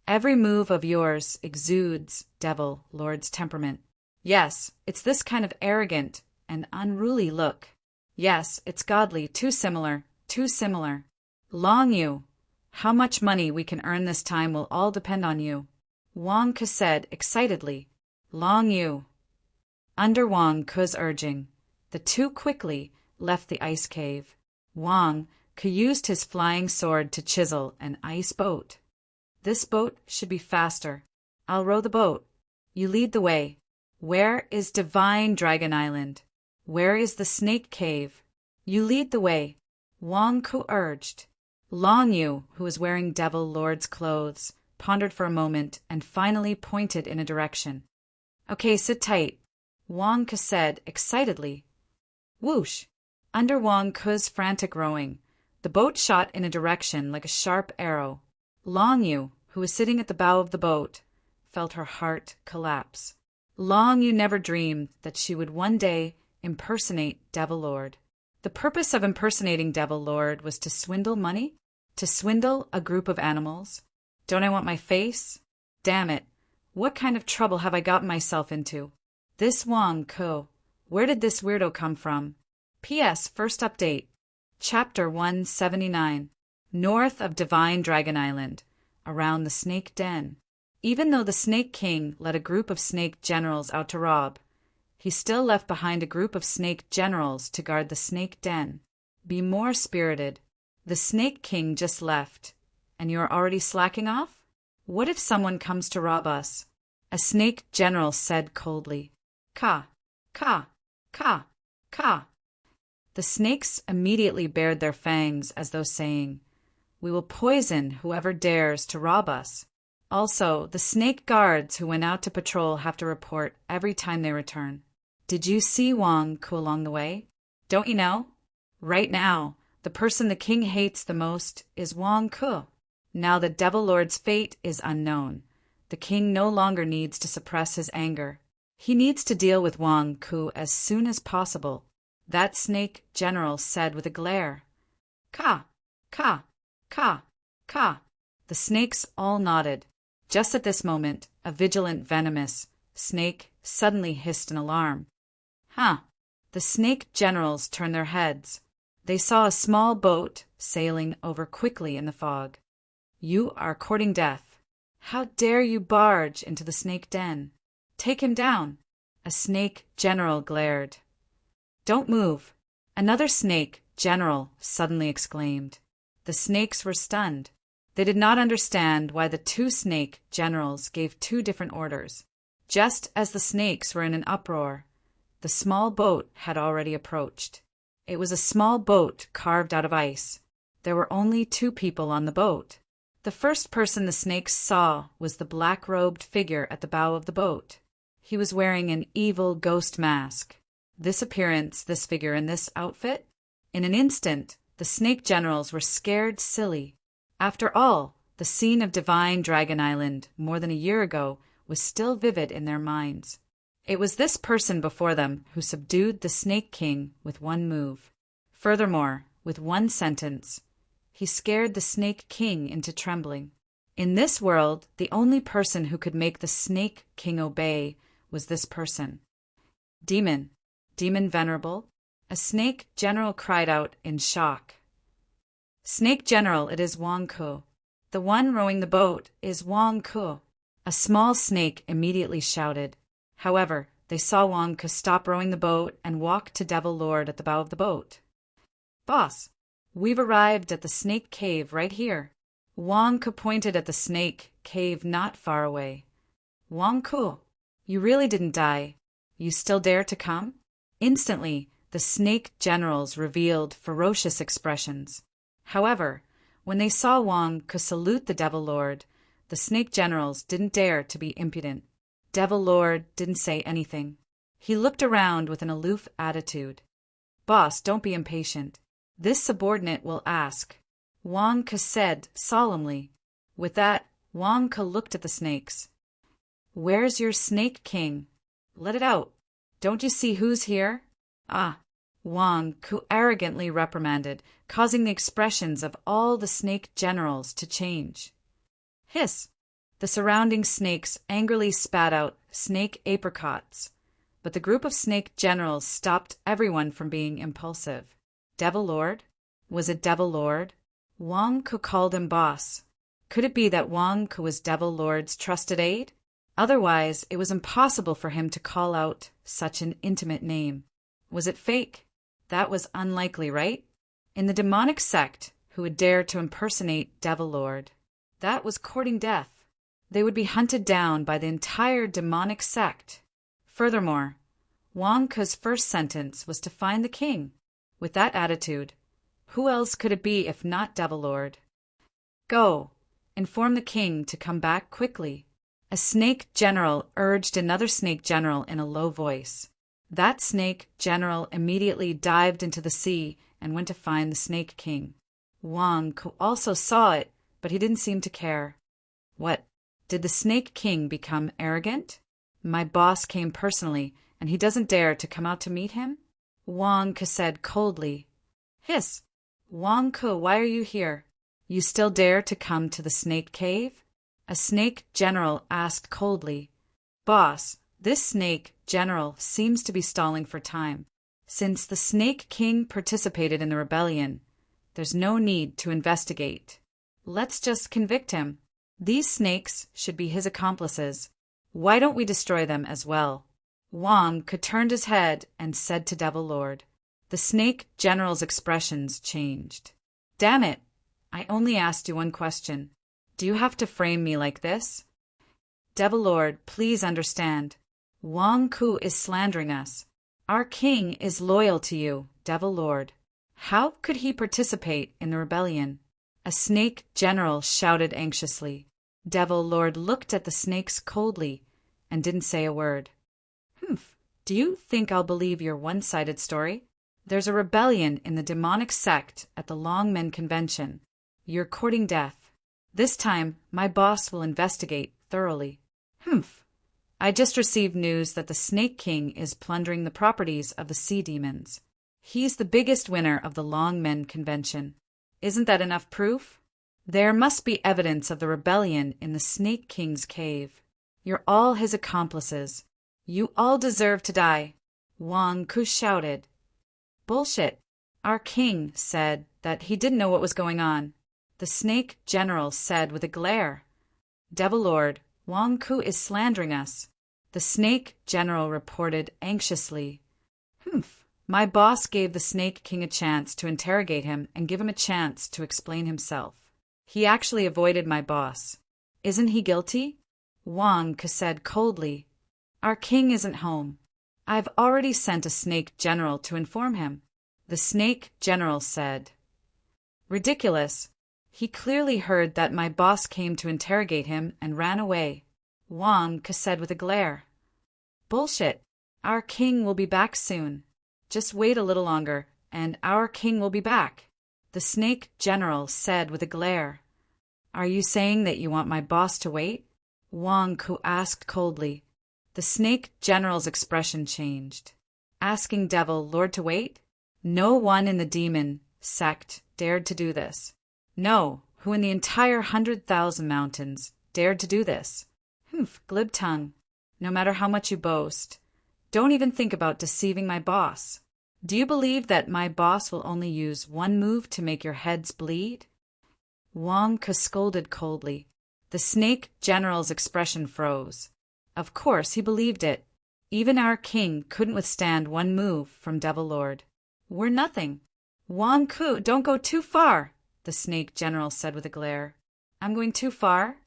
[SPEAKER 1] Every move of yours exudes Devil Lord's temperament. Yes, it's this kind of arrogant and unruly look. Yes, it's godly, too similar, too similar. Long Yu, how much money we can earn this time will all depend on you. Wang Ke said excitedly. Long Yu. Under Wang Ke's urging, the two quickly left the ice cave. Wang Ke used his flying sword to chisel an ice boat. This boat should be faster. I'll row the boat. You lead the way. Where is Divine Dragon Island? Where is the Snake Cave? You lead the way. Wang Ku urged. Long Yu, who was wearing Devil Lord's clothes, pondered for a moment and finally pointed in a direction. Okay, sit tight, Wang Ku said excitedly. Whoosh! Under Wang Ku's frantic rowing, the boat shot in a direction like a sharp arrow. Long Yu, who was sitting at the bow of the boat, felt her heart collapse. Long Yu never dreamed that she would one day impersonate Devil Lord. The purpose of impersonating Devil Lord was to swindle money? To swindle a group of animals? Don't I want my face? Damn it! What kind of trouble have I gotten myself into? This Wang Ku. Where did this weirdo come from? P.S. First update. Chapter 179. North of Divine Dragon Island. Around the Snake Den. Even though the Snake King led a group of snake generals out to rob, he still left behind a group of snake generals to guard the snake den. Be more spirited. The Snake King just left, and you are already slacking off? What if someone comes to rob us? A snake general said coldly. Ka, ka, ka, ka. The snakes immediately bared their fangs as though saying, We will poison whoever dares to rob us. Also, the snake guards who went out to patrol have to report every time they return. Did you see Wang Ku along the way? Don't you know? Right now, the person the king hates the most is Wang Ku. Now the Devil Lord's fate is unknown. The king no longer needs to suppress his anger. He needs to deal with Wang Ku as soon as possible. That snake general said with a glare. Ka, ka, ka, ka. The snakes all nodded. Just at this moment, a vigilant, venomous snake suddenly hissed an alarm. Huh. The snake generals turned their heads. They saw a small boat sailing over quickly in the fog. You are courting death. How dare you barge into the snake den? Take him down. A snake general glared. Don't move. Another snake general suddenly exclaimed. The snakes were stunned. They did not understand why the two snake generals gave two different orders. Just as the snakes were in an uproar, the small boat had already approached. It was a small boat carved out of ice. There were only two people on the boat. The first person the snakes saw was the black-robed figure at the bow of the boat. He was wearing an evil ghost mask. This appearance, this figure, and this outfit? In an instant, the snake generals were scared silly. After all, the scene of Divine Dragon Island, more than a year ago, was still vivid in their minds. It was this person before them who subdued the Snake King with one move. Furthermore, with one sentence, he scared the Snake King into trembling. In this world, the only person who could make the Snake King obey was this person. Demon, Demon Venerable, a snake general cried out in shock. Snake General, it is Wang Ku. The one rowing the boat is Wang Ku. A small snake immediately shouted. However, they saw Wang Ku stop rowing the boat and walk to Devil Lord at the bow of the boat. Boss, we've arrived at the snake cave right here. Wang Ku pointed at the snake cave not far away. Wang Ku, you really didn't die. You still dare to come? Instantly, the snake generals revealed ferocious expressions. However, when they saw Wang Ku salute the Devil Lord, the snake generals didn't dare to be impudent. Devil Lord didn't say anything. He looked around with an aloof attitude. Boss, don't be impatient. This subordinate will ask. Wang Ku said solemnly. With that, Wang Ku looked at the snakes. Where's your Snake King? Let it out. Don't you see who's here? Ah, Wang Ku arrogantly reprimanded, causing the expressions of all the snake generals to change. Hiss! The surrounding snakes angrily spat out snake apricots, but the group of snake generals stopped everyone from being impulsive. Devil Lord? Was it Devil Lord? Wang Ku called him boss. Could it be that Wang Ku was Devil Lord's trusted aide? Otherwise, it was impossible for him to call out such an intimate name. Was it fake? That was unlikely, right? In the demonic sect, who would dare to impersonate Devil Lord? That was courting death. They would be hunted down by the entire demonic sect. Furthermore, Wang Ku's first sentence was to find the king. With that attitude, Who else could it be if not Devil Lord? Go, inform the king to come back quickly. A snake general urged another snake general in a low voice. That snake general immediately dived into the sea and went to find the Snake King. Wang Ku also saw it, but he didn't seem to care. What? Did the Snake King become arrogant? My boss came personally, and he doesn't dare to come out to meet him? Wang Ku said coldly. Hiss! Wang Ku, why are you here? You still dare to come to the snake cave? A snake general asked coldly. Boss, this snake general seems to be stalling for time. Since the Snake King participated in the rebellion, there's no need to investigate. Let's just convict him. These snakes should be his accomplices. Why don't we destroy them as well? Wang Ku turned his head and said to Devil Lord. The snake general's expressions changed. Damn it! I only asked you one question. Do you have to frame me like this? Devil Lord, please understand. Wang Ku is slandering us. Our king is loyal to you, Devil Lord. How could he participate in the rebellion? A snake general shouted anxiously. Devil Lord looked at the snakes coldly and didn't say a word. Do you think I'll believe your one-sided story? There's a rebellion in the demonic sect at the Longmen Convention. You're courting death. This time, my boss will investigate thoroughly. I just received news that the Snake King is plundering the properties of the sea demons. He's the biggest winner of the Longmen Convention. Isn't that enough proof? There must be evidence of the rebellion in the Snake King's cave. You're all his accomplices. You all deserve to die. Wang Ku shouted. Bullshit. Our king said that he didn't know what was going on. The snake general said with a glare. Devil Lord, Wang Ku is slandering us. The snake general reported anxiously. My boss gave the Snake King a chance to interrogate him and give him a chance to explain himself. He actually avoided my boss. Isn't he guilty? Wang Ku said coldly. Our king isn't home. I've already sent a snake general to inform him. The snake general said. Ridiculous. He clearly heard that my boss came to interrogate him and ran away. Wang Ku said with a glare. Bullshit. Our king will be back soon. Just wait a little longer, and our king will be back. The snake general said with a glare. Are you saying that you want my boss to wait? Wang Ku asked coldly. The snake general's expression changed. Asking Devil Lord to wait? No one in the demon sect dared to do this. No, who in the entire 100,000 mountains dared to do this? Glib tongue. No matter how much you boast. Don't even think about deceiving my boss. Do you believe that my boss will only use one move to make your heads bleed? Wang Ku scolded coldly. The snake general's expression froze. Of course he believed it. Even our king couldn't withstand one move from Devil Lord. We're nothing. Wang Ku, don't go too far, the snake general said with a glare. I'm going too far?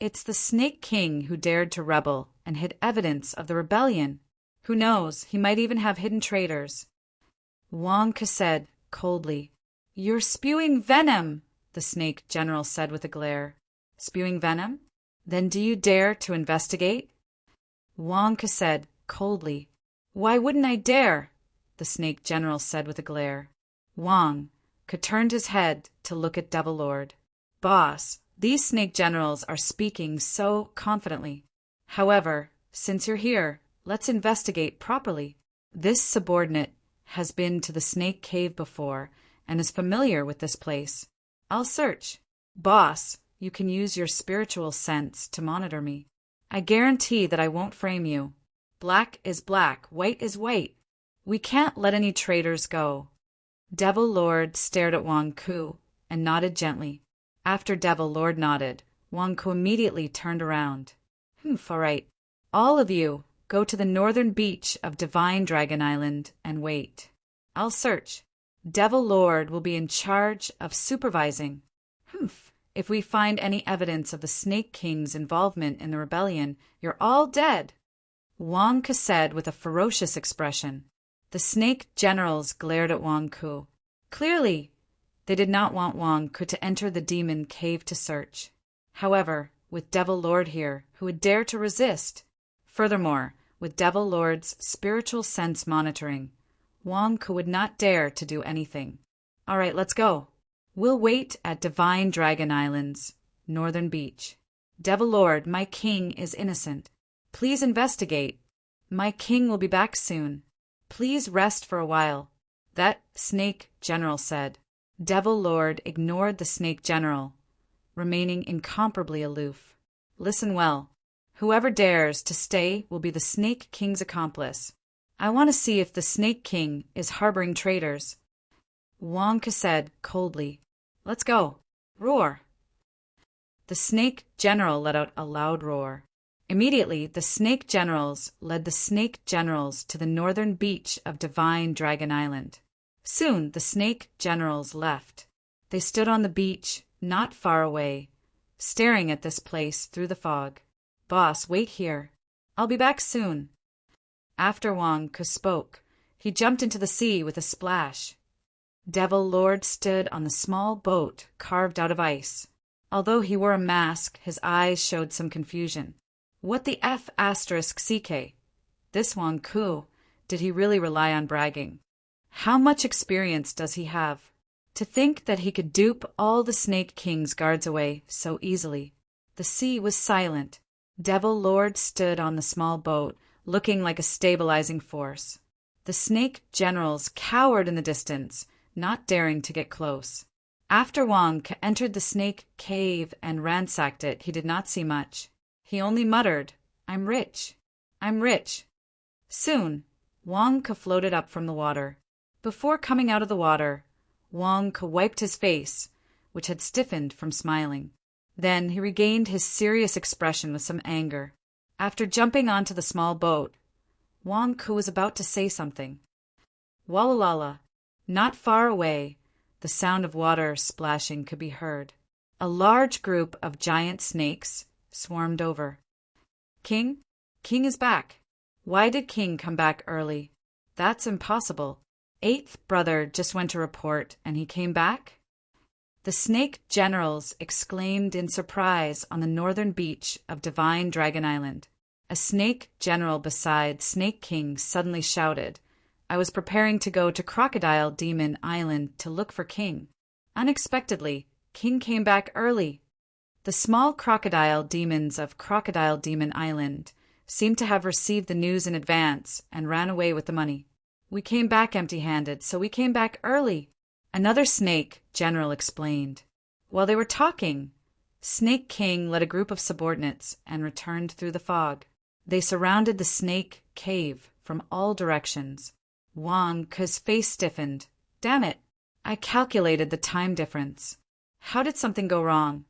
[SPEAKER 1] It's the Snake King who dared to rebel and hid evidence of the rebellion. Who knows, he might even have hidden traitors. Wang Ku said coldly. You're spewing venom, the snake general said with a glare. Spewing venom? Then do you dare to investigate? Wang Ku said coldly. Why wouldn't I dare? The snake general said with a glare. Wang Ku turned his head to look at Devil Lord. Boss, these snake generals are speaking so confidently. However, since you're here, let's investigate properly. This subordinate has been to the snake cave before and is familiar with this place. I'll search. Boss, you can use your spiritual sense to monitor me. I guarantee that I won't frame you. Black is black, white is white. We can't let any traitors go. Devil Lord stared at Wang Ku and nodded gently. After Devil Lord nodded, Wang Ku immediately turned around. All right. All of you, go to the northern beach of Divine Dragon Island and wait. I'll search. Devil Lord will be in charge of supervising. If we find any evidence of the Snake King's involvement in the rebellion, you're all dead. Wang Ku said with a ferocious expression. The snake generals glared at Wang Ku. Clearly, They did not want Wang Ku to enter the demon cave to search. However, with Devil Lord here, who would dare to resist? Furthermore, with Devil Lord's spiritual sense monitoring, Wang Ku would not dare to do anything. All right, let's go. We'll wait at Divine Dragon Island's northern beach. Devil Lord, my king is innocent. Please investigate. My king will be back soon. Please rest for a while. That snake general said. Devil Lord ignored the snake general, remaining incomparably aloof. Listen well. Whoever dares to stay will be the Snake King's accomplice. I want to see if the Snake King is harboring traitors. Wang Ku said coldly. Let's go. Roar. The Snake General let out a loud roar. Immediately, the Snake Generals led the Snake Generals to the northern beach of Divine Dragon Island. Soon, the Snake Generals left. They stood on the beach, not far away, staring at this place through the fog. Boss, wait here. I'll be back soon. After Wang Ku spoke, he jumped into the sea with a splash. Devil Lord stood on the small boat carved out of ice. Although he wore a mask, his eyes showed some confusion. What the F*** CK? This Wang Ku, did he really rely on bragging? How much experience does he have? To think that he could dupe all the Snake King's guards away so easily. The sea was silent. Devil Lord stood on the small boat, looking like a stabilizing force. The Snake Generals cowered in the distance, not daring to get close. After Wang Ku entered the snake cave and ransacked it, he did not see much. He only muttered, I'm rich. I'm rich. Soon, Wang Ku floated up from the water. Before coming out of the water, Wang Ku wiped his face, which had stiffened from smiling. Then he regained his serious expression with some anger. After jumping onto the small boat, Wang Ku was about to say something. Wallalala, not far away, the sound of water splashing could be heard. A large group of giant snakes swarmed over. King? King is back. Why did King come back early? That's impossible. Eighth brother just went to report, and he came back? The Snake Generals exclaimed in surprise on the northern beach of Divine Dragon Island. A Snake General beside Snake King suddenly shouted, I was preparing to go to Crocodile Demon Island to look for King. Unexpectedly, King came back early. The small crocodile demons of Crocodile Demon Island seemed to have received the news in advance and ran away with the money. We came back empty-handed, so we came back early. Another Snake General explained. While they were talking, Snake King led a group of subordinates and returned through the fog. They surrounded the snake cave from all directions. Wang Ku's face stiffened. Damn it! I calculated the time difference. How did something go wrong?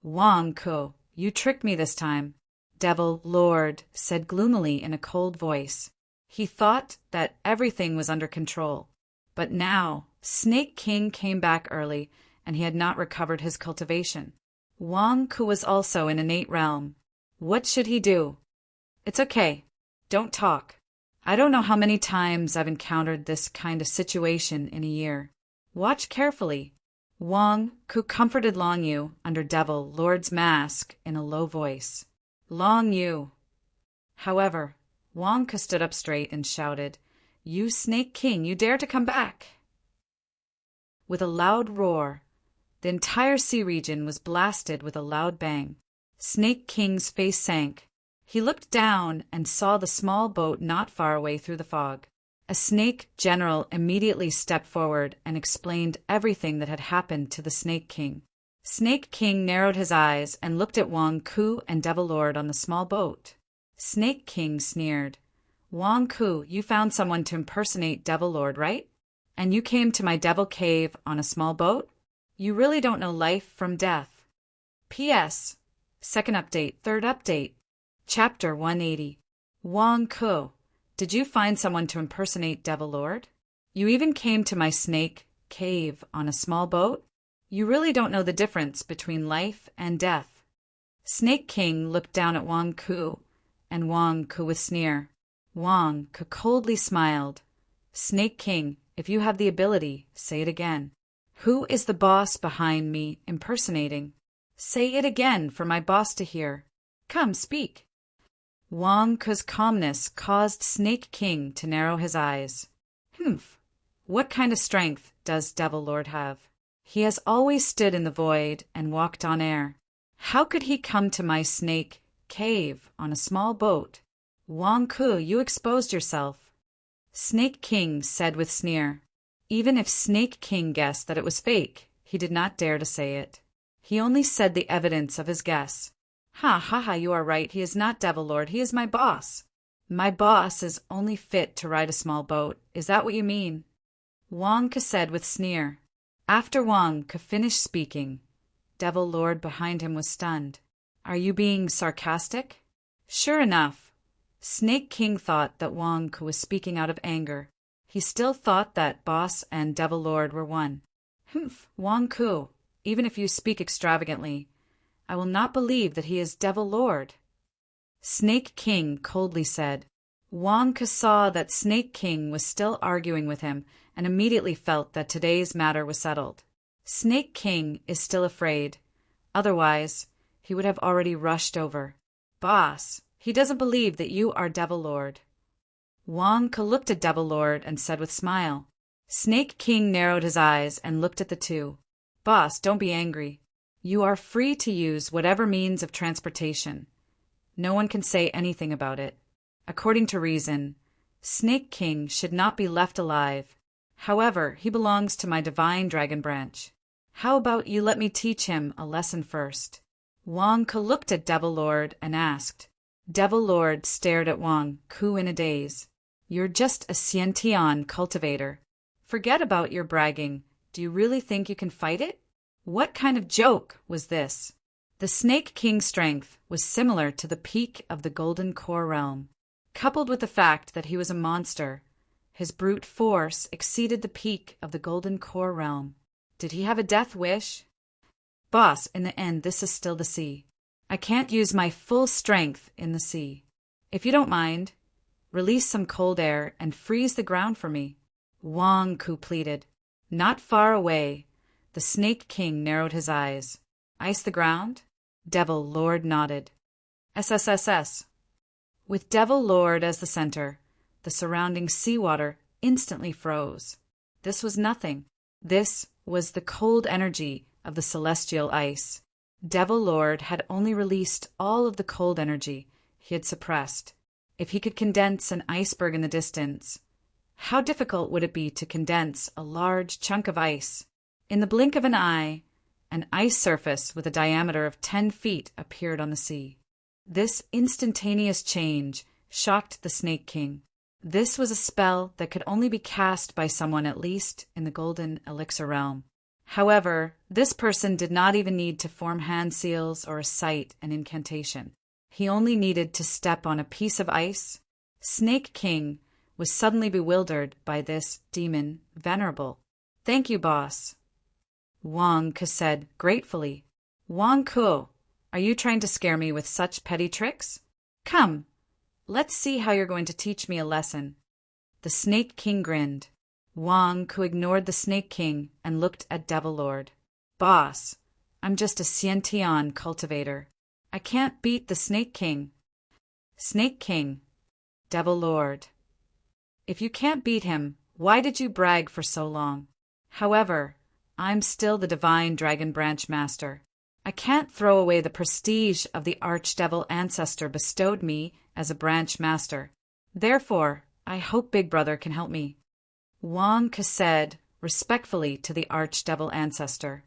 [SPEAKER 1] Wang Ku, you tricked me this time. Devil Lord said gloomily in a cold voice. He thought that everything was under control. But now, Snake King came back early, and he had not recovered his cultivation. Wang Ku was also in innate realm. What should he do? It's okay. Don't talk. I don't know how many times I've encountered this kind of situation in a year. Watch carefully. Wang Ku comforted Long Yu under Devil Lord's mask in a low voice. Long Yu. However, Wang Ku stood up straight and shouted, You Snake King, you dare to come back! With a loud roar, the entire sea region was blasted with a loud bang. Snake King's face sank. He looked down and saw the small boat not far away through the fog. A Snake General immediately stepped forward and explained everything that had happened to the Snake King. Snake King narrowed his eyes and looked at Wang Ku and Devil Lord on the small boat. Snake King sneered. Wang Ku, you found someone to impersonate Devil Lord, right? And you came to my devil cave on a small boat? You really don't know life from death. P.S. Second update, third update. Chapter 180. Wang Ku, did you find someone to impersonate Devil Lord? You even came to my snake cave on a small boat? You really don't know the difference between life and death. Snake King looked down at Wang Ku, and Wang Ku with sneer. Wang Ku coldly smiled. Snake King, if you have the ability, say it again. Who is the boss behind me impersonating? Say it again for my boss to hear. Come, speak. Wang Ke's calmness caused Snake King to narrow his eyes. Humph. What kind of strength does Devil Lord have? He has always stood in the void and walked on air. How could he come to my snake cave on a small boat? Wang Ke, you exposed yourself. Snake King said with sneer. Even if Snake King guessed that it was fake, he did not dare to say it. He only said the evidence of his guess. Ha ha ha, you are right, he is not Devil Lord, he is my boss. My boss is only fit to ride a small boat, is that what you mean? Wang Ke said with sneer. After Wang Ke finished speaking, Devil Lord behind him was stunned. Are you being sarcastic? Sure enough, Snake King thought that Wang Ke was speaking out of anger. He still thought that boss and Devil Lord were one. Humph, Wang Ke, even if you speak extravagantly, I will not believe that he is Devil Lord. Snake King coldly said. Wang Ke saw that Snake King was still arguing with him and immediately felt that today's matter was settled. Snake King is still afraid. Otherwise, he would have already rushed over. Boss, he doesn't believe that you are Devil Lord. Wang Ke looked at Devil Lord and said with smile. Snake King narrowed his eyes and looked at the two. Boss, don't be angry. You are free to use whatever means of transportation. No one can say anything about it. According to reason, Snake King should not be left alive. However, he belongs to my divine dragon branch. How about you let me teach him a lesson first? Wang Ke looked at Devil Lord and asked. Devil Lord stared at Wang Ke in a daze. You're just a Xiantian cultivator. Forget about your bragging. Do you really think you can fight it? What kind of joke was this? The Snake King's strength was similar to the peak of the Golden Core realm. Coupled with the fact that he was a monster, his brute force exceeded the peak of the Golden Core realm. Did he have a death wish? Boss, in the end, this is still the sea. I can't use my full strength in the sea. If you don't mind, release some cold air and freeze the ground for me. Wang Ke pleaded. Not far away, the Snake King narrowed his eyes. Ice the ground? Devil Lord nodded. SSSS. With Devil Lord as the center, the surrounding seawater instantly froze. This was nothing. This was the cold energy of the celestial ice. Devil Lord had only released all of the cold energy he had suppressed. If he could condense an iceberg in the distance, how difficult would it be to condense a large chunk of ice? In the blink of an eye, an ice surface with a diameter of 10 feet appeared on the sea. This instantaneous change shocked the Snake King. This was a spell that could only be cast by someone at least in the Golden Elixir realm. However, this person did not even need to form hand seals or recite an incantation. He only needed to step on a piece of ice. Snake King was suddenly bewildered by this demon venerable. Thank you, boss. Wang Ke said gratefully. Wang Ke, are you trying to scare me with such petty tricks? Come, let's see how you're going to teach me a lesson. The Snake King grinned. Wang Ke ignored the Snake King and looked at Devil Lord. Boss, I'm just a Xiantian cultivator. I can't beat the Snake King. Snake King. Devil Lord. If you can't beat him, why did you brag for so long? However, I'm still the divine dragon branch master. I can't throw away the prestige of the archdevil ancestor bestowed me as a branch master. Therefore, I hope Big Brother can help me. Wang Ke said respectfully to the archdevil ancestor.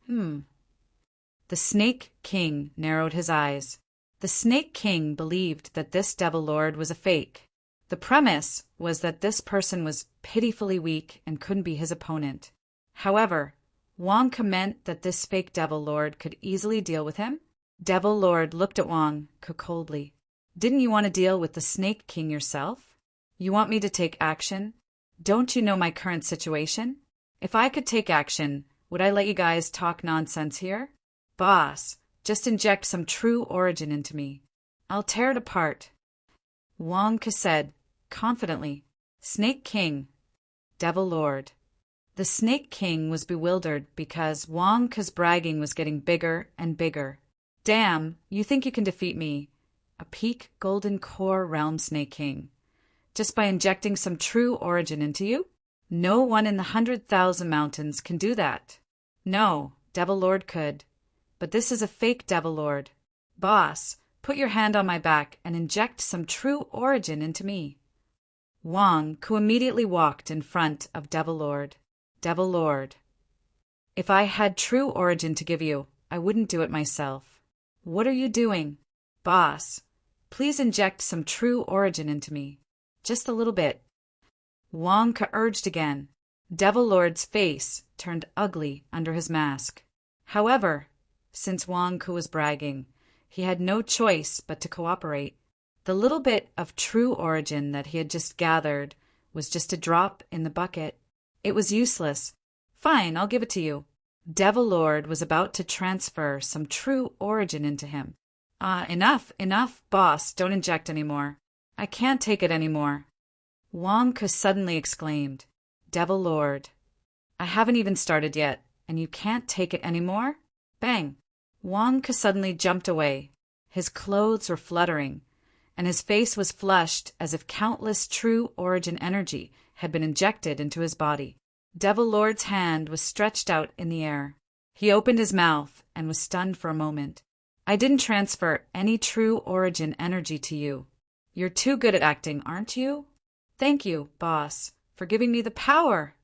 [SPEAKER 1] The Snake King narrowed his eyes. The Snake King believed that this Devil Lord was a fake. The premise was that this person was pitifully weak and couldn't be his opponent. However, Wang Ke meant that this fake Devil Lord could easily deal with him. Devil Lord looked at Wang Ke coldly. Didn't you want to deal with the Snake King yourself? You want me to take action? Don't you know my current situation? If I could take action, would I let you guys talk nonsense here? Boss, just inject some true origin into me. I'll tear it apart. Wang Ke said, confidently. Snake King. Devil Lord. The Snake King was bewildered because Wong Ke's bragging was getting bigger and bigger. Damn, you think you can defeat me, a peak golden core realm Snake King, just by injecting some true origin into you? No one in the 100,000 mountains can do that. No, Devil Lord could. But this is a fake Devil Lord. Boss, put your hand on my back and inject some true origin into me. Wong Ke immediately walked in front of Devil Lord. Devil Lord, if I had true origin to give you, I wouldn't do it myself. What are you doing? Boss, please inject some true origin into me. Just a little bit. Wong Ke urged again. Devil Lord's face turned ugly under his mask. However, since Wong Ke was bragging, he had no choice but to cooperate. The little bit of true origin that he had just gathered was just a drop in the bucket. It was useless. Fine, I'll give it to you. Devil Lord was about to transfer some true origin into him. Enough, boss, don't inject anymore. I can't take it anymore. Wong Ke suddenly exclaimed, Devil Lord, I haven't even started yet, and you can't take it anymore? Bang! Wong Ke suddenly jumped away. His clothes were fluttering, and his face was flushed as if countless true origin energy had been injected into his body. Devil Lord's hand was stretched out in the air. He opened his mouth and was stunned for a moment. I didn't transfer any true origin energy to you. You're too good at acting, aren't you? Thank you, boss, for giving me the power.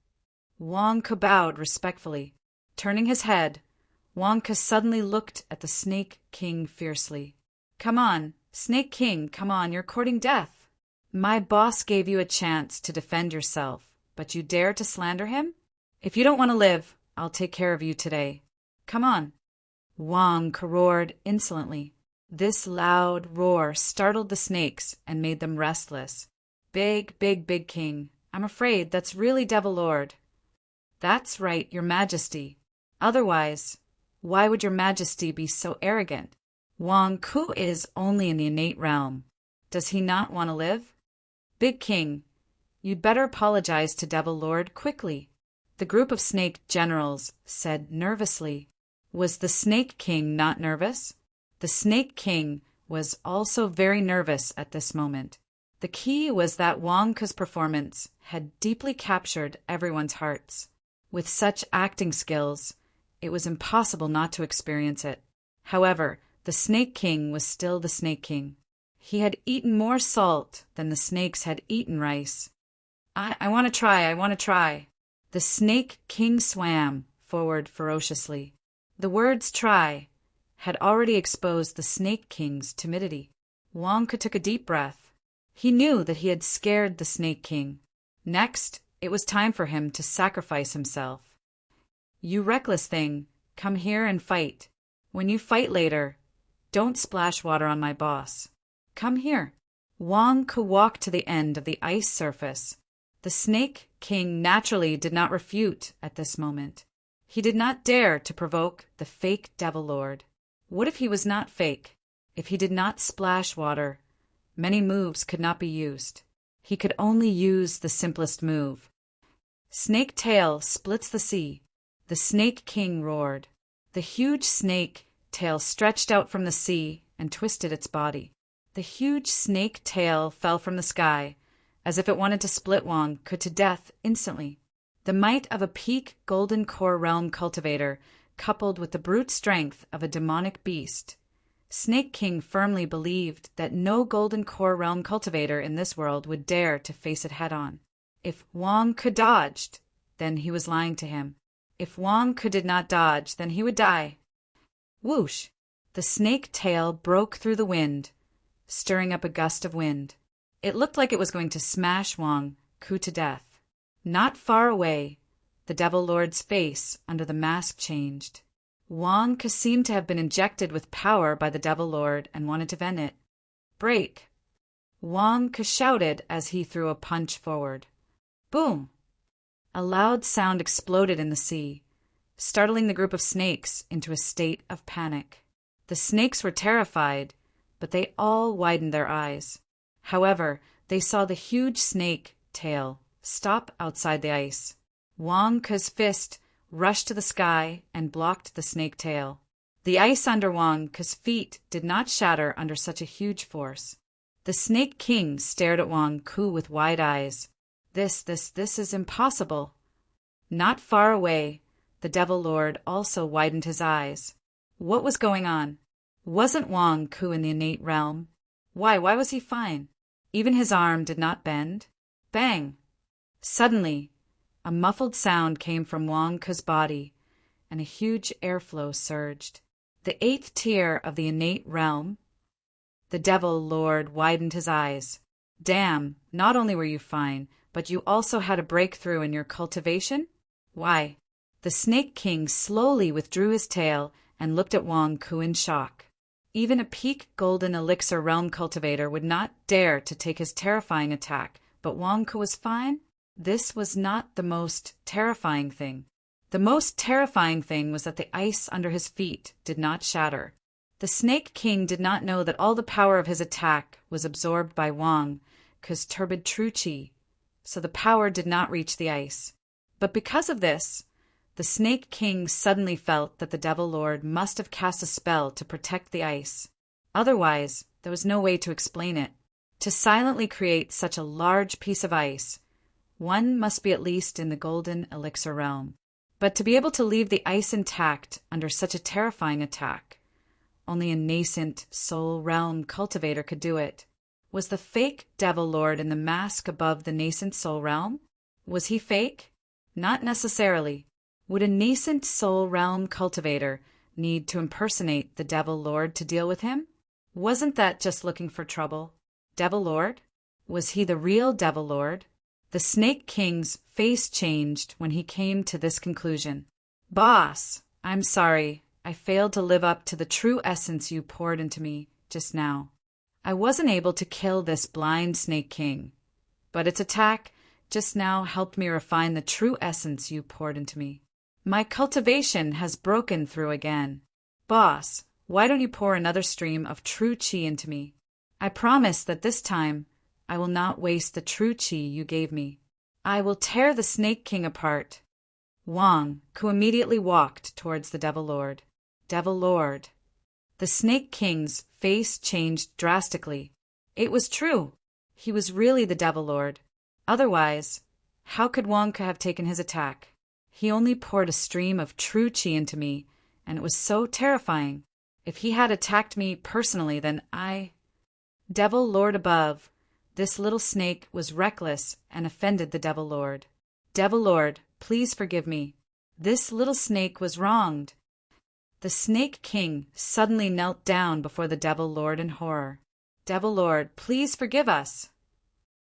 [SPEAKER 1] Wong Ke bowed respectfully. Turning his head, Wong Ke suddenly looked at the Snake King fiercely. Come on, Snake King, come on, you're courting death. My boss gave you a chance to defend yourself, but you dare to slander him? If you don't want to live, I'll take care of you today. Come on. Wong Ke roared insolently. This loud roar startled the snakes and made them restless. Big king, I'm afraid that's really Devil Lord. That's right, Your Majesty. Otherwise, why would Your Majesty be so arrogant? Wong Ke is only in the innate realm. Does he not want to live? Big King, you'd better apologize to Devil Lord quickly. The group of snake generals said nervously. Was the Snake King not nervous? The Snake King was also very nervous at this moment. The key was that Wong Ke's performance had deeply captured everyone's hearts. With such acting skills, it was impossible not to experience it. However, the Snake King was still the Snake King. He had eaten more salt than the snakes had eaten rice. I want to try. The Snake King swam forward ferociously. The words try had already exposed the Snake King's timidity. Wong Ke took a deep breath. He knew that he had scared the Snake King. Next, it was time for him to sacrifice himself. You reckless thing, come here and fight. When you fight later, don't splash water on my boss. Come here. Wong Ke walked to the end of the ice surface. The Snake King naturally did not refute at this moment. He did not dare to provoke the fake Devil Lord. What if he was not fake? If he did not splash water, many moves could not be used. He could only use the simplest move. Snake tail splits the sea. The Snake King roared. The huge snake tail stretched out from the sea and twisted its body. The huge snake tail fell from the sky, as if it wanted to split Wong Ke to death instantly. The might of a peak golden core realm cultivator, coupled with the brute strength of a demonic beast. Snake King firmly believed that no golden core realm cultivator in this world would dare to face it head-on. If Wong Ke dodged, then he was lying to him. If Wong Ke did not dodge, then he would die. Whoosh! The snake tail broke through the wind, stirring up a gust of wind. It looked like it was going to smash Wong Ke to death. Not far away, the Devil Lord's face under the mask changed. Wong Ke seemed to have been injected with power by the Devil Lord and wanted to vent it. Break! Wong Ke shouted as he threw a punch forward. Boom! A loud sound exploded in the sea, startling the group of snakes into a state of panic. The snakes were terrified, but they all widened their eyes. However, they saw the huge snake tail stop outside the ice. Wang Ke's fist rushed to the sky and blocked the snake tail. The ice under Wang Ke's feet did not shatter under such a huge force. The Snake King stared at Wang Ke with wide eyes. This is impossible. Not far away, the Devil Lord also widened his eyes. What was going on? Wasn't Wang Ke in the innate realm? Why was he fine? Even his arm did not bend. Bang! Suddenly, a muffled sound came from Wang Ke's body, and a huge airflow surged. The 8th tier of the innate realm. The Devil Lord widened his eyes. Damn, not only were you fine, but you also had a breakthrough in your cultivation? Why? The Snake King slowly withdrew his tail and looked at Wang Ke in shock. Even a peak golden elixir realm cultivator would not dare to take his terrifying attack, but Wang Ke was fine? This was not the most terrifying thing. The most terrifying thing was that the ice under his feet did not shatter. The Snake King did not know that all the power of his attack was absorbed by Wang Ke's turbid true chi, so the power did not reach the ice. But because of this, the Snake King suddenly felt that the Devil Lord must have cast a spell to protect the ice. Otherwise, there was no way to explain it. To silently create such a large piece of ice, one must be at least in the golden elixir realm. But to be able to leave the ice intact under such a terrifying attack, only a nascent soul realm cultivator could do it. Was the fake Devil Lord in the mask above the nascent soul realm? Was he fake? Not necessarily. Would a nascent soul realm cultivator need to impersonate the Devil Lord to deal with him? Wasn't that just looking for trouble? Devil Lord? Was he the real Devil Lord? The Snake King's face changed when he came to this conclusion. Boss, I'm sorry. I failed to live up to the true essence you poured into me just now. I wasn't able to kill this blind Snake King, but its attack just now helped me refine the true essence you poured into me. My cultivation has broken through again. Boss, why don't you pour another stream of true chi into me? I promise that this time I will not waste the true chi you gave me. I will tear the Snake King apart. Wang Ke immediately walked towards the Devil Lord. Devil Lord. The Snake King's face changed drastically. It was true. He was really the Devil Lord. Otherwise, how could Wang Ke have taken his attack? He only poured a stream of true chi into me, and it was so terrifying. If he had attacked me personally, then Devil Lord above, this little snake was reckless and offended the Devil Lord. Devil Lord, please forgive me. This little snake was wronged. The Snake King suddenly knelt down before the Devil Lord in horror. Devil Lord, please forgive us.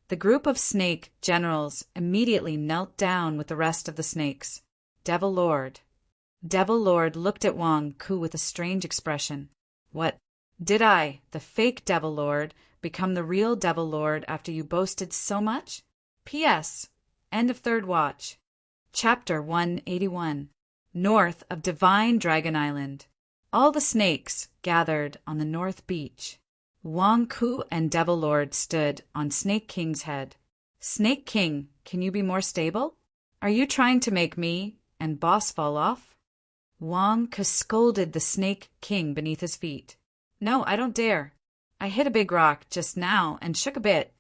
[SPEAKER 1] The group of snake generals immediately knelt down with the rest of the snakes. Devil Lord. Devil Lord looked at Wang Ke with a strange expression. What? Did I, the fake Devil Lord, become the real Devil Lord after you boasted so much? P.S. End of third watch. Chapter 181. North of Divine Dragon Island. All the snakes gathered on the north beach. Wang Ke and Devil Lord stood on Snake King's head. Snake King, can you be more stable? Are you trying to make me and Boss fall off? Wang Ke scolded the Snake King beneath his feet. No, I don't dare. I hit a big rock just now and shook a bit.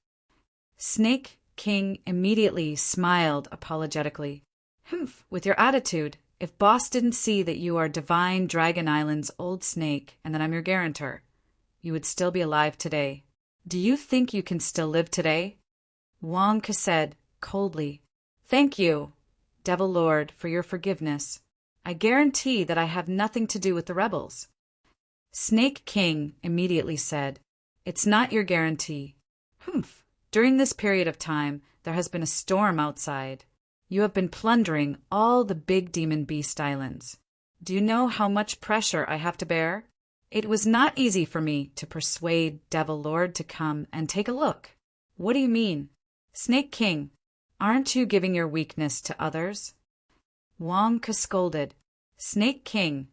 [SPEAKER 1] Snake King immediately smiled apologetically. Humph, with your attitude, if Boss didn't see that you are Divine Dragon Island's old snake and that I'm your guarantor, you would still be alive today. Do you think you can still live today? Wang Ke said coldly. Thank you, Devil Lord, for your forgiveness. I guarantee that I have nothing to do with the rebels. Snake King immediately said, It's not your guarantee. Humph. During this period of time, there has been a storm outside. You have been plundering all the big demon beast islands. Do you know how much pressure I have to bear? It was not easy for me to persuade Devil Lord to come and take a look. What do you mean? Snake King, aren't you giving your weakness to others? Wang Ke scolded. Snake King,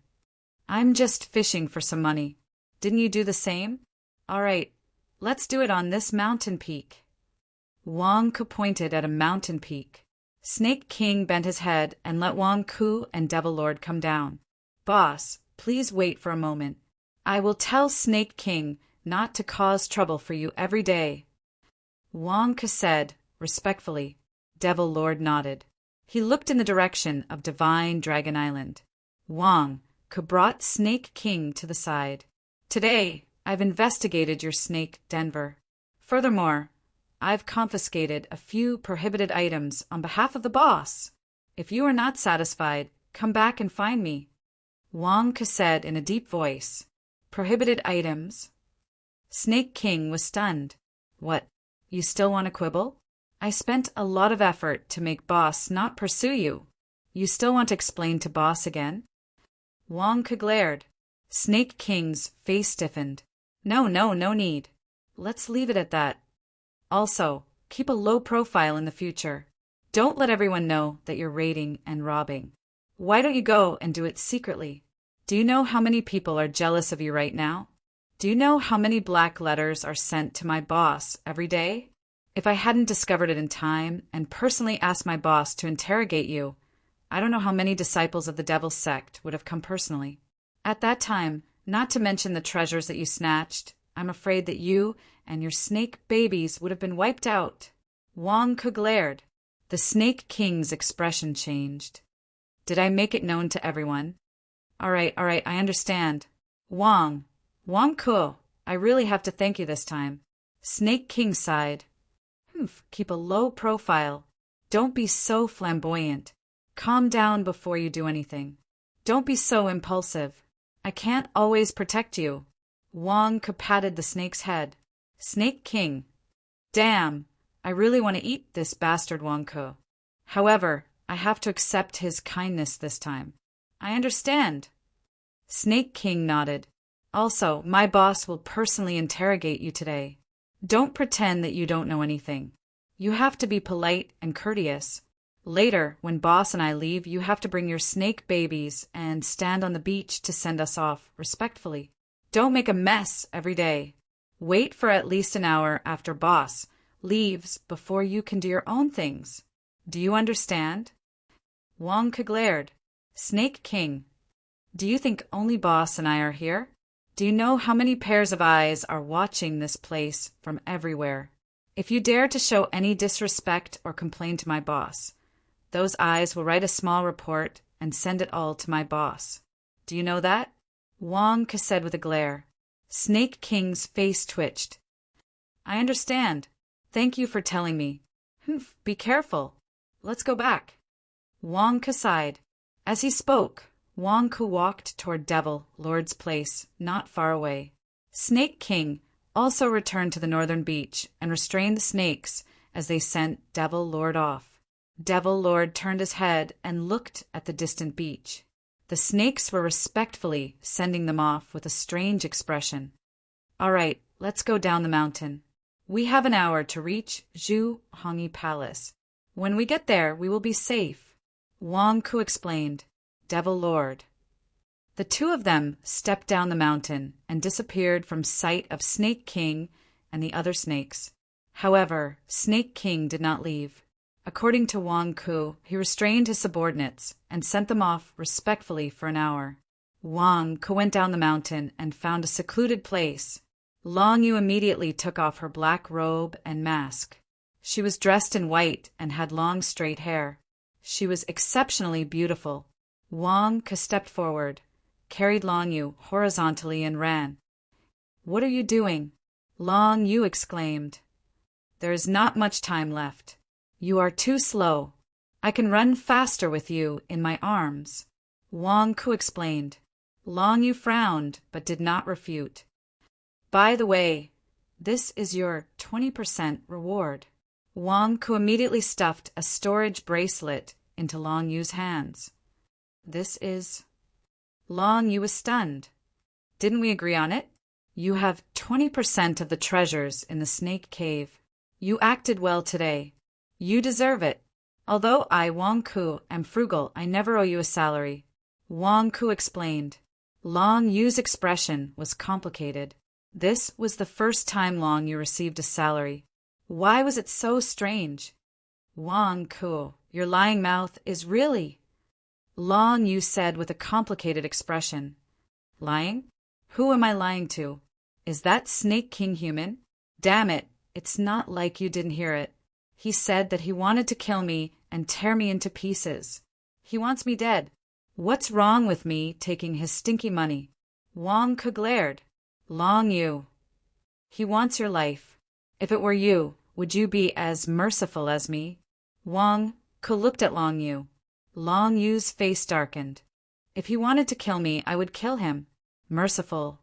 [SPEAKER 1] I'm just fishing for some money. Didn't you do the same? All right, let's do it on this mountain peak. Wang Ke pointed at a mountain peak. Snake King bent his head and let Wang Ku and Devil Lord come down. Boss, please wait for a moment. I will tell Snake King not to cause trouble for you every day. Wang Ku said, respectfully. Devil Lord nodded. He looked in the direction of Divine Dragon Island. Wang Ku brought Snake King to the side. Today, I've investigated your snake, Denver. Furthermore, I've confiscated a few prohibited items on behalf of the boss. If you are not satisfied, come back and find me. Wang Ku said in a deep voice. Prohibited items? Snake King was stunned. What, you still want to quibble? I spent a lot of effort to make boss not pursue you. You still want to explain to boss again? Wang Ku glared. Snake King's face stiffened. No need. Let's leave it at that. Also, keep a low profile in the future. Don't let everyone know that you're raiding and robbing. Why don't you go and do it secretly? Do you know how many people are jealous of you right now? Do you know how many black letters are sent to my boss every day? If I hadn't discovered it in time and personally asked my boss to interrogate you, I don't know how many disciples of the Devil's Sect would have come personally. At that time, not to mention the treasures that you snatched, I'm afraid that you and your snake babies would have been wiped out. Wang Ku glared. The Snake King's expression changed. Did I make it known to everyone? All right, I understand. Wang Ku, I really have to thank you this time. Snake King sighed. Keep a low profile. Don't be so flamboyant. Calm down before you do anything. Don't be so impulsive. I can't always protect you. Wang Ku patted the snake's head. Snake King. Damn, I really want to eat this bastard Wang Ku. However, I have to accept his kindness this time. I understand. Snake King nodded. Also, my boss will personally interrogate you today. Don't pretend that you don't know anything. You have to be polite and courteous. Later, when boss and I leave, you have to bring your snake babies and stand on the beach to send us off respectfully. Don't make a mess every day. Wait for at least an hour after boss leaves before you can do your own things. Do you understand? Wang Ku glared. Snake King. Do you think only boss and I are here? Do you know how many pairs of eyes are watching this place from everywhere? If you dare to show any disrespect or complain to my boss, those eyes will write a small report and send it all to my boss. Do you know that? Wang Ku said with a glare. Snake King's face twitched. I understand. Thank you for telling me. Be careful. Let's go back. Wang Ku sighed. As he spoke, Wang Ku walked toward Devil Lord's place, not far away. Snake King also returned to the northern beach and restrained the snakes as they sent Devil Lord off. Devil Lord turned his head and looked at the distant beach. The snakes were respectfully sending them off with a strange expression. All right, let's go down the mountain. We have an hour to reach Zhu Hongyi Palace. When we get there, we will be safe. Wang Ku explained. Devil Lord. The two of them stepped down the mountain and disappeared from sight of Snake King and the other snakes. However, Snake King did not leave. According to Wang Ku, he restrained his subordinates and sent them off respectfully for an hour. Wang Ku went down the mountain and found a secluded place. Long Yu immediately took off her black robe and mask. She was dressed in white and had long straight hair. She was exceptionally beautiful. Wang Ku stepped forward, carried Long Yu horizontally and ran. What are you doing? Long Yu exclaimed. There is not much time left. You are too slow. I can run faster with you in my arms. Wang Ku explained. Long Yu frowned, but did not refute. By the way, this is your 20% reward. Wang Ku immediately stuffed a storage bracelet into Long Yu's hands. This is... Long Yu was stunned. Didn't we agree on it? You have 20% of the treasures in the snake cave. You acted well today. You deserve it. Although I, Wang Ku, am frugal, I never owe you a salary. Wang Ku explained. Long Yu's expression was complicated. This was the first time Long Yu received a salary. Why was it so strange? Wang Ku, Your lying mouth is really. Long Yu said with a complicated expression. Lying? Who am I lying to? Is that Snake King human? Damn it, it's not like you didn't hear it. He said that he wanted to kill me and tear me into pieces. He wants me dead. What's wrong with me taking his stinky money? Wang Ke glared. Long Yu. He wants your life. If it were you, would you be as merciful as me? Wang Ke looked at Long Yu. Long Yu's face darkened. If he wanted to kill me, I would kill him. Merciful.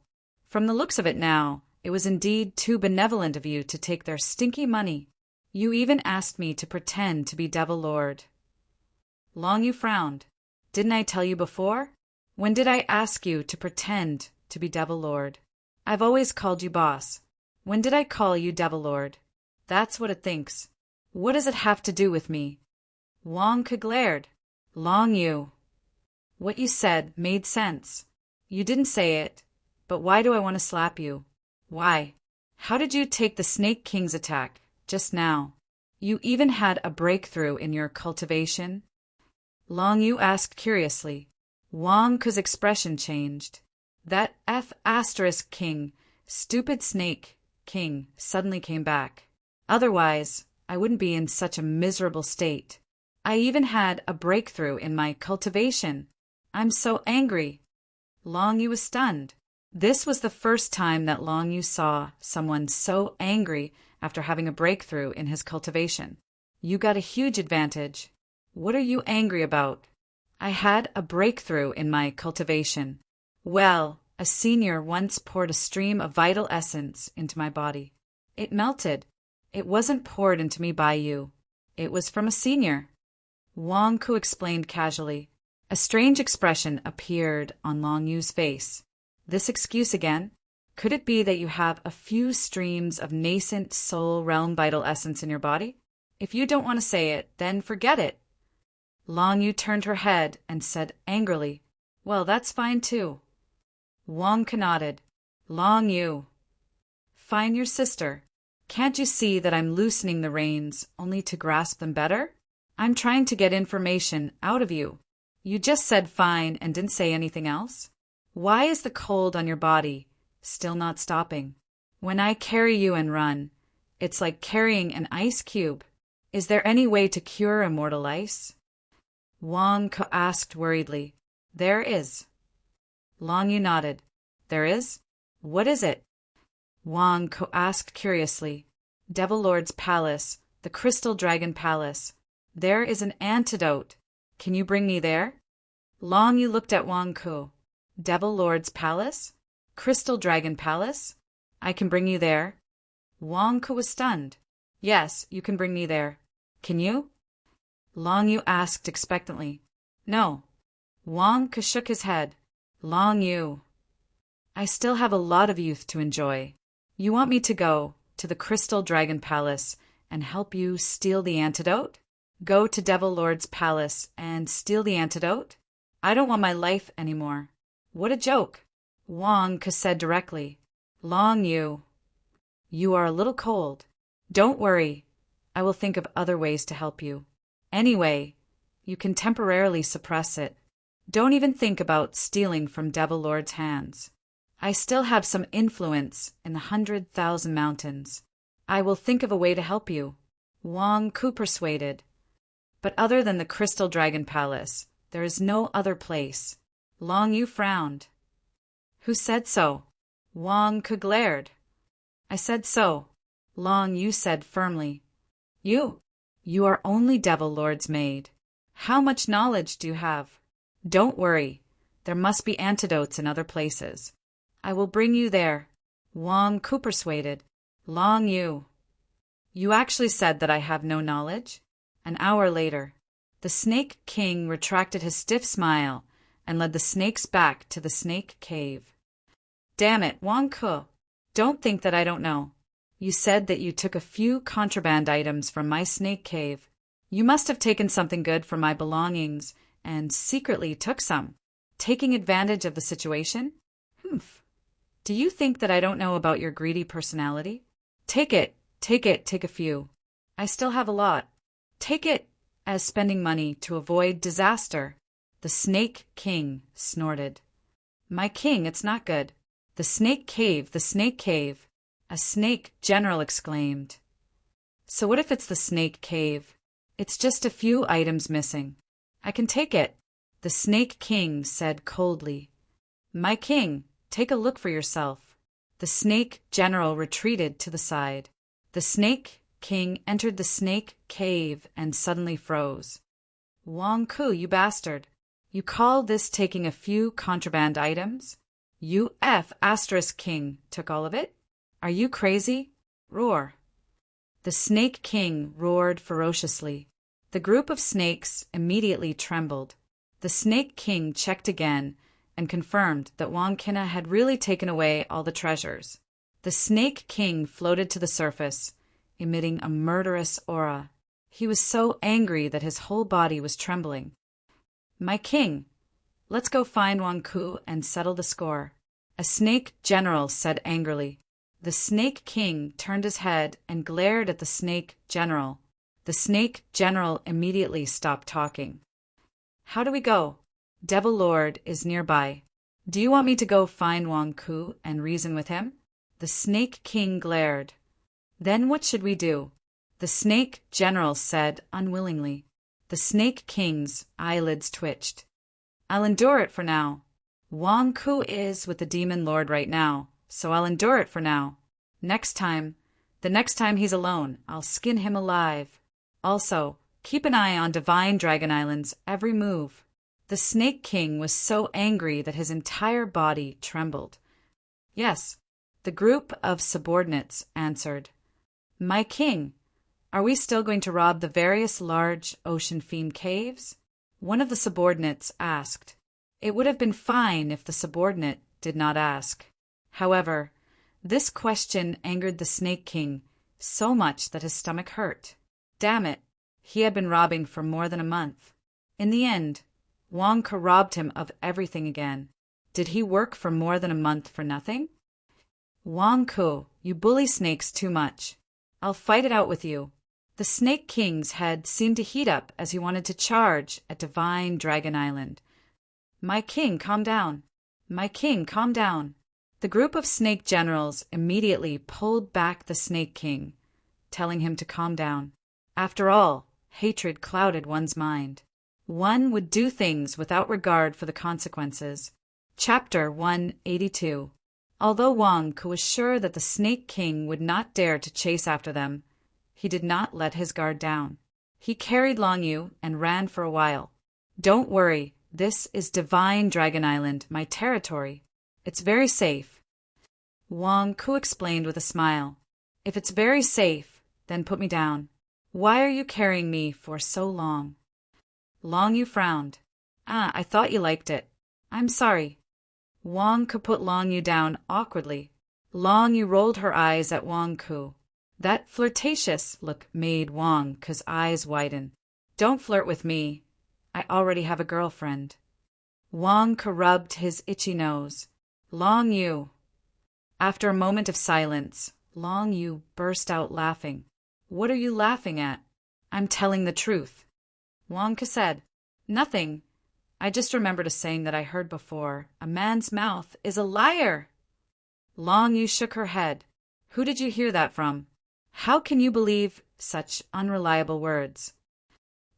[SPEAKER 1] From the looks of it now, it was indeed too benevolent of you to take their stinky money. You even asked me to pretend to be Devil Lord. Long Yu frowned. Didn't I tell you before? When did I ask you to pretend to be Devil Lord? I've always called you boss. When did I call you Devil Lord? That's what it thinks. What does it have to do with me? Wang Ke glared. Long Yu. What you said made sense. You didn't say it, but why do I want to slap you? Why? How did you take the Snake King's attack just now? You even had a breakthrough in your cultivation? Long Yu asked curiously. Wang Ke's expression changed. That King, stupid Snake King, suddenly came back. Otherwise, I wouldn't be in such a miserable state. I even had a breakthrough in my cultivation. I'm so angry. Long Yu was stunned. This was the first time that Long Yu saw someone so angry after having a breakthrough in his cultivation. You got a huge advantage. What are you angry about? I had a breakthrough in my cultivation. Well, a senior once poured a stream of vital essence into my body. It melted. It wasn't poured into me by you. It was from a senior. Wang Ke explained casually. A strange expression appeared on Long Yu's face. This excuse again? Could it be that you have a few streams of nascent soul realm vital essence in your body? If you don't want to say it, then forget it. Long Yu turned her head and said angrily, Well, that's fine too. Wang Ke nodded. Long Yu. Fine your sister. Can't you see that I'm loosening the reins only to grasp them better? I'm trying to get information out of you. You just said fine and didn't say anything else? Why is the cold on your body still not stopping? When I carry you and run, it's like carrying an ice cube. Is there any way to cure immortal ice? Wang Ke asked worriedly. There is. Long Yu nodded. There is? What is it? Wang Ke asked curiously. Devil Lord's palace, the Crystal Dragon Palace. There is an antidote. Can you bring me there? Long Yu looked at Wang Ke. Devil Lord's palace? Crystal Dragon Palace? I can bring you there. Wang Ke was stunned. Yes, you can bring me there. Can you? Long Yu asked expectantly. No. Wang Ke shook his head. Long Yu. I still have a lot of youth to enjoy. You want me to go to the Crystal Dragon Palace and help you steal the antidote? Go to Devil Lord's palace and steal the antidote? I don't want my life anymore. What a joke. Wang Ke said directly. Long Yu. You are a little cold. Don't worry. I will think of other ways to help you. Anyway, you can temporarily suppress it. Don't even think about stealing from Devil Lord's hands. I still have some influence in the 100,000 mountains. I will think of a way to help you. Wang Ke persuaded. But other than the Crystal Dragon Palace, there is no other place. Long Yu frowned. Who said so? Wang Ke glared. I said so. Long Yu said firmly. You. You are only Devil Lord's maid. How much knowledge do you have? Don't worry. There must be antidotes in other places. I will bring you there. Wang Ke persuaded. Long Yu. You actually said that I have no knowledge? An hour later, the Snake King retracted his stiff smile and led the snakes back to the snake cave. Damn it, Wang Ke. Don't think that I don't know. You said that you took a few contraband items from my snake cave. You must have taken something good from my belongings and secretly took some, taking advantage of the situation? Humph. Do you think that I don't know about your greedy personality? Take a few. I still have a lot. Take it. as spending money to avoid disaster. The Snake King snorted. My king, it's not good. The snake cave, the snake cave, a snake general exclaimed. So what if it's the snake cave? It's just a few items missing. I can take it, the Snake King said coldly. My king, take a look for yourself. The snake general retreated to the side. The Snake King entered the snake cave and suddenly froze. Wang Ku, you bastard. You call this taking a few contraband items? You King took all of it? Are you crazy? Roar. The Snake King roared ferociously. The group of snakes immediately trembled. The Snake King checked again and confirmed that Wang Qina had really taken away all the treasures. The Snake King floated to the surface, emitting a murderous aura. He was so angry that his whole body was trembling. My king, let's go find Wang Ku and settle the score, a snake general said angrily. The Snake King turned his head and glared at the snake general. The snake general immediately stopped talking. How do we go? Devil Lord is nearby. Do you want me to go find Wang Ku and reason with him? The Snake King glared. Then what should we do? The snake general said unwillingly. The Snake King's eyelids twitched. I'll endure it for now. Wang Ku is with the Demon Lord right now, so I'll endure it for now. The next time he's alone, I'll skin him alive. Also, keep an eye on Divine Dragon Island's every move. The Snake King was so angry that his entire body trembled. Yes, the group of subordinates answered. My king, are we still going to rob the various large ocean-themed caves? One of the subordinates asked. It would have been fine if the subordinate did not ask. However, this question angered the Snake King so much that his stomach hurt. Damn it, he had been robbing for more than a month. In the end, Wang Ku robbed him of everything again. Did he work for more than a month for nothing? Wang Ku, you bully snakes too much. I'll fight it out with you. The Snake King's head seemed to heat up as he wanted to charge at Divine Dragon Island. My king, calm down. My king, calm down. The group of snake generals immediately pulled back the Snake King, telling him to calm down. After all, hatred clouded one's mind. One would do things without regard for the consequences. Chapter 182. Although Wang Ku was sure that the Snake King would not dare to chase after them, he did not let his guard down. He carried Long Yu and ran for a while. Don't worry, this is Divine Dragon Island, my territory. It's very safe. Wang Ku explained with a smile. If it's very safe, then put me down. Why are you carrying me for so long? Long Yu frowned. I thought you liked it. I'm sorry. Wang Ku put Long Yu down awkwardly. Long Yu rolled her eyes at Wang Ku. That flirtatious look made Wang Ku's eyes widen. Don't flirt with me. I already have a girlfriend. Wang Ku rubbed his itchy nose. Long Yu. After a moment of silence, Long Yu burst out laughing. What are you laughing at? I'm telling the truth. Wang Ku said, Nothing. I just remembered a saying that I heard before. A man's mouth is a liar. Long Yu shook her head. Who did you hear that from? How can you believe such unreliable words?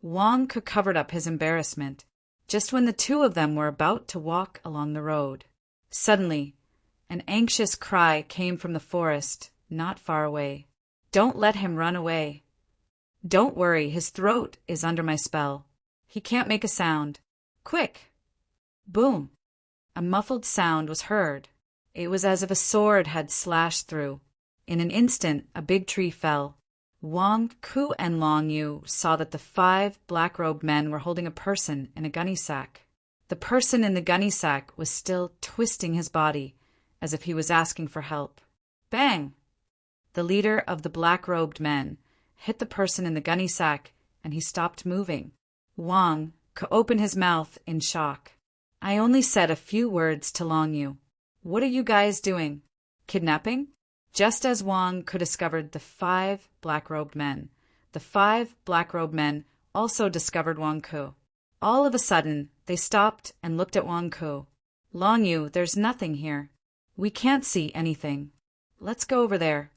[SPEAKER 1] Wang Ku covered up his embarrassment, just when the two of them were about to walk along the road. Suddenly, an anxious cry came from the forest, not far away. Don't let him run away. Don't worry, his throat is under my spell. He can't make a sound. Quick! Boom! A muffled sound was heard. It was as if a sword had slashed through. In an instant, a big tree fell. Wang Ku and Long Yu saw that the 5 black-robed men were holding a person in a gunny sack. The person in the gunny sack was still twisting his body, as if he was asking for help. Bang! The leader of the black-robed men hit the person in the gunny sack, and he stopped moving. Wang Ku opened his mouth in shock. I only said a few words to Long Yu. What are you guys doing? Kidnapping? Just as Wang Ku discovered the 5 black-robed men. The 5 black-robed men also discovered Wang Ku. All of a sudden, they stopped and looked at Wang Ku. Long Yu, there's nothing here. We can't see anything. Let's go over there.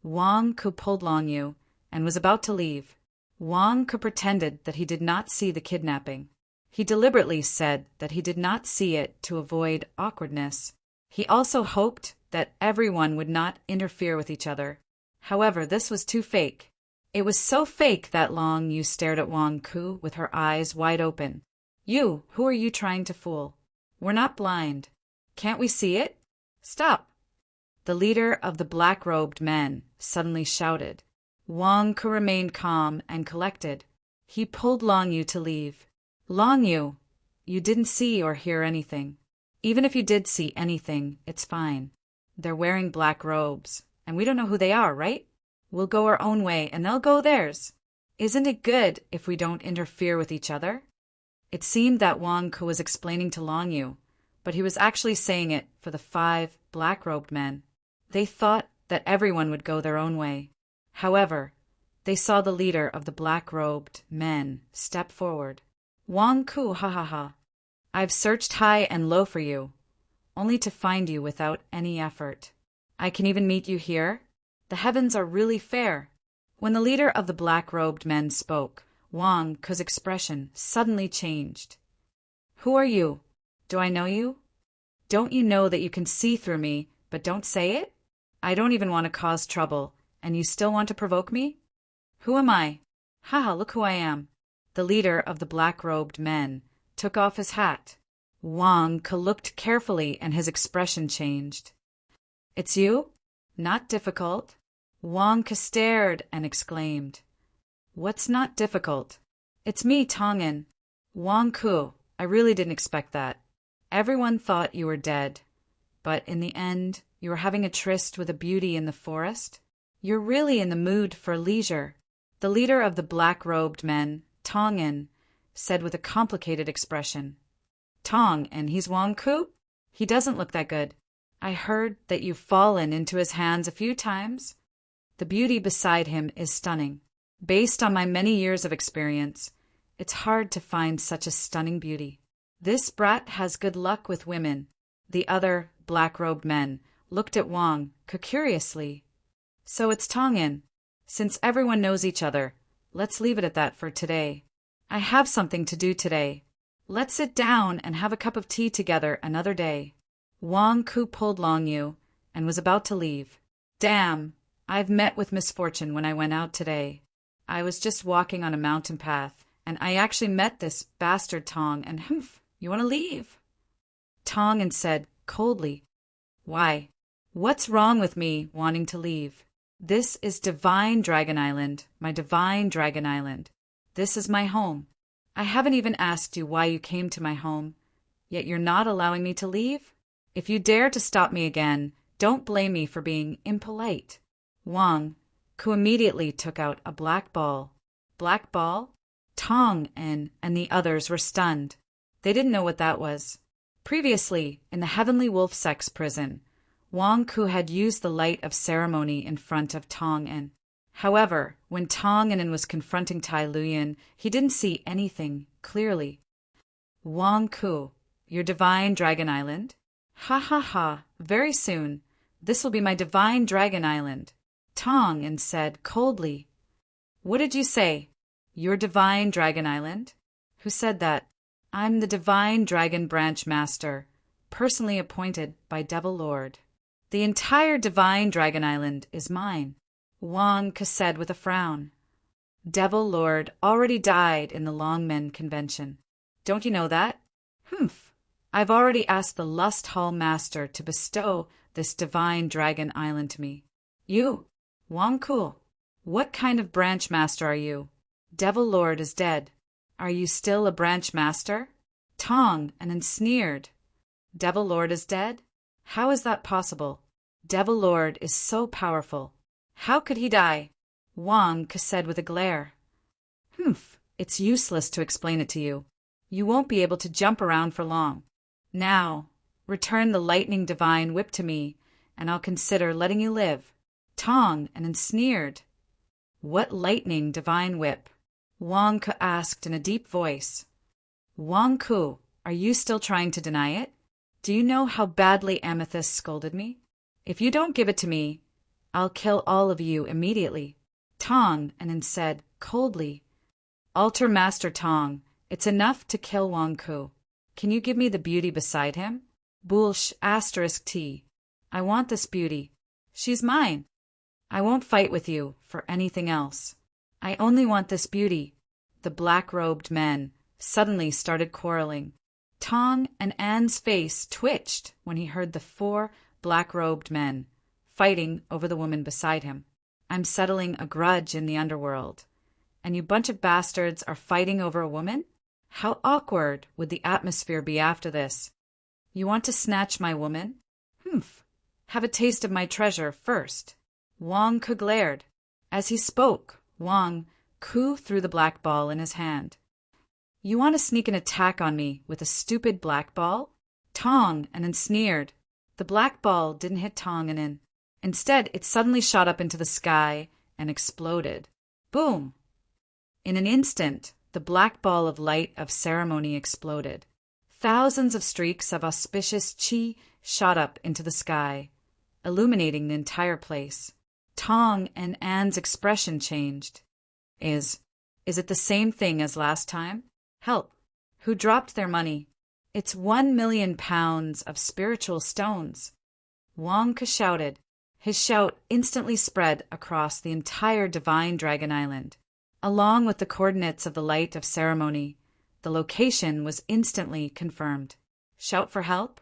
[SPEAKER 1] Wang Ku pulled Long Yu and was about to leave. Wang Ku pretended that he did not see the kidnapping. He deliberately said that he did not see it to avoid awkwardness. He also hoped that everyone would not interfere with each other. However, this was too fake. It was so fake that Long Yu stared at Wang Ku with her eyes wide open. You, who are you trying to fool? We're not blind. Can't we see it? Stop! The leader of the black-robed men suddenly shouted. Wang Ku remained calm and collected. He pulled Long Yu to leave. Long Yu, you didn't see or hear anything. Even if you did see anything, it's fine. They're wearing black robes, and we don't know who they are, right? We'll go our own way, and they'll go theirs. Isn't it good if we don't interfere with each other? It seemed that Wang Ku was explaining to Long Yu, but he was actually saying it for the 5 black-robed men. They thought that everyone would go their own way. However, they saw the leader of the black-robed men step forward. Wang Ku, ha ha ha. I've searched high and low for you, only to find you without any effort. I can even meet you here. The heavens are really fair. When the leader of the black-robed men spoke, Wang Ku's expression suddenly changed. Who are you? Do I know you? Don't you know that you can see through me, but don't say it? I don't even want to cause trouble, and you still want to provoke me? Who am I? Haha, look who I am. The leader of the black-robed men took off his hat. Wang Ku looked carefully and his expression changed. It's you? Not difficult. Wang Ku stared and exclaimed. What's not difficult? It's me, Tongan. Wang Ku, I really didn't expect that. Everyone thought you were dead. But in the end, you were having a tryst with a beauty in the forest? You're really in the mood for leisure. The leader of the black-robed men, Tongan, said with a complicated expression. Tong, and he's Wang Ku? He doesn't look that good. I heard that you've fallen into his hands a few times. The beauty beside him is stunning. Based on my many years of experience, it's hard to find such a stunning beauty. This brat has good luck with women. The other black-robed men looked at Wang Ku curiously. So it's Tongan. Since everyone knows each other, let's leave it at that for today. I have something to do today. Let's sit down and have a cup of tea together another day. Wang Ku pulled Long Yu and was about to leave. Damn, I've met with misfortune when I went out today. I was just walking on a mountain path, and I actually met this bastard Tong, and humph, you want to leave? Tongan said coldly, Why? What's wrong with me wanting to leave? This is Divine Dragon Island, my Divine Dragon Island. This is my home. I haven't even asked you why you came to my home, yet you're not allowing me to leave? If you dare to stop me again, don't blame me for being impolite. Wang Ku immediately took out a black ball. Black ball? Tong and the others were stunned. They didn't know what that was. Previously, in the Heavenly Wolf Sex prison, Wang Ku had used the light of ceremony in front of Tong An. However, when Tong An was confronting Tai Luyan, he didn't see anything clearly. Wang Ku, your Divine Dragon Island? Ha ha ha, very soon. This will be my Divine Dragon Island. Tong An said coldly. What did you say? Your Divine Dragon Island? Who said that? I'm the Divine Dragon Branch Master, personally appointed by Devil Lord. The entire Divine Dragon Island is mine, Wang Ku said with a frown. Devil Lord already died in the Longmen Convention. Don't you know that? Humph. I've already asked the Lust Hall Master to bestow this Divine Dragon Island to me. You, Wang Ku, what kind of branch master are you? Devil Lord is dead. Are you still a branch master? Tong and then sneered. Devil Lord is dead? How is that possible? Devil Lord is so powerful. How could he die? Wang Ku said with a glare. Humph, it's useless to explain it to you. You won't be able to jump around for long. Now, return the lightning divine whip to me, and I'll consider letting you live. Tong and then sneered. What lightning divine whip? Wang Ke asked in a deep voice. Wang Ku, are you still trying to deny it? Do you know how badly Amethyst scolded me? If you don't give it to me, I'll kill all of you immediately. Tong and said coldly, Altar Master Tong, it's enough to kill Wang Ku. Can you give me the beauty beside him? Bulsh *T. I want this beauty. She's mine. I won't fight with you for anything else. I only want this beauty. The black-robed men suddenly started quarreling. Tong and Anne's face twitched when he heard the 4 black-robed men fighting over the woman beside him. I'm settling a grudge in the underworld. And you bunch of bastards are fighting over a woman? How awkward would the atmosphere be after this? You want to snatch my woman? Humph. Have a taste of my treasure first. Wang Ke glared. As he spoke, Wang Ku threw the black ball in his hand. You want to sneak an attack on me with a stupid black ball? Tong and sneered. The black ball didn't hit Tong and Instead, it suddenly shot up into the sky and exploded. Boom! In an instant, the black ball of light of ceremony exploded. Thousands of streaks of auspicious qi shot up into the sky, illuminating the entire place. Tong and Anne's expression changed. Is it the same thing as last time? Help! Who dropped their money? It's 1 million pounds of spiritual stones. Wang Ke shouted. His shout instantly spread across the entire Divine Dragon Island. Along with the coordinates of the light of ceremony, the location was instantly confirmed. Shout for help?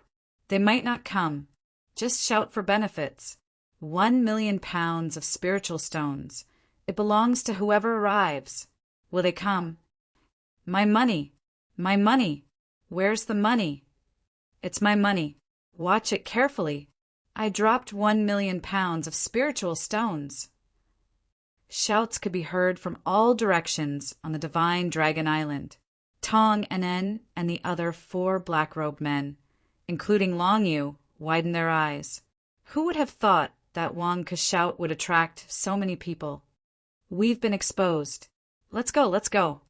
[SPEAKER 1] They might not come. Just shout for benefits. 1 million pounds of spiritual stones. It belongs to whoever arrives. Will they come? My money! My money! Where's the money? It's my money. Watch it carefully. I dropped 1 million pounds of spiritual stones. Shouts could be heard from all directions on the Divine Dragon Island. Tong and the other 4 black-robed men, including Long Yu, widened their eyes. Who would have thought that Wang Ke's shout would attract so many people? We've been exposed. Let's go, let's go.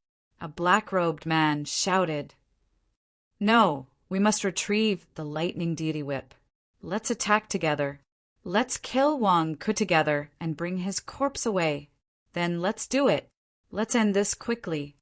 [SPEAKER 1] A black-robed man shouted. No, we must retrieve the lightning deity whip. Let's attack together. Let's kill Wang Ke together and bring his corpse away. Then let's do it. Let's end this quickly.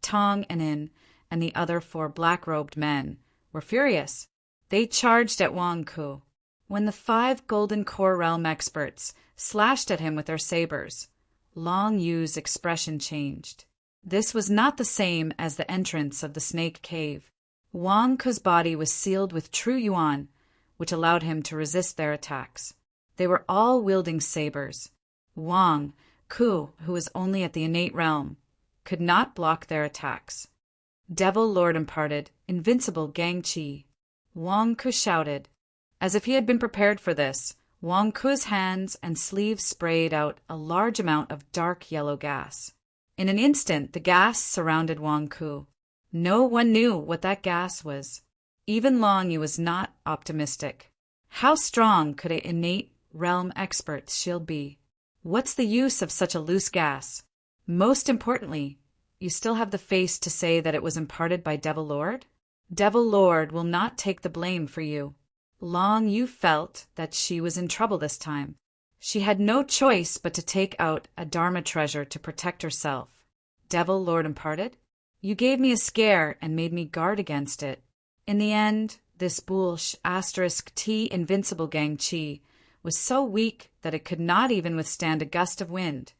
[SPEAKER 1] Tong and the other 4 black-robed men were furious. They charged at Wang Ke. When the 5 Golden Core Realm experts slashed at him with their sabers, Long Yu's expression changed. This was not the same as the entrance of the Snake Cave. Wang Ke's body was sealed with true yuan, which allowed him to resist their attacks. They were all wielding sabers. Wang Ke, who was only at the innate realm, could not block their attacks. Devil Lord imparted invincible Gang Chi. Wang Ke shouted. As if he had been prepared for this, Wang Ke's hands and sleeves sprayed out a large amount of dark yellow gas. In an instant, the gas surrounded Wang Ke. No one knew what that gas was. Even Long Yu was not optimistic. How strong could an innate realm expert's shield be? What's the use of such a loose gas? Most importantly, you still have the face to say that it was imparted by Devil Lord? Devil Lord will not take the blame for you. Long Yu felt that she was in trouble this time. She had no choice but to take out a Dharma treasure to protect herself. Devil Lord imparted? You gave me a scare and made me guard against it. In the end, this Bulsh *T invincible Gang Chi was so weak that it could not even withstand a gust of wind.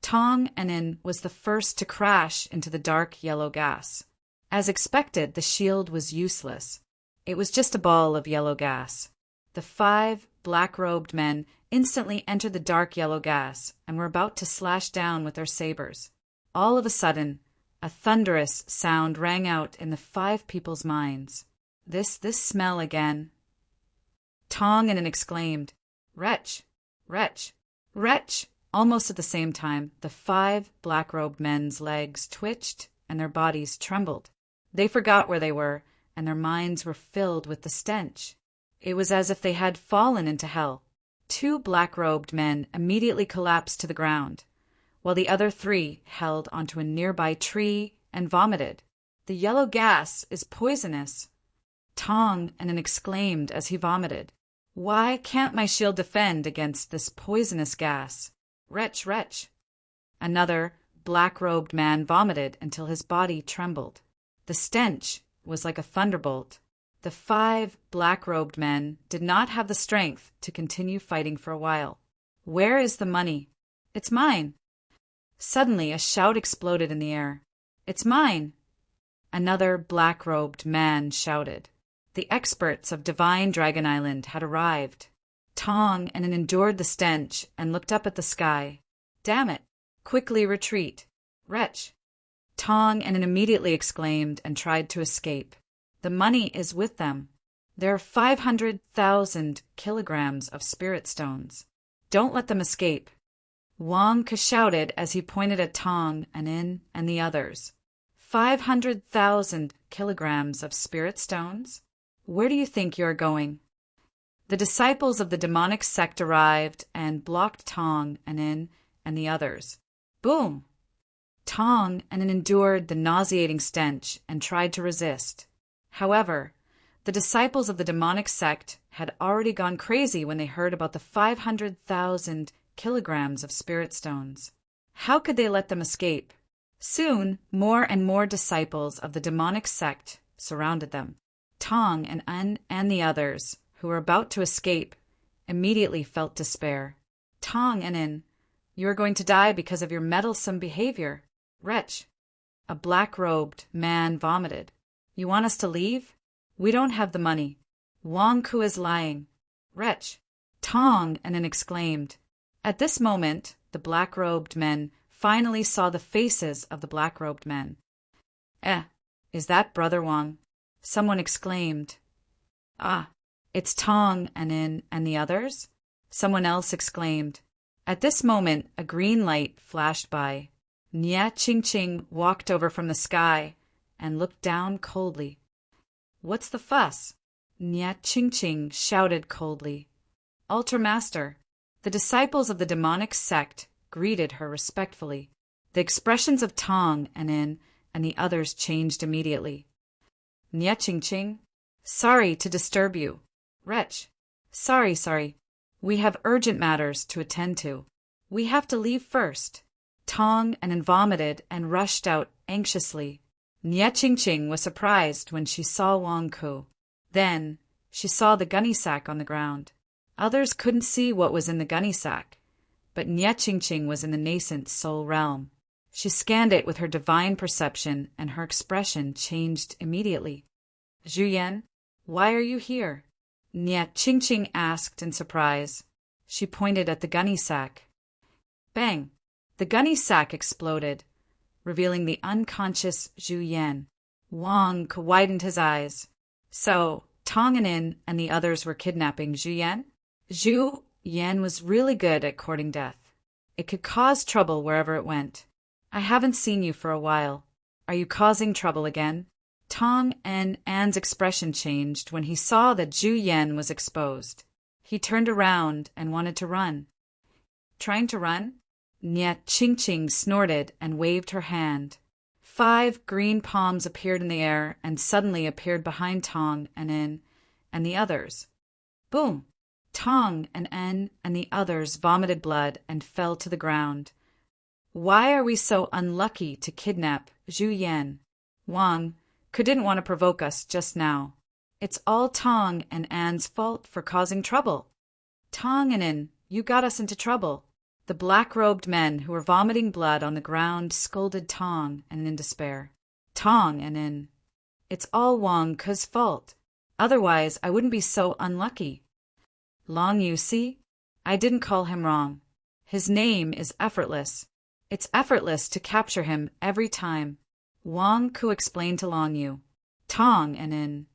[SPEAKER 1] Tong and was the first to crash into the dark yellow gas. As expected, the shield was useless. It was just a ball of yellow gas. The 5 black-robed men instantly entered the dark yellow gas and were about to slash down with their sabers. All of a sudden, a thunderous sound rang out in the 5 people's minds. This smell again. Tong and exclaimed, Wretch! Wretch! Wretch! Almost at the same time, the 5 black-robed men's legs twitched and their bodies trembled. They forgot where they were, and their minds were filled with the stench. It was as if they had fallen into hell. 2 black-robed men immediately collapsed to the ground, while the other three held onto a nearby tree and vomited. "The yellow gas is poisonous," Tong and An exclaimed as he vomited. "Why can't my shield defend against this poisonous gas? Retch, retch." Another black-robed man vomited until his body trembled. The stench was like a thunderbolt. The 5 black-robed men did not have the strength to continue fighting for a while. "Where is the money?" "It's mine." Suddenly a shout exploded in the air. "It's mine." Another black-robed man shouted. The experts of Divine Dragon Island had arrived. Tong and An endured the stench and looked up at the sky. "Damn it! Quickly retreat! Retch!" Tong and An immediately exclaimed and tried to escape. "The money is with them. There are 500,000 kilograms of spirit stones. Don't let them escape." Wang Ke shouted as he pointed at Tong and In and the others. 500,000 kilograms of spirit stones? Where do you think you're going? The disciples of the demonic sect arrived and blocked Tong and In and the others. Boom! Tong and An endured the nauseating stench and tried to resist. However, the disciples of the demonic sect had already gone crazy when they heard about the 500,000 kilograms of spirit stones. How could they let them escape? Soon, more and more disciples of the demonic sect surrounded them. Tong and An and the others, who were about to escape, immediately felt despair. Tong and In, you are going to die because of your meddlesome behavior. Retch. A black-robed man vomited. You want us to leave? We don't have the money. Wang Ku is lying. Retch. Tong and An exclaimed. At this moment, the black-robed men finally saw the faces of the black-robed men. Is that Brother Wang? Someone exclaimed. Ah, it's Tong and In and the others? Someone else exclaimed. At this moment, a green light flashed by. Nia Qingqing walked over from the sky and looked down coldly. What's the fuss? Nia Qingqing shouted coldly. Ultra Master. The disciples of the demonic sect greeted her respectfully. The expressions of Tong and In and the others changed immediately. Nia Qingqing. Sorry to disturb you. Retch. Sorry. We have urgent matters to attend to. We have to leave first. Tong and An vomited and rushed out anxiously. Nia Qingqing was surprised when she saw Wang Ku. Then she saw the gunny sack on the ground. Others couldn't see what was in the gunny sack, but Nia Qingqing was in the nascent soul realm. She scanned it with her divine perception, and her expression changed immediately. Zhu Yan, why are you here? Nia Qingqing asked in surprise. She pointed at the gunny sack. Bang! The gunny sack exploded, revealing the unconscious Zhu Yan. Wang Ke widened his eyes. So, Tong and In and the others were kidnapping Zhu Yan? Zhu Yan was really good at courting death. It could cause trouble wherever it went. I haven't seen you for a while. Are you causing trouble again? Tong and An's expression changed when he saw that Zhu Yan was exposed. He turned around and wanted to run. Trying to run? Nia Qingqing snorted and waved her hand. 5 green palms appeared in the air and suddenly appeared behind Tong and In and the others. Boom! Tong and En and the others vomited blood and fell to the ground. Why are we so unlucky to kidnap Zhu Yan? Wang Ke didn't want to provoke us just now. It's all Tong and An's fault for causing trouble. Tong and In, you got us into trouble. The black-robed men who were vomiting blood on the ground scolded Tong and in despair. Tong and In, it's all Wang Ke's fault. Otherwise, I wouldn't be so unlucky. Long Yu see? I didn't call him wrong. His name is effortless. It's effortless to capture him every time. Wang Ke explained to Long Yu. Tong and In,